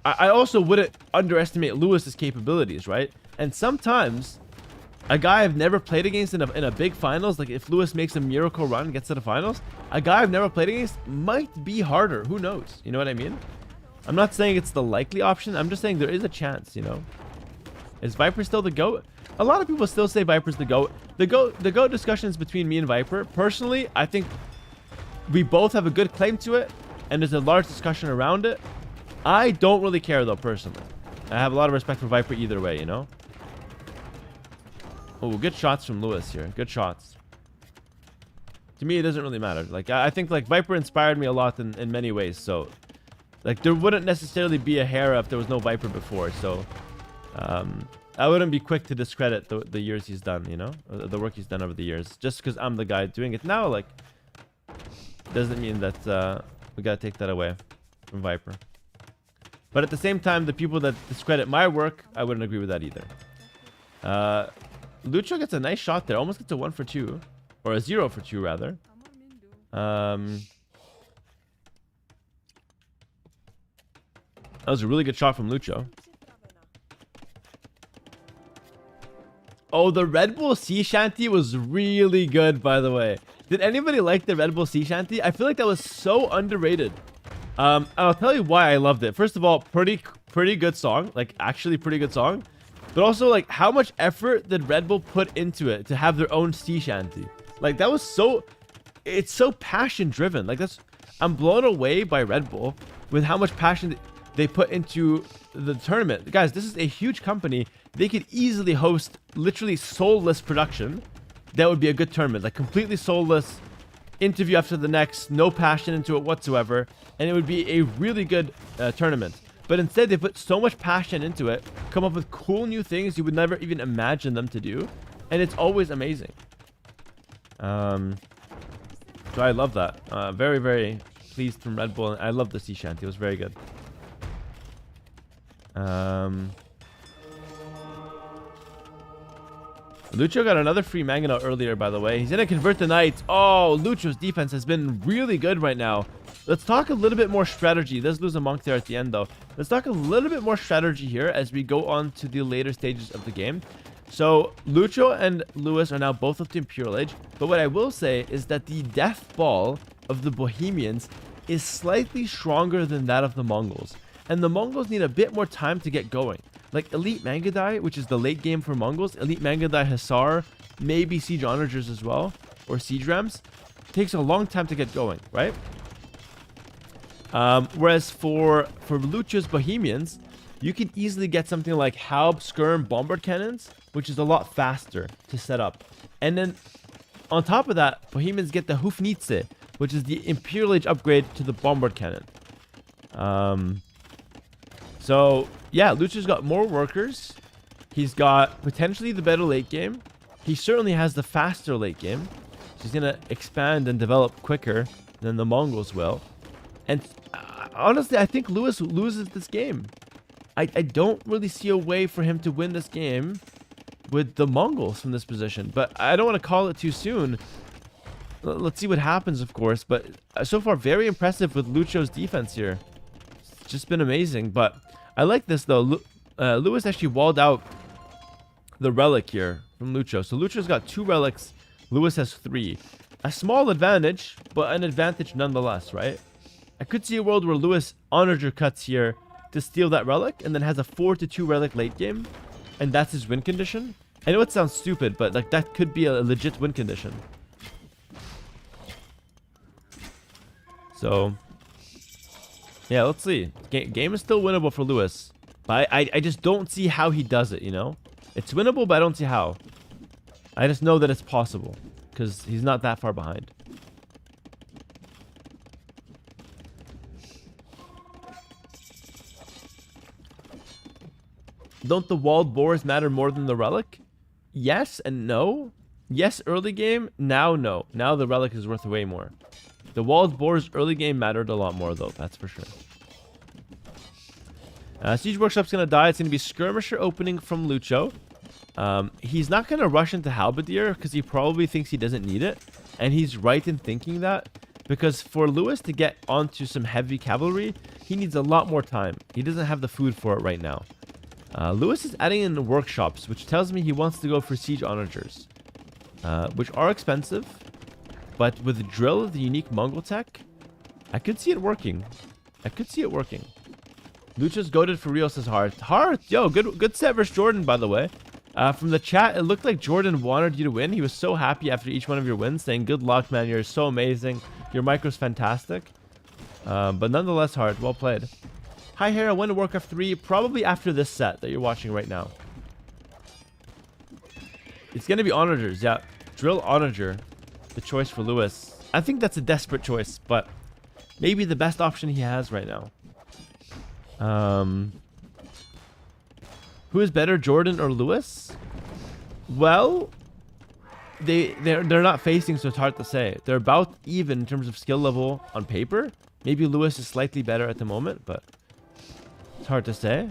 I also wouldn't underestimate Lewis's capabilities, right? And sometimes a guy I've never played against in a big finals, like if Lewis makes a miracle run and gets to the finals, a guy I've never played against might be harder. Who knows? You know what I mean? I'm not saying it's the likely option. I'm just saying there is a chance, you know? Is Viper still the GOAT? A lot of people still say Viper's the GOAT. The GOAT discussion is between me and Viper. Personally, I think we both have a good claim to it, and there's a large discussion around it. I don't really care, though, personally. I have a lot of respect for Viper either way, you know? Oh, good shots from Lewis here. Good shots. To me, it doesn't really matter. Like, I think, like, Viper inspired me a lot in many ways, so... Like, there wouldn't necessarily be a Hera if there was no Viper before, so... I wouldn't be quick to discredit the years he's done, you know? The work he's done over the years. Just because I'm the guy doing it now, like... Doesn't mean that, we gotta take that away from Viper. But at the same time, the people that discredit my work, I wouldn't agree with that either. Lucho gets a nice shot there. Almost gets a 1 for 2. Or a 0 for 2, rather. That was a really good shot from Lucho. Oh, the Red Bull Sea Shanty was really good, by the way. Did anybody like the Red Bull Sea Shanty? I feel like that was so underrated. I'll tell you why I loved it. First of all, pretty good song. Like, actually pretty good song. But also, like, how much effort did Red Bull put into it to have their own sea shanty? Like, that was so... It's so passion-driven. Like, that's... I'm blown away by Red Bull with how much passion they put into the tournament. Guys, this is a huge company. They could easily host literally soulless production. That would be a good tournament. Like, completely soulless, interview after the next, no passion into it whatsoever. And it would be a really good tournament. But instead, they put so much passion into it, come up with cool new things you would never even imagine them to do. And it's always amazing. So I love that. Very, very pleased from Red Bull. I love the sea shanty. It was very good. Lucho got another free Mangonel earlier, by the way. He's gonna convert the Knights. Oh, Lucho's defense has been really good right now. Let's talk a little bit more strategy. He does lose a monk there at the end, though. Let's talk a little bit more strategy here as we go on to the later stages of the game. So, Lucho and Lewis are now both up to Imperial Age. But what I will say is that the death ball of the Bohemians is slightly stronger than that of the Mongols. And the Mongols need a bit more time to get going. Like Elite Mangadai, which is the late game for Mongols, Elite Mangadai Hussar, maybe Siege Onagers as well, or Siege Rams, takes a long time to get going, right? Whereas for Lucho's Bohemians, you can easily get something like Halb, Skirm, Bombard Cannons, which is a lot faster to set up. And then on top of that, Bohemians get the Hufnitze, which is the Imperial Age upgrade to the Bombard Cannon. So, yeah, Lucho's got more workers. He's got potentially the better late game. He certainly has the faster late game. So he's going to expand and develop quicker than the Mongols will. And honestly, I think Lewis loses this game. I don't really see a way for him to win this game with the Mongols from this position. But I don't want to call it too soon. Let's see what happens, of course. But so far, very impressive with Lucho's defense here. It's just been amazing. But I like this, though. Lewis actually walled out the relic here from Lucho. So Lucho's got 2 relics. Lewis has 3. A small advantage, but an advantage nonetheless, right? I could see a world where Lewis Onager cuts here to steal that relic and then has a 4-2 relic late game. And that's his win condition. I know it sounds stupid, but like that could be a legit win condition. So, yeah, let's see. Game is still winnable for Lewis. But I just don't see how he does it, you know? It's winnable, but I don't see how. I just know that it's possible. Because he's not that far behind. Don't the walled boars matter more than the relic? Yes and no. Yes, early game. Now, no. Now the relic is worth way more. The walled boars early game mattered a lot more, though. That's for sure. Siege Workshop's going to die. It's going to be Skirmisher opening from Lucho. He's not going to rush into Halberdier because he probably thinks he doesn't need it. And he's right in thinking that. Because for Lewis to get onto some heavy cavalry, he needs a lot more time. He doesn't have the food for it right now. Lewis is adding in workshops, which tells me he wants to go for siege onagers. Which are expensive. But with drill, the unique Mongol tech, I could see it working. I could see it working. Lucha's goaded for real, says Heart. Heart! Yo, good set versus Jordan, by the way. From the chat, it looked like Jordan wanted you to win. He was so happy after each one of your wins, saying, good luck, man. You're so amazing. Your micro's fantastic. But nonetheless, Heart, well played. Hi, Hera. When to Warcraft 3? Probably after this set that you're watching right now. It's going to be onagers, yeah. Drill onager. The choice for Lewis. I think that's a desperate choice, but maybe the best option he has right now. Who is better, Jordan or Lewis? Well, they're not facing, so it's hard to say. They're about even in terms of skill level on paper. Maybe Lewis is slightly better at the moment, but it's hard to say.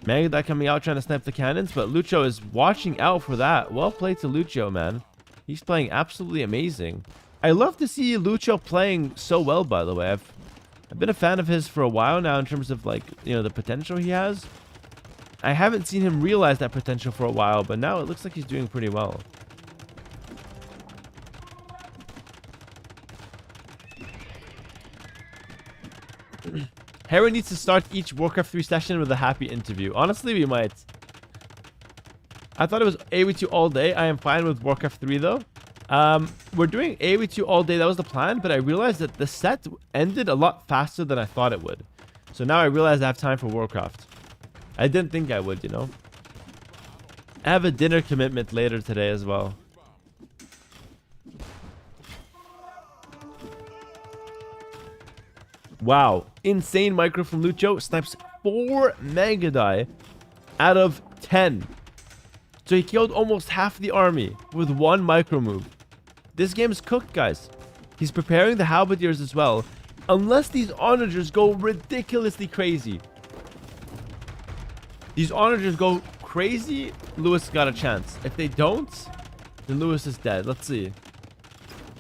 Magda coming out trying to snipe the cannons, but Lucho is watching out for that. Well played to Lucho, man. He's playing absolutely amazing. I love to see Lucho playing so well, by the way. I've been a fan of his for a while now in terms of, like, you know, the potential he has. I haven't seen him realize that potential for a while, but now it looks like he's doing pretty well. Hera needs to start each Warcraft 3 session with a happy interview. Honestly, we might. I thought it was AoE2 all day. I am fine with Warcraft 3 though. We're doing AoE2 all day. That was the plan, but I realized that the set ended a lot faster than I thought it would. So now I realize I have time for Warcraft. I didn't think I would, you know. I have a dinner commitment later today as well. Wow. Insane micro from Lucho. Snipes 4 Megadai out of 10. So he killed almost half the army with 1 micro move. This game's cooked, guys. He's preparing the halberdiers as well. Unless these onagers go ridiculously crazy. These onagers go crazy, Lewis got a chance. If they don't, then Lewis is dead. Let's see.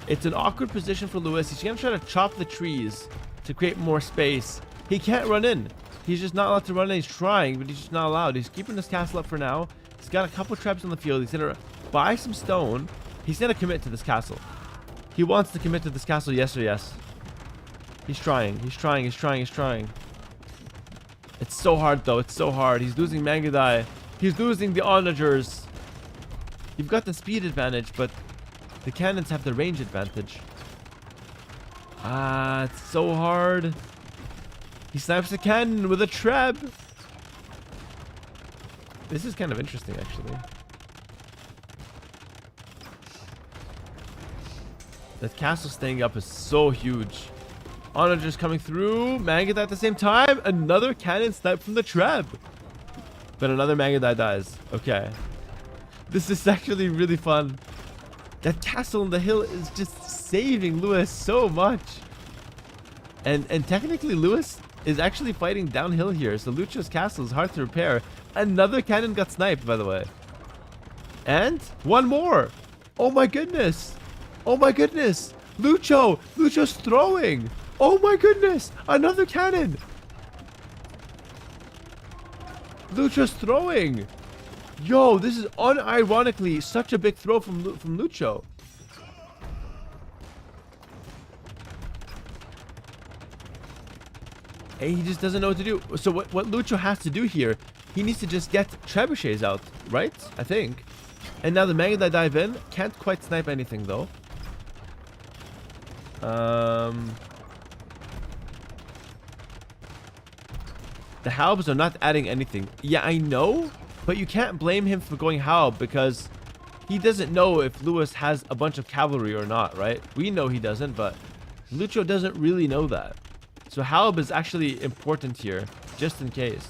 It's an awkward position for Lewis. He's going to try to chop the trees to create more space. He can't run in. He's just not allowed to run in. He's trying, but he's just not allowed. He's keeping his castle up for now. He's got a couple traps on the field. He's going to buy some stone. He's going to commit to this castle. He wants to commit to this castle, yes or yes. He's trying. He's trying. He's trying. He's trying. It's so hard, though. It's so hard. He's losing Mangadai. He's losing the onagers. You've got the speed advantage, but the cannons have the range advantage. Ah, it's so hard. He snipes the cannon with a trap. This is kind of interesting, actually. That castle staying up is so huge. Onagers coming through. Mangadai at the same time. Another cannon snipe from the trap. But another Mangadai dies. Okay. This is actually really fun. That castle on the hill is just saving Lewis so much. And technically Lewis is actually fighting downhill here. So Lucho's castle is hard to repair. Another cannon got sniped, by the way. And one more. Oh my goodness. Oh my goodness. Lucho's throwing. Oh my goodness. Another cannon. Lucho's throwing. Yo, this is unironically such a big throw from Lucho. And he just doesn't know what to do. So what Lucho has to do here, he needs to just get trebuchets out, right? I think. And now the Mangadai dive in. Can't quite snipe anything, though. The Halbs are not adding anything. Yeah, I know. But you can't blame him for going Halb because he doesn't know if Lewis has a bunch of cavalry or not, right? We know he doesn't, but Lucho doesn't really know that. So Halb is actually important here, just in case.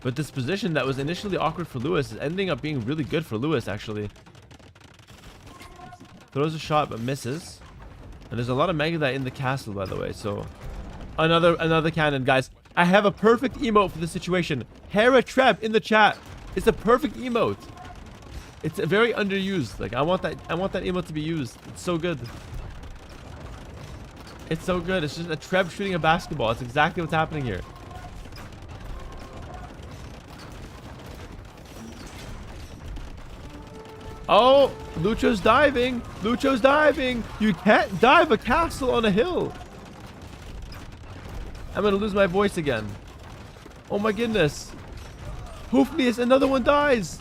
But this position that was initially awkward for Lewis is ending up being really good for Lewis, actually. Throws a shot but misses. And there's a lot of Megadai in the castle, by the way, so Another cannon, guys. I have a perfect emote for this situation. Hera trap in the chat. It's a perfect emote. It's very underused. Like I want that emote to be used. It's so good. It's so good. It's just a Treb shooting a basketball. That's exactly what's happening here. Oh, Lucho's diving. Lucho's diving. You can't dive a castle on a hill. I'm gonna lose my voice again. Oh my goodness. Hoofnius, another one dies.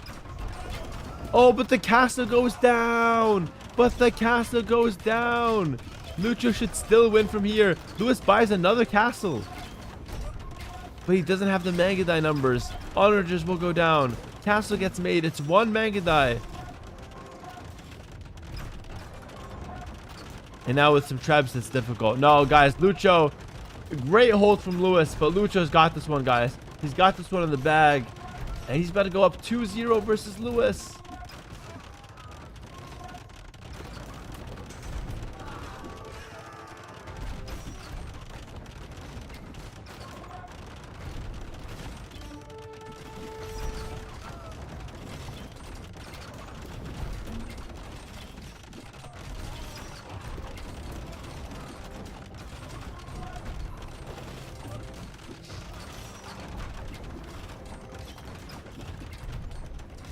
Oh, but the castle goes down. But the castle goes down. Lucho should still win from here. Lewis buys another castle. But he doesn't have the Mangadai numbers. Onagers will go down. Castle gets made. It's one Mangadai. And now with some Trebs, it's difficult. No, guys, Lucho. Great hold from Lewis, but Lucho's got this one, guys. He's got this one in the bag. And he's about to go up 2-0 versus Lewis.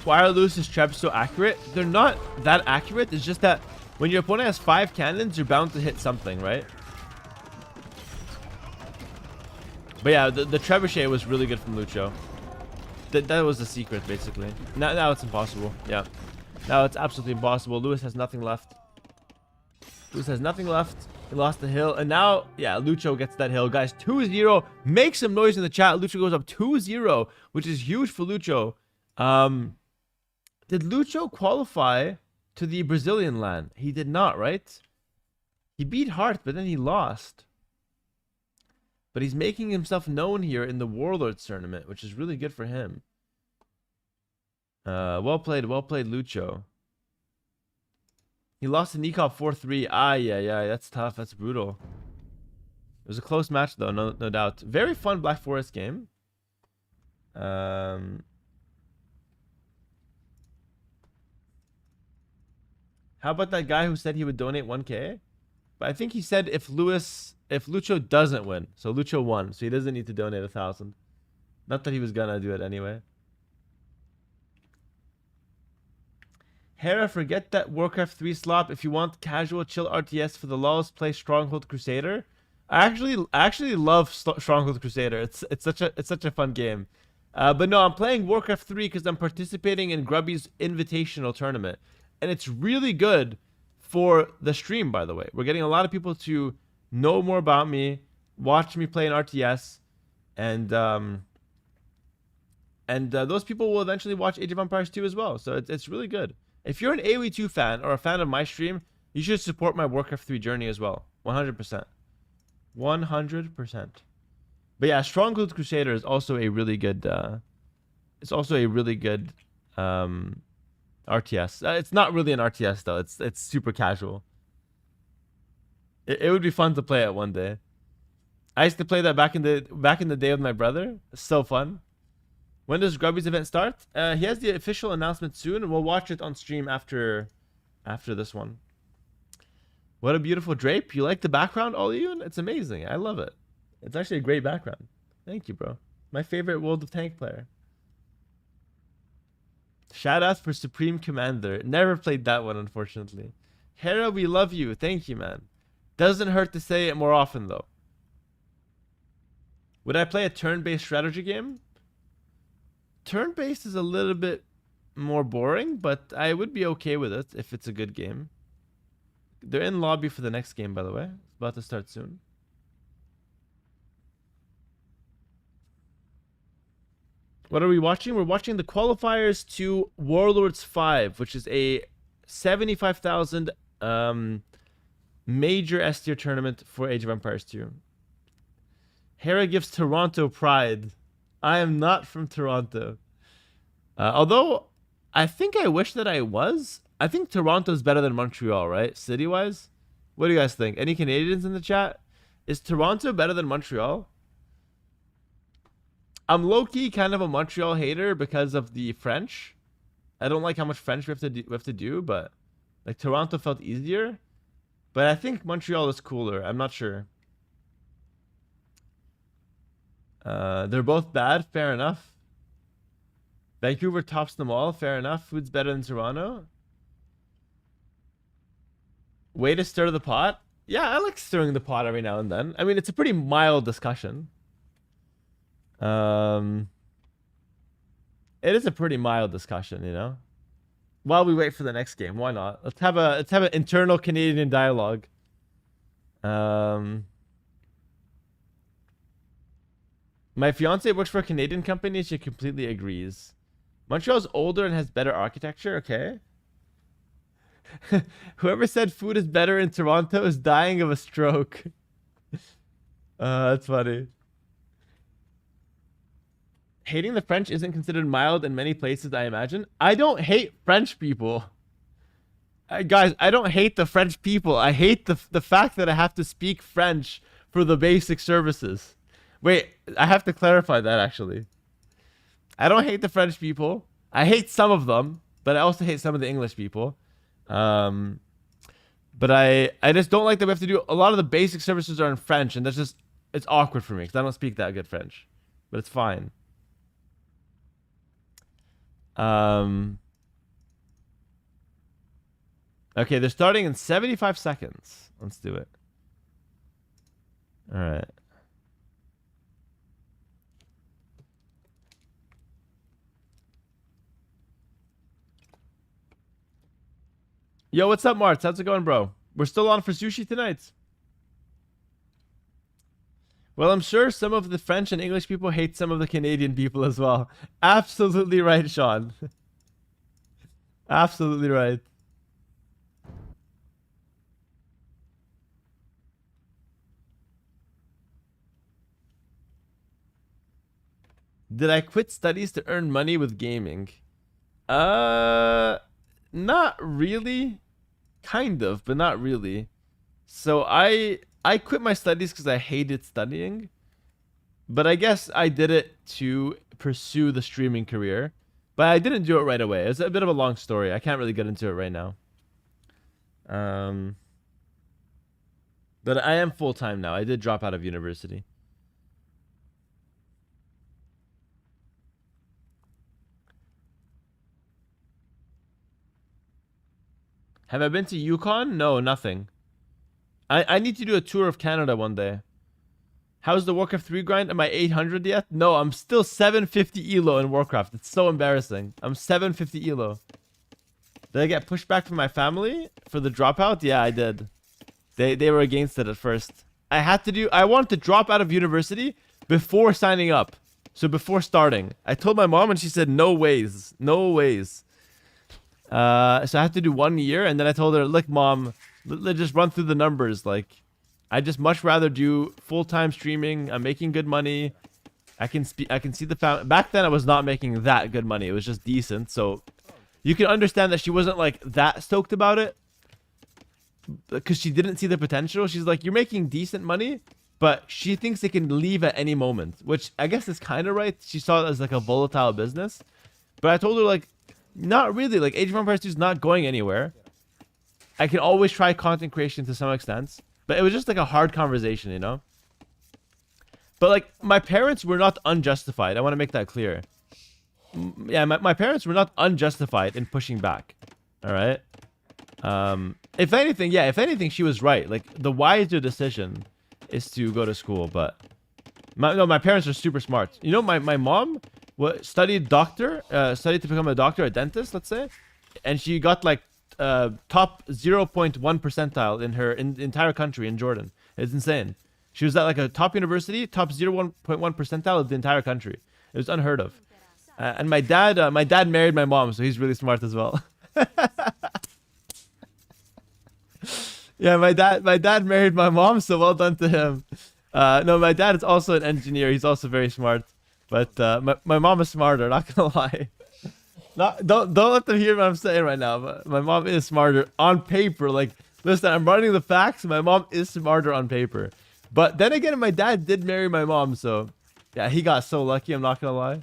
Why are Lewis's traps so accurate? They're not that accurate. It's just that when your opponent has 5 cannons, you're bound to hit something, right? But yeah, the trebuchet was really good from Lucho. That was the secret, basically. Now it's impossible. Yeah. Now it's absolutely impossible. Lewis has nothing left. Lewis has nothing left. He lost the hill. And now, yeah, Lucho gets that hill. Guys, 2-0. Make some noise in the chat. Lucho goes up 2-0, which is huge for Lucho. Did Lucho qualify to the Brazilian LAN? He did not, right? He beat Hart, but then he lost. But he's making himself known here in the Warlords tournament, which is really good for him. Well played, Lucho. He lost to Nikov 4-3. Yeah, that's tough. That's brutal. It was a close match, though, no doubt. Very fun Black Forest game. How about that guy who said he would donate 1K? But I think he said if Lucho doesn't win. So Lucho won, so he doesn't need to donate 1,000. Not that he was gonna do it anyway. Hera, forget that Warcraft 3 slop. If you want casual chill RTS for the lulz, play Stronghold Crusader. I actually love Stronghold Crusader. It's such a fun game. But no, I'm playing Warcraft 3 because I'm participating in Grubby's invitational tournament. And it's really good for the stream, by the way. We're getting a lot of people to know more about me, watch me play in RTS, and those people will eventually watch Age of Empires 2 as well. So it's really good. If you're an AoE2 fan or a fan of my stream, you should support my Warcraft 3 journey as well. 100%. 100%. But yeah, Stronghold Crusader is also a really good RTS. It's not really an RTS though. It's super casual. It would be fun to play it one day. I used to play that back in the day with my brother. It's so fun. When does Grubby's event start? He has the official announcement soon, and we'll watch it on stream after this one. What a beautiful drape. You like the background, all of you? It's amazing. I love it. It's actually a great background. Thank you, bro. My favorite World of Tank player. Shout out for Supreme Commander. Never played that one, unfortunately. Hera, we love you. Thank you, man. Doesn't hurt to say it more often, though. Would I play a turn-based strategy game? Turn-based is a little bit more boring, but I would be okay with it if it's a good game. They're in lobby for the next game, by the way. It's about to start soon. What are we watching? We're watching the qualifiers to Warlords 5, which is a 75,000 major S tier tournament for Age of Empires 2. Hera gives Toronto pride. I am not from Toronto. Although, I think I wish that I was. I think Toronto's better than Montreal, right? City-wise? What do you guys think? Any Canadians in the chat? Is Toronto better than Montreal? I'm low-key kind of a Montreal hater because of the French. I don't like how much French we have to do, but like Toronto felt easier. But I think Montreal is cooler. I'm not sure. They're both bad. Fair enough. Vancouver tops them all. Fair enough. Food's better than Toronto. Way to stir the pot. Yeah, I like stirring the pot every now and then. I mean, it's a pretty mild discussion. It is a pretty mild discussion, you know. While we wait for the next game, why not? Let's have an internal Canadian dialogue. My fiance works for a Canadian company. She completely agrees. Montreal's older and has better architecture. Okay. Whoever said food is better in Toronto is dying of a stroke. That's funny. Hating the French isn't considered mild in many places, I imagine. I don't hate French people. Guys, I don't hate the French people. I hate the fact that I have to speak French for the basic services. Wait, I have to clarify that actually. I don't hate the French people. I hate some of them, but I also hate some of the English people. But I just don't like that we have to do a lot of the basic services are in French, and that's just it's awkward for me because I don't speak that good French. But it's fine. Okay, they're starting in 75 seconds. Let's do it. All right. Yo, what's up, Marts? How's it going, bro? We're still on for sushi tonight. Well, I'm sure some of the French and English people hate some of the Canadian people as well. Absolutely right, Sean. Absolutely right. Did I quit studies to earn money with gaming? Not really. Kind of, but not really. So I quit my studies because I hated studying. But I guess I did it to pursue the streaming career. But I didn't do it right away. It's a bit of a long story. I can't really get into it right now. But I am full-time now. I did drop out of university. Have I been to Yukon? No, nothing. I need to do a tour of Canada one day. How's the Warcraft 3 grind? Am I 800 yet? No, I'm still 750 elo in Warcraft. It's so embarrassing. I'm 750 elo. Did I get pushed back from my family for the dropout? Yeah, I did. They were against it at first. I wanted to drop out of university before signing up. So before starting. I told my mom and she said, no ways. No ways. So I had to do 1 year, and then I told her, look, mom, let's just run through the numbers. Like, I just much rather do full-time streaming. I'm making good money. I can see the family. Back then I was not making that good money. It was just decent. So you can understand that she wasn't like that stoked about it because she didn't see the potential. She's like, you're making decent money, but she thinks it can leave at any moment, which I guess is kind of right. She saw it as like a volatile business, but I told her like, not really. Like, Age of Empires 2 is not going anywhere. I can always try content creation to some extent. But it was just like a hard conversation, you know? But like, my parents were not unjustified. I want to make that clear. Yeah, my parents were not unjustified in pushing back. Alright? If anything, she was right. Like, the wiser decision is to go to school, but... my parents are super smart. You know, my mom... studied to become a doctor, a dentist, let's say, and she got like top 0.1 percentile in the entire country in Jordan. It's insane. She was at like a top university, top 0.1 percentile of the entire country. It was unheard of. And my dad married my mom, so he's really smart as well. Yeah, my dad married my mom, so well done to him. No, my dad is also an engineer. He's also very smart. But my mom is smarter, not gonna lie. Don't let them hear what I'm saying right now. But my mom is smarter on paper. Like, listen, I'm running the facts. My mom is smarter on paper. But then again, my dad did marry my mom, so yeah, he got so lucky. I'm not gonna lie.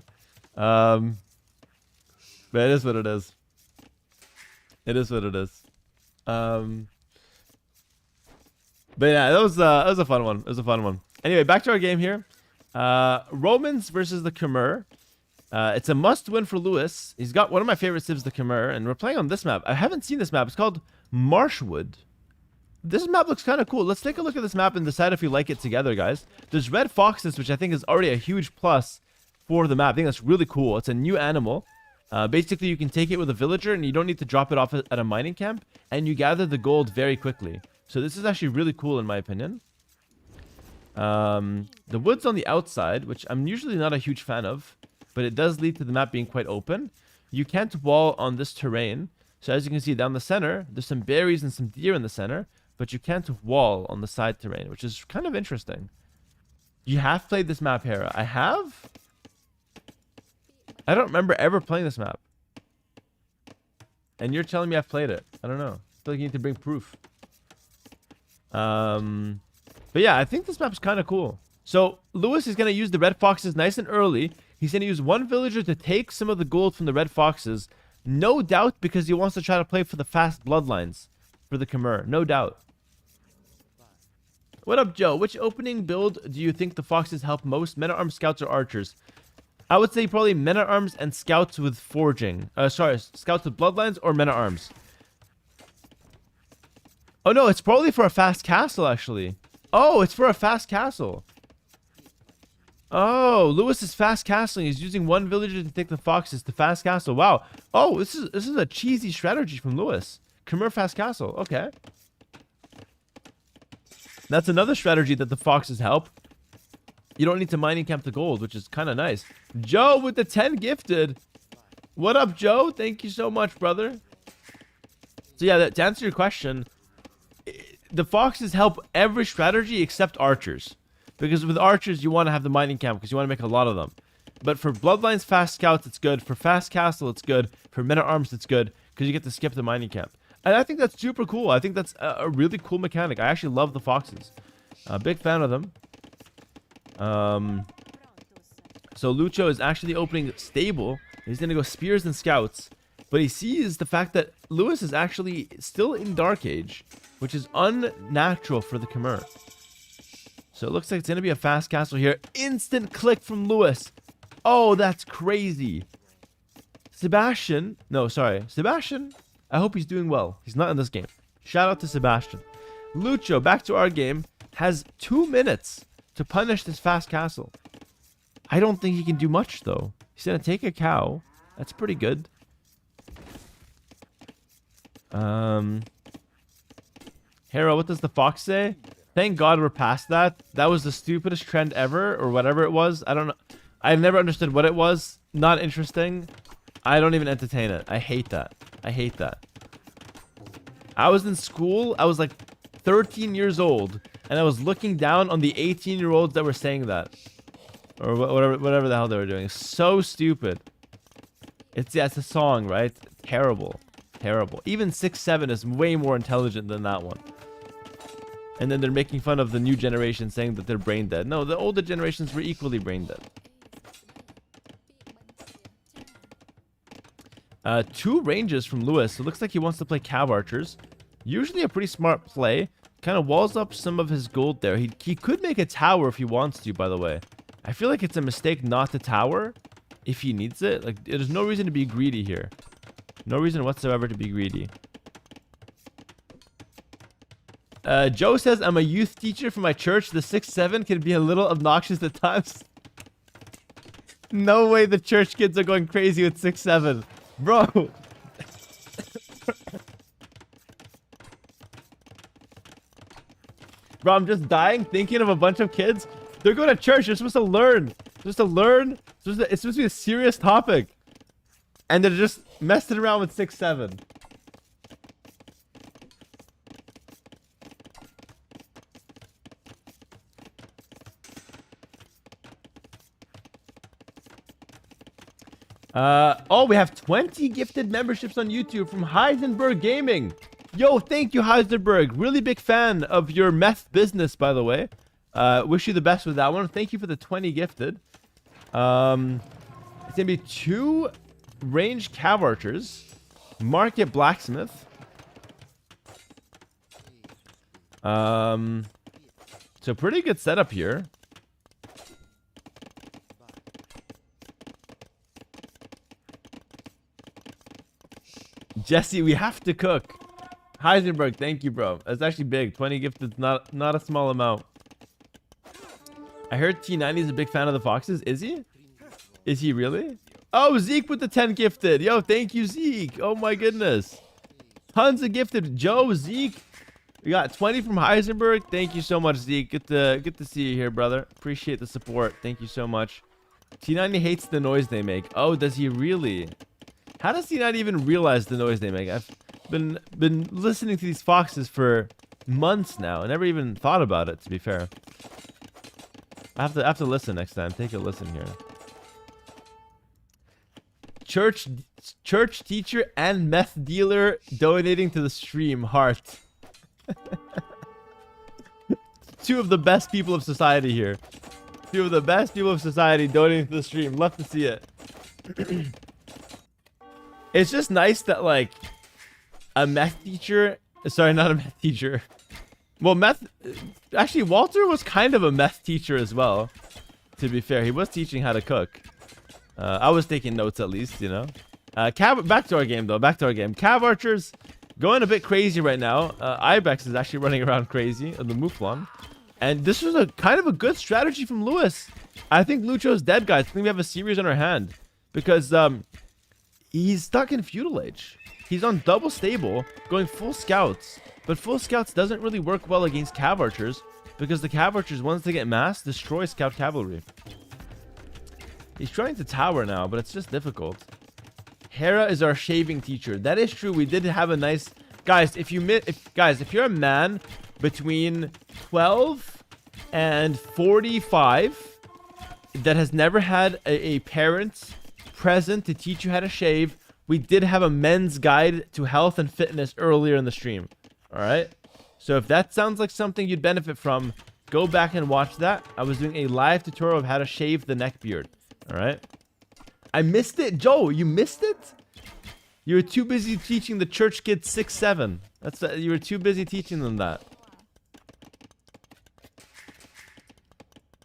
But it is what it is. It is what it is. But yeah, that was a fun one. It was a fun one. Anyway, back to our game here. Romans versus the Khmer. It's a must-win for Lewis. He's got one of my favorite civs, the Khmer, and we're playing on this map. I haven't seen this map. It's called Marshwood. This map looks kind of cool. Let's take a look at this map and decide if we like it together, guys. There's red foxes, which I think is already a huge plus for the map. I think that's really cool. It's a new animal. Basically, you can take it with a villager, and you don't need to drop it off at a mining camp, and you gather the gold very quickly. So this is actually really cool, in my opinion. The wood's on the outside, which I'm usually not a huge fan of, but it does lead to the map being quite open. You can't wall on this terrain. So as you can see down the center, there's some berries and some deer in the center, but you can't wall on the side terrain, which is kind of interesting. You have played this map, Hera. I have? I don't remember ever playing this map. And you're telling me I've played it. I don't know. I feel like you need to bring proof. But yeah, I think this map's kind of cool. So Lewis is going to use the red foxes nice and early. He's going to use one villager to take some of the gold from the red foxes. No doubt because he wants to try to play for the fast bloodlines for the Khmer. No doubt. What up, Joe? Which opening build do you think the foxes help most? Men-at-arms, scouts, or archers? I would say probably men-at-arms and scouts with forging. Scouts with bloodlines or men-at-arms. Oh no, it's probably for a fast castle, actually. Oh, it's for a fast castle. Oh, Lewis is fast castling. He's using one villager to take the foxes to fast castle. Wow. Oh, this is a cheesy strategy from Lewis. Khmer fast castle. Okay. That's another strategy that the foxes help. You don't need to mining camp the gold, which is kind of nice. Joe with the 10 gifted. What up, Joe? Thank you so much, brother. So yeah, to answer your question, the foxes help every strategy except archers. Because with archers, you want to have the mining camp because you want to make a lot of them. But for bloodlines, fast scouts, it's good. For fast castle, it's good. For men-at-arms, it's good because you get to skip the mining camp. And I think that's super cool. I think that's a really cool mechanic. I actually love the foxes. A big fan of them. So Lucho is actually opening stable. He's going to go spears and scouts. But he sees the fact that Lewis is actually still in Dark Age, which is unnatural for the Khmer. So it looks like it's going to be a fast castle here. Instant click from Lewis. Oh, that's crazy. Sebastian. I hope he's doing well. He's not in this game. Shout out to Sebastian. Lucho, back to our game, has 2 minutes to punish this fast castle. I don't think he can do much, though. He's going to take a cow. That's pretty good. Hera, what does the fox say? Thank God we're past that. That was the stupidest trend ever, or whatever it was. I don't know. I've never understood what it was. Not interesting. I don't even entertain it. I hate that. I hate that. I was in school. I was like 13 years old, and I was looking down on the 18-year-olds that were saying that, or whatever the hell they were doing. So stupid. It's a song, right? Terrible. Terrible. Even 6-7 is way more intelligent than that one. And then they're making fun of the new generation, saying that they're brain dead. No, the older generations were equally brain dead. 2 ranges from Lewis. It looks like he wants to play cav archers. Usually a pretty smart play. Kind of walls up some of his gold there. He could make a tower if he wants to, by the way. I feel like it's a mistake not to tower if he needs it. Like, there's no reason to be greedy here. No reason whatsoever to be greedy. Joe says, I'm a youth teacher for my church. The 6-7 can be a little obnoxious at times. No way the church kids are going crazy with 6-7. Bro. Bro, I'm just dying thinking of a bunch of kids. They're going to church. They're supposed to learn. It's supposed to be a serious topic. And they're just messing around with 6-7. Oh, we have 20 gifted memberships on YouTube from Heisenberg Gaming. Yo, thank you, Heisenberg. Really big fan of your meth business, by the way. Wish you the best with that one. Thank you for the 20 gifted. It's gonna be 2 ranged cav archers, market blacksmith. So pretty good setup here. Jesse, we have to cook. Heisenberg, thank you, bro. That's actually big. 20 gifted, not a small amount. I heard T90 is a big fan of the foxes. Is he? Is he really? Oh, Zeke with the 10 gifted. Yo, thank you, Zeke. Oh my goodness. Tons of gifted. Joe, Zeke. We got 20 from Heisenberg. Thank you so much, Zeke. Good to see you here, brother. Appreciate the support. Thank you so much. T90 hates the noise they make. Oh, does he really? How does he not even realize the noise they make? I've been listening to these foxes for months now. I never even thought about it, to be fair. I have to listen next time. Take a listen here. Church teacher and meth dealer donating to the stream. Heart. 2 of the best people of society here. 2 of the best people of society donating to the stream. Love to see it. It's just nice that, like, a meth teacher... Sorry, not a meth teacher. Well, actually, Walter was kind of a meth teacher as well. To be fair, he was teaching how to cook. I was taking notes at least, you know. Back to our game, though. Back to our game. Cav archers going a bit crazy right now. Ibex is actually running around crazy on the Mouflon. And this was a kind of a good strategy from Lewis. I think Lucho's dead, guys. I think we have a series on our hand. Because he's stuck in Feudal Age. He's on double stable, going full scouts. But full scouts doesn't really work well against cav archers, because the cav archers, once they get mass, destroy scout cavalry. He's trying to tower now, but it's just difficult. Hera is our shaving teacher. That is true. We did have a nice... Guys, if you're a man between 12 and 45 that has never had a parent present to teach you how to shave, we did have a men's guide to health and fitness earlier in the stream. All right, so if that sounds like something you'd benefit from, go back and watch that. I was doing a live tutorial of how to shave the neck beard. All right, I missed it. Joe, you missed it? You were too busy teaching the church kids 6-7. You were too busy teaching them that.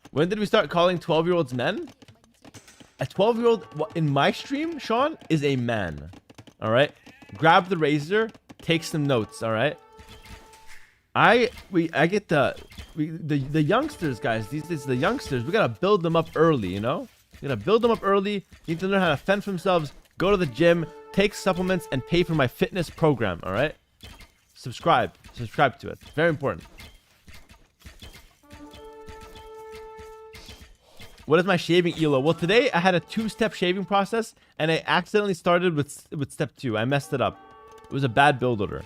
When did we start calling 12-year-olds men? A 12-year-old in my stream, Sean, is a man. All right, grab the razor, take some notes. All right. I get the youngsters, guys. These the youngsters. We gotta build them up early, you know. We gotta build them up early. Need to learn how to fend for themselves. Go to the gym, take supplements, and pay for my fitness program. All right. Subscribe to it. Very important. What is my shaving elo? Well, today I had a 2-step shaving process, and I accidentally started with step 2. I messed it up. It was a bad build order.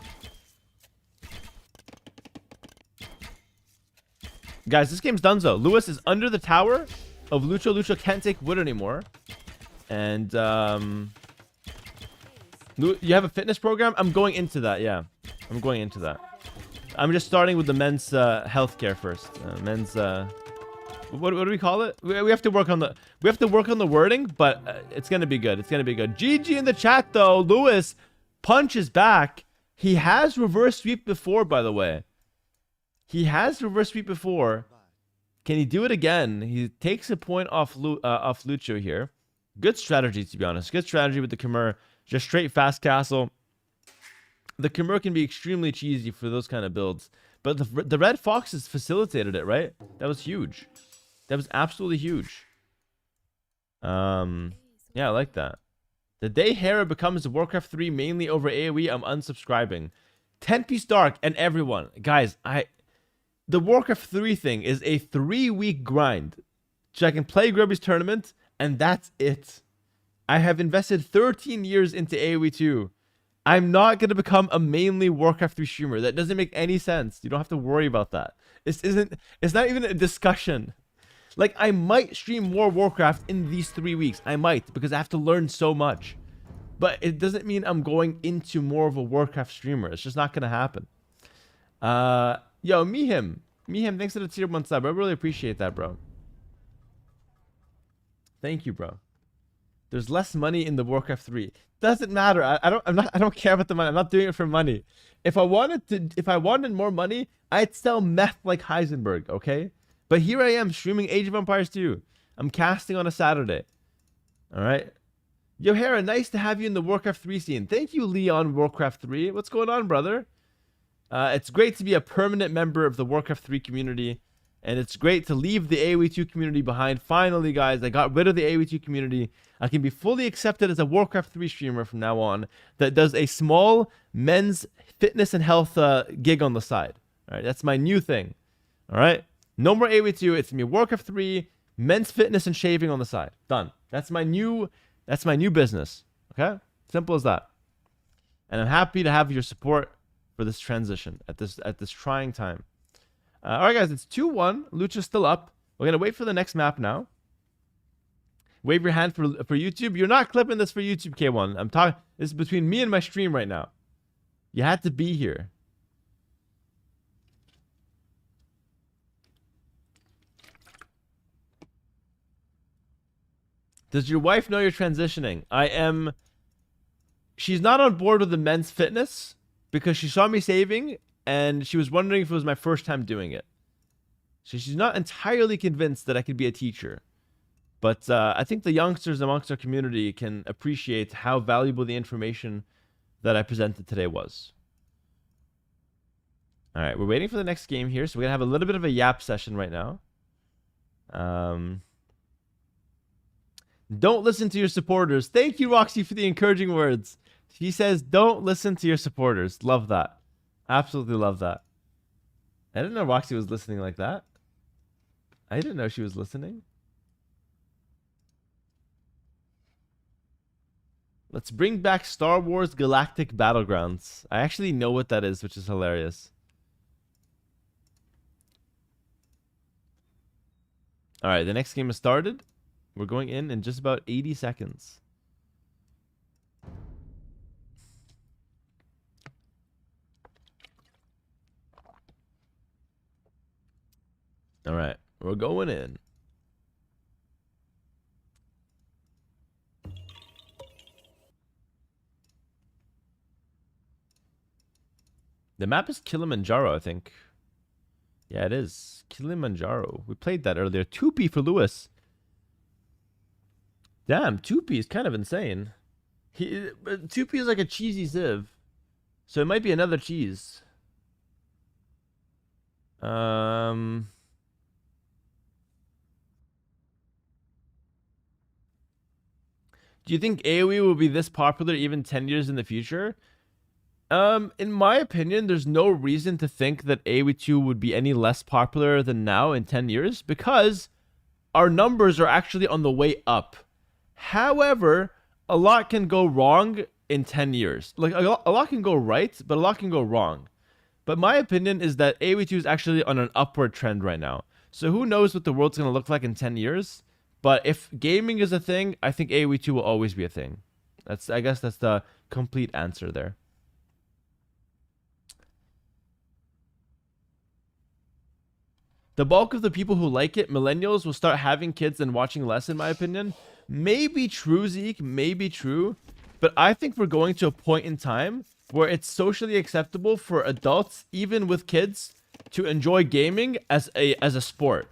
Guys, this game's donezo. Lewis is under the tower of Lucho. Lucho can't take wood anymore. And, you have a fitness program? I'm going into that, yeah. I'm going into that. I'm just starting with the men's healthcare first. Men's, what do we call it? We have to work on the wording, but it's going to be good. It's going to be good. GG in the chat, though. Lewis punches back. He has reverse sweep before, by the way. He has reverse sweep before. Can he do it again? He takes a point off Lucho here. Good strategy, to be honest. Good strategy with the Khmer. Just straight fast castle. The Khmer can be extremely cheesy for those kind of builds. But the Red Foxes facilitated it, right? That was huge. That was absolutely huge. Yeah, I like that. The day Hera becomes Warcraft 3 mainly over AoE, I'm unsubscribing. 10-piece Dark and everyone. Guys, the Warcraft 3 thing is a 3-week grind. So I can play Grubby's tournament, and that's it. I have invested 13 years into AoE 2. I'm not going to become a mainly Warcraft 3 streamer. That doesn't make any sense. You don't have to worry about that. It's not even a discussion. Like, I might stream more Warcraft in these 3 weeks. I might, because I have to learn so much. But it doesn't mean I'm going into more of a Warcraft streamer. It's just not going to happen. Yo, Mihim. Mihem, thanks for the tier 1 sub. I really appreciate that, bro. Thank you, bro. There's less money in the Warcraft 3. Doesn't matter. I don't care about the money. I'm not doing it for money. If I wanted more money, I'd sell meth like Heisenberg, okay? But here I am streaming Age of Empires 2. I'm casting on a Saturday. All right. Yo, Hera, nice to have you in the Warcraft 3 scene. Thank you, Leon Warcraft 3. What's going on, brother? It's great to be a permanent member of the Warcraft 3 community. And it's great to leave the AoE2 community behind. Finally, guys, I got rid of the AoE2 community. I can be fully accepted as a Warcraft 3 streamer from now on that does a small men's fitness and health gig on the side. All right, that's my new thing. All right, no more AoE2. It's me Warcraft 3, men's fitness and shaving on the side. Done. That's my new business. Okay, simple as that. And I'm happy to have your support for this transition at this trying time. All right, guys, it's 2-1. Lucha's still up. We're going to wait for the next map now. Wave your hand for YouTube. You're not clipping this for YouTube, K1. I'm talking. This is between me and my stream right now. You had to be here. Does your wife know you're transitioning? I am. She's not on board with the men's fitness because she saw me saving and she was wondering if it was my first time doing it. So she's not entirely convinced that I could be a teacher. But I think the youngsters amongst our community can appreciate how valuable the information that I presented today was. All right, we're waiting for the next game here. So we're going to have a little bit of a yap session right now. Don't listen to your supporters. Thank you, Roxy, for the encouraging words. She says, don't listen to your supporters. Love that. Absolutely love that. I didn't know Roxy was listening like that. I didn't know she was listening. Let's bring back Star Wars Galactic Battlegrounds. I actually know what that is, which is hilarious. All right, the next game has started. We're going in just about 80 seconds. All right, we're going in. The map is Kilimanjaro, I think. Yeah, it is. Kilimanjaro. We played that earlier. 2P for Lewis. Damn, 2P is kind of insane. 2P is like a cheesy Civ. So it might be another cheese. Do you think AoE will be this popular even 10 years in the future? In my opinion, there's no reason to think that AoE 2 would be any less popular than now in 10 years because our numbers are actually on the way up. However, a lot can go wrong in 10 years. Like, a lot can go right, but a lot can go wrong. But my opinion is that AoE 2 is actually on an upward trend right now. So who knows what the world's going to look like in 10 years? But if gaming is a thing, I think AoE 2 will always be a thing. I guess that's the complete answer there. The bulk of the people who like it, millennials, will start having kids and watching less, in my opinion. Maybe true, Zeke, maybe true. But I think we're going to a point in time where it's socially acceptable for adults, even with kids, to enjoy gaming as a sport.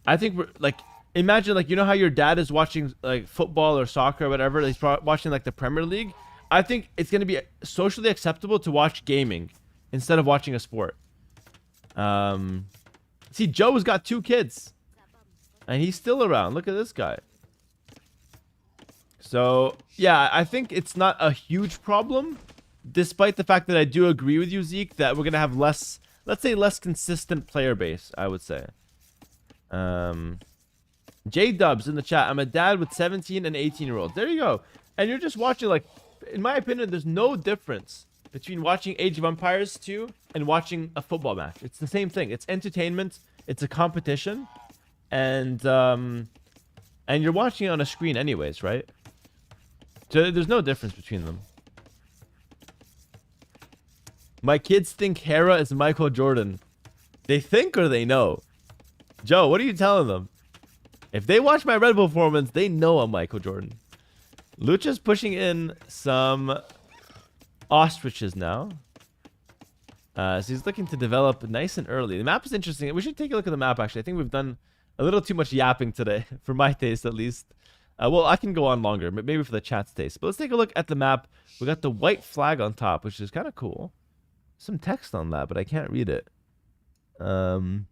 I think we're like, imagine like, you know how your dad is watching like football or soccer or whatever, he's watching like the Premier League. I think it's going to be socially acceptable to watch gaming instead of watching a sport. See, Joe's got 2 kids and he's still around. Look at this guy. So yeah, I think it's not a huge problem, despite the fact that I do agree with you, Zeke, that we're going to have less, let's say less consistent player base, I would say. J-Dubs in the chat. I'm a dad with 17 and 18-year-olds. There you go. And you're just watching, like, in my opinion, there's no difference between watching Age of Empires 2 and watching a football match. It's the same thing. It's entertainment. It's a competition. And you're watching it on a screen anyways, right? So there's no difference between them. My kids think Hera is Michael Jordan. They think or they know? Joe, what are you telling them? If they watch my Red Bull performance, they know I'm Michael Jordan. Lucha's pushing in some ostriches now. So he's looking to develop nice and early. The map is interesting. We should take a look at the map, actually. I think we've done a little too much yapping today, for my taste at least. Well, I can go on longer, maybe for the chat's taste. But let's take a look at the map. We got the white flag on top, which is kind of cool. Some text on that, but I can't read it. And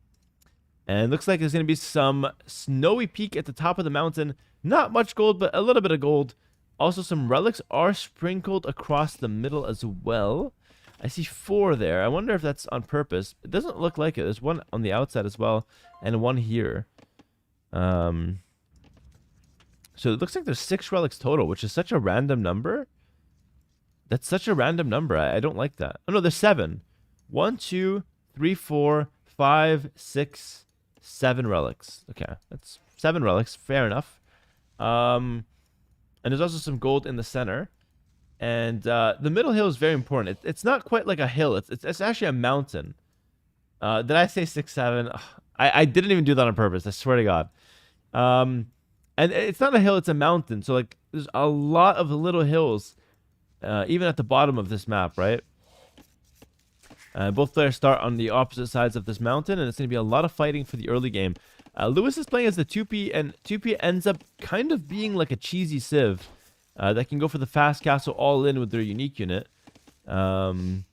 it looks like there's going to be some snowy peak at the top of the mountain. Not much gold, but a little bit of gold. Also, some relics are sprinkled across the middle as well. I see 4 there. I wonder if that's on purpose. It doesn't look like it. There's one on the outside as well, and one here. So it looks like there's 6 relics total, which is such a random number. That's such a random number. I don't like that. Oh, no, there's 7. 1, 2, 3, 4, 5, 6, 7 relics. Okay, that's 7 relics. Fair enough. And there's also some gold in the center. And the middle hill is very important. It's not quite like a hill. It's actually a mountain. Did I say 6, 7? Ugh, I didn't even do that on purpose. I swear to God. And it's not a hill. It's a mountain. So like, there's a lot of little hills, even at the bottom of this map, right? Both players start on the opposite sides of this mountain, and it's going to be a lot of fighting for the early game. Lewis is playing as the 2P, and 2P ends up kind of being like a cheesy Civ that can go for the fast castle all in with their unique unit. We'll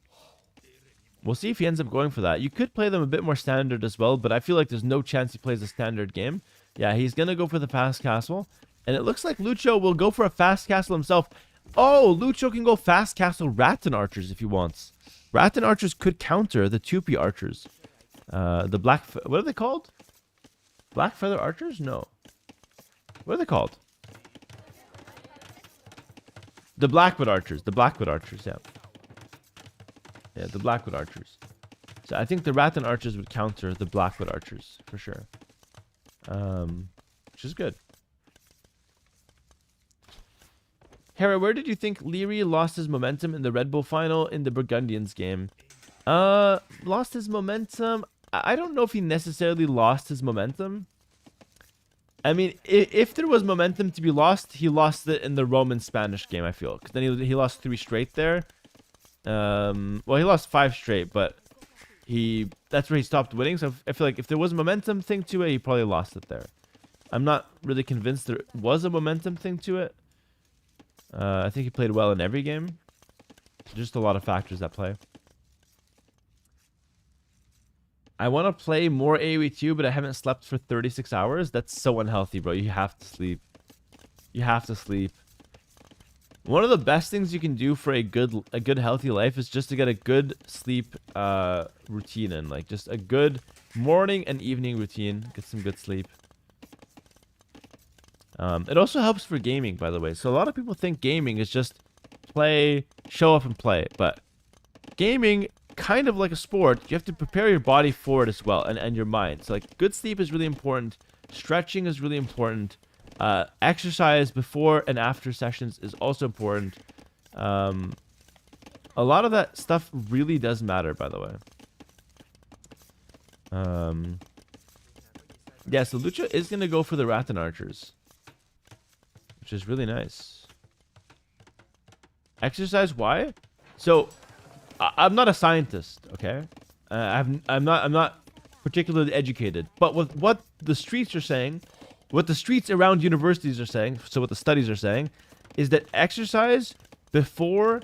see if he ends up going for that. You could play them a bit more standard as well, but I feel like there's no chance he plays a standard game. Yeah, he's going to go for the fast castle, and it looks like Lucho will go for a fast castle himself. Oh, Lucho can go fast castle Rattan archers if he wants. Rattan archers could counter the 2P archers. The black... What are they called? Black feather archers? No. What are they called? The Blackwood archers. The Blackwood archers, yeah. Yeah, the Blackwood archers. So I think the Rattan archers would counter the Blackwood archers, for sure. Which is good. Hera, where did you think Leary lost his momentum in the Red Bull final in the Burgundians game? Lost his momentum? I don't know if he necessarily lost his momentum. I mean, if there was momentum to be lost, he lost it in the Roman-Spanish game, I feel. Because then he lost 3 straight there. Well, he lost 5 straight, but that's where he stopped winning. So I feel like if there was a momentum thing to it, he probably lost it there. I'm not really convinced there was a momentum thing to it. I think he played well in every game. Just a lot of factors that play. I want to play more AoE 2, but I haven't slept for 36 hours. That's so unhealthy, bro. You have to sleep. You have to sleep. One of the best things you can do for a good healthy life is just to get a good sleep routine in. Like just a good morning and evening routine. Get some good sleep. It also helps for gaming, by the way. So a lot of people think gaming is just play, show up and play. But gaming, kind of like a sport, you have to prepare your body for it as well, and your mind. So like good sleep is really important. Stretching is really important. Exercise before and after sessions is also important. A lot of that stuff really does matter, by the way. Yeah, so Lucha is going to go for the Rattan archers, which is really nice. Exercise, why? So I'm not a scientist, okay? I'm not particularly educated, but with what the streets are saying, what the streets around universities are saying, so what the studies are saying, is that exercise before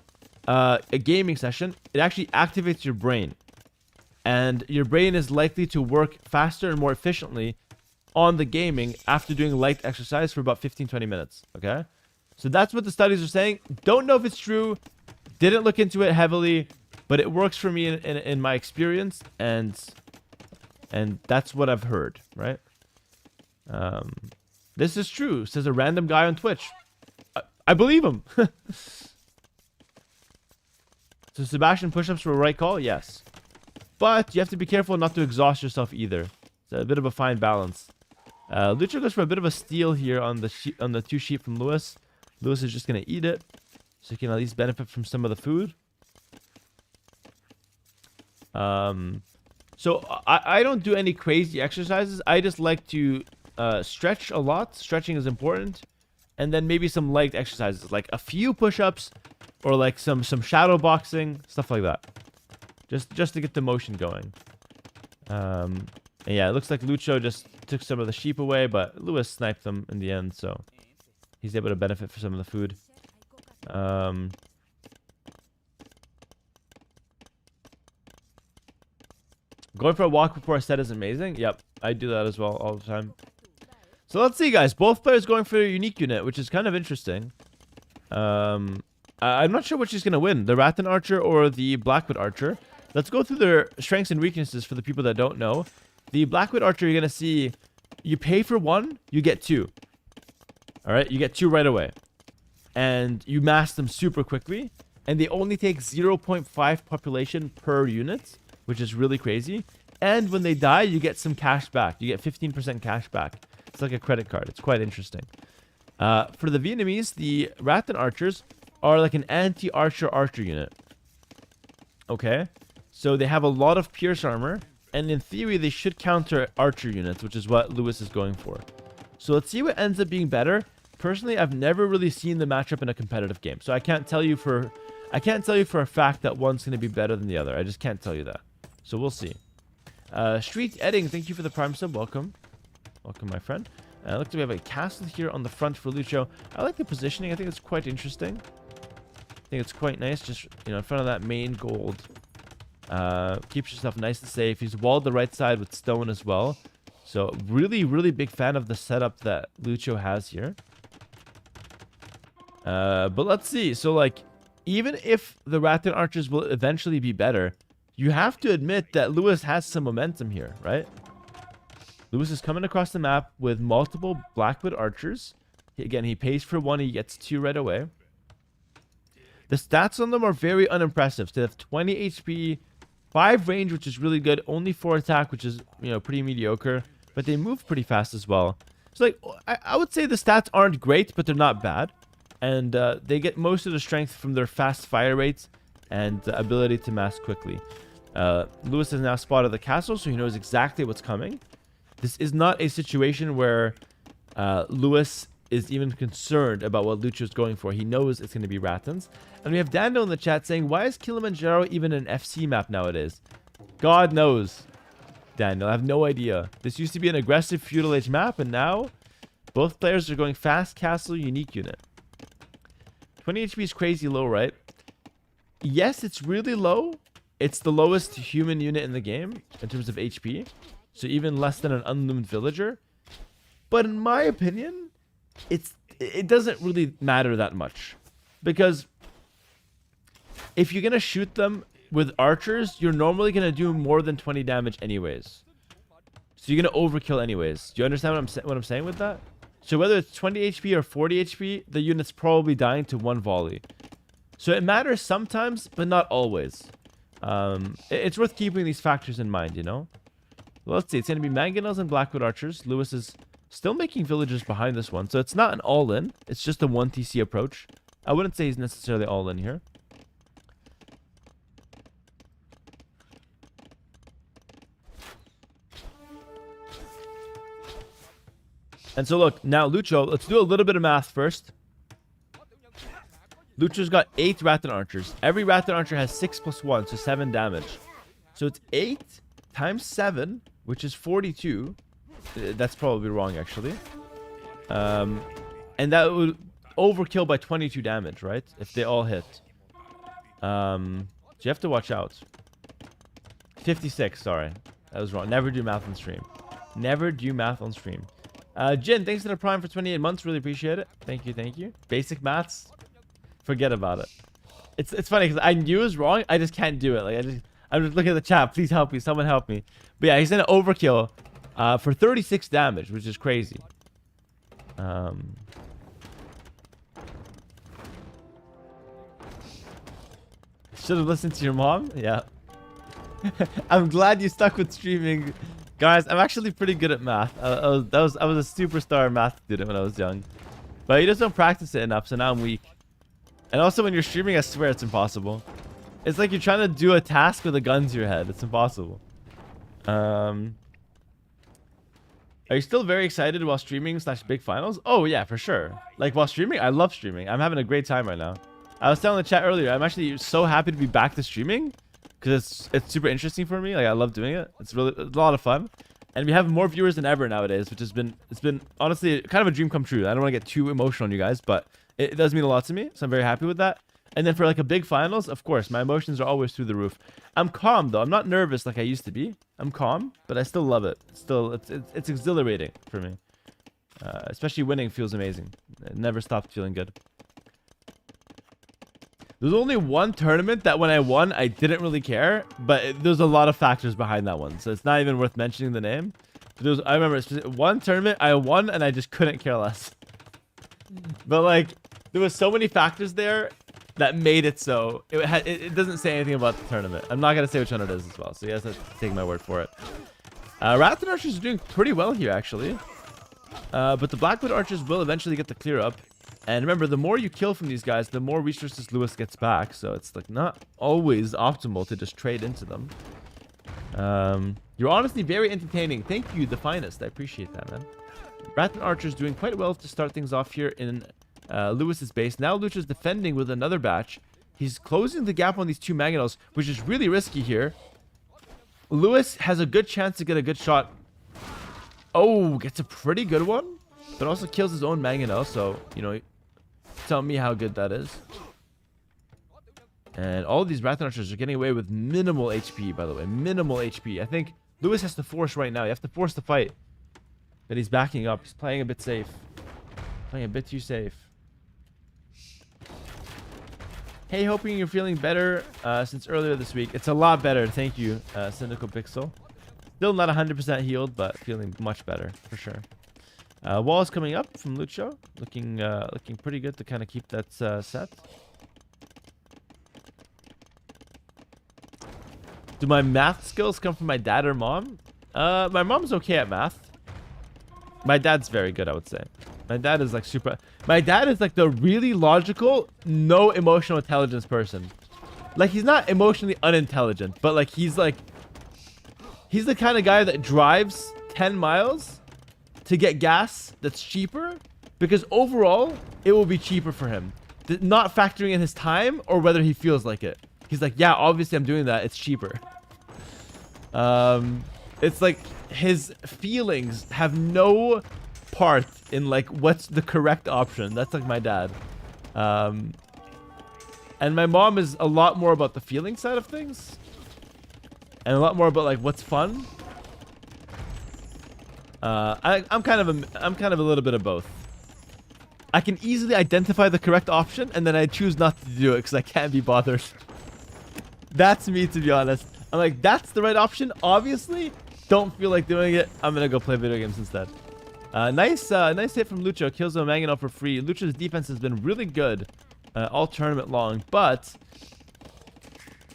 a gaming session, it actually activates your brain, and your brain is likely to work faster and more efficiently on the gaming after doing light exercise for about 15-20 minutes. Okay, so that's what the studies are saying. Don't know if it's true, didn't look into it heavily, but it works for me in my experience, and that's what I've heard, right? This is true, says a random guy on Twitch. I believe him. So Sebastian, push-ups were a right call? Yes, but you have to be careful not to exhaust yourself either. It's a bit of a fine balance. Lucha goes for a bit of a steal here on the 2 sheep from Lewis. Lewis is just going to eat it, so he can at least benefit from some of the food. So So I don't do any crazy exercises. I just like to stretch a lot. Stretching is important. And then maybe some light exercises, like a few push-ups or like some shadow boxing, stuff like that. Just to get the motion going. And yeah, it looks like Lucho just took some of the sheep away, but Lewis sniped them in the end, so he's able to benefit for some of the food. Going for a walk before a set is amazing. Yep, I do that as well all the time. So let's see, guys. Both players going for a unique unit, which is kind of interesting. I'm not sure which is going to win, the Rattan Archer or the Blackwood Archer. Let's go through their strengths and weaknesses for the people that don't know. The Blackwood Archer, you're going to see, you pay for 1, you get 2. All right, you get 2 right away. And you mass them super quickly. And they only take 0.5 population per unit, which is really crazy. And when they die, you get some cash back. You get 15% cash back. It's like a credit card. It's quite interesting. For the Vietnamese, the Rattan Archers are like an anti-archer archer unit. Okay? So they have a lot of pierce armor. And in theory, they should counter archer units, which is what Lewis is going for. So let's see what ends up being better. Personally, I've never really seen the matchup in a competitive game. So I can't tell you for a fact that one's going to be better than the other. I just can't tell you that. So we'll see. Street Edding, thank you for the Prime sub. Welcome. Welcome, my friend. Looks like we have a castle here on the front for Lucho. I like the positioning. I think it's quite interesting. I think it's quite nice. Just, you know, in front of that main gold. Keeps yourself nice and safe. He's walled the right side with stone as well. So really, really big fan of the setup that Lucho has here. But let's see. So, like, even if the Rattan Archers will eventually be better, you have to admit that Lewis has some momentum here, right? Lewis is coming across the map with multiple Blackwood Archers. Again, he pays for 1, he gets 2 right away. The stats on them are very unimpressive. So they have 20 HP, 5 range, which is really good, only 4 attack, which is, you know, pretty mediocre. But they move pretty fast as well. So, like, I would say the stats aren't great, but they're not bad. And they get most of the strength from their fast fire rates and ability to mass quickly. Lewis has now spotted the castle, so he knows exactly what's coming. This is not a situation where Lewis is even concerned about what Lucho is going for. He knows it's going to be Rattans. And we have Dando in the chat saying, why is Kilimanjaro even an FC map nowadays? God knows, Daniel. I have no idea. This used to be an aggressive feudal age map, and now both players are going fast castle unique unit. 20 HP is crazy low, right? Yes, it's really low. It's the lowest human unit in the game in terms of HP. So even less than an unloomed villager. But in my opinion, it doesn't really matter that much. Because if you're going to shoot them with archers, you're normally going to do more than 20 damage anyways. So you're going to overkill anyways. Do you understand what I'm saying with that? So whether it's 20 HP or 40 HP, the unit's probably dying to 1 volley. So it matters sometimes, but not always. It's worth keeping these factors in mind, you know? Well, let's see. It's going to be Mangonels and Blackwood Archers. Lewis is still making villagers behind this one. So it's not an all-in. It's just a 1 TC approach. I wouldn't say he's necessarily all-in here. And so look, now Lucho, let's do a little bit of math first. Lucho's got 8 Rattan Archers. Every Rattan Archer has 6 plus 1, so 7 damage. So it's 8 times 7, which is 42. That's probably wrong, actually. And that would overkill by 22 damage, right? If they all hit. So you have to watch out. 56, sorry. That was wrong. Never do math on stream. Never do math on stream. Jin, thanks to the Prime for 28 months. Really appreciate it. Thank you, thank you. Basic maths, forget about it. It's funny because I knew it was wrong. I just can't do it. Like I'm just looking at the chat. Please help me. Someone help me. But yeah, he's in an overkill for 36 damage, which is crazy. Should have listened to your mom. Yeah. I'm glad you stuck with streaming. Guys, I'm actually pretty good at math. I was a superstar math student when I was young. But you just don't practice it enough, so now I'm weak. And also when you're streaming, I swear it's impossible. It's like you're trying to do a task with a gun to your head. It's impossible. Are you still very excited while streaming / big finals? Oh yeah, for sure. Like while streaming, I love streaming. I'm having a great time right now. I was telling the chat earlier, I'm actually so happy to be back to streaming because it's super interesting for me. Like I love doing it. It's a lot of fun, and we have more viewers than ever nowadays, which it's been honestly kind of a dream come true. I don't want to get too emotional on you guys, but it does mean a lot to me, so I'm very happy with that. And then for like a big finals, of course, my emotions are always through the roof. I'm calm though. I'm not nervous like I used to be. I'm calm, but I still love it. It's exhilarating for me. Especially winning feels amazing. It never stopped feeling good. There's only one tournament that when I won, I didn't really care, but there's a lot of factors behind that one, so it's not even worth mentioning the name. But I remember one tournament I won and I just couldn't care less. But like, there was so many factors there that made it so. It doesn't say anything about the tournament. I'm not going to say which one it is as well, so you guys have to take my word for it. Rathan Archers are doing pretty well here, actually. But the Blackwood Archers will eventually get the clear up. And remember, the more you kill from these guys, the more resources Lewis gets back. So it's like not always optimal to just trade into them. You're honestly very entertaining. Thank you, the finest. I appreciate that, man. Rathan Archer's doing quite well to start things off here in Lewis's base. Now Lucha's defending with another batch. He's closing the gap on these two Mangonels, which is really risky here. Lewis has a good chance to get a good shot. Oh, gets a pretty good one, but also kills his own Mangonel. So, you know, tell me how good that is. And all of these Rathan Archers are getting away with minimal HP, by the way. Minimal HP. I think Lewis has to force right now. You have to force the fight. But he's backing up. He's playing a bit safe. Playing a bit too safe. Hey, hoping you're feeling better since earlier this week. It's a lot better. Thank you, Cynical Pixel. Still not 100% healed, but feeling much better for sure. Wall is coming up from Lucho. Looking pretty good to kind of keep that set. Do my math skills come from my dad or mom? My mom's okay at math. My dad's very good, I would say. My dad is like super... My dad is like the really logical, no emotional intelligence person. Like, he's not emotionally unintelligent, but like, he's the kind of guy that drives 10 miles to get gas that's cheaper because overall, it will be cheaper for him. Not factoring in his time or whether he feels like it. He's like, yeah, obviously I'm doing that. It's cheaper. It's like his feelings have no part in like what's the correct option. That's like my dad. And my mom is a lot more about the feeling side of things. And a lot more about like what's fun. I'm kind of a little bit of both. I can easily identify the correct option and then I choose not to do it because I can't be bothered. That's me, to be honest. I'm like, that's the right option. Obviously, don't feel like doing it. I'm gonna go play video games instead. Nice hit from Lucho. Kills a Mangonel for free. Lucho's defense has been really good all tournament long, but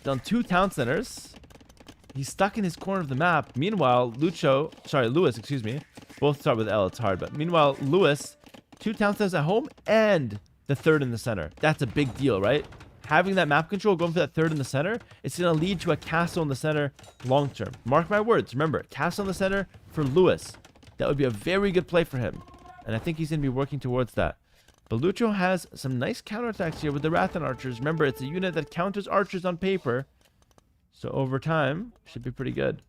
done 2 town centers. He's stuck in his corner of the map. Meanwhile, Lewis, excuse me. Both start with L. It's hard, but meanwhile, Lewis, 2 town centers at home and the 3rd in the center. That's a big deal, right? Having that map control, going for that 3rd in the center, it's going to lead to a castle in the center long term. Mark my words. Remember, castle in the center for Lewis. That would be a very good play for him. And I think he's going to be working towards that. But Lucho has some nice counterattacks here with the Rathan Archers. Remember, it's a unit that counters archers on paper. So over time, should be pretty good.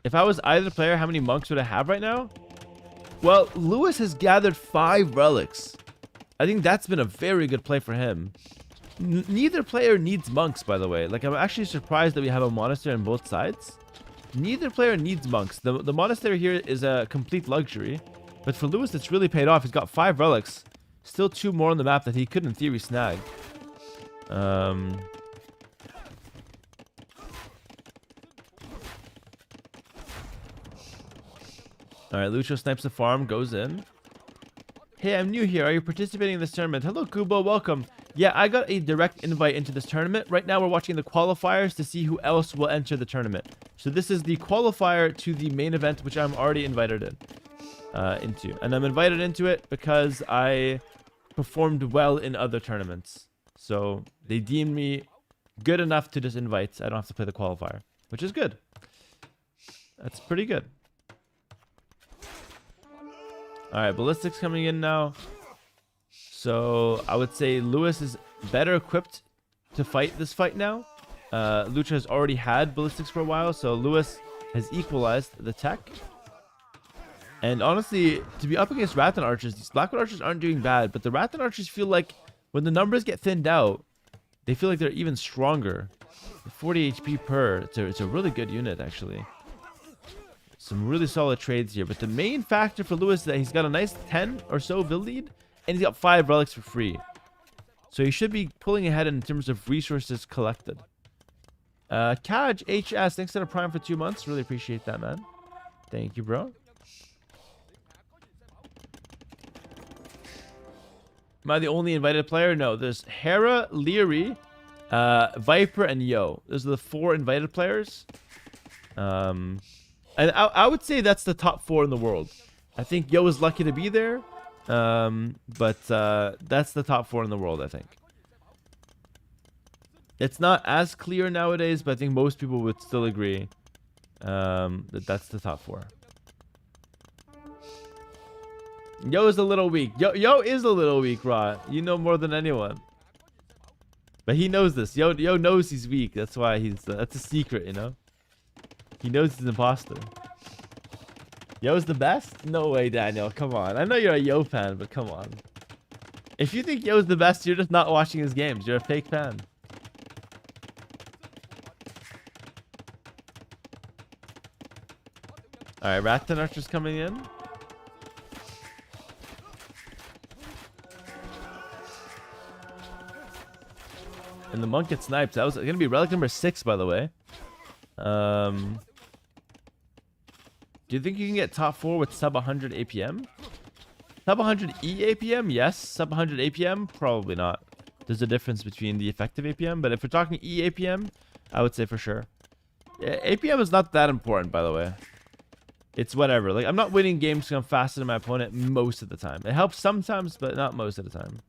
If I was either player, how many monks would I have right now? Well, Lewis has gathered 5 relics. I think that's been a very good play for him. Neither player needs monks, by the way. Like, I'm actually surprised that we have a monastery on both sides. Neither player needs monks. The monastery here is a complete luxury. But for Lewis, it's really paid off. He's got 5 relics. Still 2 more on the map that he could, in theory, snag. Alright, Lucho snipes the farm, goes in. Hey, I'm new here. Are you participating in this tournament? Hello, Kubo. Welcome. Yeah, I got a direct invite into this tournament. Right now, we're watching the qualifiers to see who else will enter the tournament. So this is the qualifier to the main event, which I'm already invited in. into. And I'm invited into it because I performed well in other tournaments. So they deemed me good enough to just invite. I don't have to play the qualifier, which is good. That's pretty good. All right, ballistics coming in now. So I would say Lewis is better equipped to fight this fight now. Lucha has already had ballistics for a while, so Lewis has equalized the tech. And honestly, to be up against Rattan archers, these Blackwood archers aren't doing bad, but the Rattan archers feel like when the numbers get thinned out, they feel like they're even stronger. 40 HP per. It's a really good unit, actually. Some really solid trades here. But the main factor for Lewis is that he's got a nice 10 or so build lead, and he's got 5 relics for free. So he should be pulling ahead in terms of resources collected. Kaj HS, thanks to the Prime for 2 months. Really appreciate that, man. Thank you, bro. Am I the only invited player? No, there's Hera, Leary, Viper, and Yo. Those are the 4 invited players. And I would say that's the top 4 in the world. I think Yo is lucky to be there. But that's the top 4 in the world, I think. It's not as clear nowadays, but I think most people would still agree that that's the top 4. Yo is a little weak. Yo is a little weak, Ra. You know more than anyone. But he knows this. Yo knows he's weak. That's why he's... that's a secret, you know? He knows he's an imposter. Yo's the best? No way, Daniel. Come on. I know you're a Yo fan, but come on. If you think Yo's the best, you're just not watching his games. You're a fake fan. Alright, Rattan archers coming in. And the monk gets sniped. That was going to be relic number 6, by the way. Do you think you can get top 4 with sub 100 APM? Sub 100 E APM? Yes. Sub 100 APM? Probably not. There's a difference between the effective APM. But if we're talking E APM, I would say for sure. Yeah, APM is not that important, by the way. It's whatever. Like, I'm not winning games because I'm faster than my opponent most of the time. It helps sometimes, but not most of the time.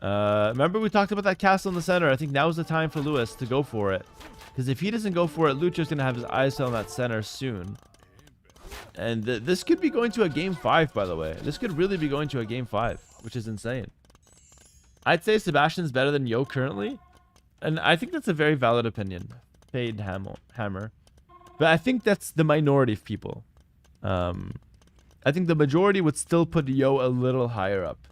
Remember we talked about that castle in the center? I think now is the time for Lewis to go for it. Because if he doesn't go for it, Lucha's going to have his eyes set on that center soon. And this could be going to a game 5, by the way. This could really be going to a game 5, which is insane. I'd say Sebastian's better than Yo currently. And I think that's a very valid opinion. Fade Hammer. But I think that's the minority of people. I think the majority would still put Yo a little higher up.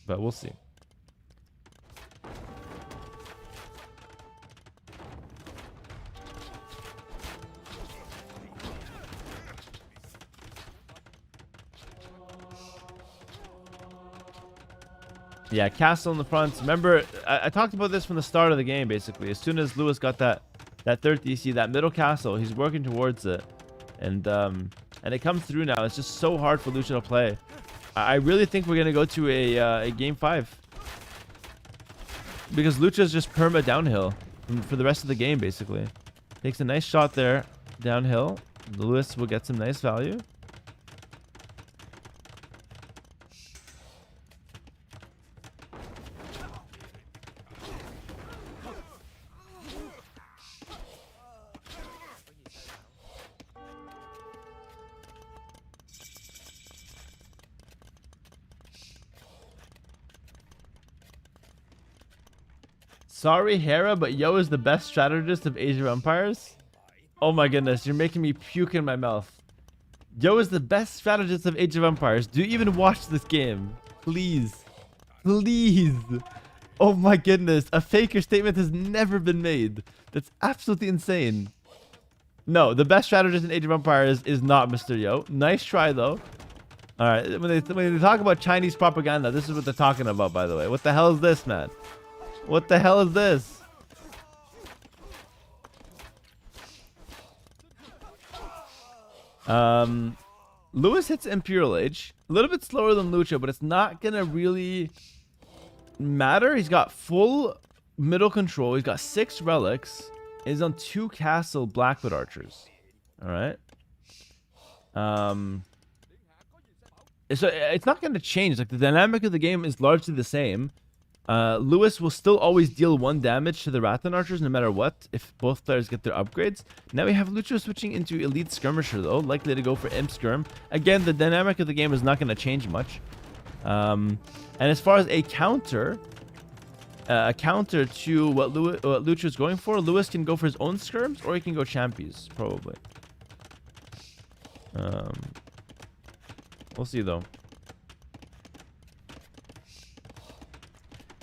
But we'll see. Yeah, castle in the front. Remember, I talked about this from the start of the game, basically. As soon as Lewis got that third DC, that middle castle, he's working towards it. And it comes through now. It's just so hard for Lucha to play. I really think we're going to go to a game 5. Because Lucha's just perma downhill for the rest of the game, basically. Takes a nice shot there, downhill. Lewis will get some nice value. Sorry, Hera, but Yo is the best strategist of Age of Empires? Oh my goodness, you're making me puke in my mouth. Yo is the best strategist of Age of Empires. Do you even watch this game? Please. Please. Oh my goodness, a faker statement has never been made. That's absolutely insane. No, the best strategist in Age of Empires is not Mr. Yo. Nice try, though. Alright, when they talk about Chinese propaganda, this is what they're talking about, by the way. What the hell is this, man? What the hell is this? Lewis hits Imperial Age. A little bit slower than Lucha, but it's not going to really matter. He's got full middle control. He's got 6 relics. He's on 2 castle Blackwood archers. All right. So it's not going to change. Like the dynamic of the game is largely the same. Lewis will still always deal 1 damage to the Rathan archers no matter what if both players get their upgrades. Now we have Lucho switching into Elite Skirmisher though, likely to go for Imp Skirm. Again, the dynamic of the game is not going to change much. And as far as a counter to what Lucho is going for, Lewis can go for his own skirms or he can go champions, probably. We'll see though.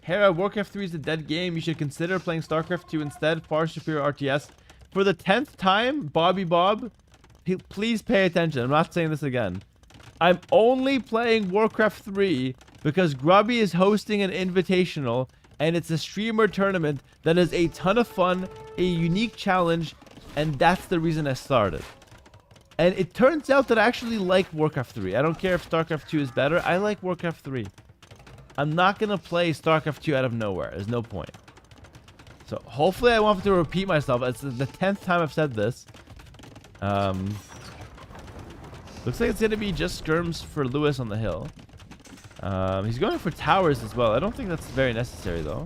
Hera, Warcraft 3 is a dead game. You should consider playing StarCraft 2 instead. Far superior RTS. For the 10th time, Bobby Bob, please pay attention. I'm not saying this again. I'm only playing Warcraft 3 because Grubby is hosting an invitational and it's a streamer tournament that is a ton of fun, a unique challenge, and that's the reason I started. And it turns out that I actually like Warcraft 3. I don't care if StarCraft 2 is better. I like Warcraft 3. I'm not going to play StarCraft 2 out of nowhere. There's no point. So hopefully I won't have to repeat myself. It's the 10th time I've said this. Looks like it's going to be just skirms for Lewis on the hill. He's going for towers as well. I don't think that's very necessary though.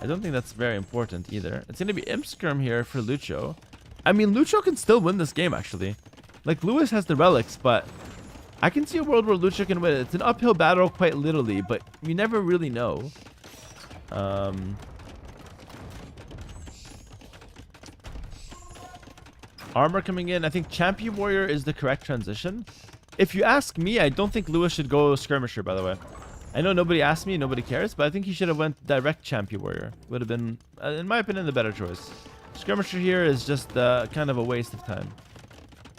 I don't think that's very important either. It's going to be Imp Skirm here for Lucho. I mean, Lucho can still win this game, actually. Like, Lewis has the relics, but I can see a world where Lucho can win it. It's an uphill battle, quite literally, but you never really know. Armor coming in. I think Champion Warrior is the correct transition. If you ask me, I don't think Lewis should go Skirmisher, by the way. I know nobody asked me, nobody cares, but I think he should have went direct Champion Warrior. Would have been, in my opinion, the better choice. Skirmisher here is just kind of a waste of time.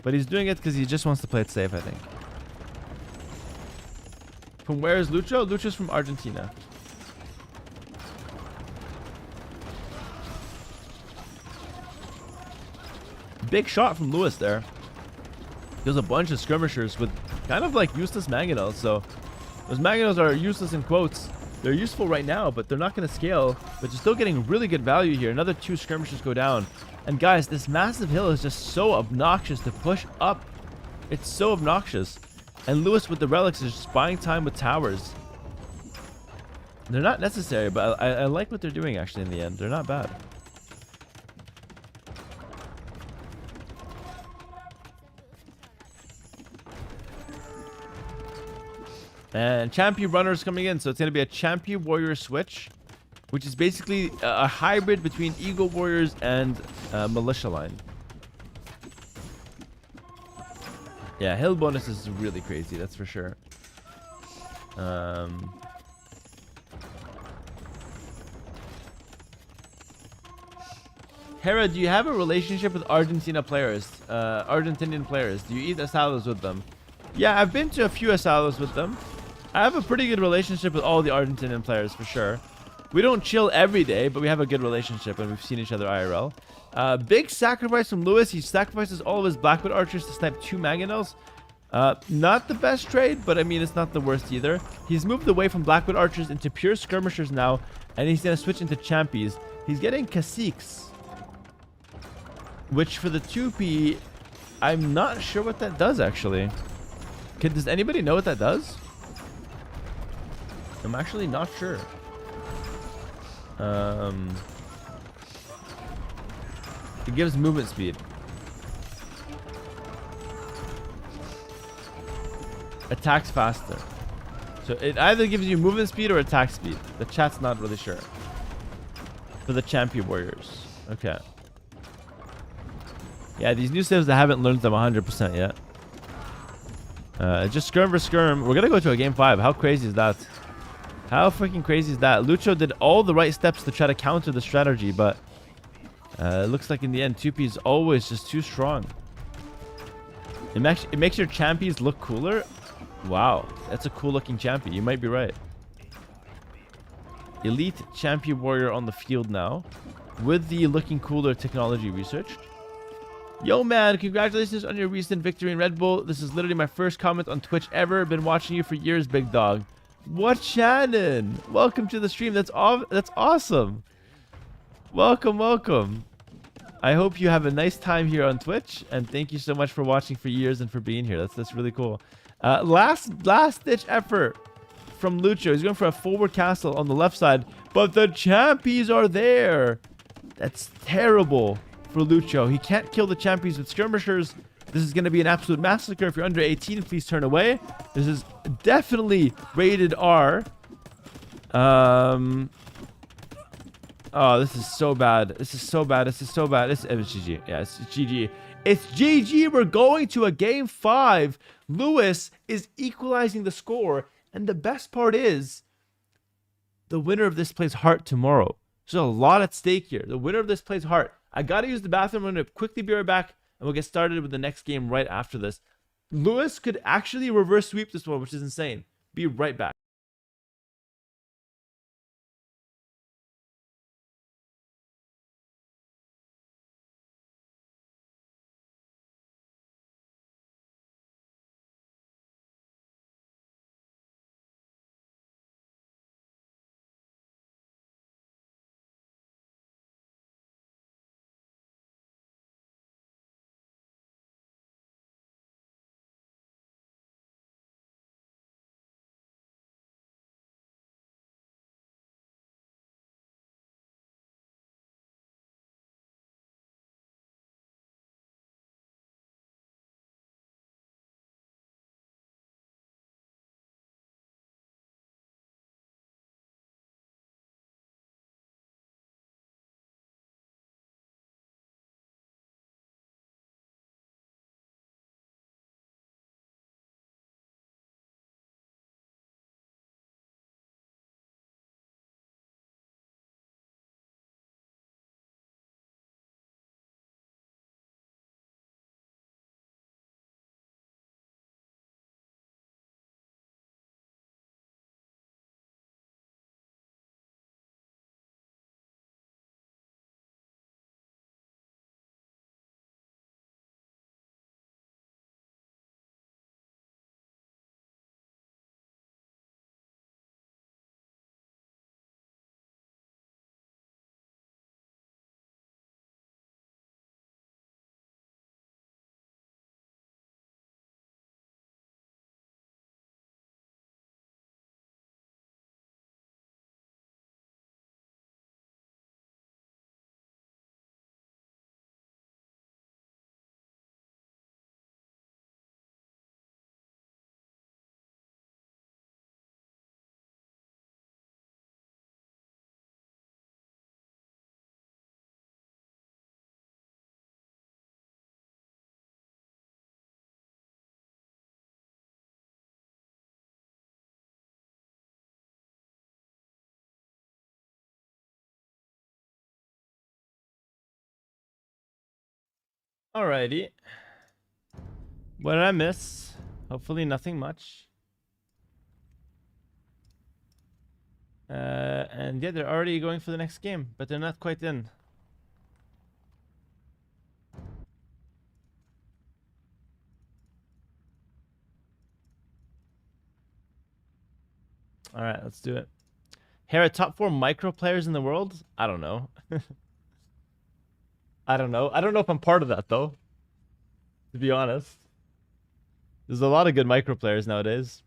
But he's doing it because he just wants to play it safe, I think. From where is Lucho? Lucho's from Argentina. Big shot from Lewis there. There's a bunch of skirmishers with kind of like useless mangonels. So those mangonels are useless in quotes. They're useful right now, but they're not going to scale. But you're still getting really good value here. Another 2 skirmishers go down. And guys, this massive hill is just so obnoxious to push up. It's so obnoxious. And Lewis with the relics is just buying time with towers. They're not necessary, but I like what they're doing actually in the end. They're not bad. And Champion Runner's coming in, so it's going to be a Champion Warrior switch, which is basically a hybrid between Eagle Warriors and Militia line. Yeah, hill bonus is really crazy, that's for sure. Hera, do you have a relationship with Argentinian players? Do you eat asados with them? Yeah, I've been to a few asados with them. I have a pretty good relationship with all the Argentinian players for sure. We don't chill every day, but we have a good relationship and we've seen each other IRL. Big sacrifice from Lewis. He sacrifices all of his Blackwood archers to snipe 2 mangonels. Not the best trade, but I mean, it's not the worst either. He's moved away from Blackwood archers into pure skirmishers now, and he's going to switch into champions. He's getting caciques, which for the 2P, I'm not sure what that does actually. Does anybody know what that does? I'm actually not sure. It gives movement speed. Attacks faster. So it either gives you movement speed or attack speed. The chat's not really sure. For the Champion Warriors. Okay. Yeah, these new civs, I haven't learned them 100% yet. Just skirm for skirm. We're gonna go to a game 5. How crazy is that? How freaking crazy is that? Lucho did all the right steps to try to counter the strategy, but it looks like in the end, 2P is always just too strong. It makes your champions look cooler. Wow, that's a cool looking champion. You might be right. Elite Champion Warrior on the field now with the looking cooler technology researched. Yo man, congratulations on your recent victory in Red Bull. This is literally my first comment on Twitch ever. Been watching you for years, big dog. What, Shannon? Welcome to the stream. That's awesome. Welcome. I hope you have a nice time here on Twitch, and thank you so much for watching for years and for being here. That's really cool. Last ditch effort from Lucho. He's going for a forward castle on the left side, but the champions are there. That's terrible for Lucho. He can't kill the champions with skirmishers. This is going to be an absolute massacre. If you're under 18, please turn away. This is definitely rated R. Oh, this is so bad. This is so bad. This is so bad. It's GG. Yeah, it's GG. It's GG. We're going to a game 5. Lewis is equalizing the score. And the best part is, the winner of this plays Heart tomorrow. There's a lot at stake here. The winner of this plays Heart. I got to use the bathroom. I'm going to quickly be right back. And we'll get started with the next game right after this. Lewis could actually reverse sweep this one, which is insane. Be right back. Alrighty. What did I miss? Hopefully nothing much. And yeah, they're already going for the next game, but they're not quite in. Alright, let's do it. Hera, top 4 micro players in the world? I don't know. I don't know. I don't know if I'm part of that, though. To be honest. There's a lot of good micro players nowadays.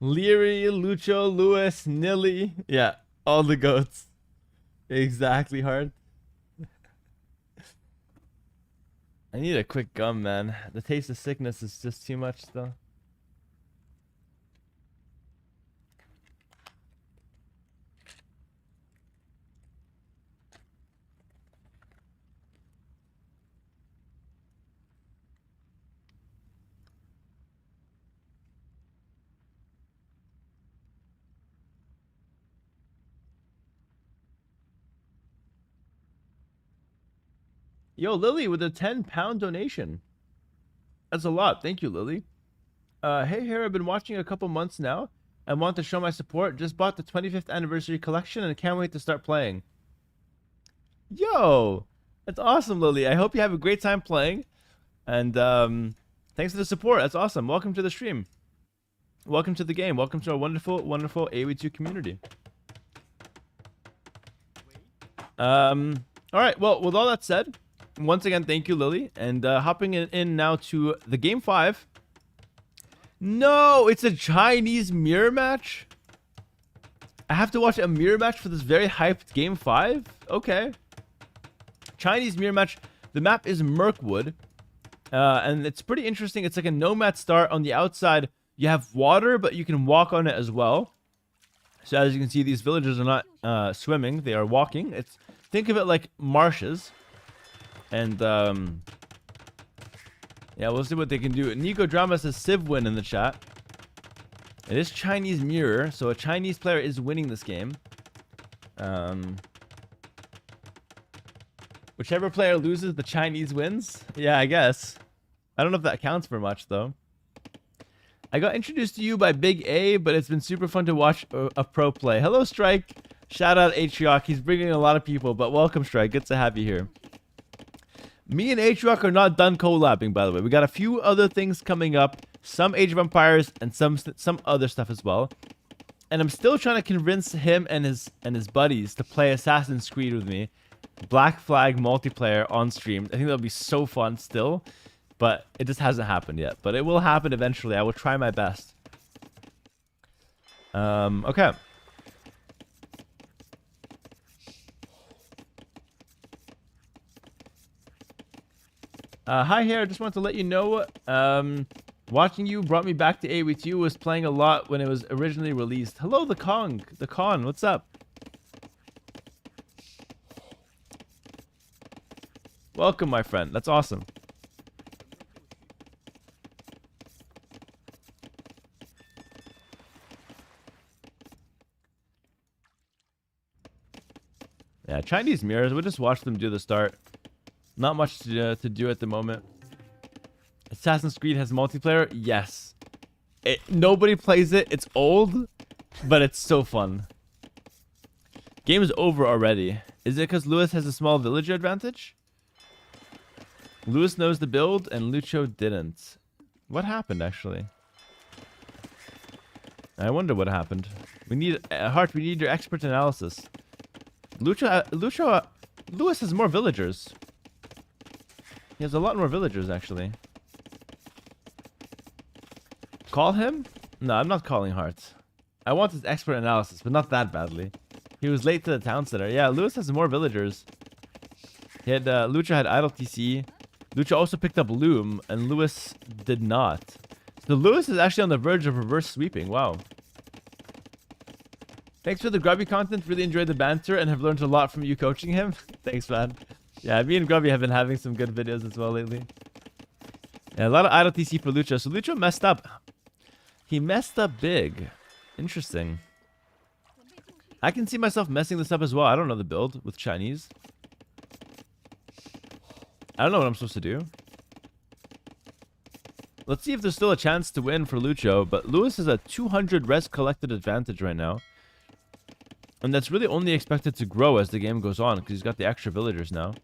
Leary, Lucho, Lewis, Nilly. Yeah, all the goats. Exactly, hard. I need a quick gum, man. The taste of sickness is just too much, though. Yo, Lily with a 10-pound donation. That's a lot. Thank you, Lily. Hey, Hera, I've been watching a couple months now. and want to show my support. Just bought the 25th anniversary collection and can't wait to start playing. Yo, that's awesome, Lily. I hope you have a great time playing. And thanks for the support. That's awesome. Welcome to the stream. Welcome to the game. Welcome to our wonderful, wonderful AOE2 community. All right. Well, with all that said, once again, thank you, Lily. And hopping in now to the game 5. No, it's a Chinese mirror match. I have to watch a mirror match for this very hyped game 5. Okay. Chinese mirror match. The map is Mirkwood. And it's pretty interesting. It's like a nomad start. On the outside, you have water, but you can walk on it as well. So as you can see, these villagers are not swimming. They are walking. Think of it like marshes. And yeah, we'll see what they can do. Nico Drama says Civ win in the chat. It is Chinese mirror, so a Chinese player is winning this game. Whichever player loses, the Chinese wins. Yeah, I guess. I don't know if that counts for much, though. I got introduced to you by Big A, but it's been super fun to watch a pro play. Hello, Strike. Shout out Atriok. He's bringing a lot of people, but welcome, Strike. Good to have you here. Me and Atriok are not done collabing, by the way. We got a few other things coming up. Some Age of Empires and some other stuff as well. And I'm still trying to convince him and his buddies to play Assassin's Creed with me. Black Flag multiplayer on stream. I think that'll be so fun still, but it just hasn't happened yet. But it will happen eventually. I will try my best. Okay. Hi Hera, just wanted to let you know, watching you brought me back to AOE2. Was playing a lot when it was originally released. Hello, the Con, what's up? Welcome, my friend. That's awesome. Yeah, Chinese mirrors. We'll just watch them do the start. Not much to do at the moment. Assassin's Creed has multiplayer? Yes. Nobody plays it. It's old, but it's so fun. Game is over already. Is it because Lewis has a small villager advantage? Lewis knows the build and Lucho didn't. What happened, actually? I wonder what happened. We need Hart. We need your expert analysis. Lewis has more villagers. He has a lot more villagers, actually. Call him? No, I'm not calling Hart. I want his expert analysis, but not that badly. He was late to the town center. Yeah, Lewis has more villagers. He had Lucha had idle TC. Lucha also picked up Loom, and Lewis did not. So Lewis is actually on the verge of reverse sweeping. Wow. Thanks for the Grubby content. Really enjoyed the banter and have learned a lot from you coaching him. Thanks, man. Yeah, me and Grubby have been having some good videos as well lately. Yeah, a lot of idle TC for Lucha. So Lucha messed up. He messed up big. Interesting. I can see myself messing this up as well. I don't know the build with Chinese. I don't know what I'm supposed to do. Let's see if there's still a chance to win for Lucho. But Lewis has a 200 res collected advantage right now. And that's really only expected to grow as the game goes on, because he's got the extra villagers now.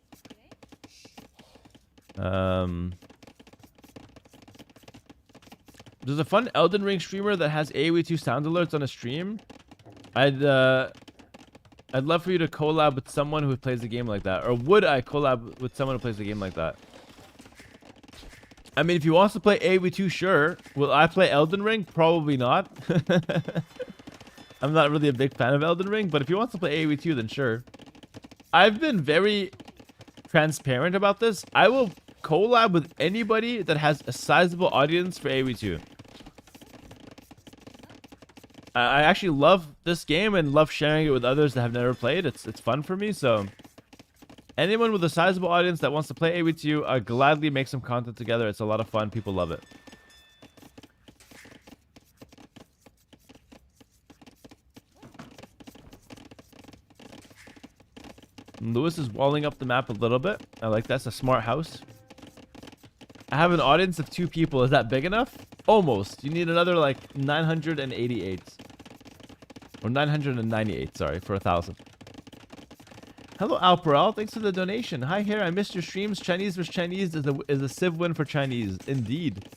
There's a fun Elden Ring streamer that has AOE2 sound alerts on a stream. I'd love for you to collab with someone who plays a game like that. Or would I collab with someone who plays a game like that? I mean, if he wants to play AOE2, sure. Will I play Elden Ring? Probably not. I'm not really a big fan of Elden Ring, but if he wants to play AOE2, then sure. I've been very transparent about this. I will collab with anybody that has a sizable audience for AOE2. I actually love this game and love sharing it with others that have never played. It's fun for me, so anyone with a sizable audience that wants to play AOE2, I gladly make some content together. It's a lot of fun. People love it. Lewis is walling up the map a little bit. I like that's a smart house. I have an audience of 2 people. Is that big enough? Almost. You need another like 988. Or 998, sorry, for 1,000. Hello, Alperal. Thanks for the donation. Hi, Hera. I missed your streams. Chinese versus Chinese is a civ win for Chinese. Indeed.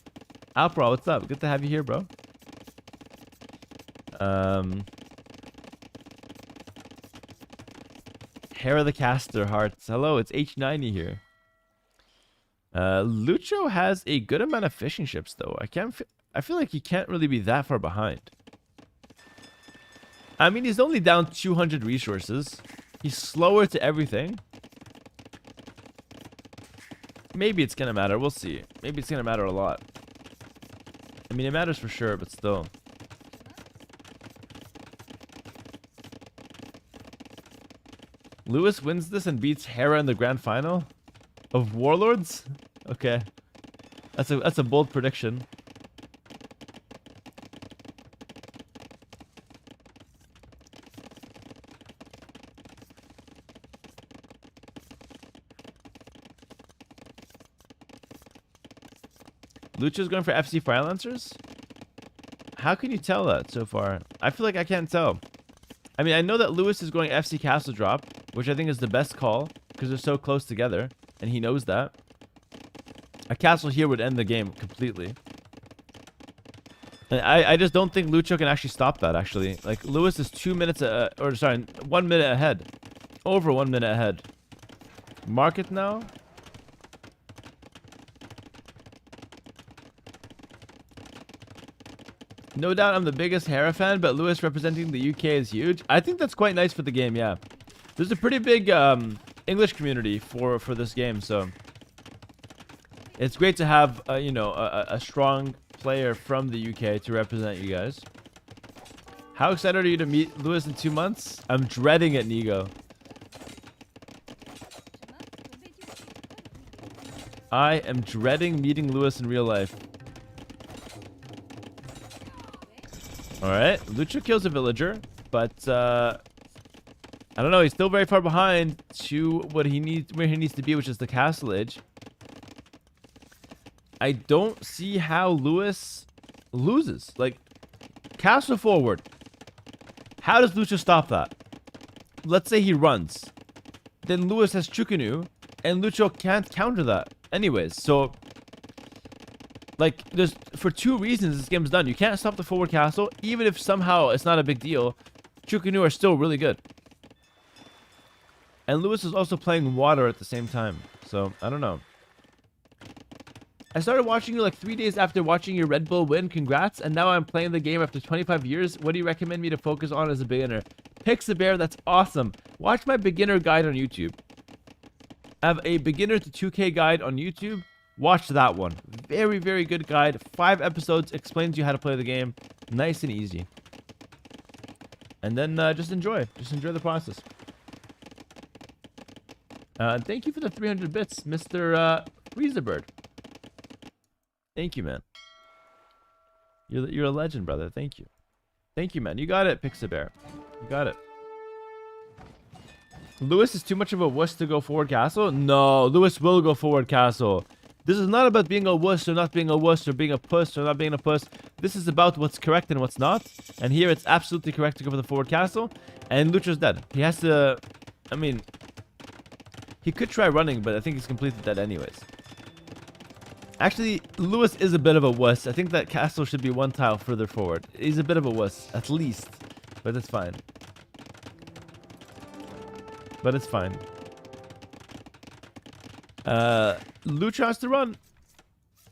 Alperal, what's up? Good to have you here, bro. Hera the Caster Hearts. Hello, it's H90 here. Lucho has a good amount of fishing ships, though. I feel like he can't really be that far behind. I mean, he's only down 200 resources. He's slower to everything. Maybe it's gonna matter. We'll see. Maybe it's gonna matter a lot. I mean, it matters for sure, but still. Lewis wins this and beats Hera in the grand final of Warlords? Okay. That's a bold prediction. Lucho's going for FC Firelancers? How can you tell that so far? I feel like I can't tell. I mean, I know that Lewis is going FC Castle Drop, which I think is the best call, because they're so close together, and he knows that. A castle here would end the game completely. And I just don't think Lucho can actually stop that, actually. Like, Lewis is 1 minute ahead. Over 1 minute ahead. Market now? No doubt I'm the biggest Hera fan, but Lewis representing the UK is huge. I think that's quite nice for the game, yeah. There's a pretty big English community for this game, so it's great to have you know, a strong player from the UK to represent you guys. How excited are you to meet Lewis in 2 months? I'm dreading it, Nigo. I am dreading meeting Lewis in real life. Alright, Lucho kills a villager, but I don't know, he's still very far behind to where he needs to be, which is the castle edge. I don't see how Lewis loses. Like, castle forward. How does Lucho stop that? Let's say he runs. Then Lewis has Chukunu, and Lucho can't counter that anyways. So, like, there's for 2 reasons this game's done. You can't stop the forward castle, even if somehow it's not a big deal. Chukunu are still really good. And Lewis is also playing water at the same time. So, I don't know. I started watching you like 3 days after watching your Red Bull win. Congrats. And now I'm playing the game after 25 years. What do you recommend me to focus on as a beginner? Pixabear, that's awesome. Watch my beginner guide on YouTube. I have a beginner to 2K guide on YouTube. Watch that one. Very, very good guide. 5 episodes. Explains you how to play the game. Nice and easy. And then just enjoy. Just enjoy the process. Thank you for the 300 bits, Mr. Freezabird. Thank you, man. You're a legend, brother. Thank you. Thank you, man. You got it, Pixabear. You got it. Lewis is too much of a wuss to go forward castle? No, Lewis will go forward castle. This is not about being a wuss or not being a wuss or being a puss or not being a puss. This is about what's correct and what's not. And here it's absolutely correct to go for the forward castle. And Lucho's dead. He has to... I mean... He could try running, but I think he's completely dead anyways. Actually, Lewis is a bit of a wuss. I think that castle should be 1 tile further forward. He's a bit of a wuss, at least. But it's fine. But it's fine. Lucho has to run.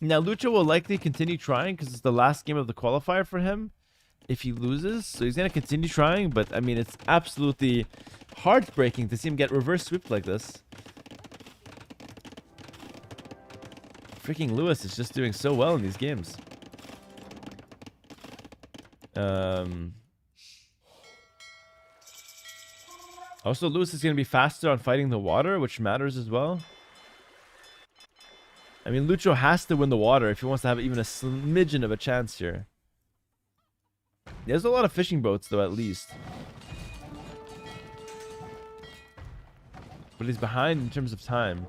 Now, Lucho will likely continue trying because it's the last game of the qualifier for him if he loses. So he's going to continue trying. But, I mean, it's absolutely heartbreaking to see him get reverse swept like this. Freaking Lewis is just doing so well in these games. Also, Lewis is going to be faster on fighting the water, which matters as well. I mean, Lucho has to win the water if he wants to have even a smidgen of a chance here. There's a lot of fishing boats, though, at least. But he's behind in terms of time.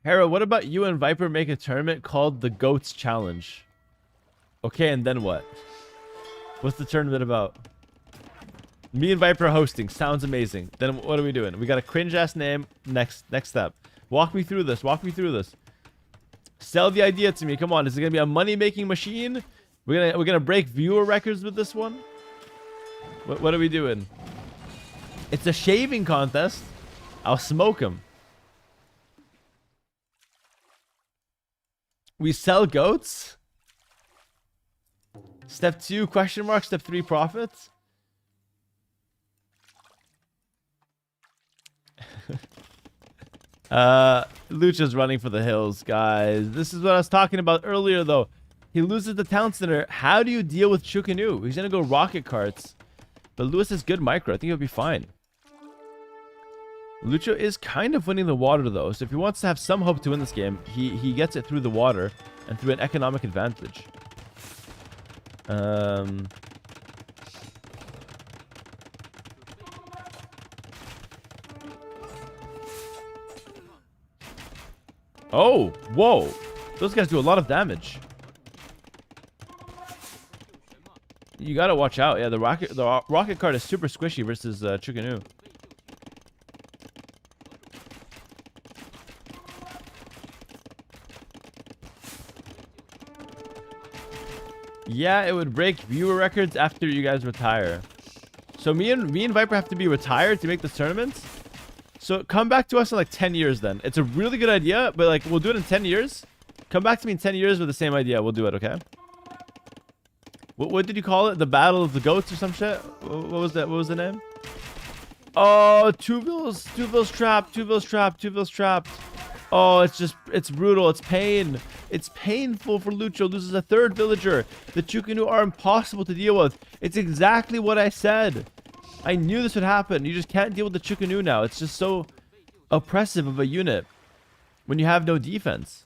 Hera, what about you and Viper make a tournament called the Goats Challenge? Okay, and then what? What's the tournament about? Me and Viper hosting. Sounds amazing. Then what are we doing? We got a cringe ass name. Next step. Walk me through this. Walk me through this. Sell the idea to me. Come on. Is it gonna be a money making machine? We're gonna break viewer records with this one. What are we doing? It's a shaving contest. I'll smoke him. We sell goats. Step 2 question mark. Step 3 profits. Lucha's running for the hills, guys. This is what I was talking about earlier, though. He loses the town center. How do you deal with Chukanu? He's gonna go rocket carts. But Lewis is good micro. I think he'll be fine. Lucho is kind of winning the water, though. So if he wants to have some hope to win this game, he gets it through the water and through an economic advantage. Oh, whoa. Those guys do a lot of damage. You gotta watch out. Yeah, the rocket card is super squishy versus Chukanu. Yeah, it would break viewer records after you guys retire. So me and Viper have to be retired to make this tournament. So come back to us in like 10 years then. It's a really good idea, but like we'll do it in 10 years. Come back to me in 10 years with the same idea. We'll do it, okay? What did you call it? The Battle of the Goats or some shit? What was that? What was the name? Oh, Tuville's trapped. Tuville's trapped. Oh, it's brutal. It's pain. It's painful for Lucho. Loses a third villager. The Chukanu are impossible to deal with. It's exactly what I said. I knew this would happen. You just can't deal with the Chukanu now. It's just so oppressive of a unit when you have no defense.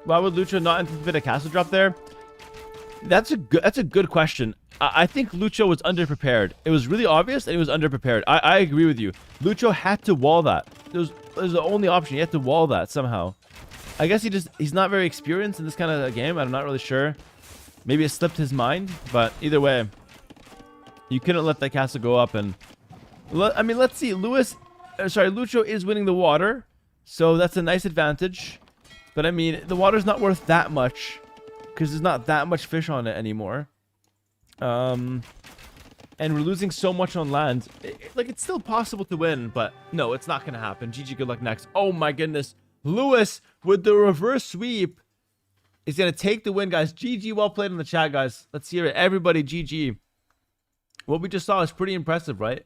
Why would Lucho not anticipate a castle drop there? That's a good question. I think Lucho was underprepared. It was really obvious and he was underprepared. I agree with you. Lucho had to wall that. It was the only option. He had to wall that somehow. I guess he's not very experienced in this kind of game. I'm not really sure. Maybe it slipped his mind, but either way, you couldn't let that castle go up. And I mean, let's see. Lucho is winning the water, so that's a nice advantage. But I mean, the water's not worth that much because there's not that much fish on it anymore. And we're losing so much on land. It's still possible to win, but no, it's not going to happen. GG, good luck next. Oh my goodness. Lewis with the reverse sweep is going to take the win, guys. GG, well played in the chat, guys. Let's hear it. Everybody, GG. What we just saw is pretty impressive, right?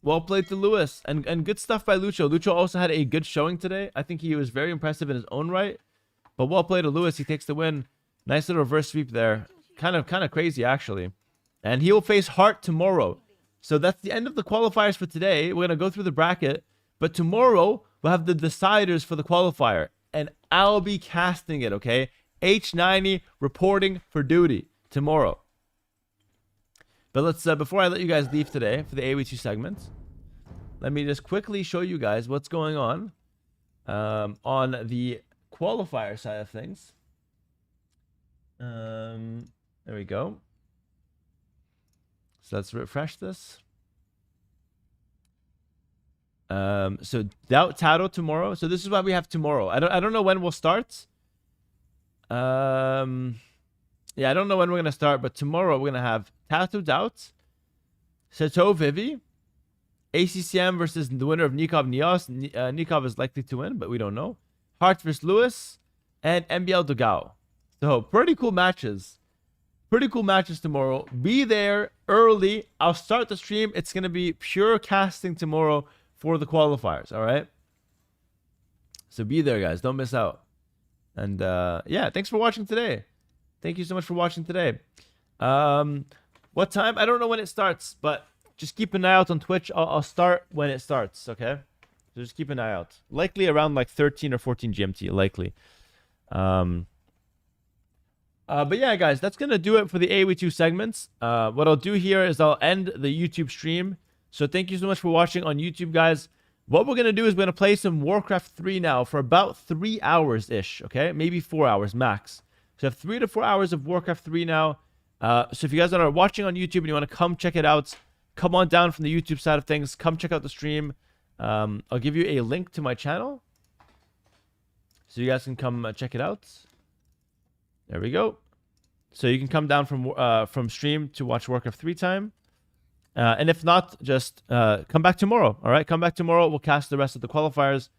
Well played to Lewis, and good stuff by Lucho. Lucho also had a good showing today. I think he was very impressive in his own right. But well played to Lewis. He takes the win. Nice little reverse sweep there. Kind of crazy, actually. And he will face Hart tomorrow. So that's the end of the qualifiers for today. We're going to go through the bracket. But tomorrow, we'll have the deciders for the qualifier. And I'll be casting it, okay? H90 reporting for duty tomorrow. But let's, before I let you guys leave today for the AOE2 segment, let me just quickly show you guys what's going on the qualifier side of things. There we go. So let's refresh this. So Doubt Taro tomorrow. So this is what we have tomorrow. I don't know when we'll start. Yeah, I don't know when we're going to start, but tomorrow we're going to have Tattoo Doubt, Chateau Vivi, ACCM versus the winner of Nikov Nios. Nikov is likely to win, but we don't know. Hart versus Lewis, and MBL Dogao. So, pretty cool matches. Pretty cool matches tomorrow. Be there early. I'll start the stream. It's going to be pure casting tomorrow for the qualifiers, all right? So be there, guys. Don't miss out. And yeah, thanks for watching today. Thank you so much for watching today. What time? I don't know when it starts, but just keep an eye out on Twitch. I'll start when it starts, okay? So just keep an eye out. Likely around like 13 or 14 GMT, likely. But yeah, guys, that's going to do it for the AoE2 segments. What I'll do here is I'll end the YouTube stream. So thank you so much for watching on YouTube, guys. What we're going to do is we're going to play some Warcraft 3 now for about 3 hours-ish, okay? Maybe 4 hours max. So I have 3 to 4 hours of Warcraft 3 now. So if you guys are watching on YouTube and you want to come check it out, come on down from the YouTube side of things. Come check out the stream. I'll give you a link to my channel, so you guys can come check it out. There we go. So you can come down from stream to watch Warcraft 3 time. And if not, just come back tomorrow. All right, come back tomorrow. We'll cast the rest of the qualifiers,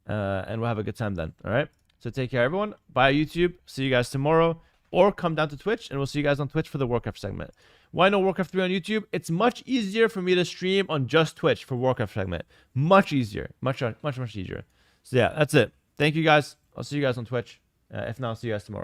and we'll have a good time then. All right. So take care, everyone. Bye, YouTube. See you guys tomorrow. Or come down to Twitch, and we'll see you guys on Twitch for the Warcraft segment. Why no Warcraft 3 on YouTube? It's much easier for me to stream on just Twitch for Warcraft segment. Much easier. Much easier. So yeah, that's it. Thank you, guys. I'll see you guys on Twitch. If not, I'll see you guys tomorrow.